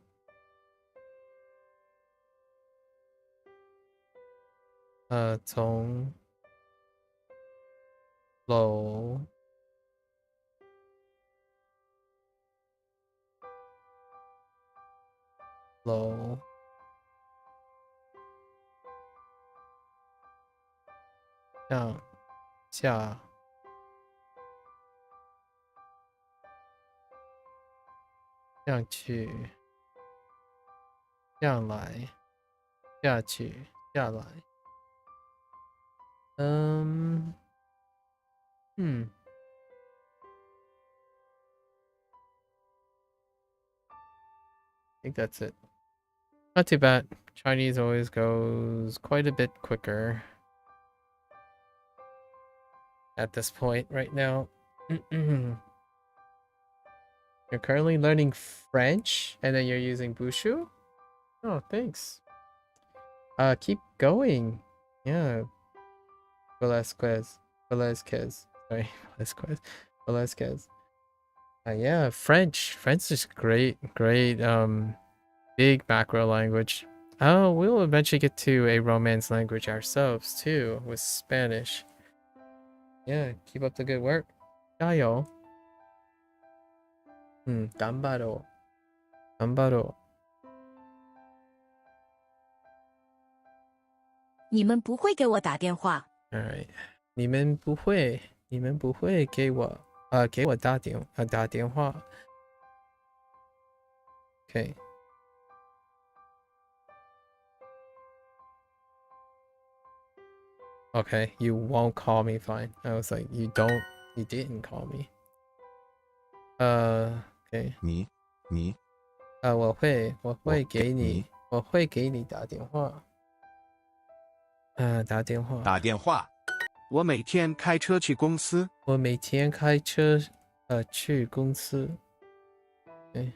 从楼楼向下上去上来下去下来，I think that's it. Not too bad. Chinese always goes quite a bit quicker at this point right now. You're currently learning French and then you're using Bushu? Oh, thanks. Keep going. Yeah. Velasquez. Sorry, Velasquez. Yeah, French is great, big macro language. Oh, we'll eventually get to a Romance language ourselves too with Spanish. Yeah, keep up the good work. 加油。頑張ろう。頑張ろう。你们不会给我打电话。All right. 你们不会给我打电话。Okay. Okay, you won't call me, fine. I was like, you didn't call me. Okay. 你我会给你打电话。打电话。打电话。我每天开车去公司。我每天开车去公司。对。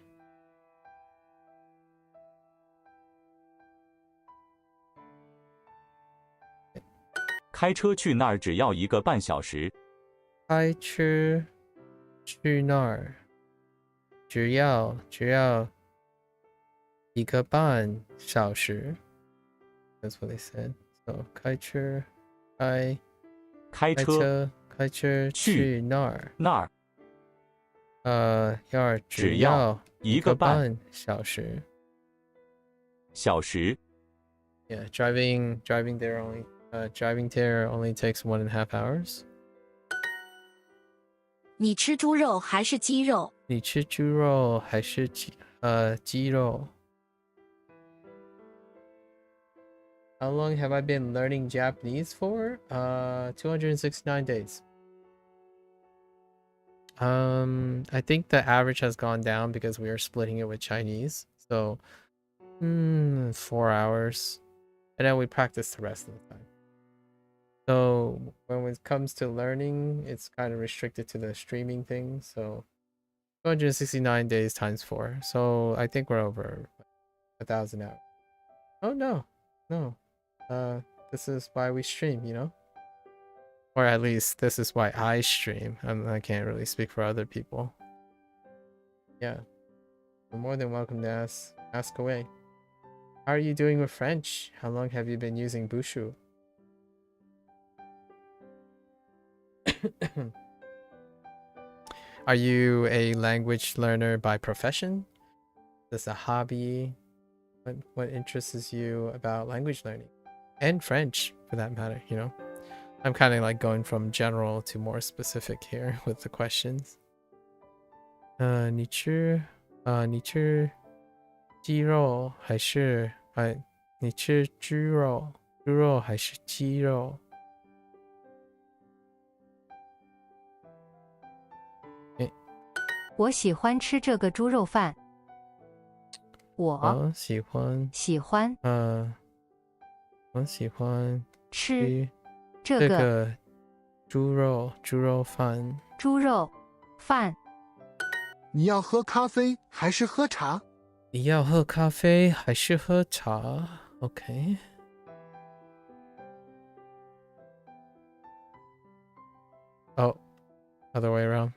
开车去那儿只要1个半小时。开车去那儿只要1个半小时。That's what they said. So 开车去那儿只要1个半小时。Yeah, driving there only takes 1.5 hours. 你吃猪肉还是鸡肉？你吃猪肉还是鸡肉？ How long have I been learning Japanese for? 269 days. I think the average has gone down because we are splitting it with Chinese. So, 4 hours. And then we practice the rest of the time. So, when it comes to learning, it's kind of restricted to the streaming thing. So, 269 days times 4. So, I think we're over 1,000 hours. Oh, no. This is why we stream, you know? Or at least this is why I stream. I can't really speak for other people. Yeah. You're more than welcome to ask away. How are you doing with French? How long have you been using Bushu? Are you a language learner by profession? Is this a hobby? What interests you about language learning? And French, for that matter, you know? I'm kind of like going from general to more specific here with the questions. 你吃鸡肉还是你吃猪肉还是鸡肉？我喜欢吃这个猪肉饭。我喜欢喜欢我喜欢吃这这个个猪肉饭。猪肉饭。你要喝咖啡还是喝茶？你要喝咖啡还是喝茶 ？OK。Oh, other way around.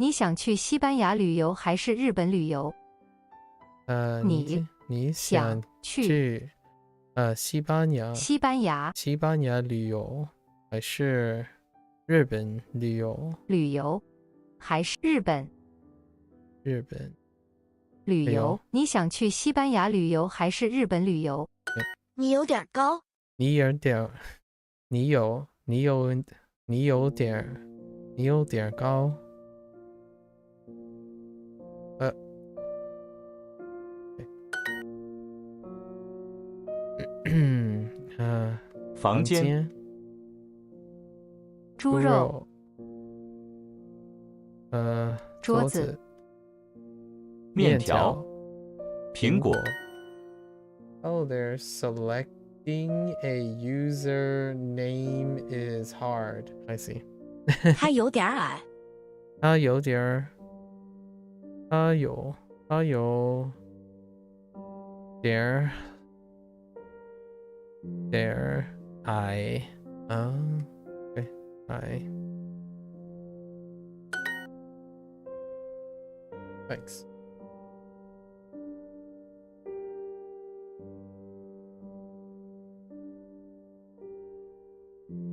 你想去西班牙旅游还是日本旅游？你想去西班牙旅游还是日本旅游？还是日本旅游？你想去西班牙旅游还是日本旅游？你有点高。你有点高。房间。猪肉。桌子。面条。苹果。Oh, they're selecting a user name is hard. I see. 他有点矮。他有点矮。对，矮。Thanks.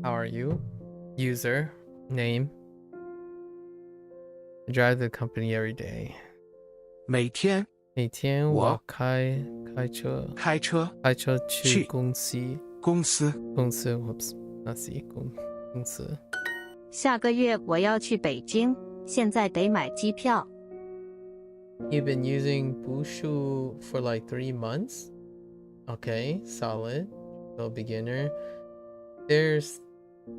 How are you? User name. I drive the company every day. 每天我开车去公司。Whoops, not see 公司。下个月我要去北京，现在得买机票。You've been using Bushu for like 3 months? Okay, solid. So beginner. There's a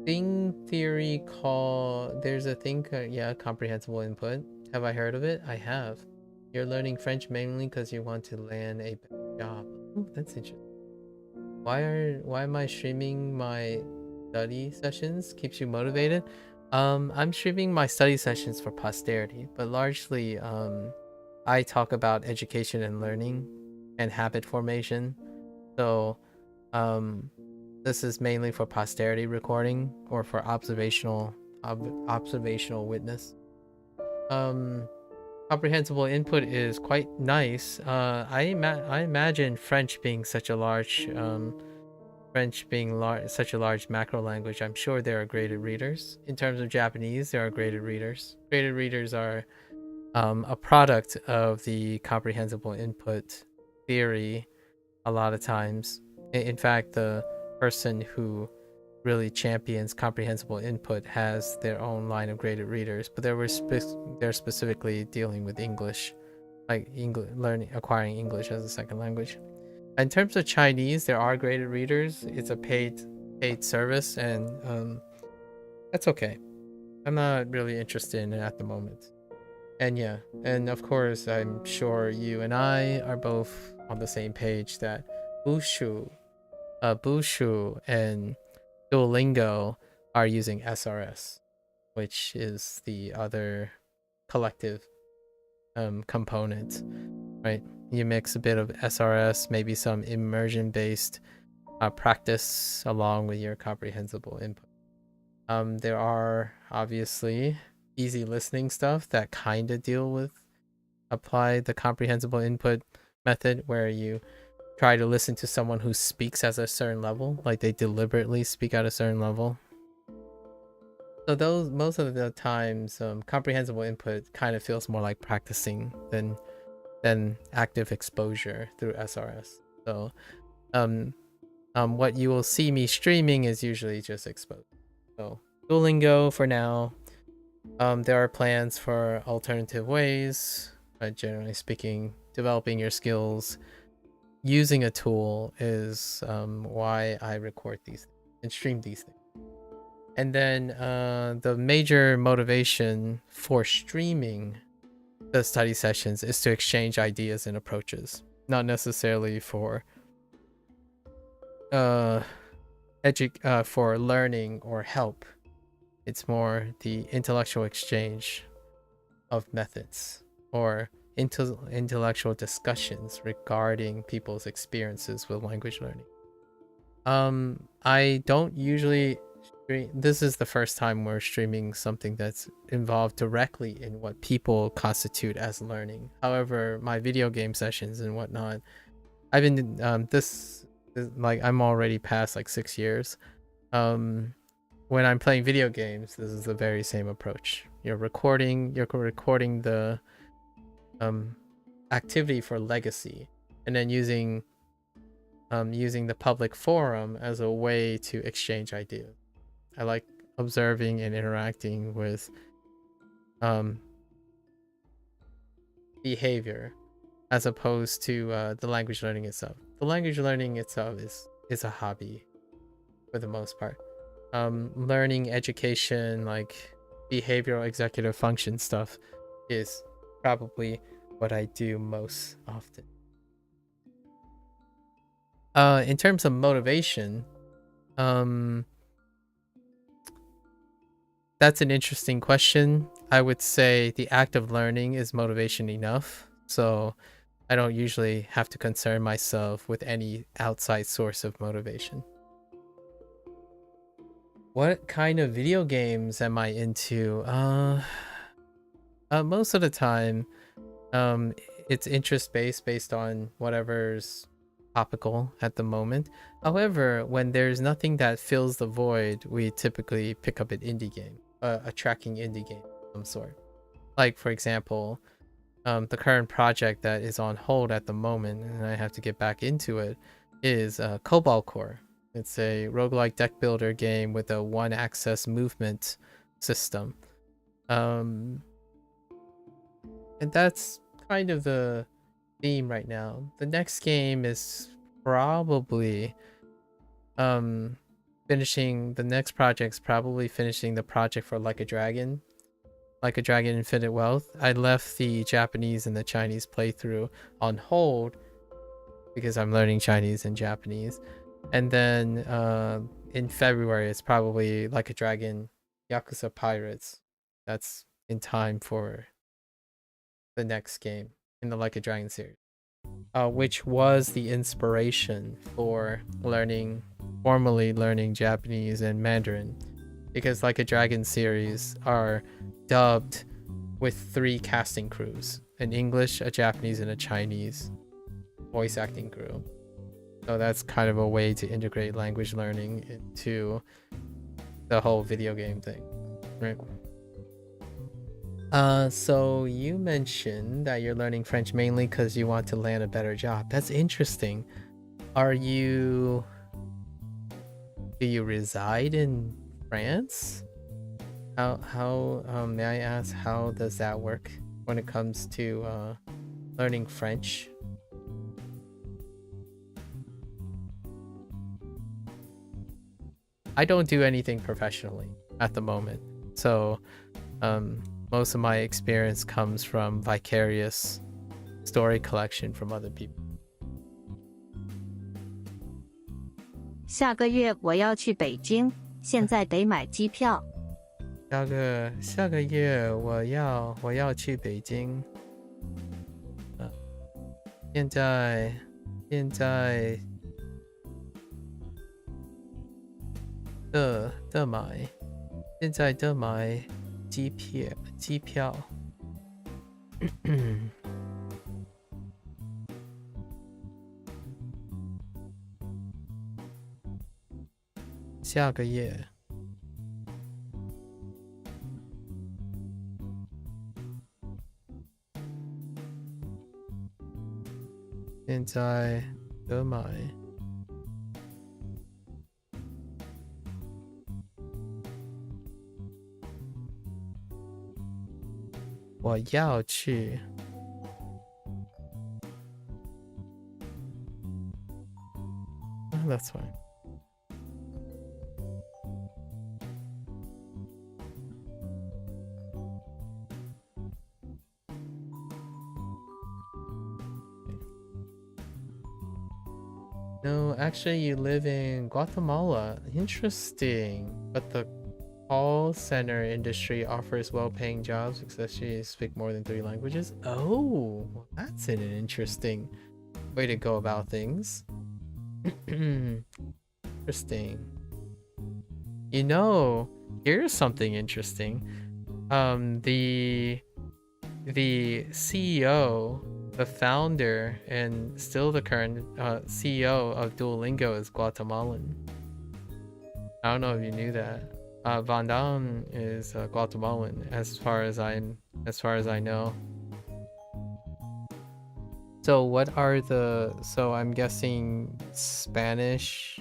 thing, yeah, comprehensible input. Have I heard of it? I have. You're learning French mainly because you want to land a better job. Oh, that's interesting. Why am I streaming my study sessions? Keeps you motivated? I'm streaming my study sessions for posterity, but largely I talk about education and learning and habit formation. So this is mainly for posterity recording or for observational witness. Comprehensible input is quite nice. I imagine French being such a large macro language. I'm sure there are graded readers. In terms of Japanese, there are graded readers. Graded readers are a product of the comprehensible input theory a lot of times. In fact, the person who really champions comprehensible input has their own line of graded readers, but they're specifically dealing with English, like acquiring English as a second language. In terms of Chinese, there are graded readers. It's a paid service, and that's okay. I'm not really interested in it at the moment. And yeah, and of course, I'm sure you and I are both on the same page that Bushu and Duolingo are using SRS, which is the other collective component, right? You mix a bit of SRS, maybe some immersion-based practice along with your comprehensible input. There are obviously easy listening stuff that kind of apply the comprehensible input method, where you try to listen to someone who speaks at a certain level, like they deliberately speak at a certain level. So those, most of the times, comprehensible input kind of feels more like practicing than active exposure through SRS. So what you will see me streaming is usually just exposure. So Duolingo for now. There are plans for alternative ways, but generally speaking, developing your skills using a tool is why I record these and stream these things. And then the major motivation for streaming the study sessions is to exchange ideas and approaches, not necessarily for for learning or help. It's more the intellectual exchange of methods or intellectual discussions regarding people's experiences with language learning. I don't usually stream. This is the first time we're streaming something that's involved directly in what people constitute as learning. However, my video game sessions and whatnot, I've been like I'm already past like 6 years. When I'm playing video games, this is the very same approach. You're recording the activity for legacy, and then using the public forum as a way to exchange ideas. I like observing and interacting with behavior as opposed to the language learning itself. The language learning itself is a hobby for the most part. Learning education, like behavioral executive function stuff, is probably what I do most often. In terms of motivation, that's an interesting question. I would say the act of learning is motivation enough, so I don't usually have to concern myself with any outside source of motivation. What kind of video games am I into? Most of the time, it's interest-based based on whatever's topical at the moment. However, when there's nothing that fills the void, we typically pick up an indie game, a tracking indie game of some sort. Like, for example, the current project that is on hold at the moment, and I have to get back into it, is Cobalt Core. It's a roguelike deck builder game with a one-access movement system. And that's kind of the theme right now. The next game is probably finishing the project for Like a Dragon Infinite Wealth. I left the Japanese and the Chinese playthrough on hold because I'm learning Chinese and Japanese. And then in February, it's probably Like a Dragon Yakuza Pirates. That's in time for the next game in the Like a Dragon series, which was the inspiration for formally learning Japanese and Mandarin, because Like a Dragon series are dubbed with 3 casting crews: an English, a Japanese, and a Chinese voice acting crew. So that's kind of a way to integrate language learning into the whole video game thing, right? So you mentioned that you're learning French mainly because you want to land a better job. That's interesting. Do you reside in France? How may I ask, how does that work when it comes to learning French? I don't do anything professionally at the moment, so most of my experience comes from vicarious story collection from other people. 下个月我要去北京，现在得买机票。下个月我要去北京。现在的买机票。下个月。现在得买。我要去。That's fine. No, actually, you live in Guatemala. Interesting. But the call center industry offers well-paying jobs, especially if you speak more than 3 languages. Oh, that's an interesting way to go about things. Interesting. You know, here's something interesting. The CEO, the founder, and still the current CEO of Duolingo is Guatemalan. I don't know if you knew that. Van Dam is Guatemalan, as far as I know. So what are the? So I'm guessing Spanish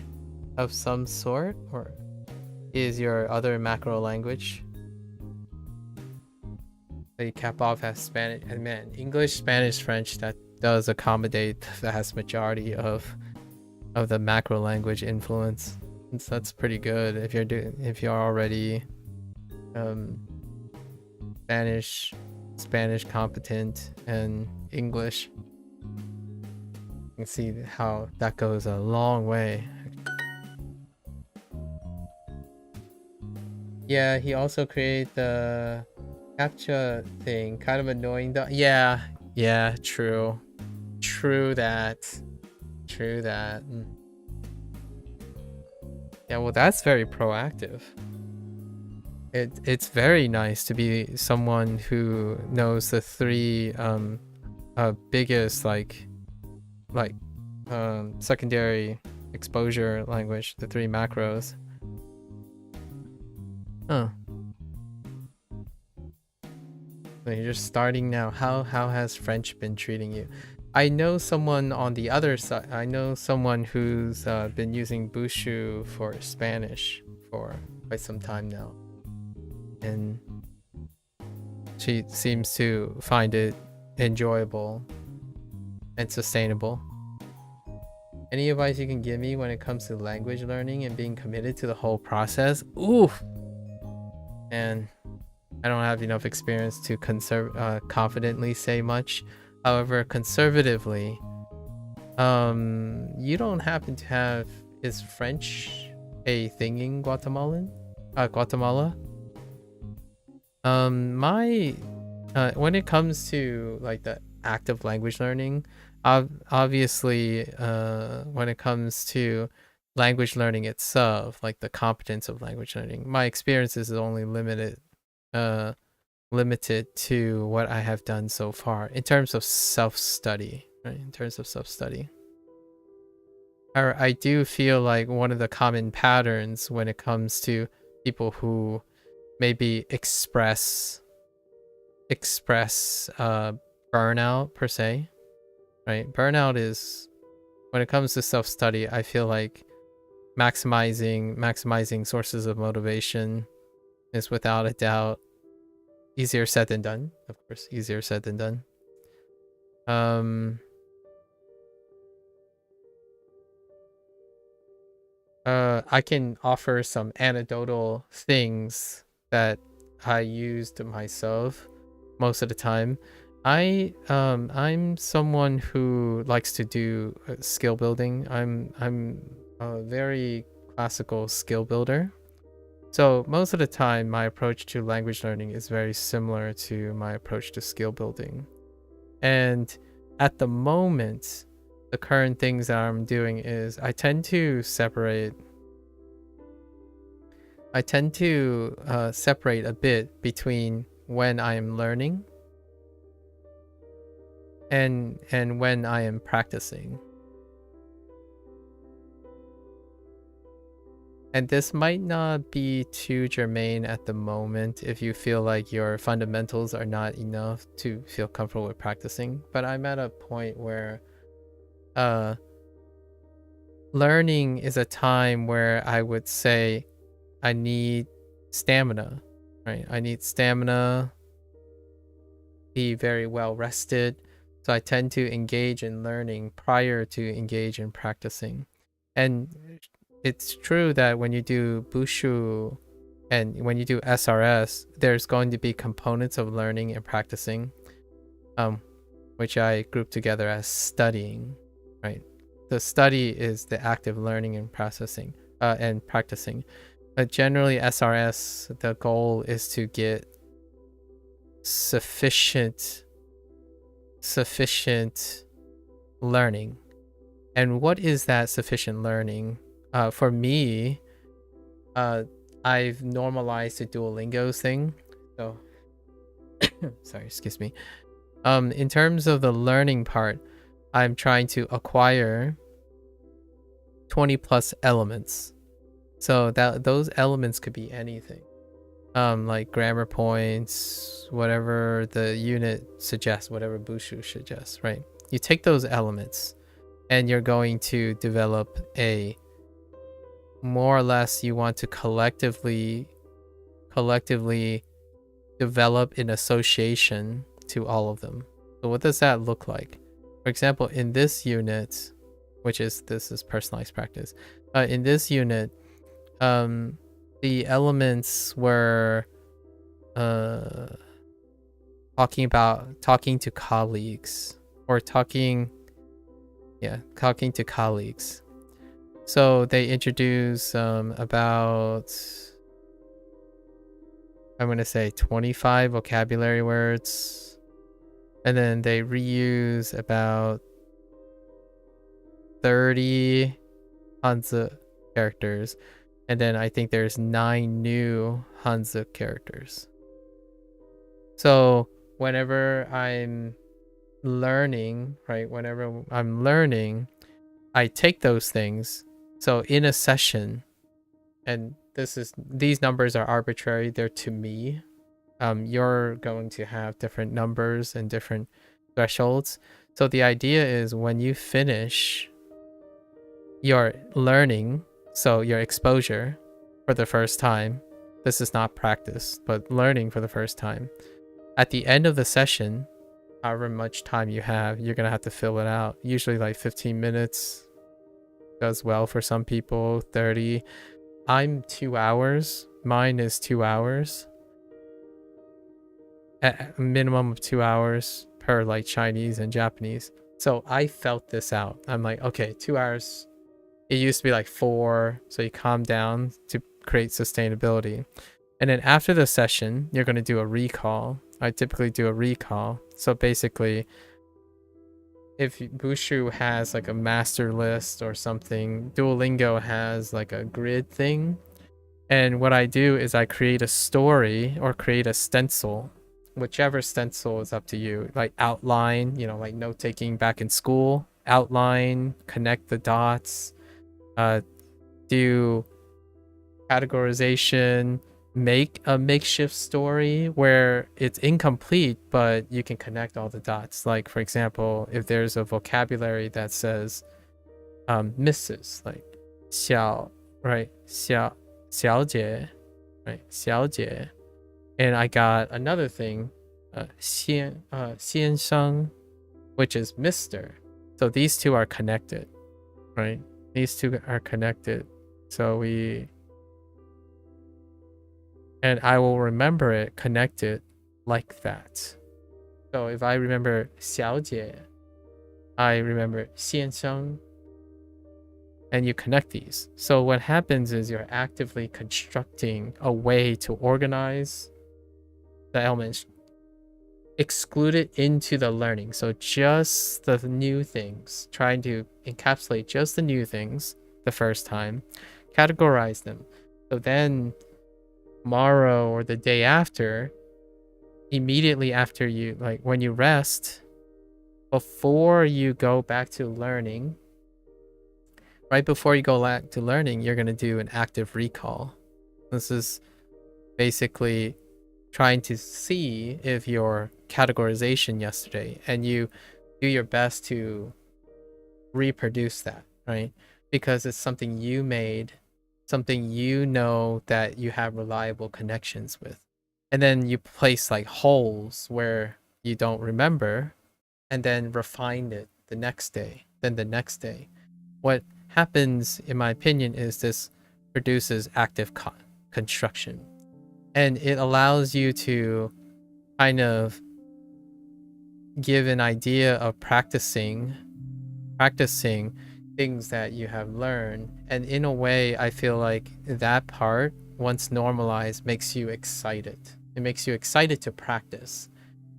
of some sort, or is your other macro language? You cap off as Spanish, and man, English, Spanish, French, that does accommodate the vast majority of the macro language influence. So that's pretty good if you're already Spanish competent and English. You can see how that goes a long way. Yeah, he also created the CAPTCHA thing, kind of annoying though. Yeah, true that. Yeah, well, that's very proactive. It's very nice to be someone who knows the 3 biggest like secondary exposure language, the 3 macros. Huh. So you're just starting now. How has French been treating you? I know someone on the other side. I know someone who's been using Bushu for Spanish for quite some time now, and she seems to find it enjoyable and sustainable. Any advice you can give me when it comes to language learning and being committed to the whole process? Ooh, and I don't have enough experience to confidently say much. However, conservatively, you don't happen to have, is French a thing in Guatemala? When it comes to like the active language learning, obviously, when it comes to language learning itself, like the competence of language learning, my experience is only limited to what I have done so far in terms of self-study, right? In terms of self-study. I do feel like one of the common patterns when it comes to people who maybe express burnout per se, right? Burnout is, when it comes to self-study, I feel like maximizing sources of motivation is without a doubt easier said than done. Of course, easier said than done. I can offer some anecdotal things that I used myself most of the time. I'm someone who likes to do skill building. I'm a very classical skill builder. So most of the time, my approach to language learning is very similar to my approach to skill building. And at the moment, the current things that I'm doing is I tend to separate a bit between when I am learning and when I am practicing. And this might not be too germane at the moment if you feel like your fundamentals are not enough to feel comfortable with practicing. But I'm at a point where learning is a time where I would say I need stamina, right? I need stamina, be very well rested. So I tend to engage in learning prior to engage in practicing. And it's true that when you do Bushu and when you do SRS, there's going to be components of learning and practicing, which I group together as studying, right? the study is the active learning and processing and practicing. But generally, SRS, the goal is to get sufficient learning. And what is that sufficient learning? For me, I've normalized the Duolingo thing. So, sorry, excuse me. In terms of the learning part, I'm trying to acquire 20 plus elements. So that those elements could be anything. Like grammar points, whatever the unit suggests, whatever Bushu suggests, right? You take those elements and you're going to develop a more or less you want to collectively develop an association to all of them. So what does that look like? For example, in this unit, this is personalized practice. In this unit, the elements were talking to colleagues or talking to colleagues. So they introduce about, I'm going to say 25 vocabulary words, and then they reuse about 30 Hanzi characters, and then I think there's 9 new Hanzi characters. So whenever I'm learning, right, I take those things. So in a session, and these numbers are arbitrary, they're to me. You're going to have different numbers and different thresholds. So the idea is when you finish your learning, so your exposure for the first time, this is not practice, but learning for the first time. At the end of the session, however much time you have, you're going to have to fill it out. Usually like 15 minutes does well for some people, 30. I'm 2 hours. Mine is 2 hours. At a minimum of 2 hours per like Chinese and Japanese. So I felt this out. I'm like, okay, 2 hours. It used to be like 4. So you calm down to create sustainability. And then after the session, you're going to do a recall. I typically do a recall. So basically, if Bushu has like a master list or something, Duolingo has like a grid thing. And what I do is I create a story or create a stencil, whichever stencil is up to you. Like outline, like note taking back in school, outline, connect the dots, do categorization, make a makeshift story where it's incomplete, but you can connect all the dots. Like, for example, if there's a vocabulary that says Mrs., like 小, right? 小姐, right? 小姐. And I got another thing, 先生, which is Mr. So these two are connected, right? These two are connected. So and I will remember it connected like that. So if I remember 小姐, I remember 先生, and you connect these. So what happens is you're actively constructing a way to organize the elements, exclude it into the learning. So just the new things, trying to encapsulate just the new things the first time, categorize them. So then tomorrow or the day after, immediately after you, like when you rest, before you go back to learning, right before you go back to learning, you're going to do an active recall. This is basically trying to see if your categorization yesterday, and you do your best to reproduce that, right? Because it's something you made, something you know that you have reliable connections with. And then you place like holes where you don't remember, and then refine it the next day, then the next day. What happens, in my opinion, is this produces active construction. And it allows you to kind of give an idea of practicing things that you have learned. And in a way, I feel like that part, once normalized, makes you excited. It makes you excited to practice.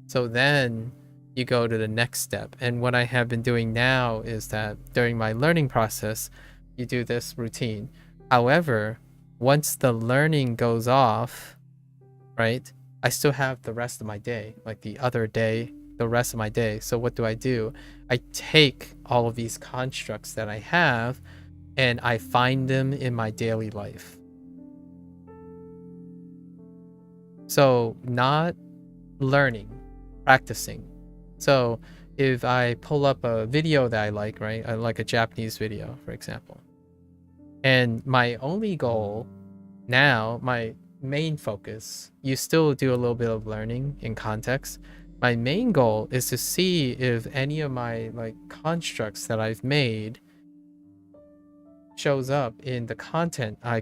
So then you go to the next step. And what I have been doing now is that during my learning process, you do this routine. However, once the learning goes off, right, I still have the rest of my day, like the other day, the rest of my day. So what do? I take all of these constructs that I have and I find them in my daily life. So not learning, practicing. So if I pull up a video that I like, right? I like a Japanese video, for example. And my only goal now, my main focus, you still do a little bit of learning in context. My main goal is to see if any of my like constructs that I've made shows up in the content I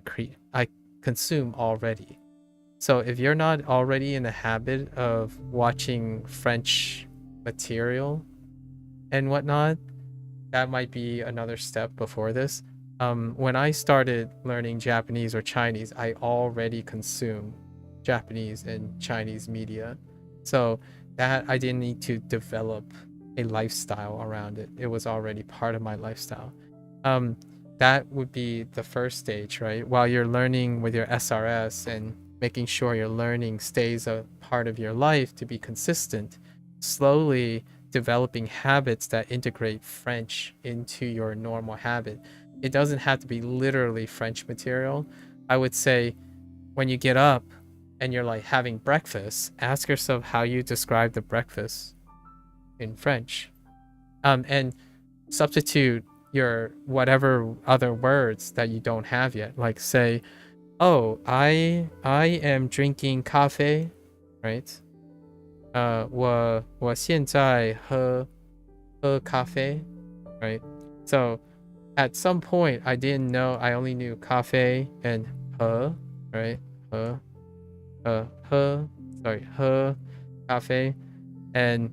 consume already. So if you're not already in the habit of watching French material and whatnot, that might be another step before this. When I started learning Japanese or Chinese, I already consumed Japanese and Chinese media. So that I didn't need to develop a lifestyle around it. It was already part of my lifestyle. That would be the first stage, right? While you're learning with your SRS and making sure your learning stays a part of your life to be consistent, slowly developing habits that integrate French into your normal habit. It doesn't have to be literally French material. I would say when you get up and you're like having breakfast, ask yourself how you describe the breakfast in French. And substitute your whatever other words that you don't have yet. Like say, oh, I am drinking coffee, right? 我现在喝咖啡, right? So at some point I didn't know, I only knew cafe and 喝, right? 喝 cafe, and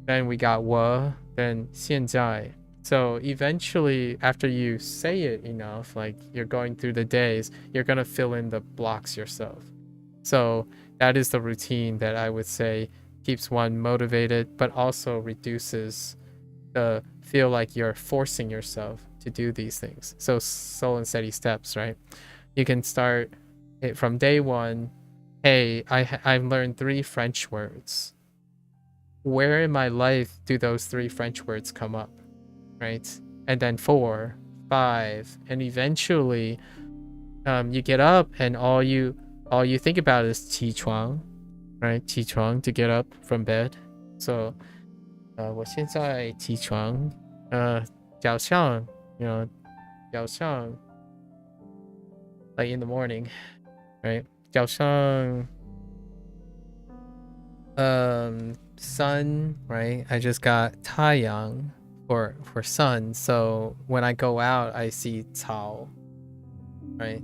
then we got 我, then 现在. So eventually, after you say it enough, like you're going through the days, you're gonna fill in the blocks yourself. So that is the routine that I would say keeps one motivated, but also reduces the feel like you're forcing yourself to do these things. So slow and steady steps, right? You can start it from day one. Hey, I've learned 3 French words. Where in my life do those 3 French words come up, right? And then 4, 5, and eventually you get up and all you think about is 起床, right? 起床 to get up from bed. So 我现在起床, 早上, you know, 早上, like in the morning, right? 早上, sun, right? I just got 太阳 for sun. So when I go out, I see 草, right?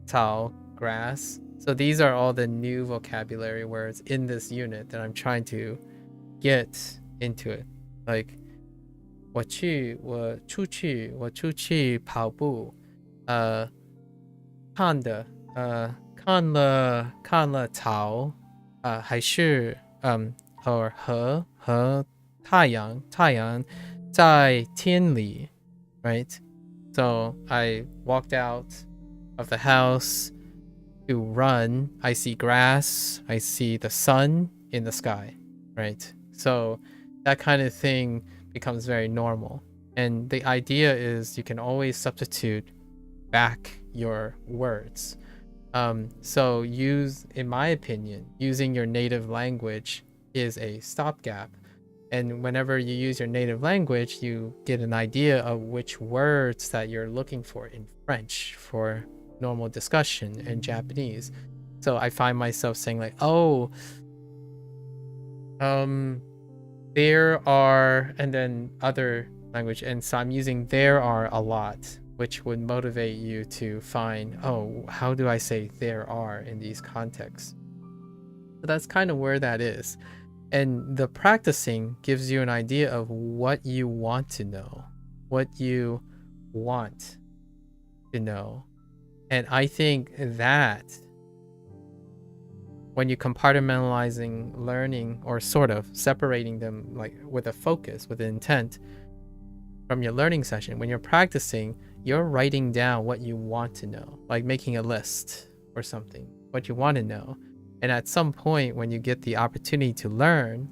草, grass. So these are all the new vocabulary words in this unit that I'm trying to get into it. Like 我出去跑步, 看了草, 还是 or 和太阳在天里, right? So I walked out of the house to run. I see grass, I see the sun in the sky, right? So that kind of thing becomes very normal. And the idea is you can always substitute back your words. So in my opinion, using your native language is a stopgap. And whenever you use your native language, you get an idea of which words that you're looking for in French for normal discussion and Japanese. So I find myself saying like, oh, there are, and then other language. And so I'm using there are a lot, which would motivate you to find, oh, how do I say there are in these contexts? So that's kind of where that is. And the practicing gives you an idea of what you want to know, what you want to know. And I think that when you compartmentalizing learning, or sort of separating them like with a focus, with an intent from your learning session, when you're practicing, you're writing down what you want to know, like making a list or something, what you want to know. And at some point when you get the opportunity to learn,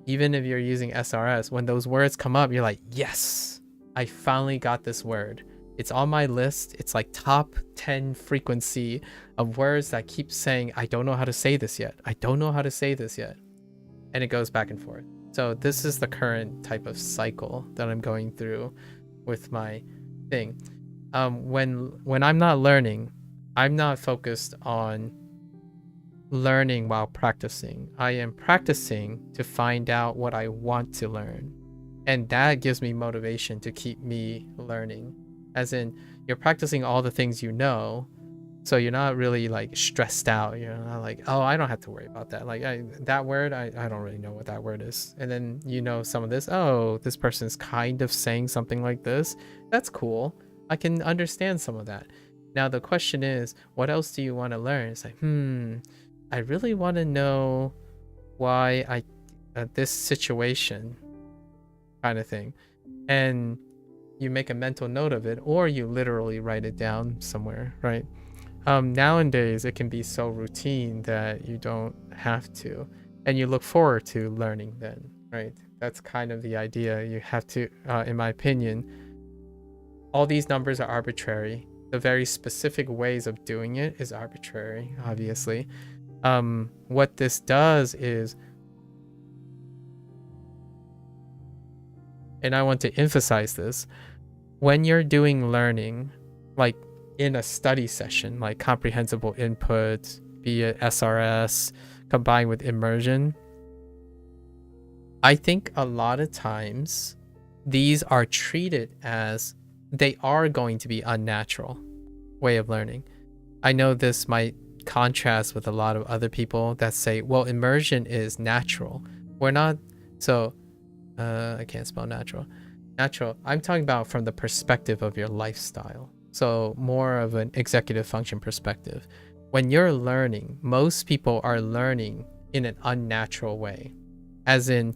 even if you're using SRS, when those words come up, you're like, yes, I finally got this word. It's on my list. It's like top 10 frequency of words that keep saying, I don't know how to say this yet. I don't know how to say this yet. And it goes back and forth. So this is the current type of cycle that I'm going through with my thing. When I'm not learning, I'm not focused on learning while practicing. I am practicing to find out what I want to learn. And that gives me motivation to keep me learning. As in, you're practicing all the things you know, so you're not really like stressed out. You're not like, oh, I don't have to worry about that. Like that word, I don't really know what that word is. And then you know some of this, oh, this person's kind of saying something like this. That's cool. I can understand some of that. Now the question is, what else do you want to learn? It's like, I really want to know why this situation kind of thing. And you make a mental note of it, or you literally write it down somewhere, right? Nowadays, it can be so routine that you don't have to, and you look forward to learning then, right? That's kind of the idea. You have to, in my opinion, all these numbers are arbitrary. The very specific ways of doing it is arbitrary, obviously. What this does is, and I want to emphasize this, when you're doing learning, like in a study session, like comprehensible input, be it SRS, combined with immersion, I think a lot of times these are treated as they are going to be unnatural way of learning. I know this might contrast with a lot of other people that say, well, immersion is natural. We're not, so I can't spell natural. Natural, I'm talking about from the perspective of your lifestyle. So more of an executive function perspective. When you're learning, most people are learning in an unnatural way. As in,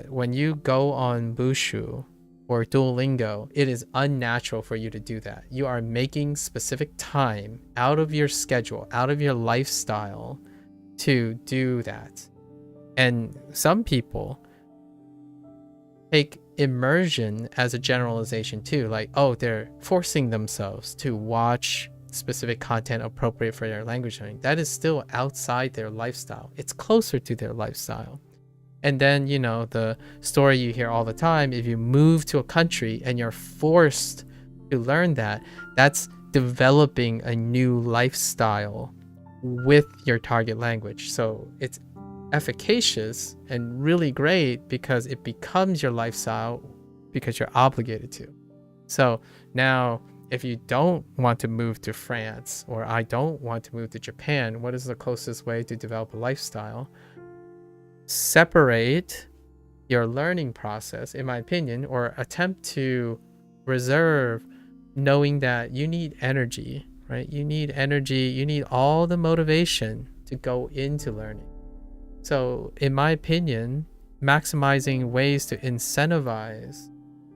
when you go on Bushu or Duolingo, it is unnatural for you to do that. You are making specific time out of your schedule, out of your lifestyle to do that. And some people take immersion as a generalization too, like, oh, they're forcing themselves to watch specific content appropriate for their language learning. That is still outside their lifestyle. It's closer to their lifestyle. And then, you know, the story you hear all the time, if you move to a country and you're forced to learn that, that's developing a new lifestyle with your target language. So it's efficacious and really great because it becomes your lifestyle because you're obligated to. So now, if you don't want to move to France, or I don't want to move to Japan, what is the closest way to develop a lifestyle? Separate your learning process, in my opinion, or attempt to reserve knowing that you need energy, right? You need energy, you need all the motivation to go into learning. So in my opinion, maximizing ways to incentivize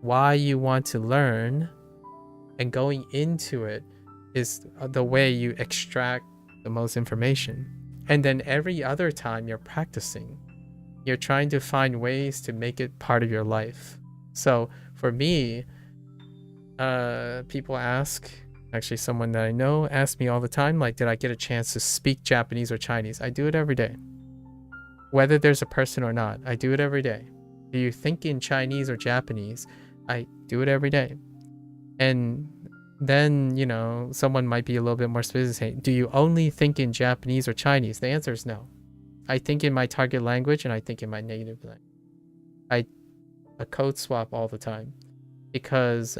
why you want to learn and going into it is the way you extract the most information. And then every other time you're practicing, you're trying to find ways to make it part of your life. So for me, people ask, actually someone that I know asks me all the time, like, did I get a chance to speak Japanese or Chinese? I do it every day. Whether there's a person or not, I do it every day. Do you think in Chinese or Japanese? I do it every day. And then, you know, someone might be a little bit more specific, saying, do you only think in Japanese or Chinese? The answer is no. I think in my target language and I think in my native language. I code swap all the time because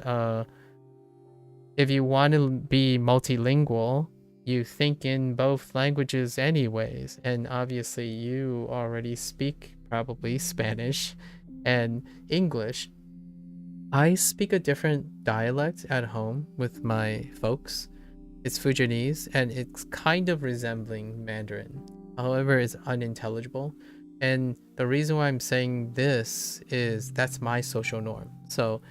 if you want to be multilingual, you think in both languages anyways. And obviously you already speak probably Spanish and English. I speak a different dialect at home with my folks. It's Fujianese, and it's kind of resembling Mandarin. However, it's unintelligible. And the reason why I'm saying this is that's my social norm. So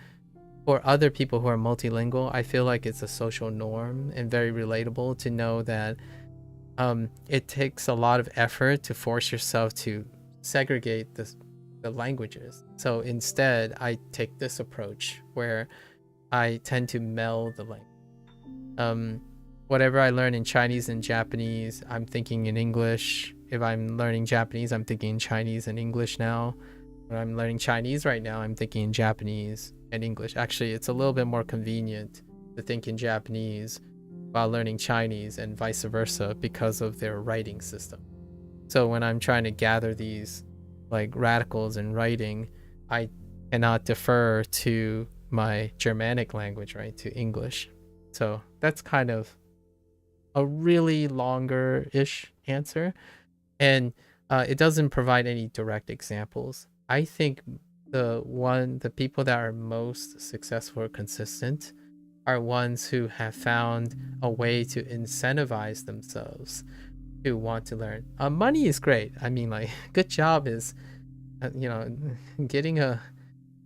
for other people who are multilingual, I feel like it's a social norm and very relatable to know that it takes a lot of effort to force yourself to segregate the languages. So instead, I take this approach where I tend to meld the language. Whatever I learn in Chinese and Japanese, I'm thinking in English. If I'm learning Japanese, I'm thinking in Chinese and English now. When I'm learning Chinese right now, I'm thinking in Japanese and English. Actually, it's a little bit more convenient to think in Japanese while learning Chinese and vice versa because of their writing system. So when I'm trying to gather these like radicals in writing, I cannot defer to my Germanic language, right, to English. So that's kind of a really longer-ish answer, and it doesn't provide any direct examples. I think the people that are most successful or consistent are ones who have found a way to incentivize themselves to want to learn. Money is great. I mean, like, good job is, getting a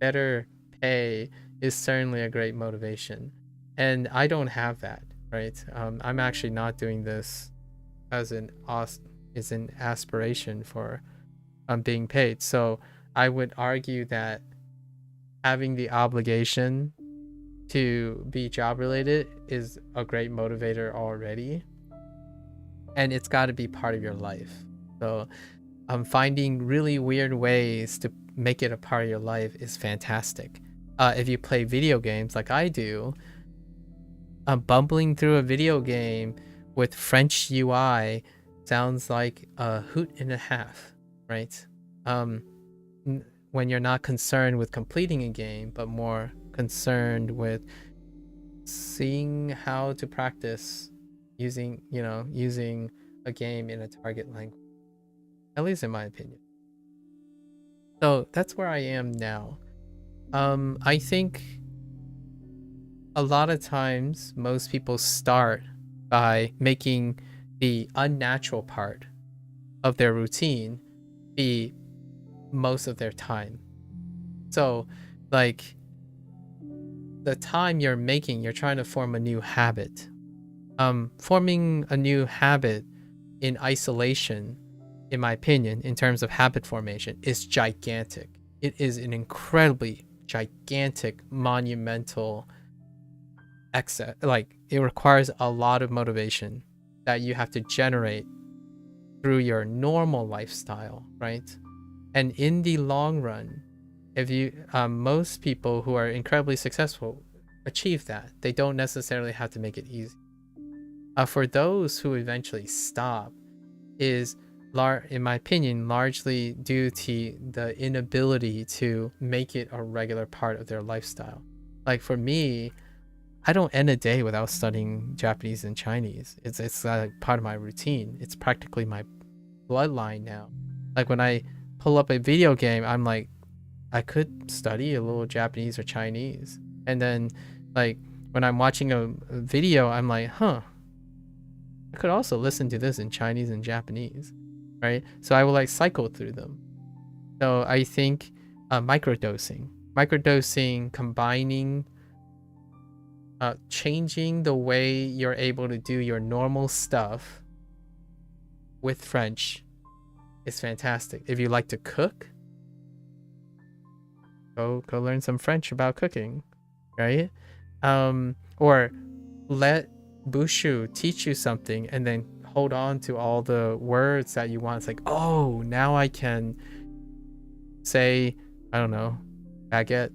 better pay is certainly a great motivation, and I don't have that. Right, I'm actually not doing this as an aspiration for being paid. So I would argue that having the obligation to be job related is a great motivator already, and it's got to be part of your life. So finding really weird ways to make it a part of your life is fantastic. If you play video games like I do, bumbling through a video game with French UI sounds like a hoot and a half, right? When you're not concerned with completing a game, but more concerned with seeing how to practice using a game in a target language, at least in my opinion. So that's where I am now. I think a lot of times most people start by making the unnatural part of their routine be most of their time. So like the time you're trying to form a new habit. Forming a new habit in isolation, in my opinion, in terms of habit formation, is gigantic. It is an incredibly gigantic, monumental excess. Like, it requires a lot of motivation that you have to generate through your normal lifestyle, right? And in the long run, if you most people who are incredibly successful achieve that. They don't necessarily have to make it easy. For those who eventually stop, is in my opinion largely due to the inability to make it a regular part of their lifestyle. Like for me, I don't end a day without studying Japanese and Chinese. It's like part of my routine. It's practically my bloodline now. Like when I pull up a video game, I'm like, I could study a little Japanese or Chinese. And then like when I'm watching a video, I'm like, I could also listen to this in Chinese and Japanese, right? So I will like cycle through them. So I think microdosing, combining, changing the way you're able to do your normal stuff with French is fantastic. If you like to cook, go learn some French about cooking, right? Or let Bushu teach you something and then hold on to all the words that you want. It's like, oh, now I can say, I don't know, baguette.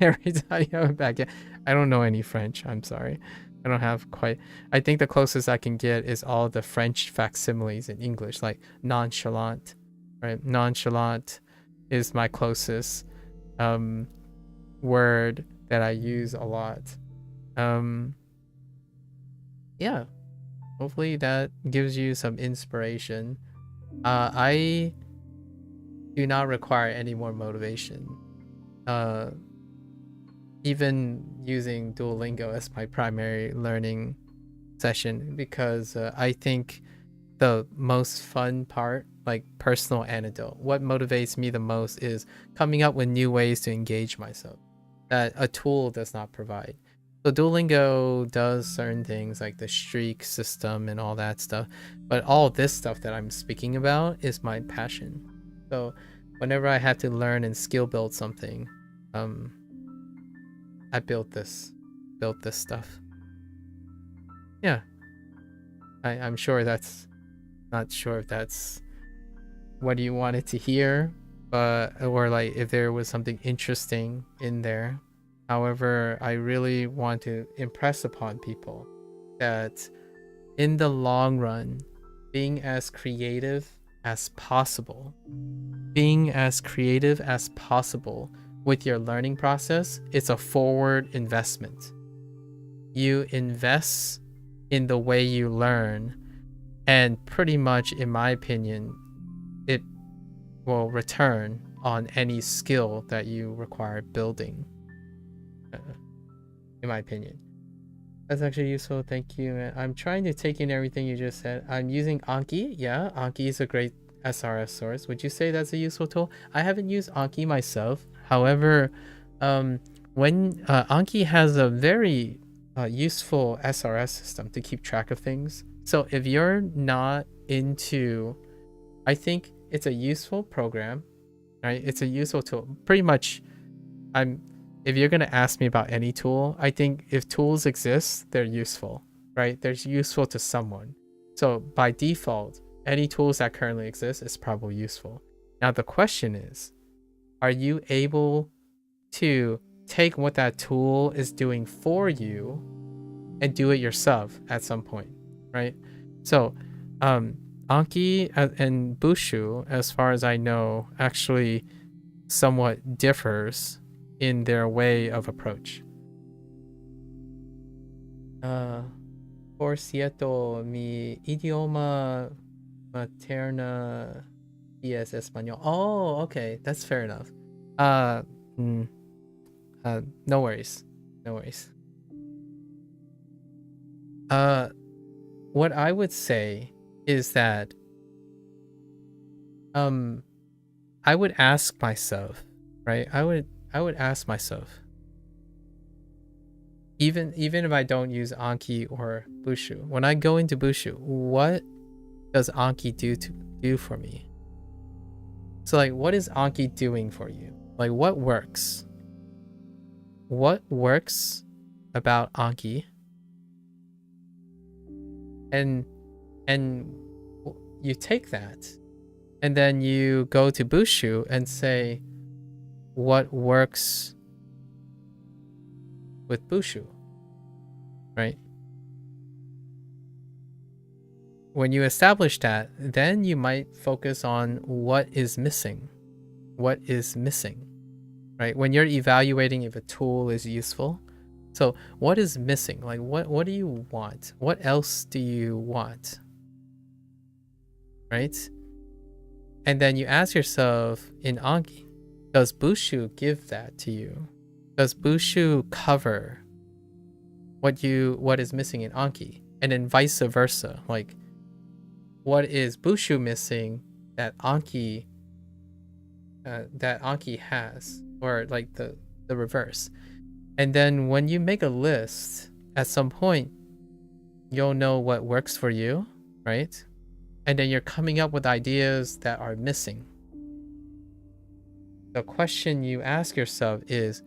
Every time you have a baguette. I don't know any French. I'm sorry. I don't have quite. I think the closest I can get is all the French facsimiles in English, like nonchalant, right? Nonchalant is my closest word that I use a lot. Yeah, hopefully that gives you some inspiration. I do not require any more motivation. even using Duolingo as my primary learning session, because I think the most fun part, like personal anecdote, what motivates me the most is coming up with new ways to engage myself that a tool does not provide. So Duolingo does certain things like the streak system and all that stuff, but all this stuff that I'm speaking about is my passion. So whenever I have to learn and skill build something, I built this stuff. Yeah, I'm sure that's not sure if that's what you wanted to hear, but or like if there was something interesting in there. However, I really want to impress upon people that in the long run, being as creative as possible with your learning process, it's a forward investment. You invest in the way you learn, and pretty much, in my opinion, it will return on any skill that you require building. In my opinion, that's actually useful. Thank you. I'm trying to take in everything you just said. I'm using Anki. Yeah, Anki is a great SRS source. Would you say that's a useful tool? I haven't used Anki myself. However, when Anki has a very useful SRS system to keep track of things. So if you're not into, I think it's a useful program, right? It's a useful tool. Pretty much, if you're going to ask me about any tool, I think if tools exist, they're useful, right? They're useful to someone. So by default, any tools that currently exist is probably useful. Now the question is, are you able to take what that tool is doing for you and do it yourself at some point, right? So Anki and Bushu, as far as I know, actually somewhat differs in their way of approach. Por cierto, mi idioma materna es español. Oh, okay, that's fair enough. No worries. What I would say is that I would ask myself, right? I would ask myself, even if I don't use Anki or Bushu, when I go into Bushu, what does Anki do for me? So like, what is Anki doing for you? Like, what works? What works about Anki? And you take that, and then you go to Bushu and say, what works with Bushu, right? When you establish that, then you might focus on what is missing, right? When you're evaluating if a tool is useful, so what is missing? Like, what do you want? What else do you want, right? And then you ask yourself in Anki, does Bushu give that to you? Does Bushu cover what is missing in Anki? And then vice versa. Like, what is Bushu missing that Anki has? Or like the reverse. And then when you make a list, at some point, you'll know what works for you, right? And then you're coming up with ideas that are missing. The question you ask yourself is,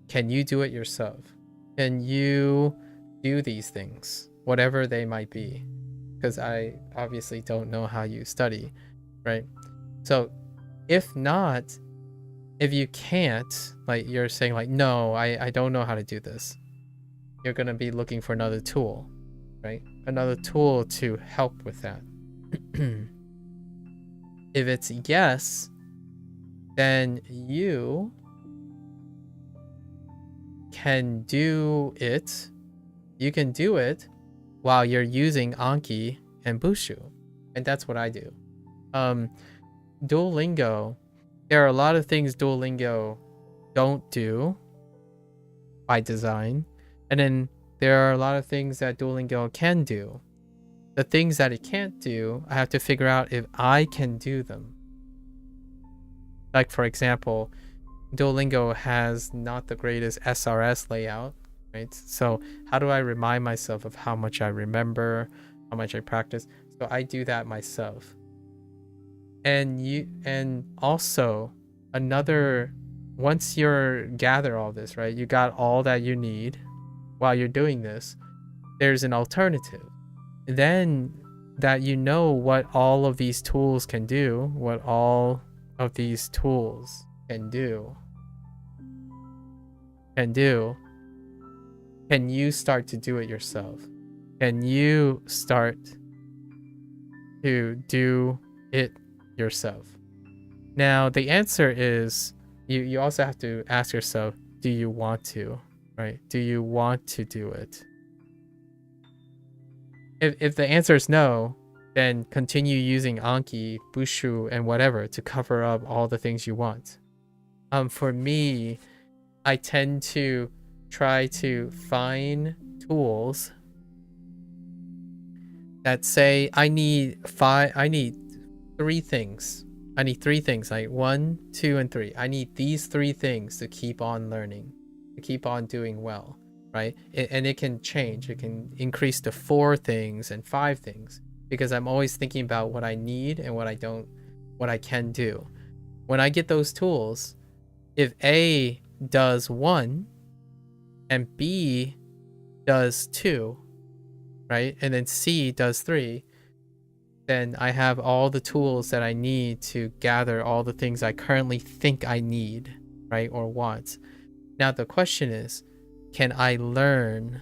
can you do it yourself? Can you do these things, whatever they might be? Because I obviously don't know how you study, right? So if not, if you can't, like you're saying like, no, I don't know how to do this, you're going to be looking for another tool, right? Another tool to help with that. If it's yes, then you can do it. You can do it while you're using Anki and Bushu. And that's what I do. Duolingo, there are a lot of things Duolingo don't do by design. And then there are a lot of things that Duolingo can do. The things that it can't do, I have to figure out if I can do them. Like, for example, Duolingo has not the greatest SRS layout, right? So how do I remind myself of how much I remember, how much I practice? So I do that myself. And also another, once you're gather all this, right? You got all that you need while you're doing this, there's an alternative. Then that you know what all of these tools can do, what all of these tools can do, can you start to do it yourself? Can you start to do it yourself? Now, the answer is you also have to ask yourself, do you want to, right? Do you want to do it? If the answer is no, then continue using Anki, Bushu, and whatever to cover up all the things you want. For me, I tend to try to find tools that say I need three things. I need three things, like 1, 2, and 3. I need these three things to keep on learning, to keep on doing well, right? And it can change. It can increase to 4 things and 5 things, because I'm always thinking about what I need and what I can do. When I get those tools, if A does 1 and B does 2, right? And then C does 3, then I have all the tools that I need to gather all the things I currently think I need, right? Or want. Now the question is, can I learn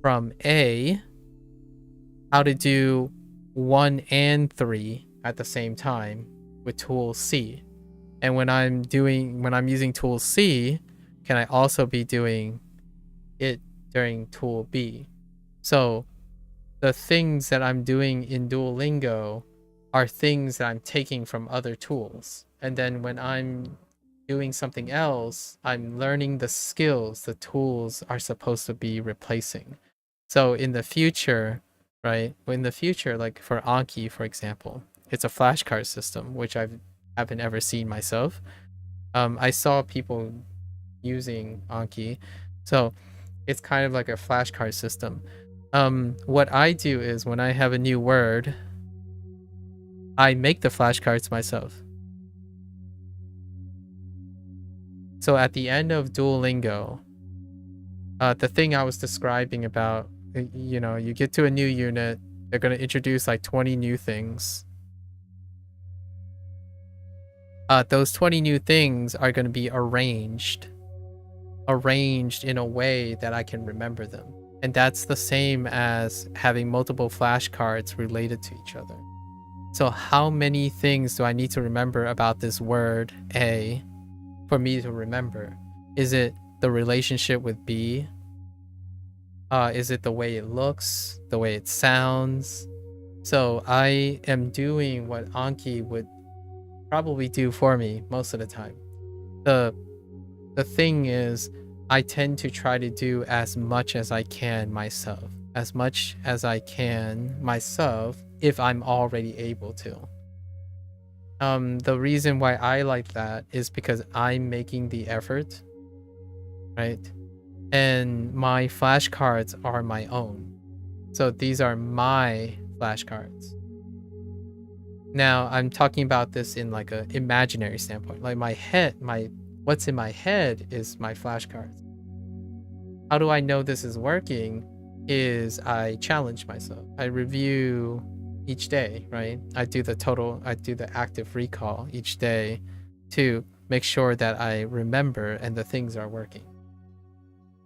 from A how to do 1 and 3 at the same time with tool C? And when I'm using tool C, can I also be doing it during tool B? So the things that I'm doing in Duolingo are things that I'm taking from other tools. And then when I'm doing something else, I'm learning the skills the tools are supposed to be replacing. So in the future, right? In the future, like for Anki, for example, it's a flashcard system, which I haven't ever seen myself. I saw people using Anki, so it's kind of like a flashcard system. What I do is when I have a new word, I make the flashcards myself. So at the end of Duolingo, the thing I was describing about, you get to a new unit, they're going to introduce like 20 new things. Those 20 new things are going to be arranged in a way that I can remember them. And that's the same as having multiple flashcards related to each other. So how many things do I need to remember about this word A for me to remember? Is it the relationship with B? Is it the way it looks, the way it sounds? So I am doing what Anki would probably do for me most of the time. The thing is, I tend to try to do as much as I can myself. As much as I can myself if I'm already able to. The reason why I like that is because I'm making the effort, right? And my flashcards are my own. So these are my flashcards. Now I'm talking about this in like an imaginary standpoint. Like what's in my head is my flashcards. How do I know this is working? Is I challenge myself. I review each day, right? I do the active recall each day to make sure that I remember and the things are working.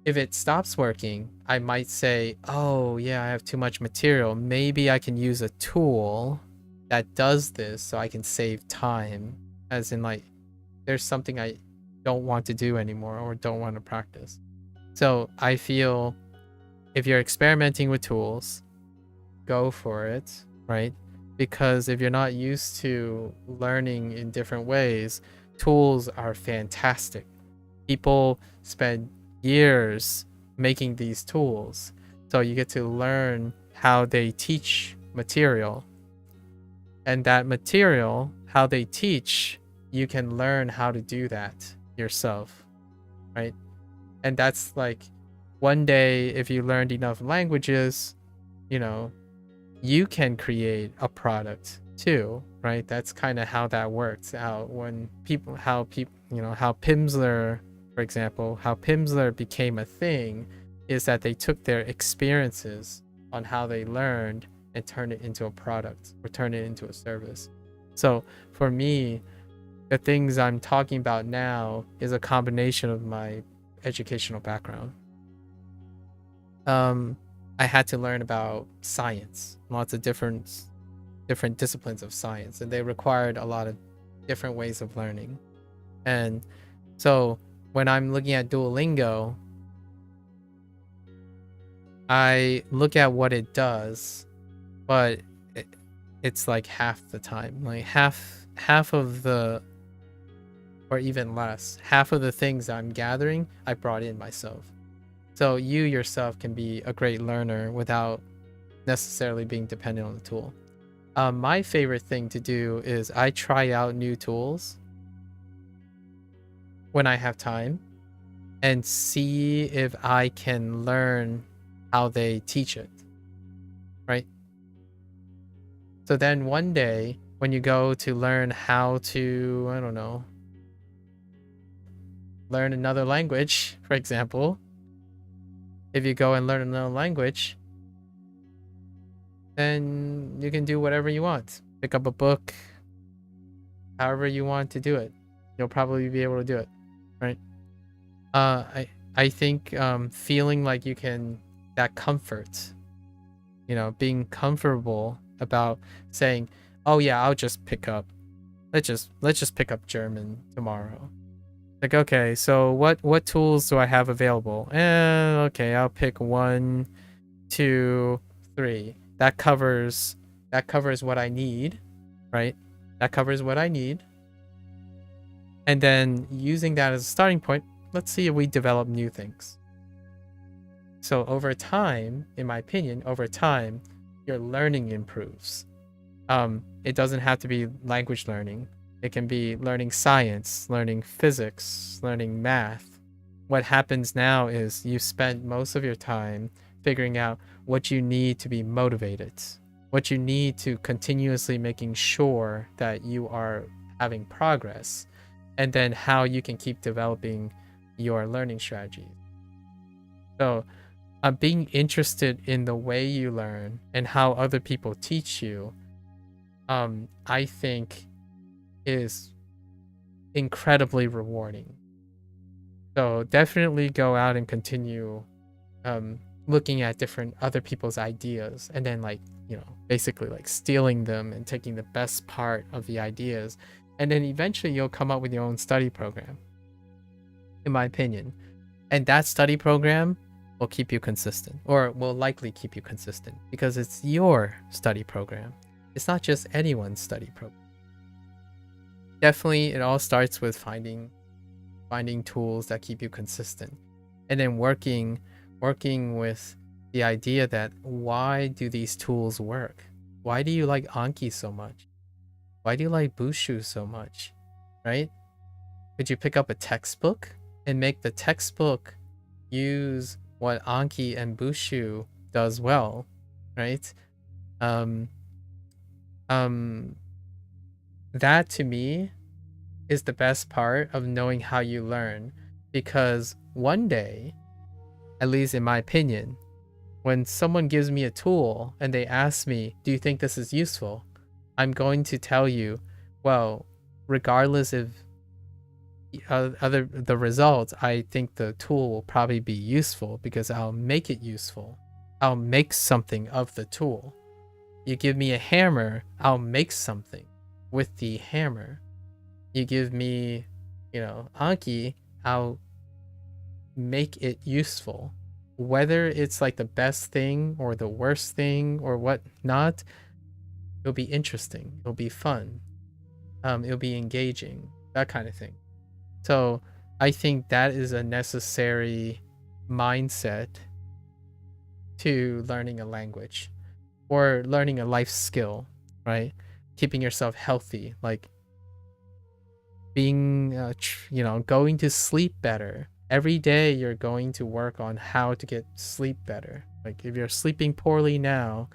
If it stops working, I might say, oh yeah, I have too much material. Maybe I can use a tool that does this so I can save time. As in, like, there's something I don't want to do anymore or don't want to practice. So I feel if you're experimenting with tools, go for it, right? Because if you're not used to learning in different ways, tools are fantastic. People spend years making these tools. So you get to learn how they teach material. And that material, how they teach, you can learn how to do that yourself, right? And that's like, one day, if you learned enough languages, you know, you can create a product too, right? That's kind of how that works out. When people, you know, how Pimsleur, for example, how Pimsleur became a thing is that they took their experiences on how they learned and turn it into a product or turn it into a service. So for me, the things I'm talking about now is a combination of my educational background. I had to learn about science, lots of different disciplines of science, and they required a lot of different ways of learning. And so when I'm looking at Duolingo, I look at what it does, but it's like half the time, like half of the, or even less, half of the things I'm gathering, I brought in myself. So you yourself can be a great learner without necessarily being dependent on the tool. My favorite thing to do is I try out new tools when I have time and see if I can learn how they teach it, right? So then one day when you go to learn how to, I don't know, learn another language, for example, if you go and learn another language, then you can do whatever you want. Pick up a book, however you want to do it. You'll probably be able to do it, right? I think feeling like you can, that comfort, you know, being comfortable about saying, oh yeah, I'll just pick up, let's just pick up German tomorrow. Like, okay, so what tools do I have available? Okay, I'll pick 1, 2, 3. That covers what I need, right? That covers what I need. And then using that as a starting point, let's see if we develop new things. So over time, in my opinion, over time, your learning improves. It doesn't have to be language learning. It can be learning science, learning physics, learning math. What happens now is you spend most of your time figuring out what you need to be motivated, what you need to continuously making sure that you are having progress, and then how you can keep developing your learning strategies. So being interested in the way you learn and how other people teach you, I think is incredibly rewarding. So definitely go out and continue looking at different other people's ideas, and then, like, you know, basically like stealing them and taking the best part of the ideas, and then eventually you'll come up with your own study program, in my opinion. And that study program will keep you consistent, or will likely keep you consistent, because it's your study program. It's not just anyone's study program. Definitely, it all starts with finding tools that keep you consistent, and then working with the idea that, why do these tools work? Why do you like Anki so much? Why do you like Bushu so much, right? Could you pick up a textbook and make the textbook use what Anki and Bushu does well, right? That to me is the best part of knowing how you learn, because one day, at least in my opinion, when someone gives me a tool and they ask me, do you think this is useful? I'm going to tell you, well, regardless of the results, I think the tool will probably be useful because I'll make it useful. I'll make something of the tool. You give me a hammer, I'll make something with the hammer. You give me, you know, Anki, I'll make it useful. Whether it's like the best thing or the worst thing or what not, it'll be interesting, it'll be fun, it'll be engaging, that kind of thing. So I think that is a necessary mindset to learning a language or learning a life skill, right? Keeping yourself healthy, like being, going to sleep better. Every day you're going to work on how to get sleep better. Like if you're sleeping poorly now,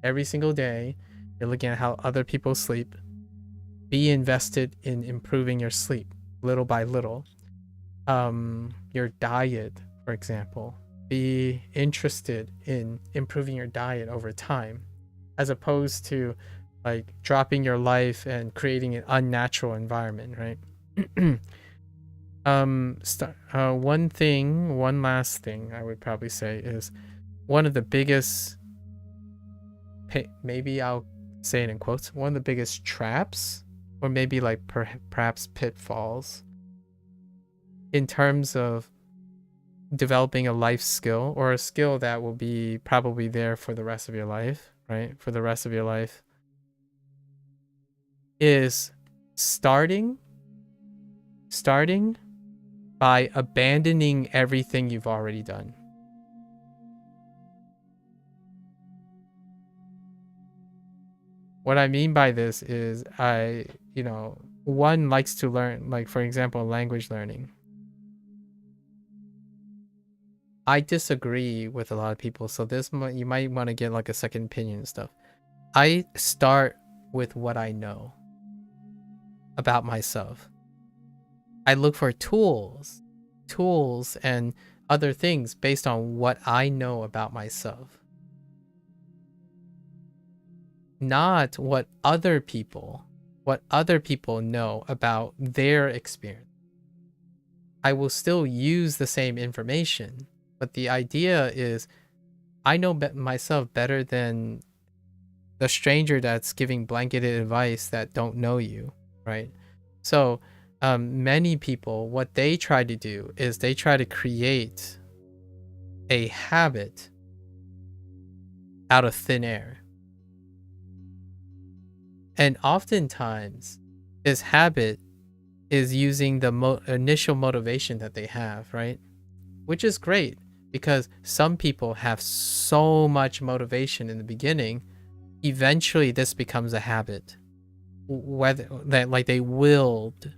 every single day, you're looking at how other people sleep. Be invested in improving your sleep little by little. Your diet, for example. Be interested in improving your diet over time, as opposed to like dropping your life and creating an unnatural environment, right? One last thing I would probably say is one of the biggest, maybe I'll say it in quotes, one of the biggest traps, or maybe like perhaps pitfalls in terms of developing a life skill, or a skill that will be probably there for the rest of your life, right? For the rest of your life, is starting by abandoning everything you've already done. What I mean by this is one likes to learn, like for example, language learning. I disagree with a lot of people, so you might want to get like a second opinion and stuff. I start with what I know about myself. I look for tools and other things based on what I know about myself. Not what other people know about their experience. I will still use the same information, but the idea is I know myself better than the stranger that's giving blanketed advice that don't know you, right? So many people, what they try to do is they try to create a habit out of thin air. And oftentimes, this habit is using the initial motivation that they have, right? Which is great, because some people have so much motivation in the beginning, eventually this becomes a habit. Whether that, like, they willed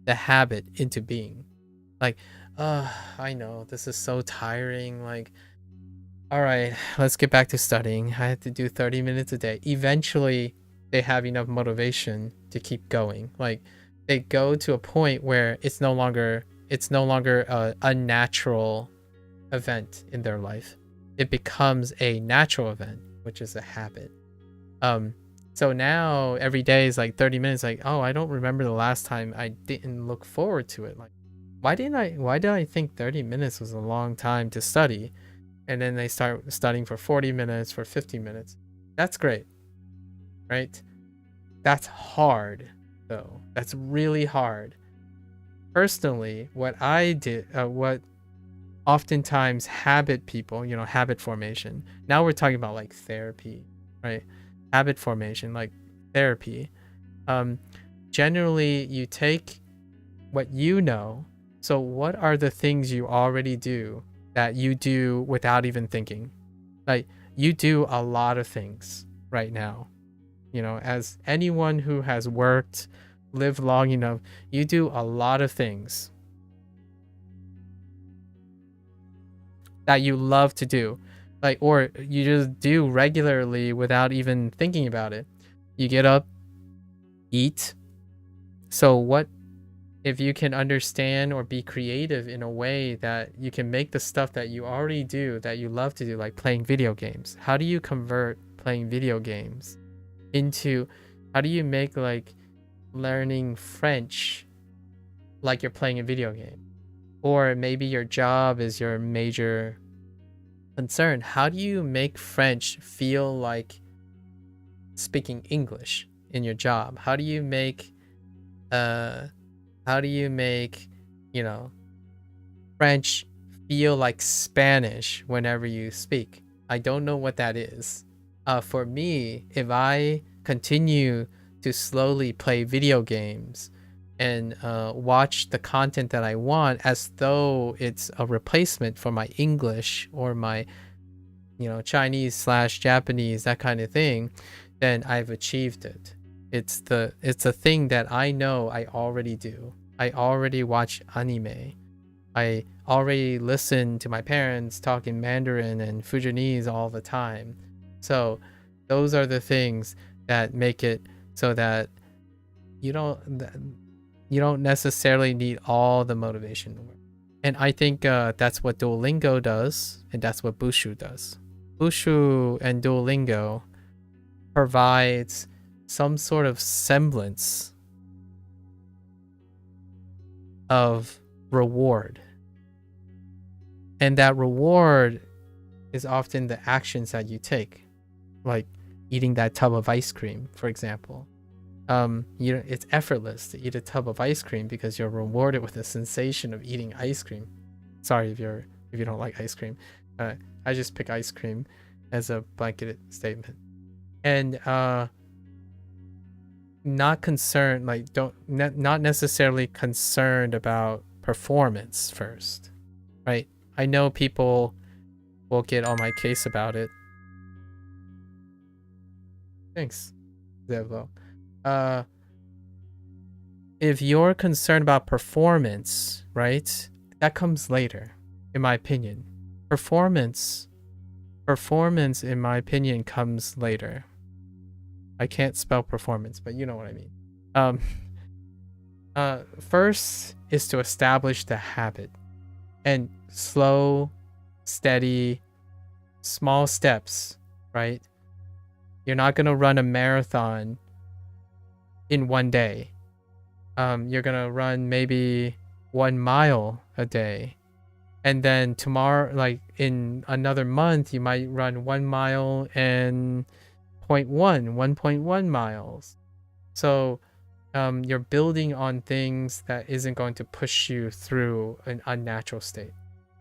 the habit into being. Like, I know, this is so tiring. Like, all right, let's get back to studying. I have to do 30 minutes a day. Eventually, they have enough motivation to keep going. Like, they go to a point where it's no longer a natural event in their life. It becomes a natural event, which is a habit. So now every day is like 30 minutes. Like, oh, I don't remember the last time I didn't look forward to it. Like, why did I think 30 minutes was a long time to study? And then they start studying for 40 minutes, for 50 minutes. That's great, right? That's hard, though. That's really hard. Personally, what I did, what oftentimes habit people, habit formation. Now we're talking about like therapy, right? Habit formation, like therapy. Generally, you take what you know. So what are the things you already do that you do without even thinking? Like, you do a lot of things right now. As anyone who has worked, lived long enough, you do a lot of things that you love to do. Like, or you just do regularly without even thinking about it. You get up, eat. So what if you can understand or be creative in a way that you can make the stuff that you already do, that you love to do, like playing video games? How do you convert playing video games into, how do you make like learning French like you're playing a video game? Or maybe your job is your major concern. How do you make French feel like speaking English in your job? How do you make French feel like Spanish whenever you speak? I don't know what that is. For me, if I continue to slowly play video games and watch the content that I want as though it's a replacement for my English or my, Chinese/Japanese, that kind of thing, then I've achieved it. It's a thing that I know I already do. I already watch anime. I already listen to my parents talk in Mandarin and Fujianese all the time. So those are the things that make it so that you don't necessarily need all the motivation to work. And I think that's what Duolingo does, and that's what Bushu does. Bushu and Duolingo provides some sort of semblance of reward. And that reward is often the actions that you take, like eating that tub of ice cream, for example. It's effortless to eat a tub of ice cream because you're rewarded with the sensation of eating ice cream. Sorry if you don't like ice cream. I just pick ice cream as a blanketed statement. And not concerned, like not necessarily concerned about performance first, right? I know people will get on my case about it. Thanks, Zevlo. If you're concerned about performance, right, that comes later, in my opinion. Performance, in my opinion, comes later. I can't spell performance, but you know what I mean. First is to establish the habit, and slow, steady, small steps, right? You're not going to run a marathon in one day. You're going to run maybe 1 mile a day. And then tomorrow, like in another month, you might run 1 mile and 1.1 miles. So you're building on things that isn't going to push you through an unnatural state,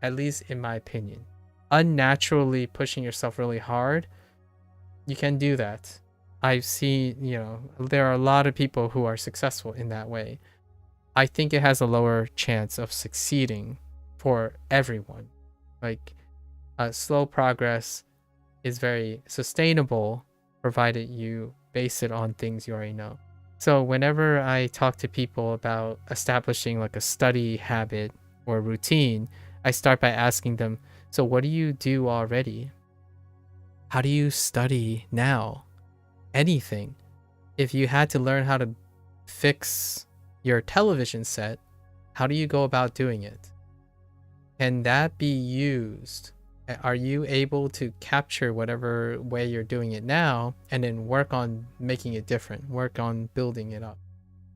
at least in my opinion. Unnaturally pushing yourself really hard, you can do that. I've seen, there are a lot of people who are successful in that way. I think it has a lower chance of succeeding for everyone. Like, slow progress is very sustainable, provided you base it on things you already know. So whenever I talk to people about establishing like a study habit or routine, I start by asking them, so what do you do already? How do you study now? Anything. If you had to learn how to fix your television set, how do you go about doing it? Can that be used? Are you able to capture whatever way you're doing it now and then work on making it different, work on building it up,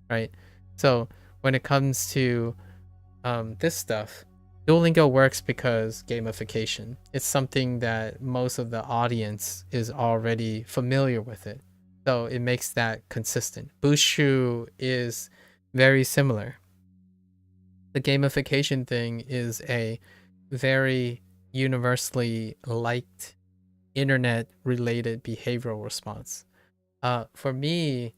right? So when it comes to this stuff, Duolingo works because gamification. It's something that most of the audience is already familiar with it. So it makes that consistent. Bushu is very similar. The gamification thing is a very universally liked internet-related behavioral response. For me,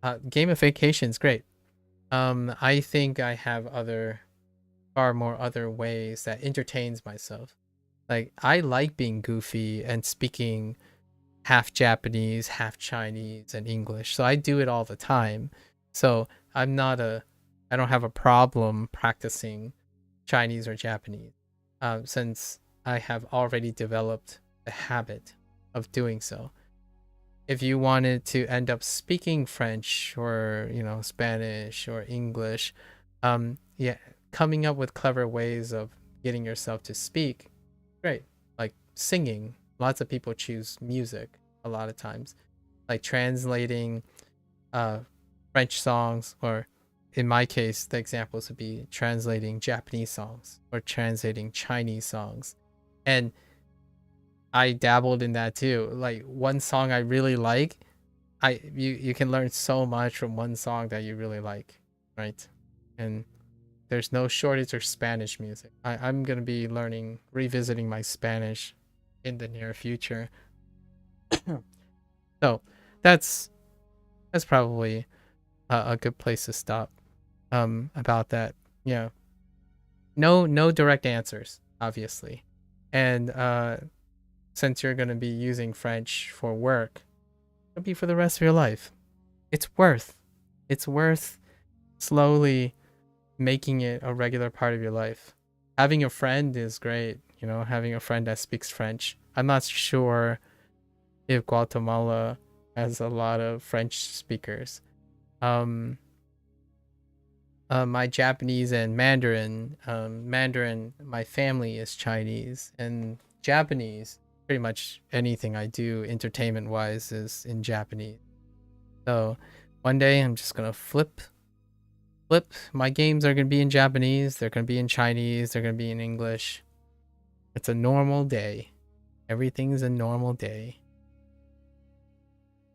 gamification is great. I think I have far more other ways that entertains myself. Like, I like being goofy and speaking half Japanese, half Chinese, and English. So I do it all the time. So I don't have a problem practicing Chinese or Japanese, since I have already developed the habit of doing so. If you wanted to end up speaking French or, Spanish or English, coming up with clever ways of getting yourself to speak, great. Like singing. Lots of people choose music a lot of times. Like translating French songs, or in my case, the examples would be translating Japanese songs or translating Chinese songs. And I dabbled in that too. Like one song I really like, you can learn so much from one song that you really like, right? And there's no shortage of Spanish music. I'm going to be revisiting my Spanish in the near future. So that's probably a good place to stop. about that. Yeah. No direct answers, obviously. And since you're going to be using French for work, it'll be for the rest of your life. It's worth slowly making it a regular part of your life. Having a friend is great, you know, having a friend that speaks French. I'm not sure if Guatemala has a lot of French speakers. My Japanese and Mandarin, my family is Chinese, and Japanese, pretty much anything I do entertainment wise is in Japanese. So one day I'm just gonna flip. My games are gonna be in Japanese, they're gonna be in Chinese, they're gonna be in English. It's a normal day. Everything's a normal day.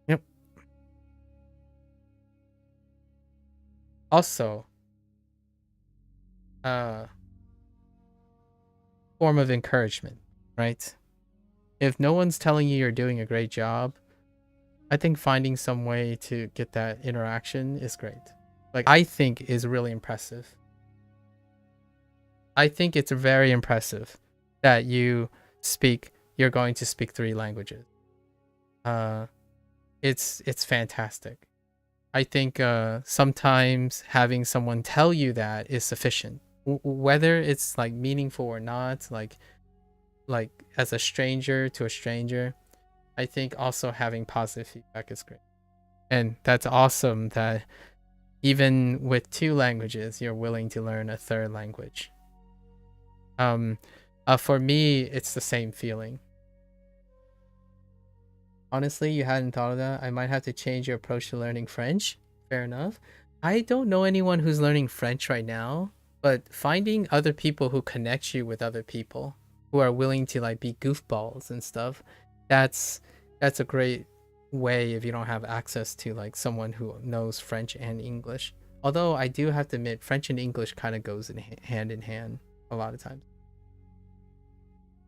Yep. Also, form of encouragement, right? If no one's telling you you're doing a great job, I think finding some way to get that interaction is great. Like, I think is really impressive. I think it's very impressive that you're going to speak 3 languages. It's fantastic. I think sometimes having someone tell you that is sufficient. Whether it's like meaningful or not, like as a stranger to a stranger, I think also having positive feedback is great. And that's awesome that even with 2 languages, you're willing to learn a 3rd language. For me, it's the same feeling. Honestly, you hadn't thought of that. I might have to change your approach to learning French. Fair enough. I don't know anyone who's learning French right now, but finding other people who connect you with other people who are willing to like be goofballs and stuff, that's a great way if you don't have access to like someone who knows French and English. Although I do have to admit, French and English kind of goes hand in hand a lot of times.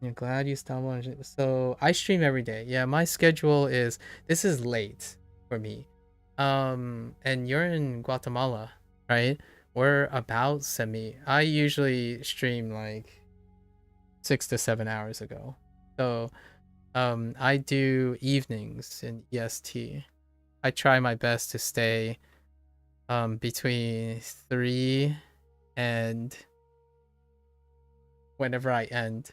You're glad you stumbled on it. So I stream every day. Yeah, my schedule is, this is late for me. And you're in Guatemala, right? We're about semi. I usually stream like 6 to 7 hours ago. So I do evenings in EST. I try my best to stay between 3 and whenever I end.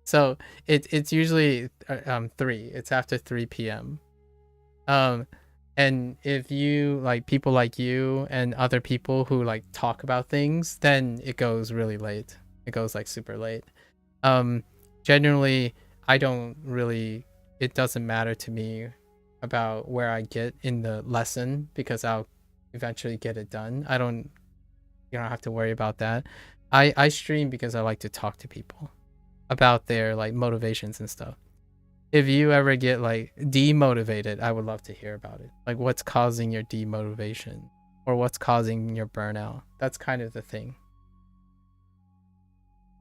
So it's usually 3. It's after 3 p.m. And if you like people like you and other people who like talk about things, then it goes really late. It goes like super late. Generally, it doesn't matter to me about where I get in the lesson because I'll eventually get it done. You don't have to worry about that. I stream because I like to talk to people about their like motivations and stuff. If you ever get like demotivated, I would love to hear about it. Like what's causing your demotivation or what's causing your burnout. That's kind of the thing.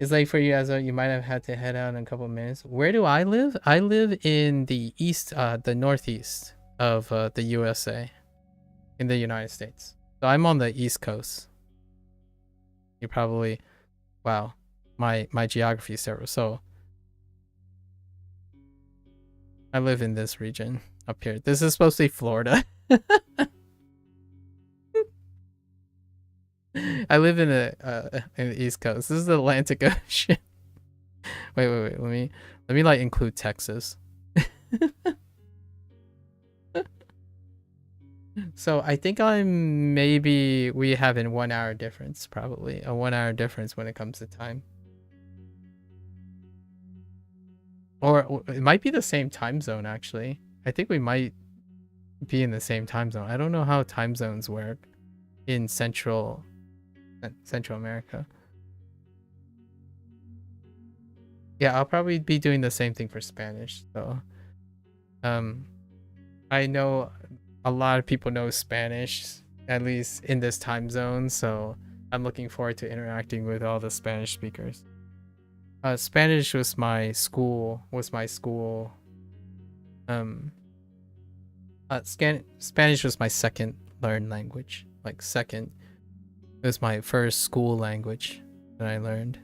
It's like for you, Ezra, you might have had to head out in a couple of minutes. Where do I live? I live in the east, the northeast of the USA, in the United States. So I'm on the East Coast. You probably, wow, my geography is terrible. So I live in this region up here. This is supposed to be Florida. I live in the East Coast. This is the Atlantic Ocean. Wait. Let me like include Texas. So I think we have a 1 hour difference, probably a 1 hour difference when it comes to time. Or it might be the same time zone, actually. I think we might be in the same time zone. I don't know how time zones work in Central America. Yeah, I'll probably be doing the same thing for Spanish. So, I know a lot of people know Spanish, at least in this time zone. So I'm looking forward to interacting with all the Spanish speakers. Spanish was my school. Spanish was my second learned language, like second. It was my first school language that I learned.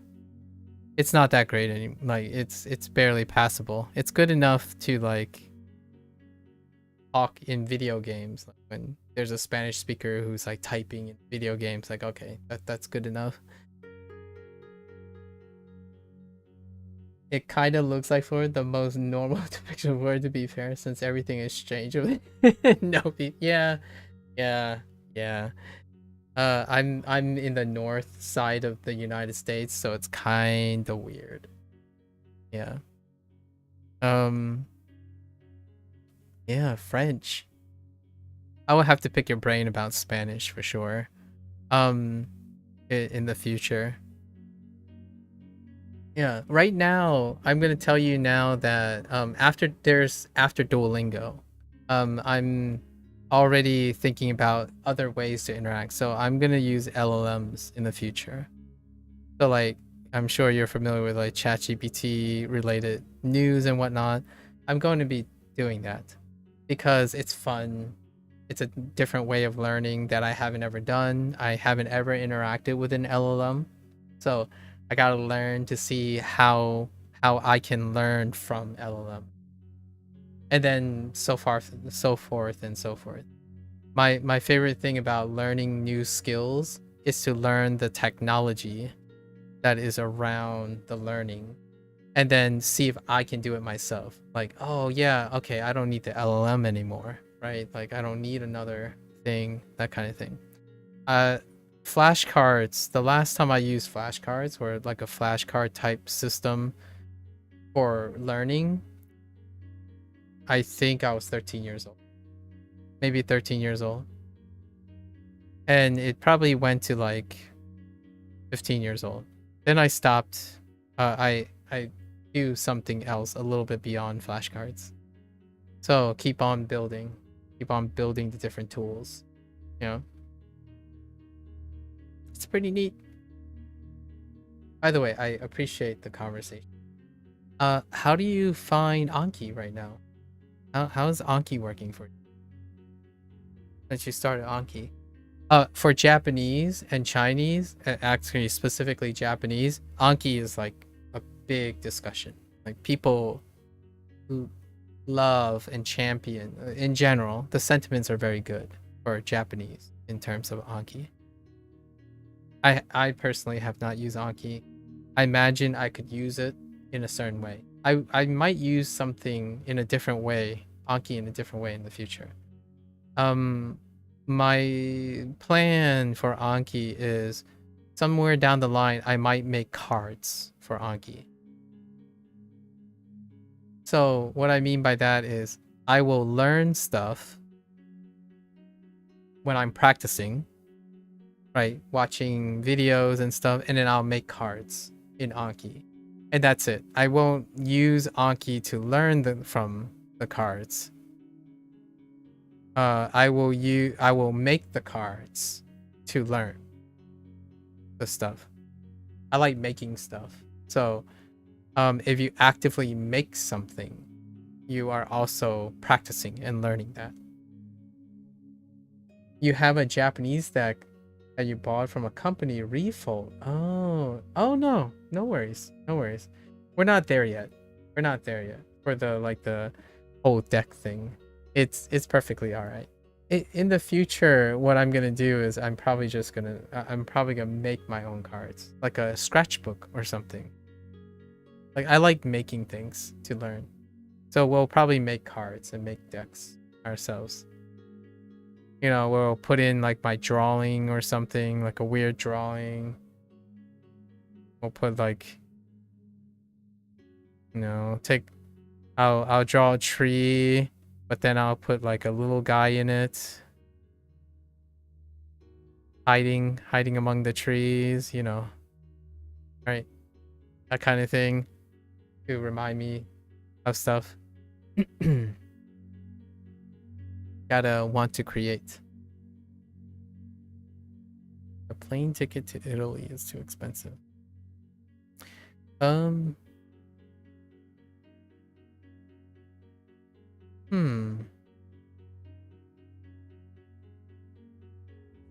It's not that great anymore. Like it's barely passable. It's good enough to like talk in video games, like when there's a Spanish speaker who's like typing in video games, like okay, that's good enough. It kind of looks like for the most normal depiction of word, to be fair, since everything is strange with it. No, yeah. I'm in the north side of the United States, so it's kind of weird. Yeah. Yeah, French. I will have to pick your brain about Spanish for sure. In the future. Yeah, right now I'm gonna tell you now that after Duolingo, I'm already thinking about other ways to interact. So I'm gonna use LLMs in the future. So like I'm sure you're familiar with like ChatGPT related news and whatnot. I'm going to be doing that because it's fun. It's a different way of learning that I haven't ever done. I haven't ever interacted with an LLM. So I gotta learn to see how I can learn from LLM. And then so forth and so forth. My favorite thing about learning new skills is to learn the technology that is around the learning and then see if I can do it myself. Like, oh yeah, okay, I don't need the LLM anymore, right? Like I don't need another thing, that kind of thing. Flashcards, the last time I used flashcards, or like a flashcard type system for learning, I think I was 13 years old. Maybe 13 years old. And it probably went to like 15 years old. Then I stopped. I do something else a little bit beyond flashcards. So keep on building the different tools, you know. It's pretty neat. By the way, I appreciate the conversation. How do you find Anki right now? How is Anki working for you? Since you started Anki. For Japanese and Chinese, actually specifically Japanese, Anki is like a big discussion. Like people who love and champion, in general, the sentiments are very good for Japanese in terms of Anki. I personally have not used Anki. I imagine I could use it in a certain way. I might use something in a different way, Anki in a different way in the future. My plan for Anki is somewhere down the line I might make cards for Anki. So what I mean by that is I will learn stuff when I'm practicing, right? Watching videos and stuff, and then I'll make cards in Anki. And that's it. I won't use Anki to learn from the cards. I will make the cards to learn the stuff. I like making stuff. So if you actively make something, you are also practicing and learning that. You have a Japanese deck that you bought from a company, Refold. Oh no worries. We're not there yet for the whole deck thing. It's perfectly all right. In the future, what I'm gonna do is I'm probably gonna make my own cards, like a scratchbook or something. Like I like making things to learn, so we'll probably make cards and make decks ourselves. You know, we'll put in like my drawing or something, like a weird drawing. We'll put like, you know, I'll draw a tree, but then I'll put like a little guy in it, hiding among the trees, you know, right? That kind of thing to remind me of stuff. Gotta want to create. A plane ticket to Italy is too expensive.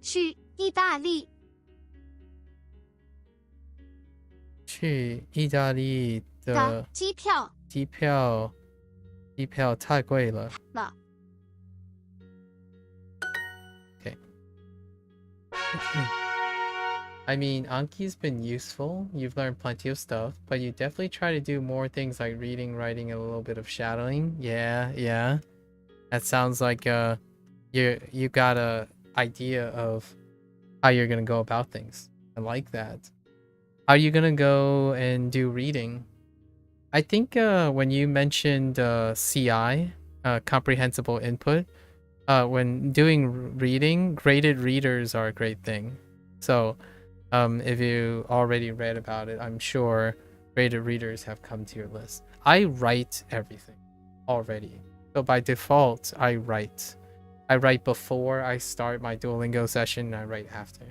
去意大利。去意大利的的机票机票太贵了。了。 Okay. I mean, Anki's been useful. You've learned plenty of stuff, but you definitely try to do more things like reading, writing, and a little bit of shadowing. Yeah. That sounds like you got a idea of how you're gonna go about things. I like that. How are you gonna go and do reading? I think when you mentioned CI, comprehensible input, when doing reading, graded readers are a great thing. So if you already read about it, I'm sure graded readers have come to your list. I write everything already. So by default, I write. I write before I start my Duolingo session, and I write after.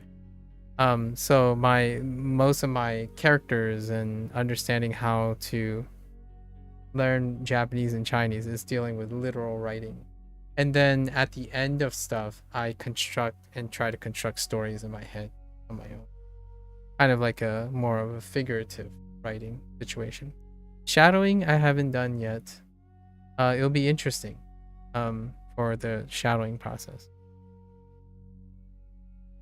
So most of my characters and understanding how to learn Japanese and Chinese is dealing with literal writing. And then at the end of stuff, I construct and try to construct stories in my head on my own. Kind of like a more of a figurative writing situation. Shadowing, I haven't done yet. It'll be interesting for the shadowing process.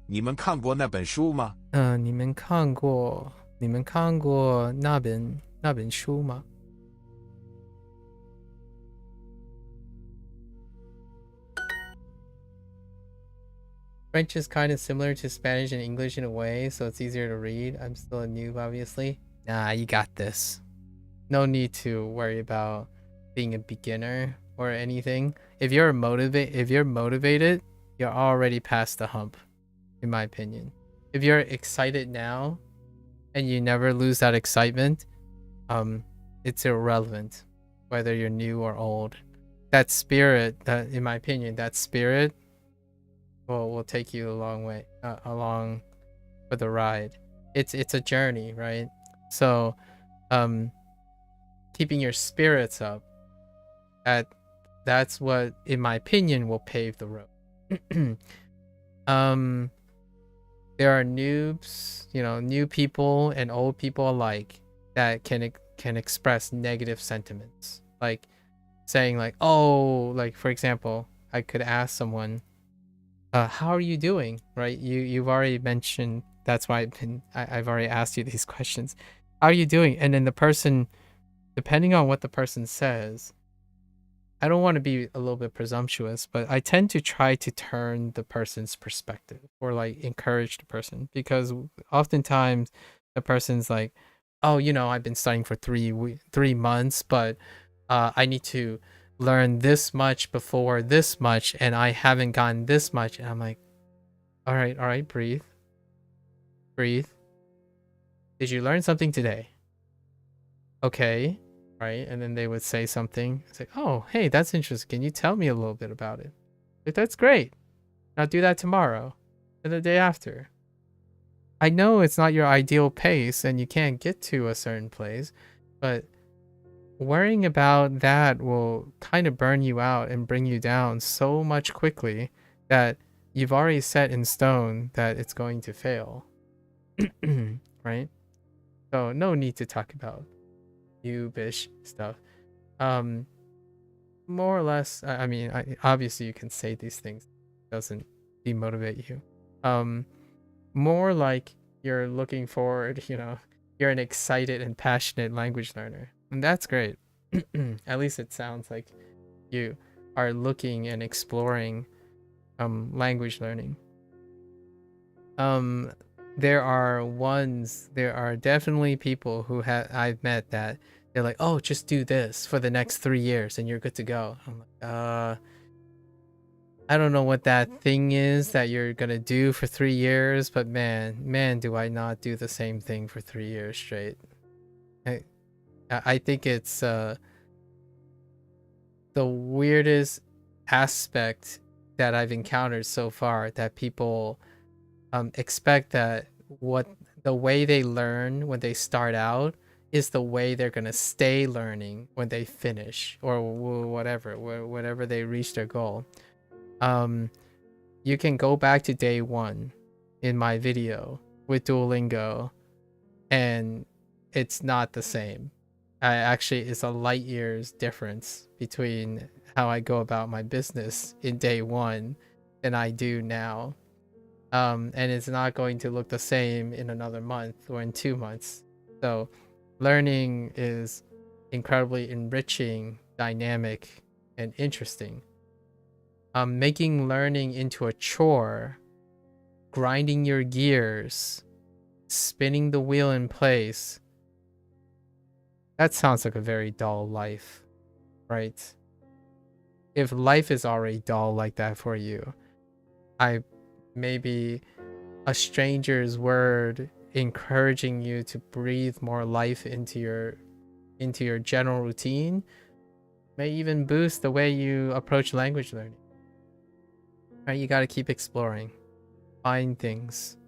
你们看过那本书吗？你们看过那本书吗？ French is kind of similar to Spanish and English in a way, so it's easier to read. I'm still a noob, obviously. Nah, you got this. No need to worry about being a beginner or anything. If you're motivated, you're already past the hump, in my opinion. If you're excited now and you never lose that excitement, it's irrelevant whether you're new or old. That spirit, in my opinion, that spirit will take you a long way, along for the ride. It's a journey, right? So keeping your spirits up, that's what, in my opinion, will pave the road. There are noobs, new people and old people alike that can express negative sentiments, like saying like, oh, like for example, I could ask someone, how are you doing, right? You've already mentioned, that's why I've already asked you these questions. How are you doing? And then the person, depending on what the person says, I don't want to be a little bit presumptuous, but I tend to try to turn the person's perspective or like encourage the person, because oftentimes the person's like, oh, I've been studying for 3 months, but I need to learn this much before this much, and I haven't gotten this much. And I'm like, all right, breathe. Did you learn something today? Okay, right? And then they would say something. It's like, oh, hey, that's interesting. Can you tell me a little bit about it? Like, that's great. Now do that tomorrow and the day after. I know it's not your ideal pace and you can't get to a certain place, but worrying about that will kind of burn you out and bring you down so much quickly that you've already set in stone that it's going to fail. Right? So no need to talk about noobish stuff. More or less, I mean, obviously you can say these things. It doesn't demotivate you. More like you're looking forward, you're an excited and passionate language learner. And that's great. At least it sounds like you are looking and exploring language learning. There are definitely people who I've met that they're like, oh, just do this for the next 3 years and you're good to go. I'm like, I don't know what that thing is that you're gonna do for 3 years, but man, do I not do the same thing for 3 years straight. I think it's the weirdest aspect that I've encountered so far, that people expect that the way they learn when they start out is the way they're gonna stay learning when they finish, or whatever they reach their goal. You can go back to day 1 in my video with Duolingo, and it's not the same. Actually, it's a light years difference between how I go about my business in day one than I do now. And it's not going to look the same in another month or in 2 months. So learning is incredibly enriching, dynamic, and interesting. Making learning into a chore, grinding your gears, spinning the wheel in place, that sounds like a very dull life, right? If life is already dull like that for you, maybe a stranger's word encouraging you to breathe more life into your general routine may even boost the way you approach language learning. Right? You got to keep exploring, find things,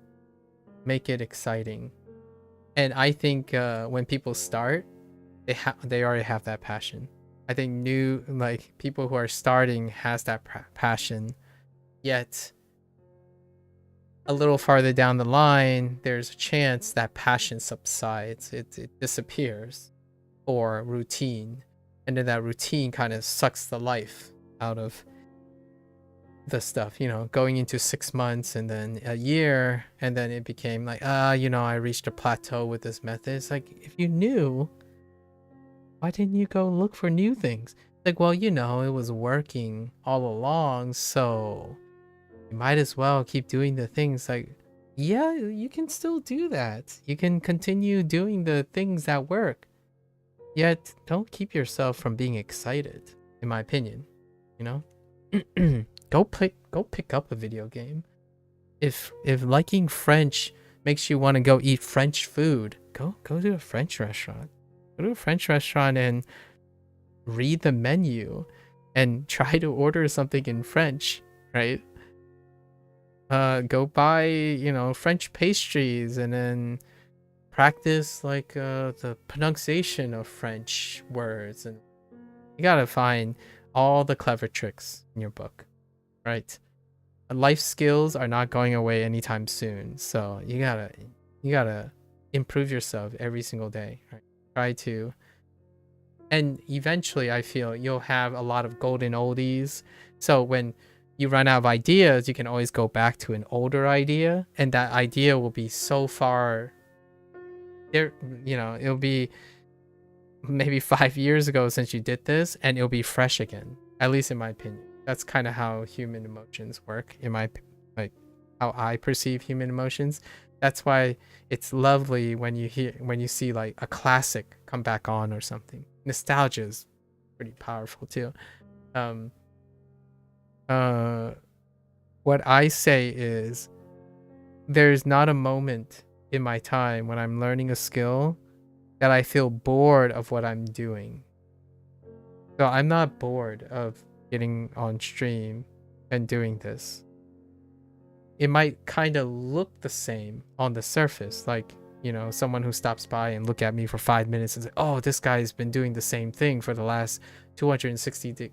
make it exciting. And I think when people start, they already have that passion. I think people who are starting has that passion, yet a little farther down the line, there's a chance that passion subsides. It disappears for routine. And then that routine kind of sucks the life out of the stuff, going into 6 months and then a year. And then it became like, I reached a plateau with this method. It's like, if you knew, why didn't you go look for new things? Like, well, it was working all along, so you might as well keep doing the things. Like, yeah, you can still do that. You can continue doing the things that work. Yet, don't keep yourself from being excited, in my opinion. Go pick up a video game. If liking French makes you want to go eat French food, go to a French restaurant. Go to a French restaurant and read the menu and try to order something in French, right? Go buy, French pastries and then practice the pronunciation of French words. And you gotta find all the clever tricks in your book, right? Life skills are not going away anytime soon, so you gotta improve yourself every single day, right? Try to, and eventually I feel you'll have a lot of golden oldies. So when you run out of ideas, you can always go back to an older idea, and that idea will be so far there, it'll be maybe 5 years ago since you did this, and it'll be fresh again, at least in my opinion. That's kind of how human emotions work, how I perceive human emotions. That's why it's lovely when you see like a classic come back on or something. Nostalgia is pretty powerful too. What I say is, there's not a moment in my time when I'm learning a skill that I feel bored of what I'm doing. So I'm not bored of getting on stream and doing this. It might kind of look the same on the surface, like, someone who stops by and look at me for 5 minutes and say, oh, this guy's been doing the same thing for the last 260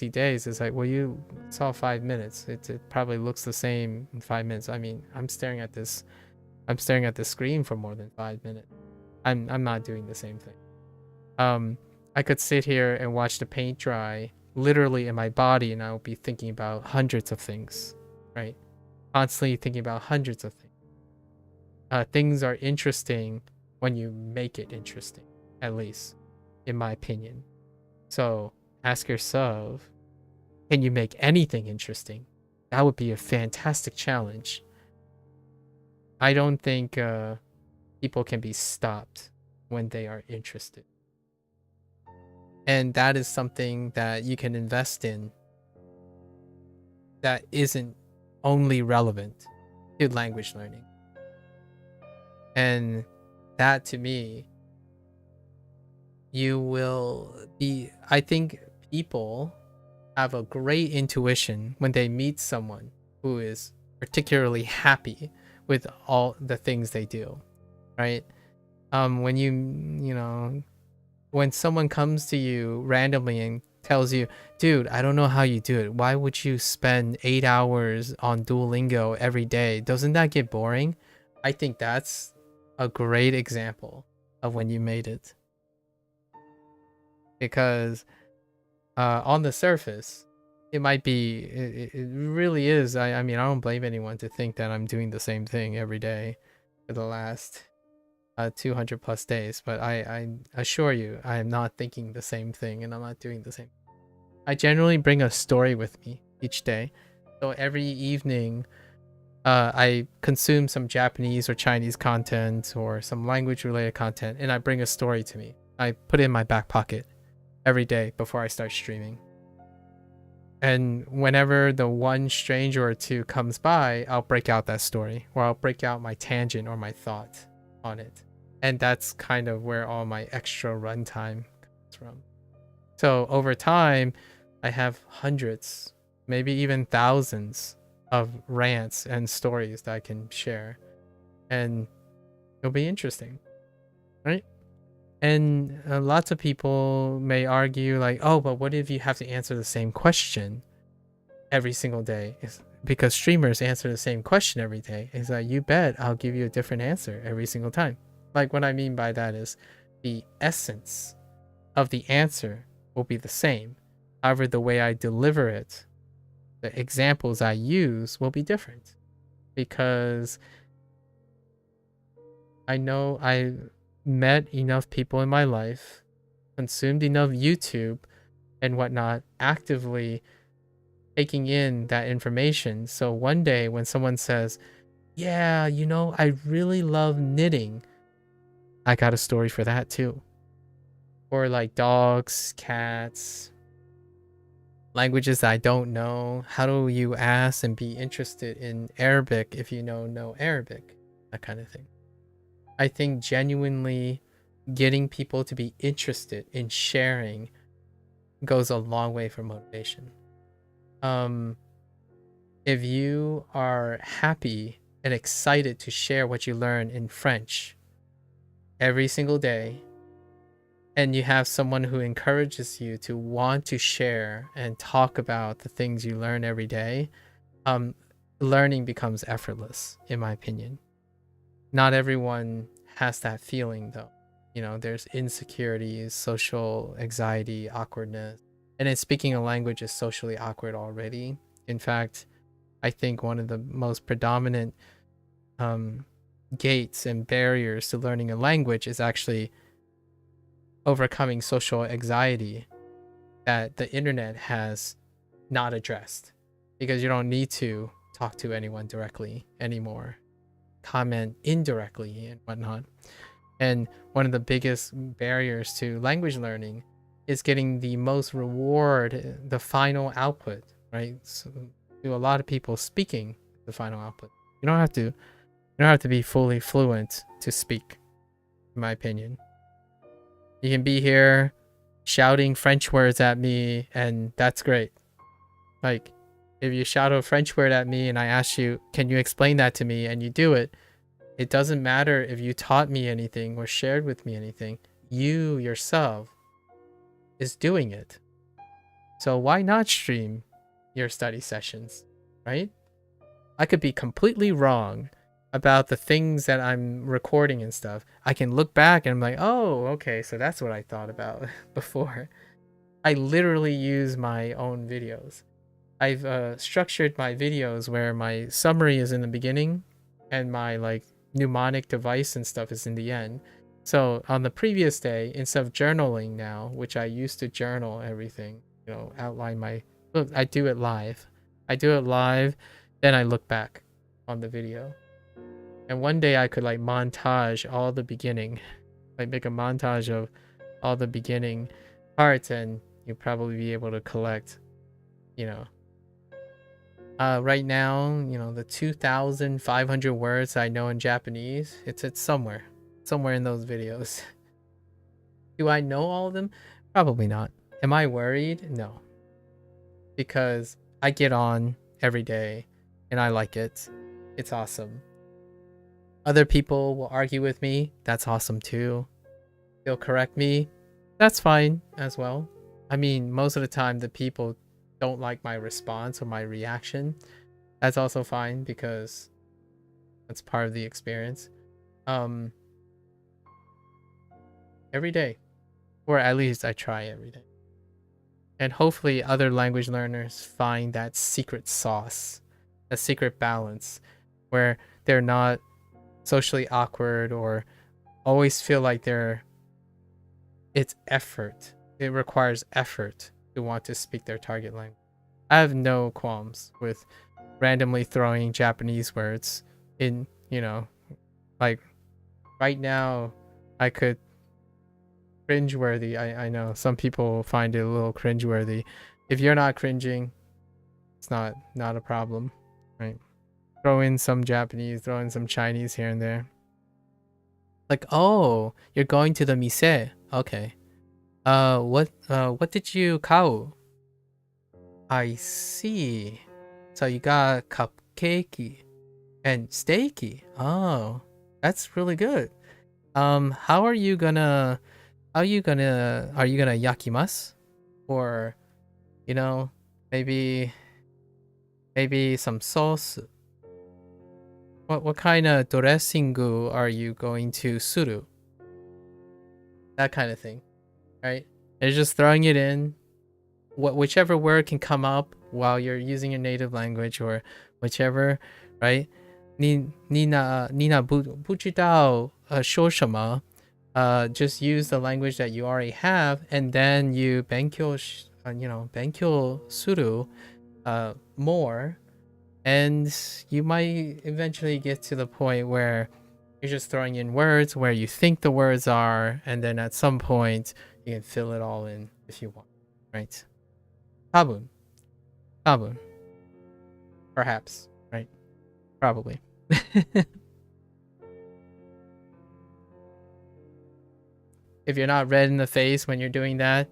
days. It's like, well, you saw 5 minutes. It probably looks the same in 5 minutes. I mean, I'm staring at this screen for more than 5 minutes. I'm not doing the same thing. I could sit here and watch the paint dry literally in my body, and I'll be thinking about hundreds of things, right? Constantly thinking about hundreds of things. Things are interesting when you make it interesting, at least, in my opinion. So ask yourself, can you make anything interesting? That would be a fantastic challenge. I don't think people can be stopped when they are interested. And that is something that you can invest in that isn't only relevant to language learning. And that, to me, I think people have a great intuition when they meet someone who is particularly happy with all the things they do, right? When someone comes to you randomly and tells you, dude, I don't know how you do it. Why would you spend 8 hours on Duolingo every day? Doesn't that get boring? I think that's a great example of when you made it. Because on the surface, it might be, it really is. I mean, I don't blame anyone to think that I'm doing the same thing every day for the last 200 plus days, but I assure you, I am not thinking the same thing, and I'm not doing the same. I generally bring a story with me each day. So every evening, I consume some Japanese or Chinese content or some language related content, and I bring a story to me. I put it in my back pocket every day before I start streaming. And whenever the one stranger or two comes by, I'll break out that story, or I'll break out my tangent or my thought on it. And that's kind of where all my extra runtime comes from. So over time, I have hundreds, maybe even thousands of rants and stories that I can share. And it'll be interesting, right? And lots of people may argue like, oh, but what if you have to answer the same question every single day? It's because streamers answer the same question every day. It's like, you bet I'll give you a different answer every single time. Like, what I mean by that is the essence of the answer will be the same. However, the way I deliver it, the examples I use will be different. Because I know I met enough people in my life, consumed enough YouTube and whatnot, actively taking in that information. So one day when someone says, yeah, you know, I really love knitting, I got a story for that too. Or like dogs, cats, languages that I don't know. How do you ask and be interested in Arabic if you know no Arabic? That kind of thing. I think genuinely getting people to be interested in sharing goes a long way for motivation. If you are happy and excited to share what you learn in French every single day, and you have someone who encourages you to want to share and talk about the things you learn every day, learning becomes effortless, in my opinion. Not everyone has that feeling though. You know, there's insecurities, social anxiety, awkwardness. And then speaking a language is socially awkward already. In fact, I think one of the most predominant gates and barriers to learning a language is actually overcoming social anxiety that the internet has not addressed, because you don't need to talk to anyone directly anymore, comment indirectly and whatnot. And one of the biggest barriers to language learning is getting the most reward, the final output, right? So to a lot of people, speaking the final output. You don't have to be fully fluent to speak, in my opinion. You can be here shouting French words at me, and that's great. Like, if you shout a French word at me and I ask you, can you explain that to me, and you do it, it doesn't matter if you taught me anything or shared with me anything. You yourself is doing it. So why not stream your study sessions, right? I could be completely wrong about the things that I'm recording and stuff. I can look back and I'm like, oh, okay, so that's what I thought about before. I literally use my own videos. I've structured my videos where my summary is in the beginning and my like mnemonic device and stuff is in the end. So on the previous day, instead of journaling now, which I used to journal everything, you know, outline my, look, I do it live. Then I look back on the video. And one day I could like montage all the beginning, like make a montage of all the beginning parts, and you'll probably be able to collect, you know, right now, you know, the 2,500 words I know in Japanese, it's somewhere in those videos. Do I know all of them? Probably not. Am I worried? No. Because I get on every day and I like it. It's awesome. Other people will argue with me. That's awesome too. They'll correct me. That's fine as well. I mean, most of the time the people don't like my response or my reaction. That's also fine because that's part of the experience. every day, or at least I try every day. And hopefully other language learners find that secret sauce, a secret balance, where they're not socially awkward or always feel like it's effort. It requires effort to want to speak their target language. I have no qualms with randomly throwing Japanese words in, like right now I could cringeworthy. I know some people find it a little cringeworthy. If you're not cringing, it's not a problem, right? Throw in some Japanese, throw in some Chinese here and there. Like, oh, you're going to the mise. Okay. What did you kao? I see. So you got cupcake and steaky. Oh, that's really good. Are you gonna yakimasu? Or, maybe some sauce. What kind of dressingu are you going to suru? That kind of thing, right? It's just throwing it in. Whichever word can come up while you're using your native language, or whichever, right? 你那不知道说什么 just use the language that you already have, and then you 勉強する more, and you might eventually get to the point where you're just throwing in words where you think the words are, and then at some point you can fill it all in if you want, right? 多分 perhaps, right? Probably. If you're not red in the face when you're doing that,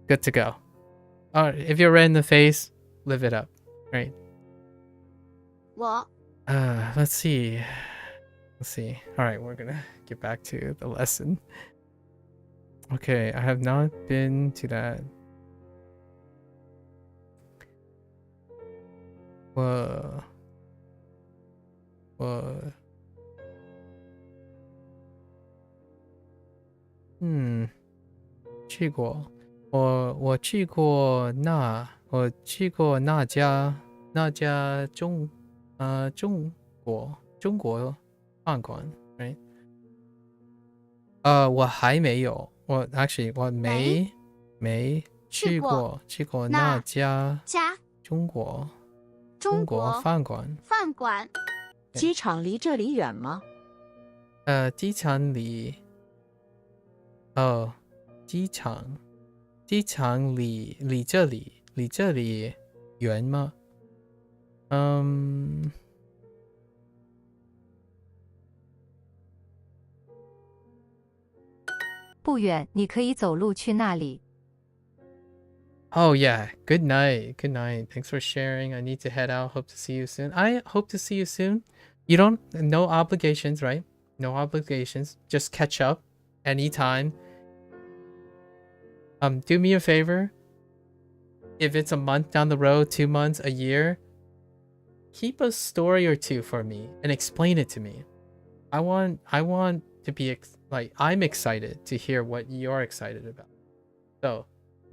good to go. Or if you're red in the face, live it up, right? What? Let's see. All right, we're gonna get back to the lesson. Okay, I have not been to that. Whoa.去过，我去过那家中国饭馆 ，right？ 我还没有，我没去过那家中国饭馆。机场离这里远吗？机场离这里远吗？不远，你可以走路去那里。Oh yeah, good night. Thanks for sharing. I need to head out. Hope to see you soon. I hope to see you soon. No obligations, right? No obligations. Just catch up anytime. Do me a favor. If it's a month down the road, 2 months, a year, keep a story or two for me and explain it to me. I want to be I'm excited to hear what you're excited about. So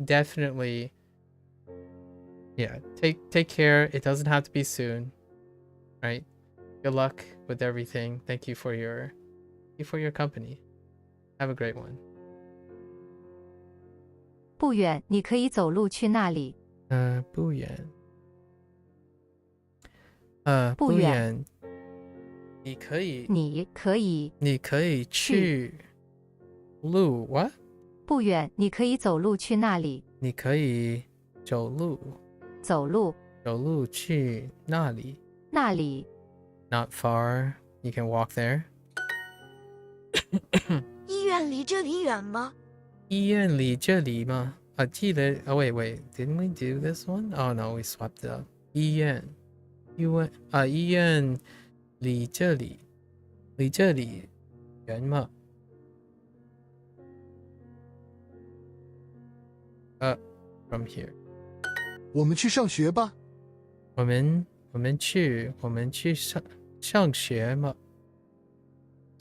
definitely, yeah, take care. It doesn't have to be soon, right? Good luck with everything. Thank you for your company. Have a great one. 不远，你可以走路去那里。不远。不远。你可以去路 what？ 不远，你可以走路去那里。你可以走路去那里。那里。Not far. You can walk there. 医院离这里远吗？医院离这里吗？记得 wait, didn't we do this one? Oh no, we swapped it up. 医院离这里远吗？From here. 我们去上学吧。我们去上学吗？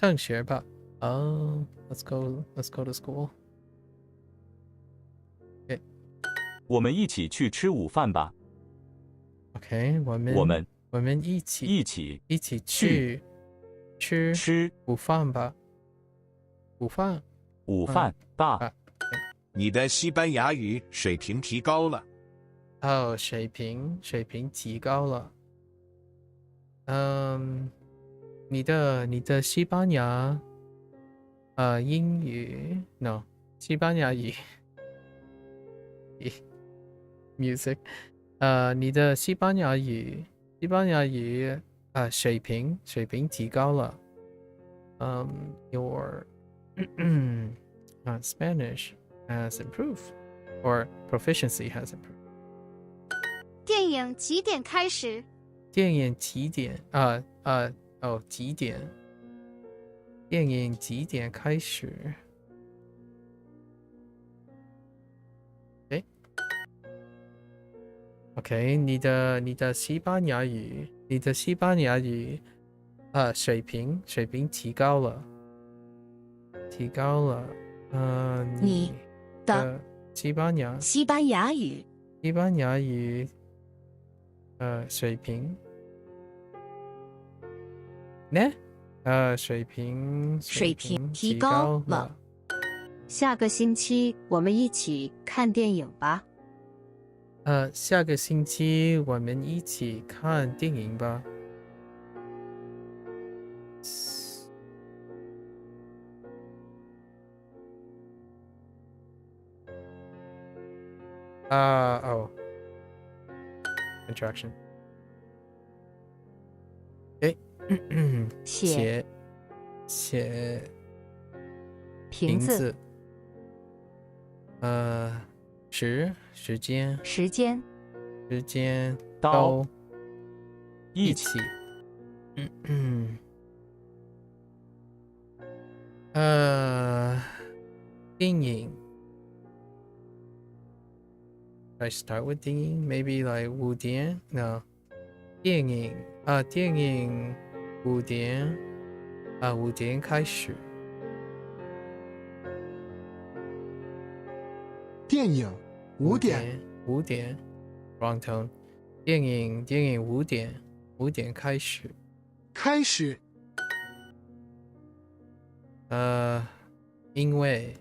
上学吧。Oh, let's go to school. Okay. 我们一起去吃午饭吧。Okay, 我们一起去吃午饭吧。午饭吧。你的西班牙语水平提高了。哦，水平提高了。你的西班牙英语 no 西班牙语music 你的西班牙语水平提高了。Your Spanish has improved or proficiency has improved. 电影几点开始？电影几点？几点？电影几点开始？诶 OK， 你的西班牙语，水平提高了。你的西班牙语水平呢？水平提高了。下个星期我们一起看电影吧。下个星期我们一起看电影吧。Contraction. 写瓶子。时间刀一起。电影。I start with 电影 maybe like 5点 no 电影5点开始。电影5点wrong tone 电影5点开始。因为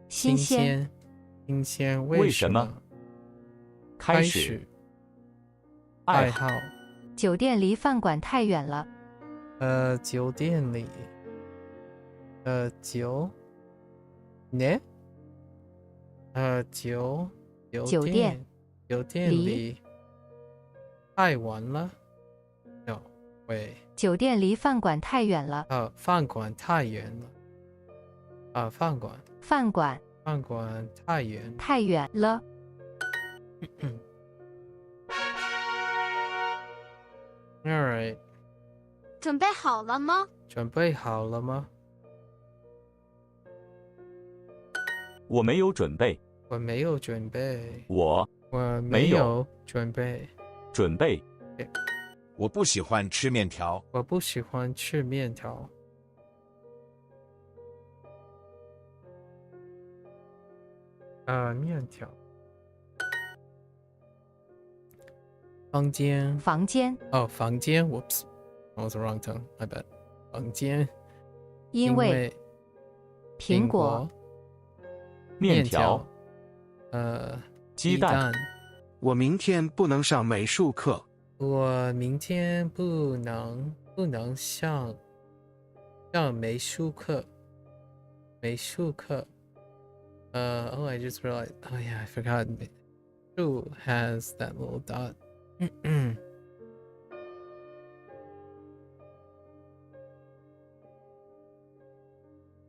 新鲜为什么？开始爱好。酒店离饭馆太远了。酒店里酒店里太晚了。No way 酒店离饭馆太远了。饭馆太远了。饭馆太远了。All right. 准备好了吗？我没有准备。我没有准备。准备。我不喜欢吃面条。面条。房间。房间 Whoops, that was the wrong tone. I bet. 房间。因为苹果。面条。鸡蛋。我明天不能上美术课。我明天不能上美术课。Oh, I just realized. Oh yeah, I forgot. Who has that little dot?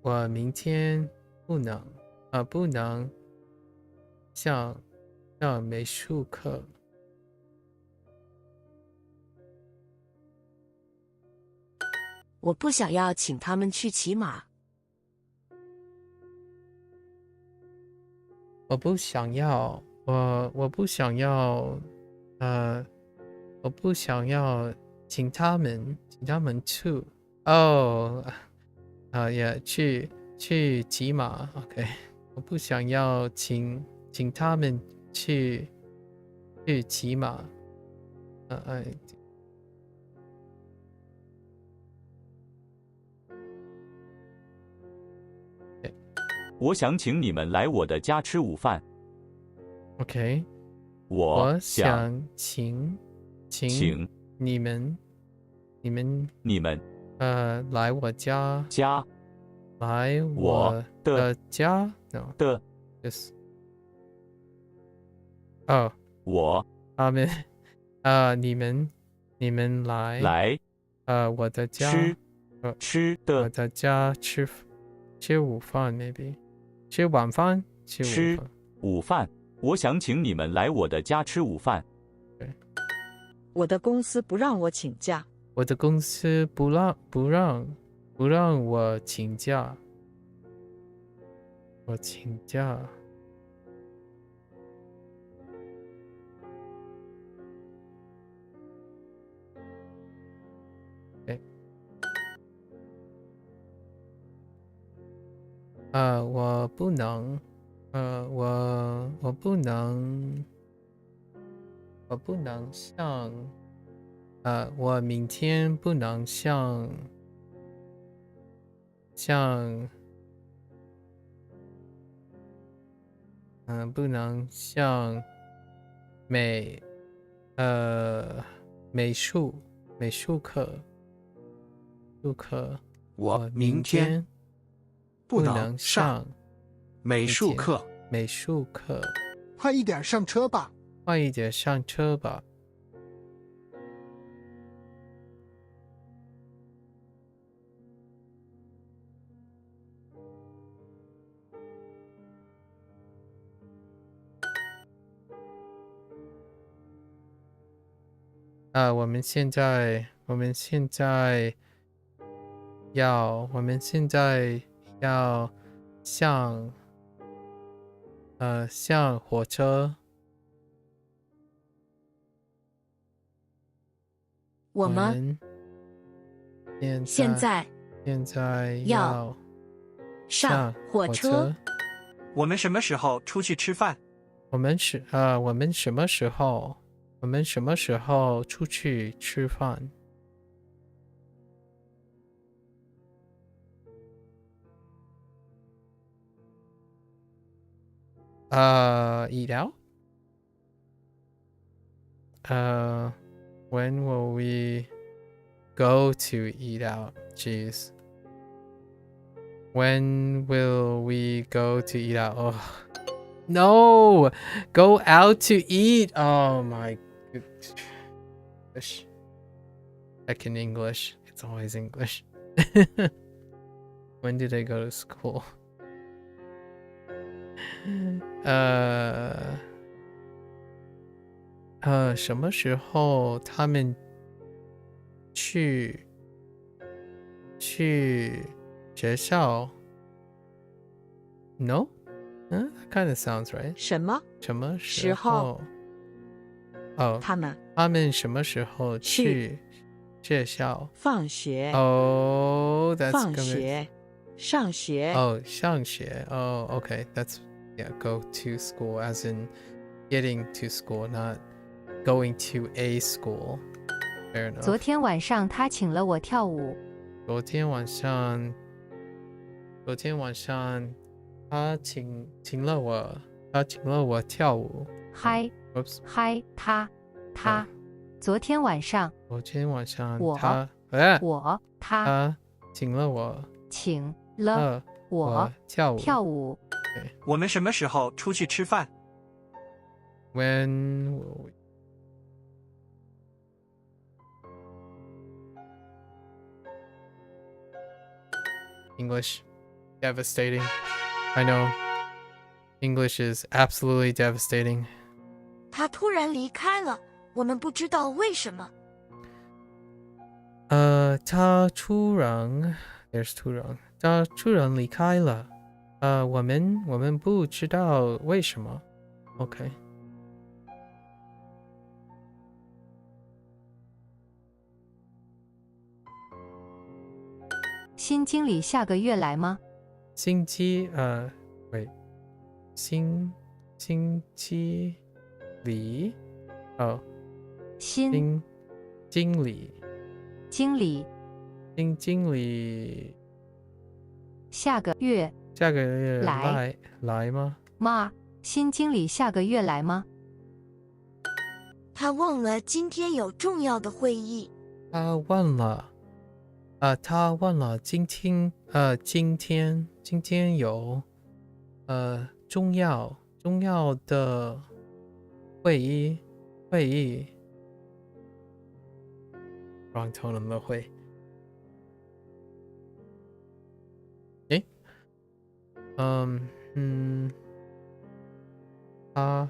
我明天不能上美术课。我不想要请他们去骑马。我不想要请他们 to yeah 去骑马 OK 我不想要请他们去骑马我想请你们来我的家吃午饭。OK 我想请你们来我家来我的家 no 的 yes 他们你们来我的家吃的我的家吃午饭 maybe 吃晚饭吃午饭。我想请你们来我的家吃午饭。我的公司不让我请假。我的公司不让我请假。我请假。我不能，我不能像，我明天不能像，不能像美术课，我明天不能上美术课。快一点上车吧。快一点上车吧。我们现在要像火车。我们现在要上火车。我们什么时候出去吃饭？我们什么时候出去吃饭？Eat out? When will we go to eat out? Jeez. When will we go to eat out? Oh. No! Go out to eat! Oh my goodness. Heck in English. It's always English. When did I go to school? 什么时候他们去学校 ？No? That kind of sounds right. 什么时候？他们什么时候去学校？放学。That's 放学。上学。上学。Okay. That's go to school as in getting to school, not going to a school. Fair enough. 昨天晚上他请了我跳舞。昨天晚上他请了我跳舞。嗨，他。昨天晚上他请了我跳舞。我们什么时候出去吃饭？ When will we? English, devastating. I know. English is absolutely devastating. 他突然离开了，我们不知道为什么。他突然离开了。我们不知道为什么。OK。新经理下个月来吗？新机新经理哦，新经理经理新经理下个月来吗？妈，新经理下个月来吗？他忘了今天有重要的会议。他忘了今天有重要的会议，wrong tone 的会。诶，他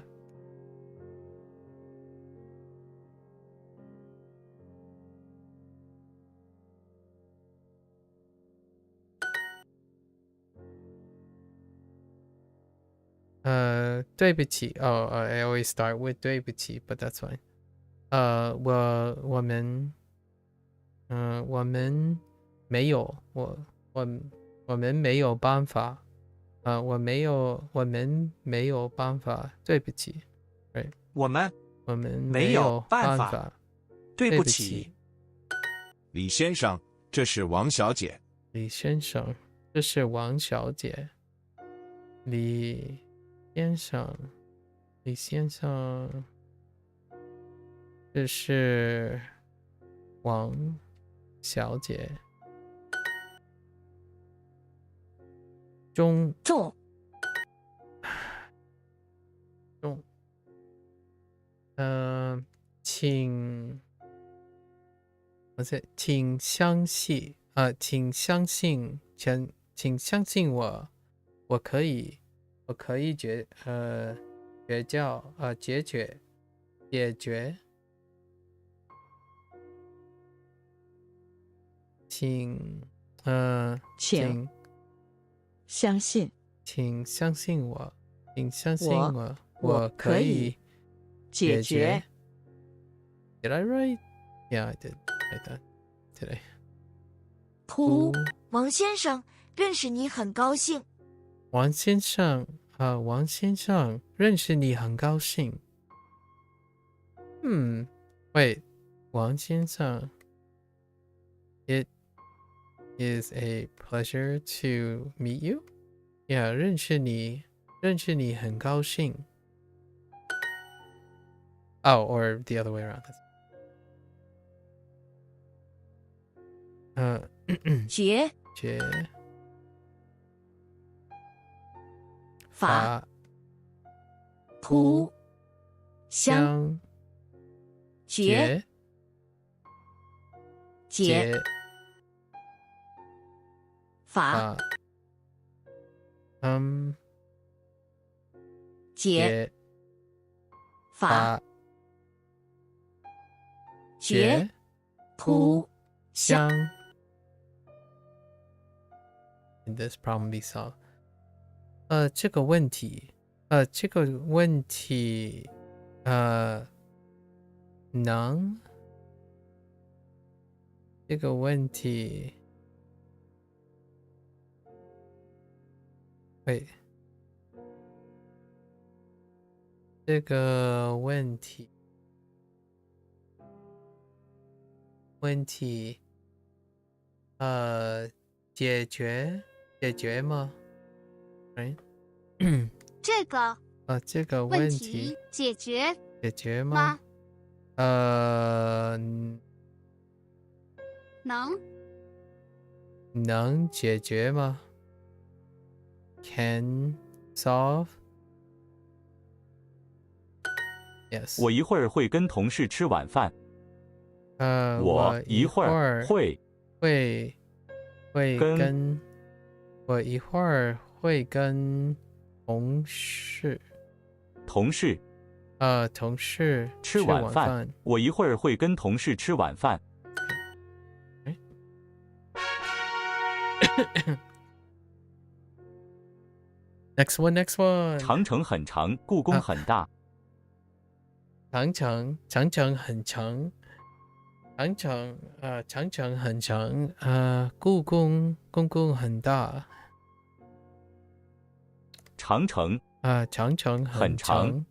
对不起I always start with 对不起 but that's fine. 我们没有我们没有办法我们没有办法对不起 right 我们没有办法对不起。李先生，这是王小姐。李先生，这是王小姐。李先生，这是王小姐。中，请相信请相信我，我可以解决，请相信，请相信我，我可以解决。Did I write? Yeah, I did. Today. 王先生，认识你很高兴。王先生，认识你很高兴。Wait, 王先生 ，It is a pleasure to meet you. Yeah, 认识你很高兴。Oh, or the other way around. 结法相结法结法结相。This problem be solved. 这个问题，能，这个问题，喂，这个问题，解决吗？哎，这个这个问题解决吗？能解决吗 ？Can solve? Yes. 我一会儿会跟同事吃晚饭。我一会儿会跟同事吃晚饭。我一会儿会跟同事吃晚饭。Next one. 长城很长，故宫很大。长城很长，长城很长，故宫很大。长城长城很长，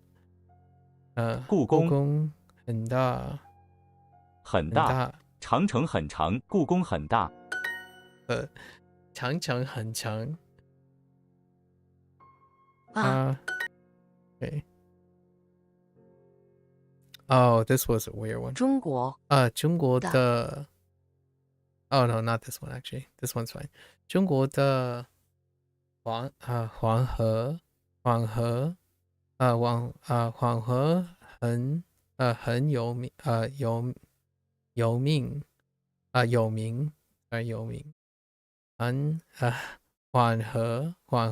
故宫很大，很大。长城很长，故宫很大。长城很长。Okay. Oh, this was a weird one. 中国中国的 Oh no, not this one actually. This one's fine. 中国的黄河很有名有名黄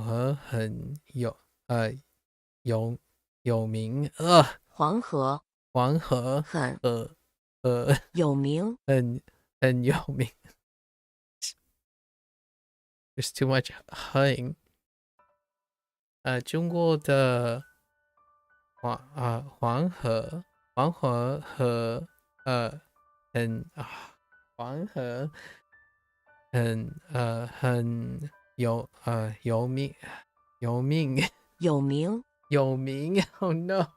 河很有名黄河很有名很有名。There's too much 很。中国的黄河和很有名Oh no,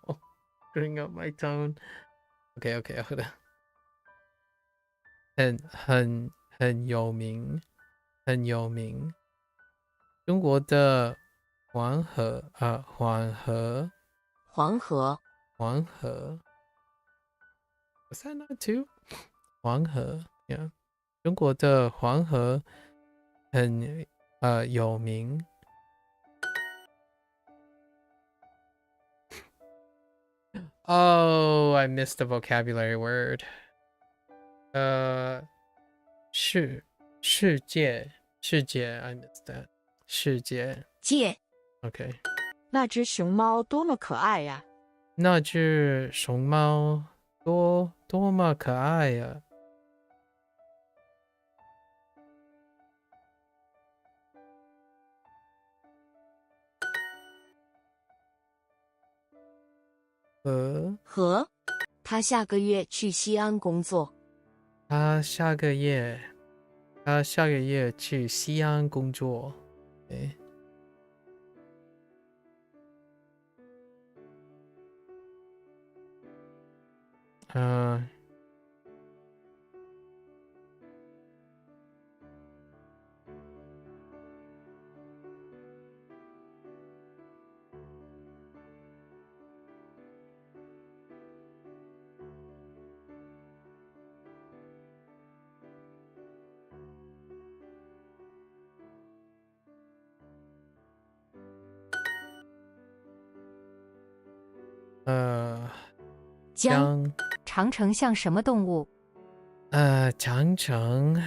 screwing up my tone. Okay, hold on. 很有名。中国的黄河 Was that not two? 黄河 Yeah. 中国的黄河很有名。Oh, I missed a vocabulary word. 世界 I missed that. 世界 Okay. 那只熊猫多么可爱呀！那只熊猫多么可爱呀！他下个月去西安工作。他下个月去西安工作。江长城像什么动物？长城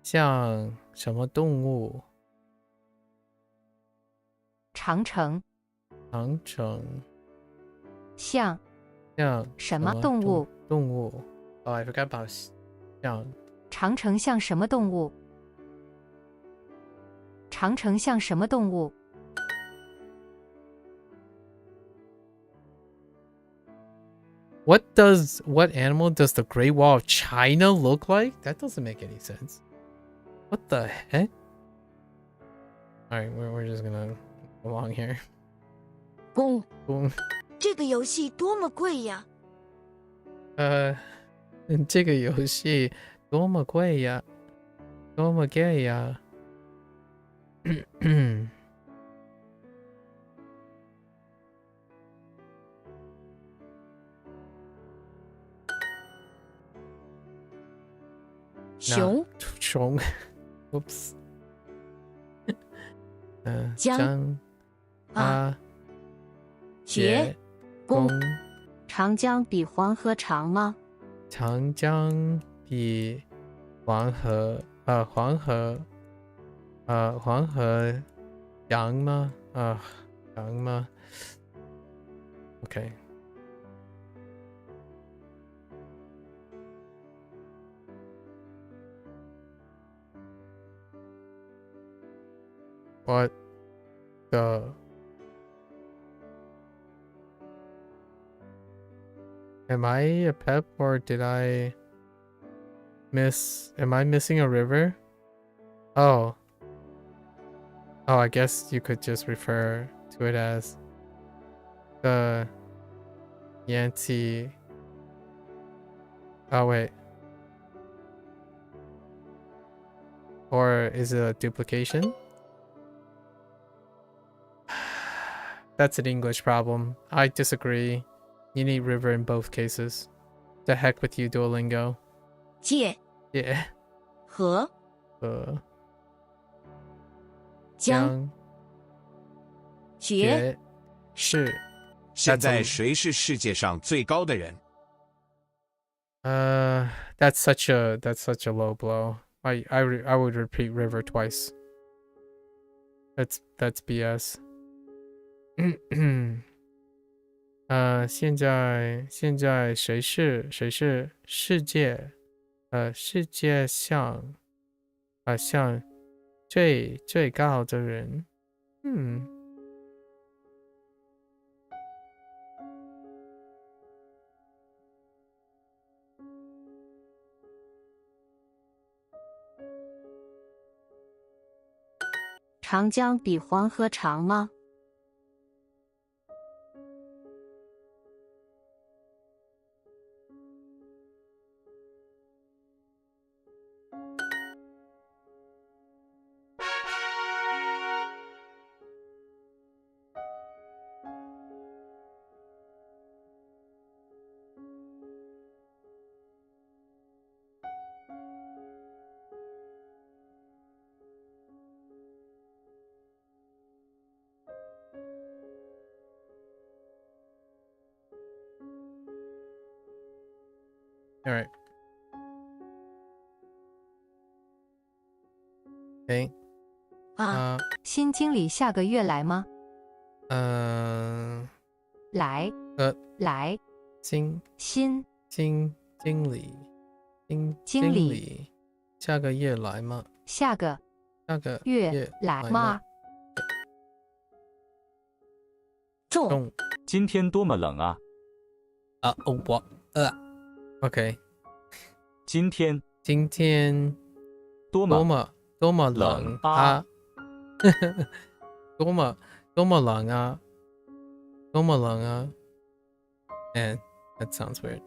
像什么动物？长城像什么动物？Oh, I forgot about 像。长城像什么动物？长城像什么动物？ What animal does the Great Wall of China look like? That doesn't make any sense. What the heck? Alright, we're just gonna go along here. 公这个游戏多么贵呀！这个游戏多么贵呀！多么贵呀！熊 Oops. 江结公长江比黄河长吗？长江比黄河长吗？长吗 ？OK。What the Am I a pep or did I miss? Am I missing a river? Oh. Oh, I guess you could just refer to it as the Yanti. Oh, wait. Or is it a duplication? That's an English problem. I disagree. You need river in both cases. The heck with you, Duolingo. 界 Yeah. 河江决是现在谁是世界上最高的人？ That's such a low blow. I would repeat river twice. That's BS. 现在谁是世界世界上像最高的人？长江比黄河长吗？All right. Okay. 新经理下个月来吗？来。来。新经理下个月来吗？下个月来吗？重。今天多么冷啊！OK。今天多么冷啊！多么冷啊！多么冷啊 ！And that sounds weird.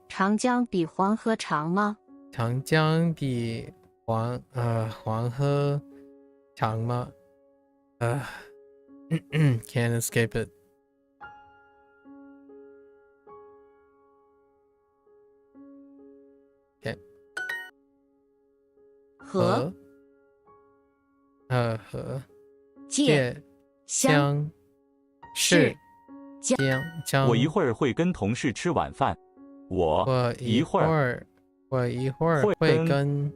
长江比黄河长吗？长江比黄河长吗？Can't escape it. 河界乡市我一会儿会跟同事吃晚饭。我一会儿会跟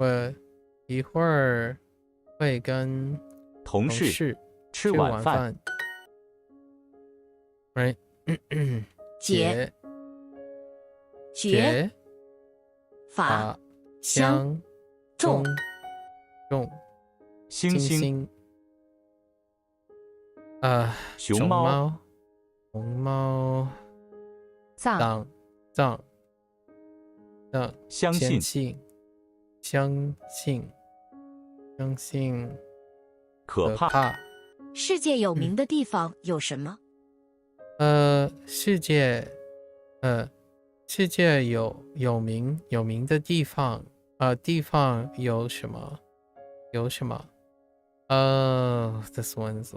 我一会儿会跟同事吃晚饭。Right. 决法乡重星星熊猫藏相信可怕。世界有名的地方有什么？世界有名的地方有什么？This one is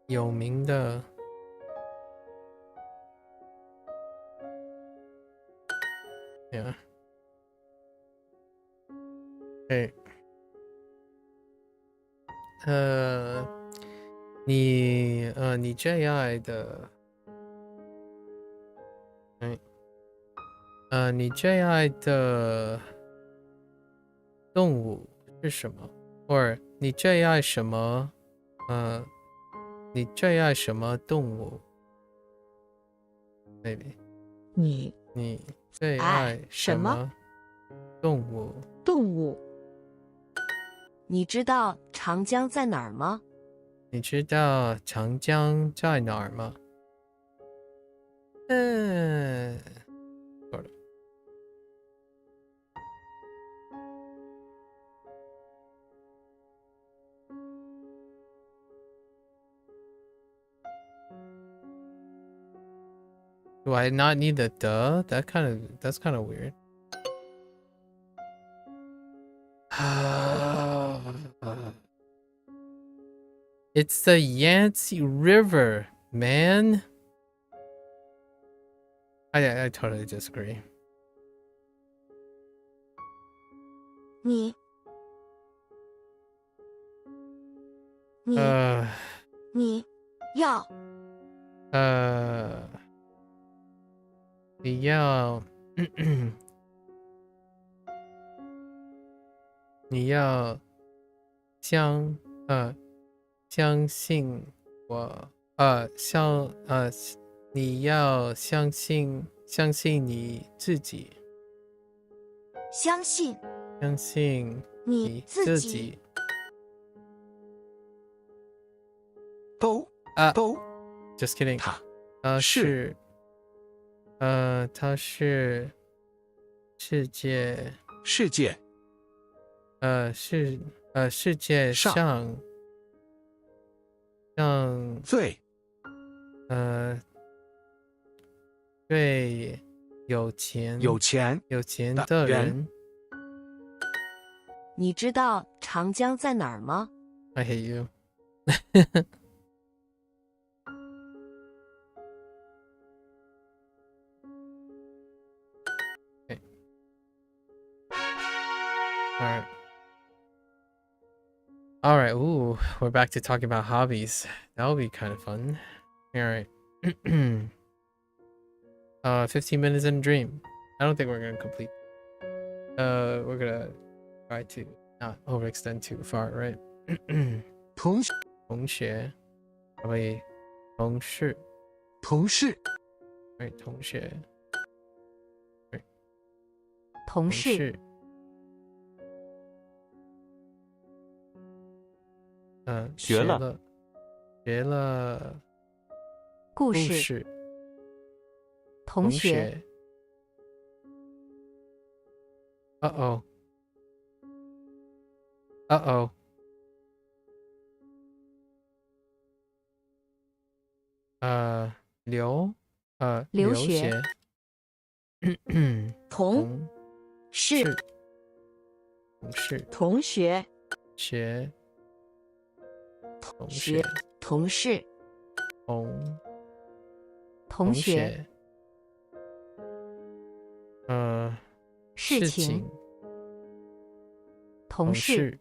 有名的。Yeah. 对。你最爱的，你最爱的动物是什么？或者你最爱什么？你最爱什么动物 ？Maybe 你最爱什么动物？动物。你知道长江在哪儿吗？你知道长江在哪儿吗？错了。Do I not need the duh? That's kind of weird. It's the Yangtze River, man. I totally disagree. 你要你要你要相信我，你要相信你自己，相信你自己。都 Just kidding. 他是世界上最有钱的人。你知道长江在哪儿吗？ I hate you. Okay. All right. Ooh, we're back to talking about hobbies. That'll be kind of fun. All right. 15 minutes in a dream. I don't think we're gonna complete. We're gonna try to not overextend too far, right? 同学 probably 同事 right 同学 right 同事学了故事同学 Uh-oh. 留学同事同学事情同事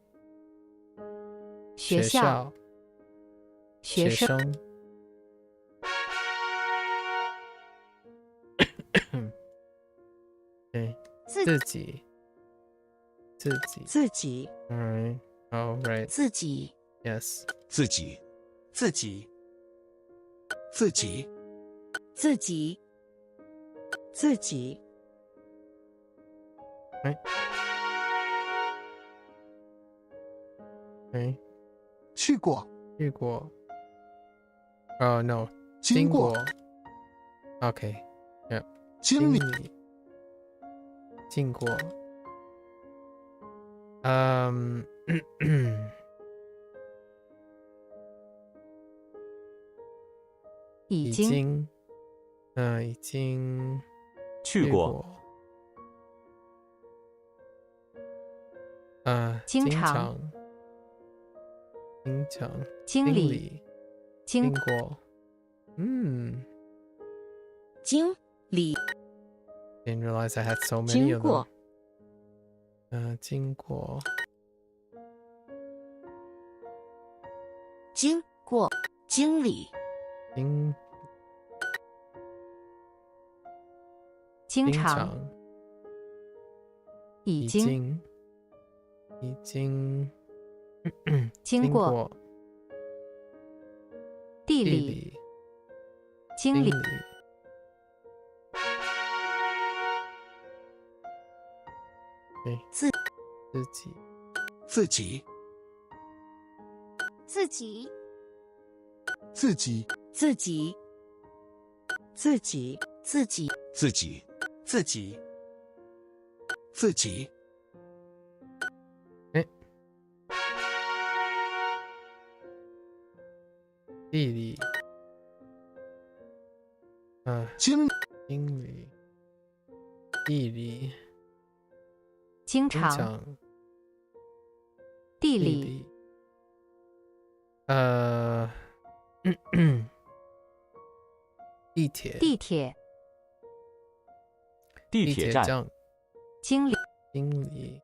学校学生自己 Alright. Oh, right. 自己 Yes. 自己 Right. Okay. 去过 Oh, no. 经过 Okay. Yep. 经历经过已经去过经常经理经过。经理 Didn't realize I had so many 经 of 过 them. 经过。经过经理经常已经经过地理经理自己自己自己自己自己自己自己自己自己自己地理经理地理经常地理地铁地铁站经理经理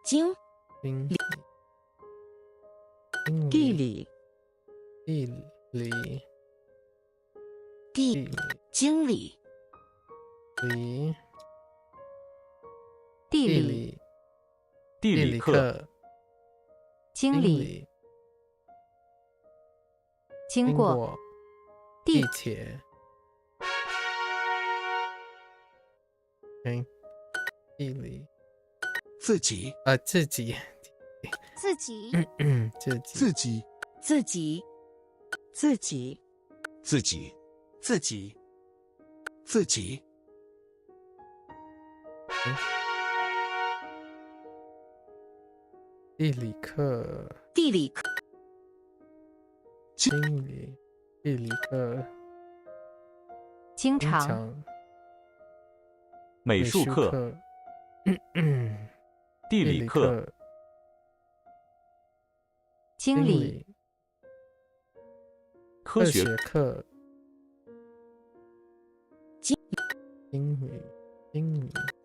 经理地理地理地经理理地理地理课经理经过地铁地理自己自己自己自己自己自己自己自己自己地理课地理课经理地理课经常美术课地理课经理科学课经理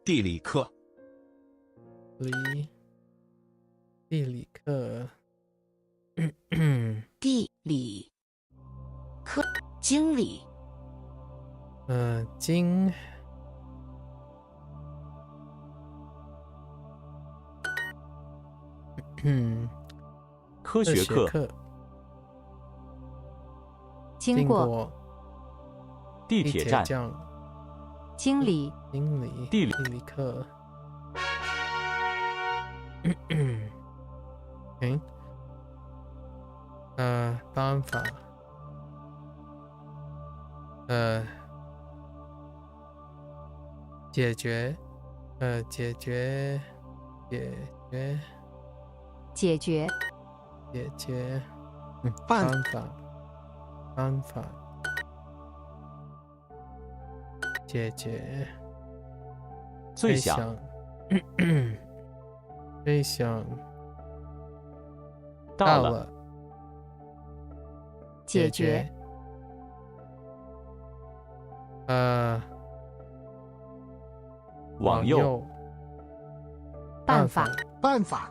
地理课地理课地理科经理科学课经过地铁站经理地理课办法解决办法解决最想到了解决往右办法办法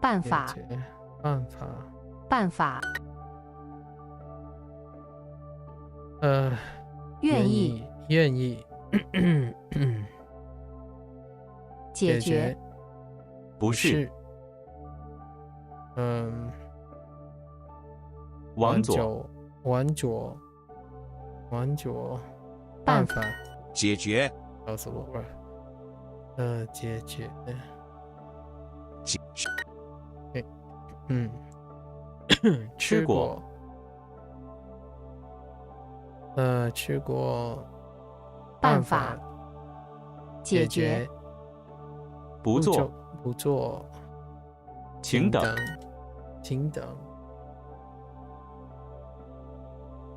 办法办法愿意解决不是往左办法解决告诉我解决吃过吃过办法解决不做请等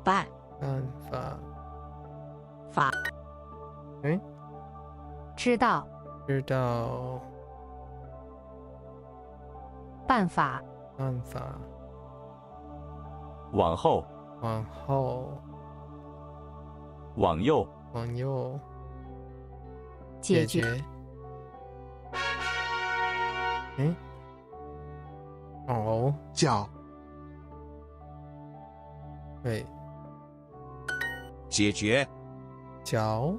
办法知道办法，办法，往后，往后，往右，往右，解决。嗯，哦，脚，对，解决，脚，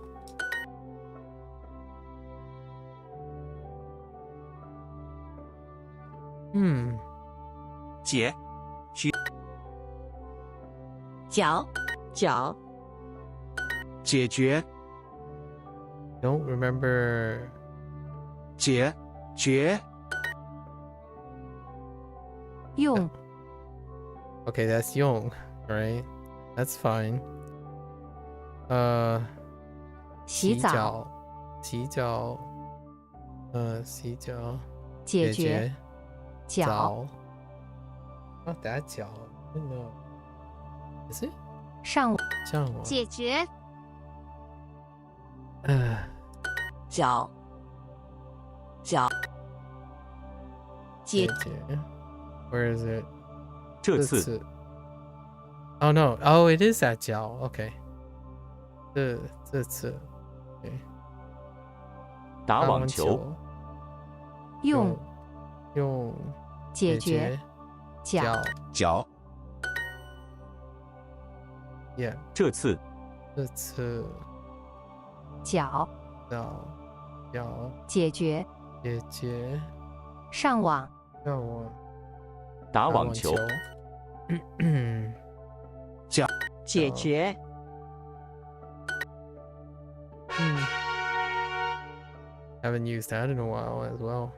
解，脚，脚，解决， Don't remember 解决，用， Okay, that's 用 right? That's fine. 洗澡，洗脚，洗脚，解决，脚， Not that 脚 ，No. Is it? 上网，上网，解决，脚，脚，解决。Where is it? 这次， Oh no! Oh, it is that 脚 Okay. 这次 Okay. 打网球，用，解解决，脚，脚， Yeah. 这次，这次脚，脚解决，解决上网，让我打网球，解决， Haven't used that in a while as well.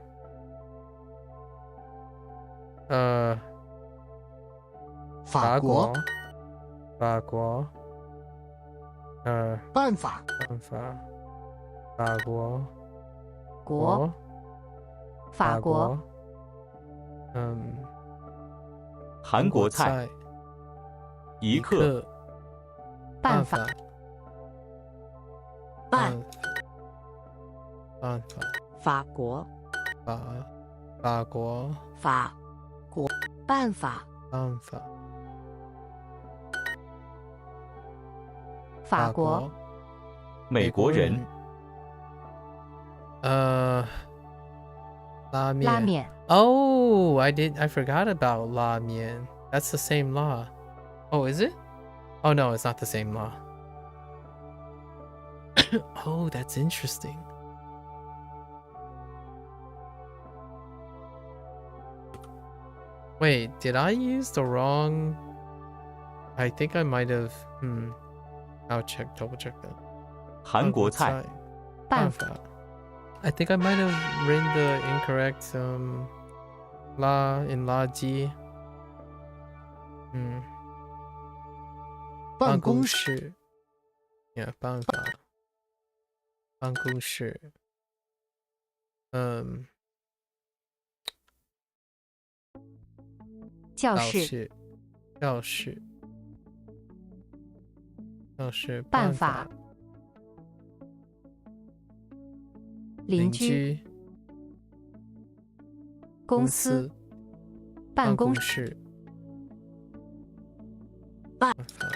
法国，法国，办法，法国，国，法国，韩国菜，一克，办法，办，办法，法国，法国，法国，办法，办法，法国，美国人，拉面，拉面， Oh, I forgot about 拉面. That's the same law. Oh, is it? Oh no, it's not the same law. Oh, that's interesting. Wait, did I use the wrong? I think I might have. I'll double check that. 韩国菜，办法， I think I might have written the incorrect la in la ji. 办公室，室 Yeah, 办法，办公室，教室，教室，办法，邻居，公司，办公室，办法，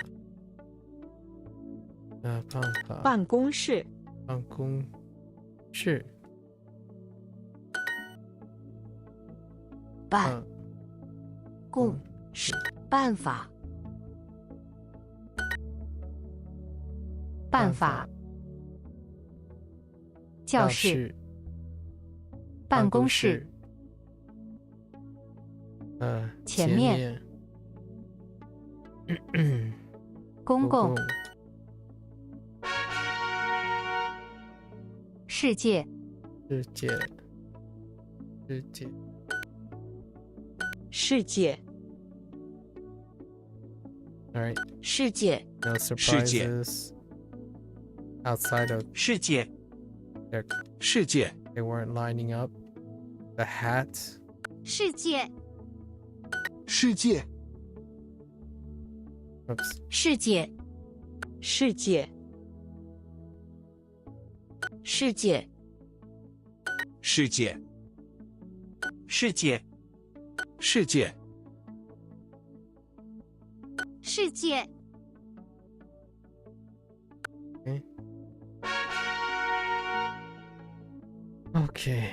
办法，办公室，办公室，办公室，办法，办法，教室，办公室，前面，公共，世界，世界，世界，世界， All right. 世界， No 世界 surprises outside of 世界， their, 世界， they weren't lining up. The hat. 世界，世界， Oops. 世界，世界，世界，世界，世界，世界，世界， Okay.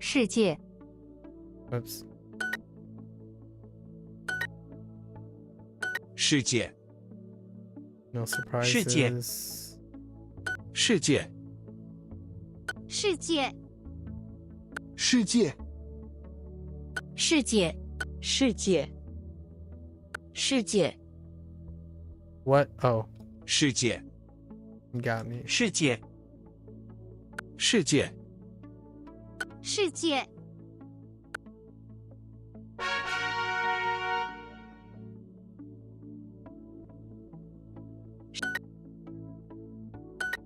世界， Oops. 世界， No 世界 surprises. 世界，世界，世界，世界，世界，世界， What? Oh, 世界， you got me. 世界，世界，世界，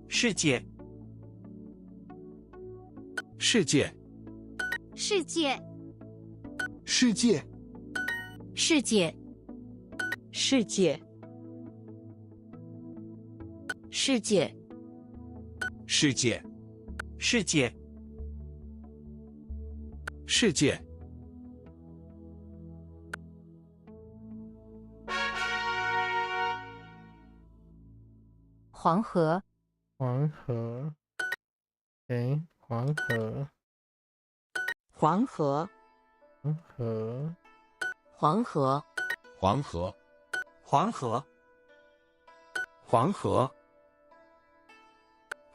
世界，世界，世界，世界，世界，世界，世界，世界，世界，世界，黄河，黄河 Okay, 黄河黄河，黄河黄河，黄河，黄河，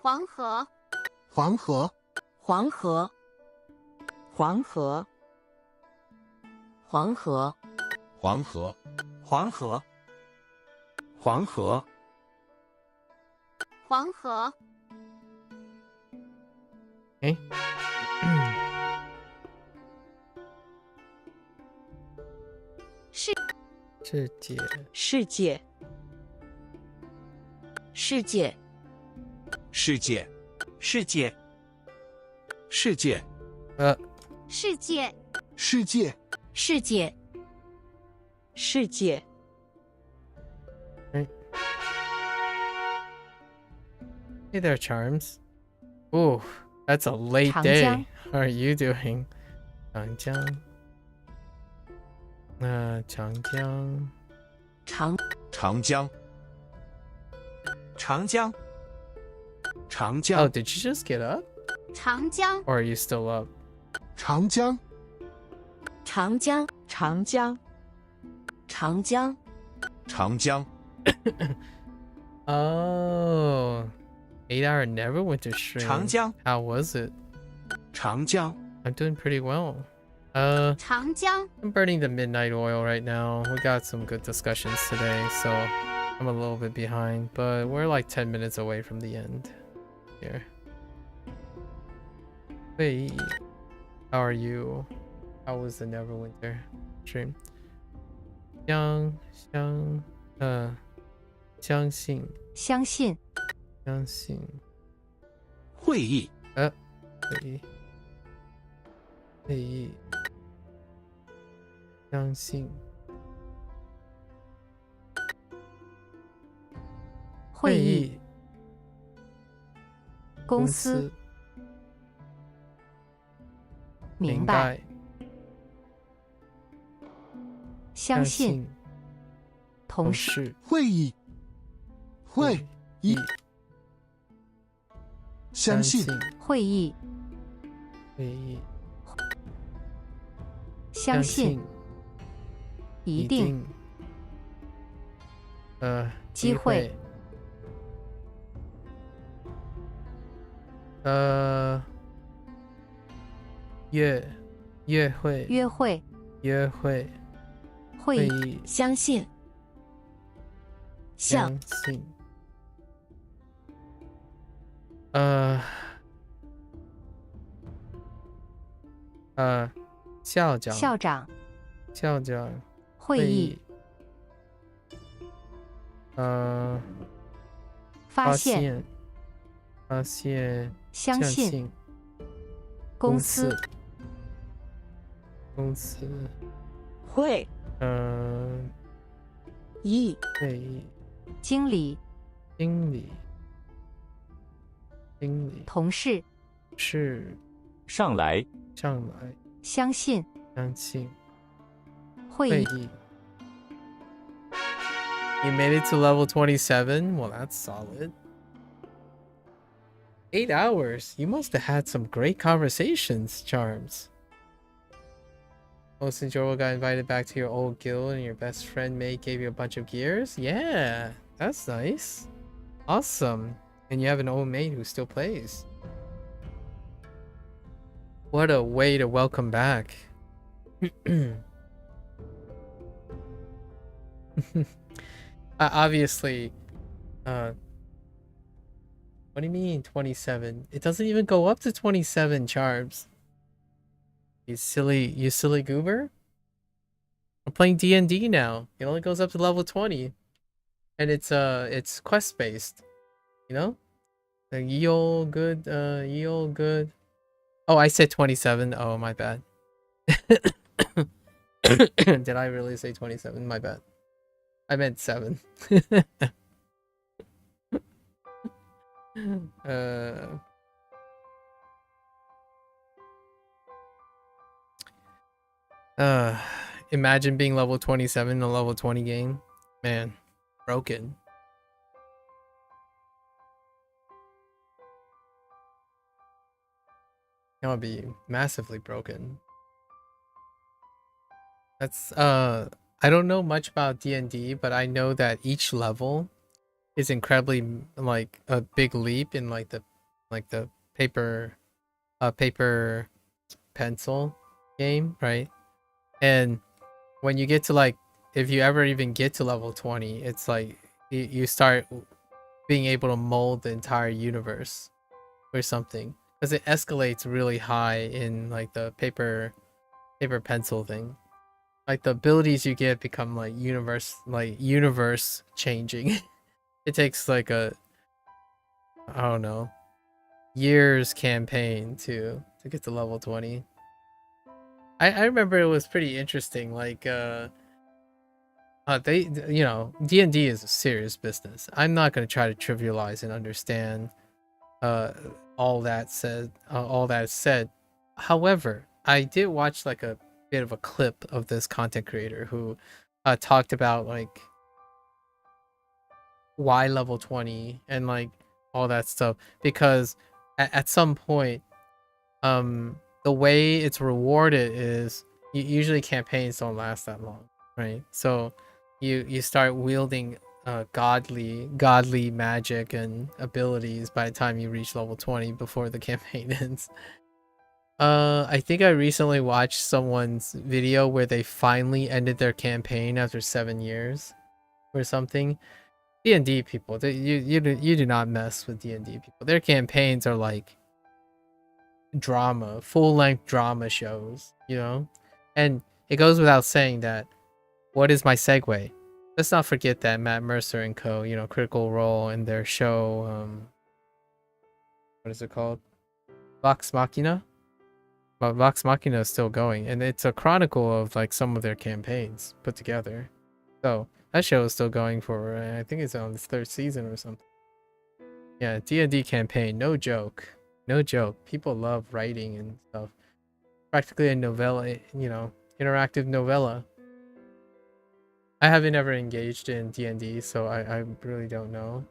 黄河，黄河，黄河，黄河，黄河，黄河，黄河，黄河，黄河，黄河，哎，世世界世界，世界，世界，世界，世界，世界，世界，世界，世界， Hey there, Charms. Ooh, that's a late 长 day. 江 How are you doing? 长江长江长长江，长江，长 Oh, 江， did you just get up? 长江， Or are you still up? 长江，长江，长江，长江，长江， Oh, 8-hour Neverwinter stream. 长江， How was it? 长江， I'm doing pretty well. 长江， I'm burning the midnight oil right now. We got some good discussions today, so I'm a little bit behind, but we're like 10 minutes away from the end here. Wait, how are you? How was the Neverwinter stream? 相信相信，会议，会议相信会议，公司，明白，相信，同事，会议，会议，相信，会议，会议相信，一定，机会，约会，会议，相信，相信，校长，会议，发现，相信，公司，会议，经理，同事，上来，相信，会议 Wait, you made it to level 27? Well, that's solid. 8 hours. You must have had some great conversations, Charms. Oh, since Jorwell got invited back to your old guild and your best friend May gave you a bunch of gears? Yeah, that's nice. Awesome. And you have an old mate who still plays. What a way to welcome back. Obviously, what do you mean 27? It doesn't even go up to 27, Charms. You silly goober. I'm playing D&D now. It only goes up to level 20. And it's quest based. You know? Like ye old good, ye old good. Oh, I said 27. Oh, my bad. Did I really say 27? My bad. I meant 7. Imagine being level 27 in a level 20 game. Man, broken. That would be massively broken. That's I don't know much about D&D, but I know that each level is incredibly like a big leap in like the paper pencil game, right? And when you get to like, if you ever even get to level 20, it's like you start being able to mold the entire universe or something, because it escalates really high in like the paper pencil thing. Like the abilities you get become like universe changing. It takes like I don't know, years campaign to get to level 20. I remember it was pretty interesting. Like they, you know, D&D is a serious business. I'm not going to try to trivialize and understand all that said. However, I did watch like a bit of a clip of this content creator who talked about like why level 20 and like all that stuff, because at some point the way it's rewarded is usually campaigns don't last that long, right? So you start wielding godly magic and abilities by the time you reach level 20 before the campaign ends. I think I recently watched someone's video where they finally ended their campaign after 7 years or something. D&D people, you do not mess with D&D people. Their campaigns are like drama, full-length drama shows, you know? And it goes without saying that, what is my segue? Let's not forget that Matt Mercer and co, you know, Critical Role in their show, what is it called? Vox Machina? Well, Vox Machina is still going, and it's a chronicle of like some of their campaigns put together. So that show is still going for, I think it's on its 3rd season or something. Yeah, D&D campaign, no joke. No joke. People love writing and stuff. Practically a novella, you know, interactive novella. I haven't ever engaged in D&D, so I really don't know.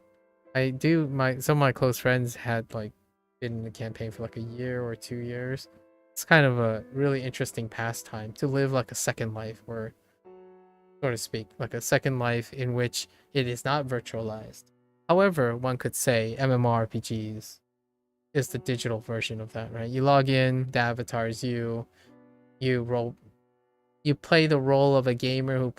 I do, some of my close friends had like been in the campaign for like a year or 2 years. It's kind of a really interesting pastime to live like a second life, or so to speak, like a second life in which it is not virtualized. However, one could say MMORPGs is the digital version of that, right? You log in, the avatar is you play the role of a gamer who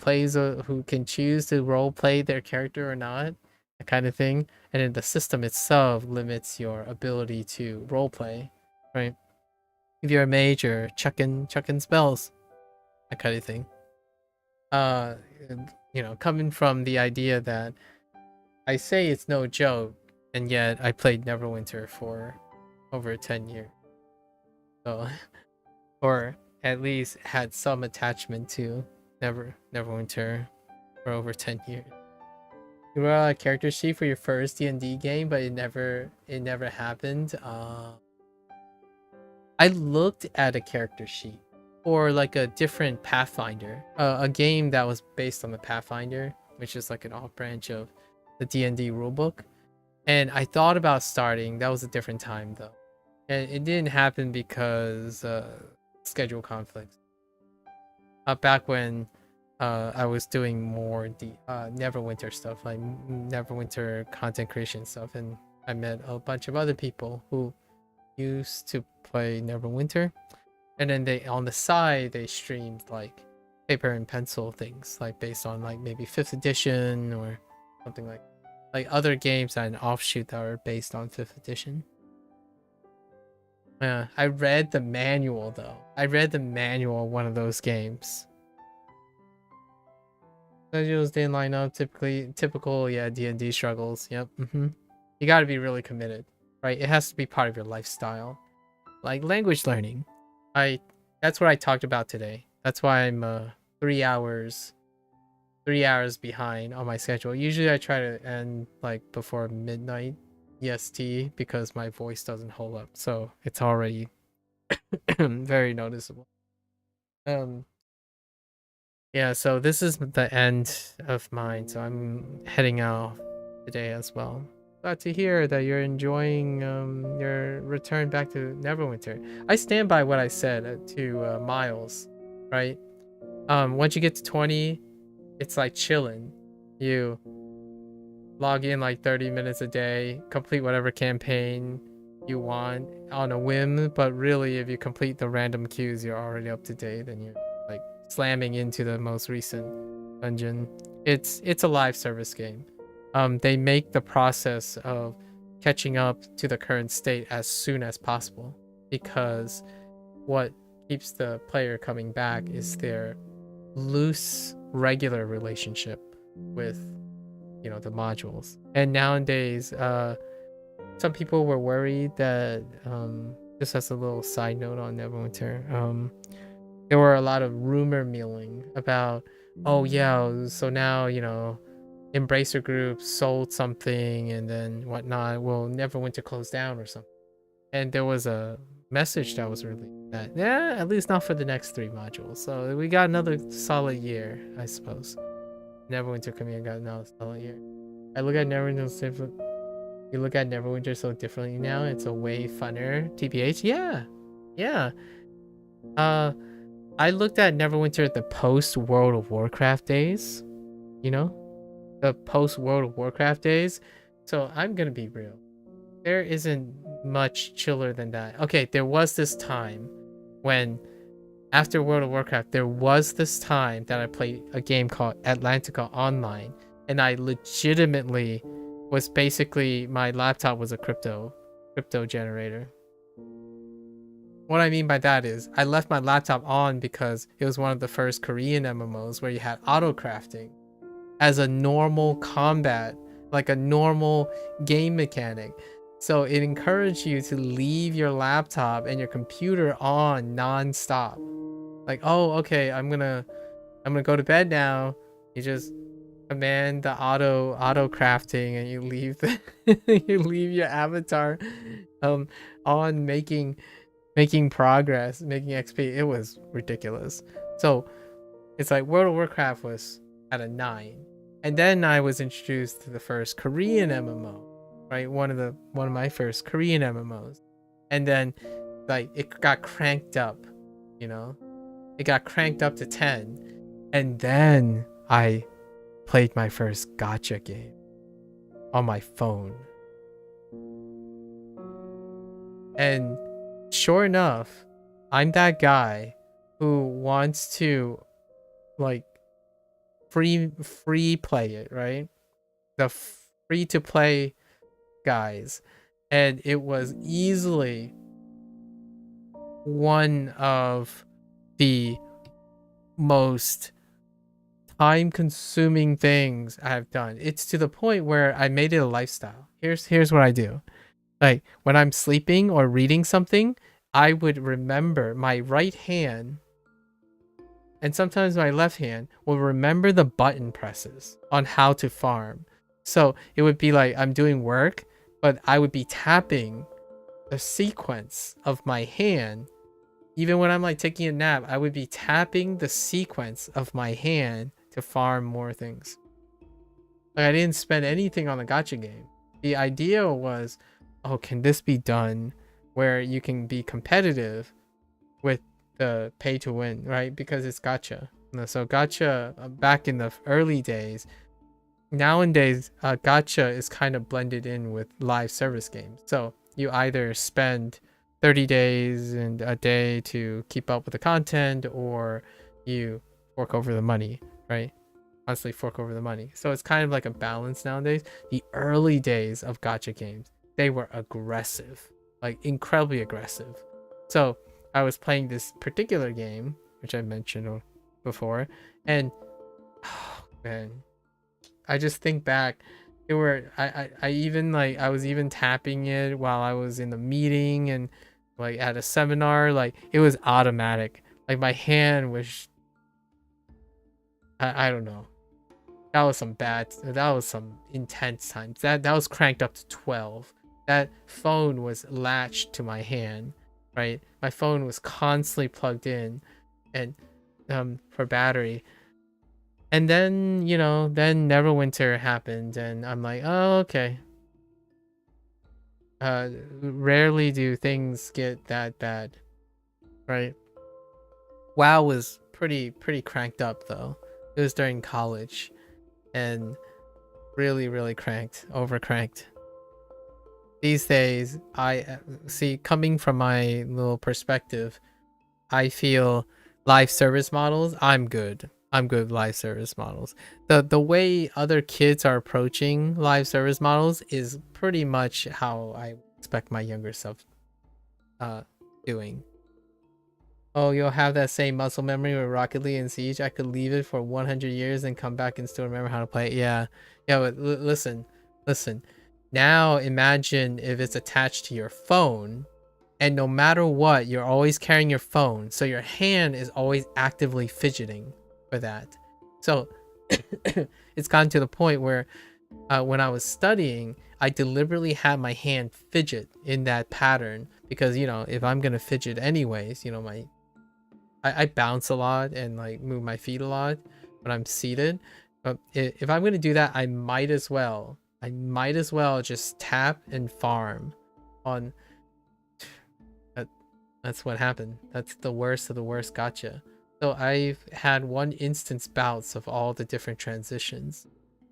can choose to role play their character or not, that kind of thing. And then the system itself limits your ability to role play, right? If you're a mage, you're chucking spells, that kind of thing. You know, coming from the idea that I say it's no joke, and yet I played Neverwinter for over 10 years. So, or at least had some attachment to Neverwinter for over 10 years. You wrote a character sheet for your first D&D game, but it never happened. I looked at a character sheet or like a different Pathfinder, a game that was based on the Pathfinder, which is like an off branch of the D&D rulebook. And I thought about starting. That was a different time though, and it didn't happen because schedule conflicts. Back when I was doing more the Neverwinter stuff, like Neverwinter content creation stuff, and I met a bunch of other people who used to play Neverwinter, and then they on the side they streamed like paper and pencil things, like based on like maybe 5th edition or something like other games that an offshoot that are based on 5th edition. Yeah, I read the manual though. I read the manual of one of those games. Schedules didn't line up. Typical, yeah, D&D struggles. Yep. You got to be really committed, right? It has to be part of your lifestyle. Like language learning. That's what I talked about today. That's why I'm 3 hours behind on my schedule. Usually I try to end like before midnight EST because my voice doesn't hold up. So it's already very noticeable. Yeah, so this is the end of mine, so I'm heading out today as well. Glad to hear that you're enjoying your return back to Neverwinter. I stand by what I said to Miles, right? Once you get to 20, it's like chilling. You log in like 30 minutes a day, complete whatever campaign you want on a whim, but really if you complete the random queues, you're already up to date and you're like slamming into the most recent dungeon. It's a live service game. They make the process of catching up to the current state as soon as possible, because what keeps the player coming back is their loose regular relationship with, you know, the modules. And nowadays some people were worried that just as a little side note on Neverwinter, there were a lot of rumor milling about, oh yeah, so now, you know, Embracer Group sold something and then whatnot, will Neverwinter close down or something. And there was a message that was released that, yeah, at least not for the next 3 modules. So we got another solid year, I suppose. Neverwinter coming got another solid year. I look at Neverwinter different. You look at Neverwinter so differently now. It's a way funner TBH. Yeah. I looked at Neverwinter at the post World of Warcraft days. You know, the post World of Warcraft days. So I'm gonna be real. There isn't much chiller than that. Okay, there was this time when after World of Warcraft, there was this time that I played a game called Atlantica Online, and I legitimately was basically, my laptop was a crypto generator. What I mean by that is I left my laptop on because it was one of the first Korean MMOs where you had auto crafting as a normal combat, like a normal game mechanic. So it encouraged you to leave your laptop and your computer on non-stop. Like, oh, okay, I'm gonna go to bed now. You just command the auto crafting and you leave you leave your avatar on making progress, making XP. It was ridiculous. So it's like World of Warcraft was at a 9. And then I was introduced to the first Korean MMO, right? One of my first Korean MMOs. And then like it got cranked up, you know? It got cranked up to 10. And then I played my first gacha game on my phone. And sure enough, I'm that guy who wants to like free play it, right? The free to play guys. And it was easily one of the most time-consuming things I've done. It's to the point where I made it a lifestyle. Here's what I do. Like when I'm sleeping or reading something, I would remember my right hand and sometimes my left hand will remember the button presses on how to farm. So it would be like I'm doing work, but I would be tapping the sequence of my hand even when I'm like taking a nap, I would be tapping the sequence of my hand to farm more things. Like, I didn't spend anything on the gacha game. The idea was, oh, can this be done where you can be competitive with the pay to win, right? Because it's gacha. So gacha back in the early days, nowadays gacha is kind of blended in with live service games. So you either spend 30 days and a day to keep up with the content, or you fork over the money, right? Constantly fork over the money. So it's kind of like a balance nowadays. The early days of gacha games, they were aggressive, like incredibly aggressive. So I was playing this particular game, which I mentioned before, and oh man, I just think back, there were I even like I was even tapping it while I was in the meeting and like at a seminar. Like, it was automatic. Like, my hand was, I don't know. That was some intense times. That was cranked up to 12. That phone was latched to my hand, right? My phone was constantly plugged in and for battery. And then, you know, then Neverwinter happened, and I'm like, oh, okay. Rarely do things get that bad, right? WoW was pretty cranked up though. It was during college, and really cranked, over cranked. These days, I see, coming from my little perspective, I feel live service models, I'm good with live service models. The way other kids are approaching live service models is pretty much how I expect my younger self doing. Oh, you'll have that same muscle memory with Rocket League and Siege. I could leave it for 100 years and come back and still remember how to play it. Yeah, but listen. Now imagine if it's attached to your phone, and no matter what, you're always carrying your phone, so your hand is always actively fidgeting for that. So it's gotten to the point where when I was studying, I deliberately had my hand fidget in that pattern, because, you know, if I'm gonna fidget anyways, you know, I bounce a lot and like move my feet a lot when I'm seated. But if I'm gonna do that, I might as well just tap and farm on. That's what happened. That's the worst of the worst gacha. So I've had one instance bouts of all the different transitions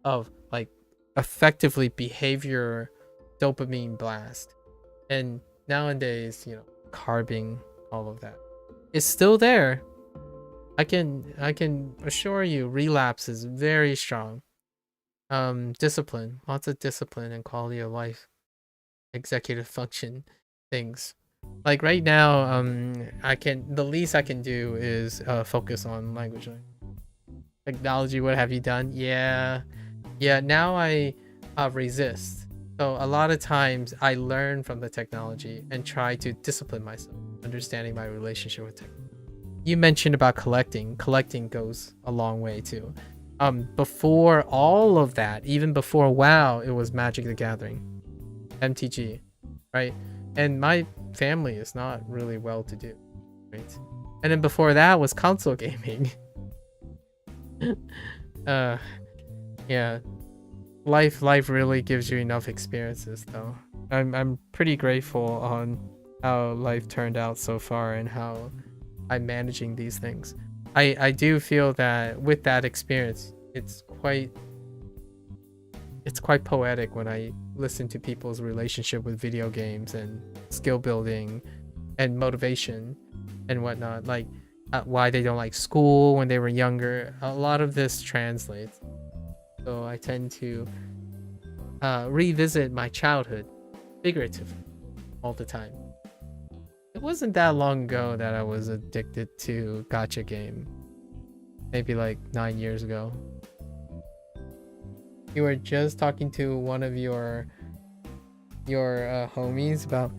of like effectively behavior dopamine blast. And nowadays, you know, carbing, all of that is still there. I can assure you, relapse is very strong. Discipline, lots of discipline and quality of life, executive function things. Like right now, the least I can do is focus on language learning. Technology, what have you done? Yeah, now I resist. So a lot of times I learn from the technology and try to discipline myself, understanding my relationship with technology. You mentioned about collecting goes a long way too. Before all of that, even before WoW, it was Magic the Gathering, MTG, right? And my family is not really well to do, right? And then before that was console gaming. Yeah, life really gives you enough experiences though. I'm pretty grateful on how life turned out so far and how I'm managing these things. I do feel that with that experience, it's quite poetic when I listen to people's relationship with video games and skill building and motivation and whatnot, like why they don't like school when they were younger. A lot of this translates. So I tend to revisit my childhood figuratively all the time. It wasn't that long ago that I was addicted to gacha game. Maybe like 9 years ago. You were just talking to one of your homies about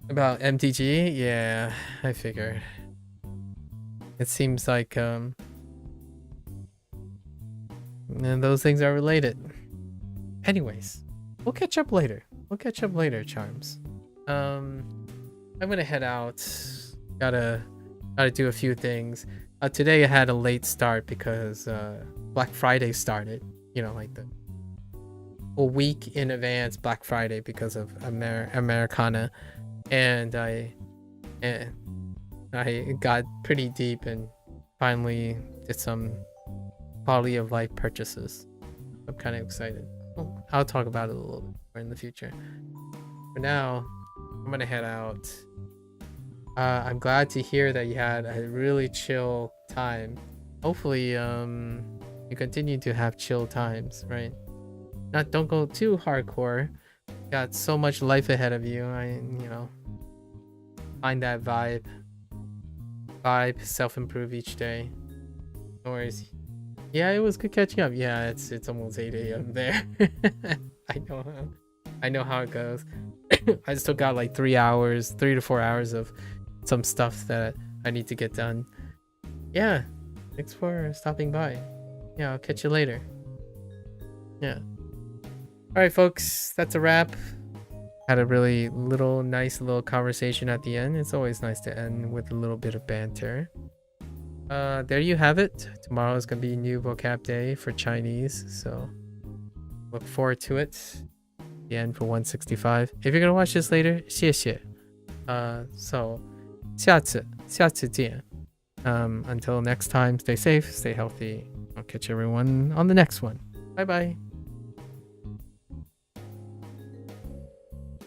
MTG. Yeah, I figured. It seems like and those things are related. Anyways, we'll catch up later. Charms. I'm gonna head out gotta do a few things. Today I had a late start because Black Friday started. You know, like a week in advance Black Friday because of Americana, and I got pretty deep and finally did some quality of life purchases. I'm kind of excited. I'll talk about it a little bit more in the future. For now, I'm gonna head out. I'm glad to hear that you had a really chill time. Hopefully, you continue to have chill times, right? Don't go too hardcore. Got so much life ahead of you. You know, find that vibe, self-improve each day. No worries. Yeah, it was good catching up. Yeah, it's almost 8 a.m. there. I know how it goes. I still got like 3 to 4 hours of some stuff that I need to get done. Yeah, thanks for stopping by. Yeah, I'll catch you later. Yeah. Alright folks, that's a wrap. Had a really nice little conversation at the end. It's always nice to end with a little bit of banter. There you have it. Tomorrow is gonna be new vocab day for Chinese, so look forward to it. The end for 165. If you're gonna watch this later, 谢谢. So 下次见. Until next time, stay safe, stay healthy. I'll catch everyone on the next one. Bye bye.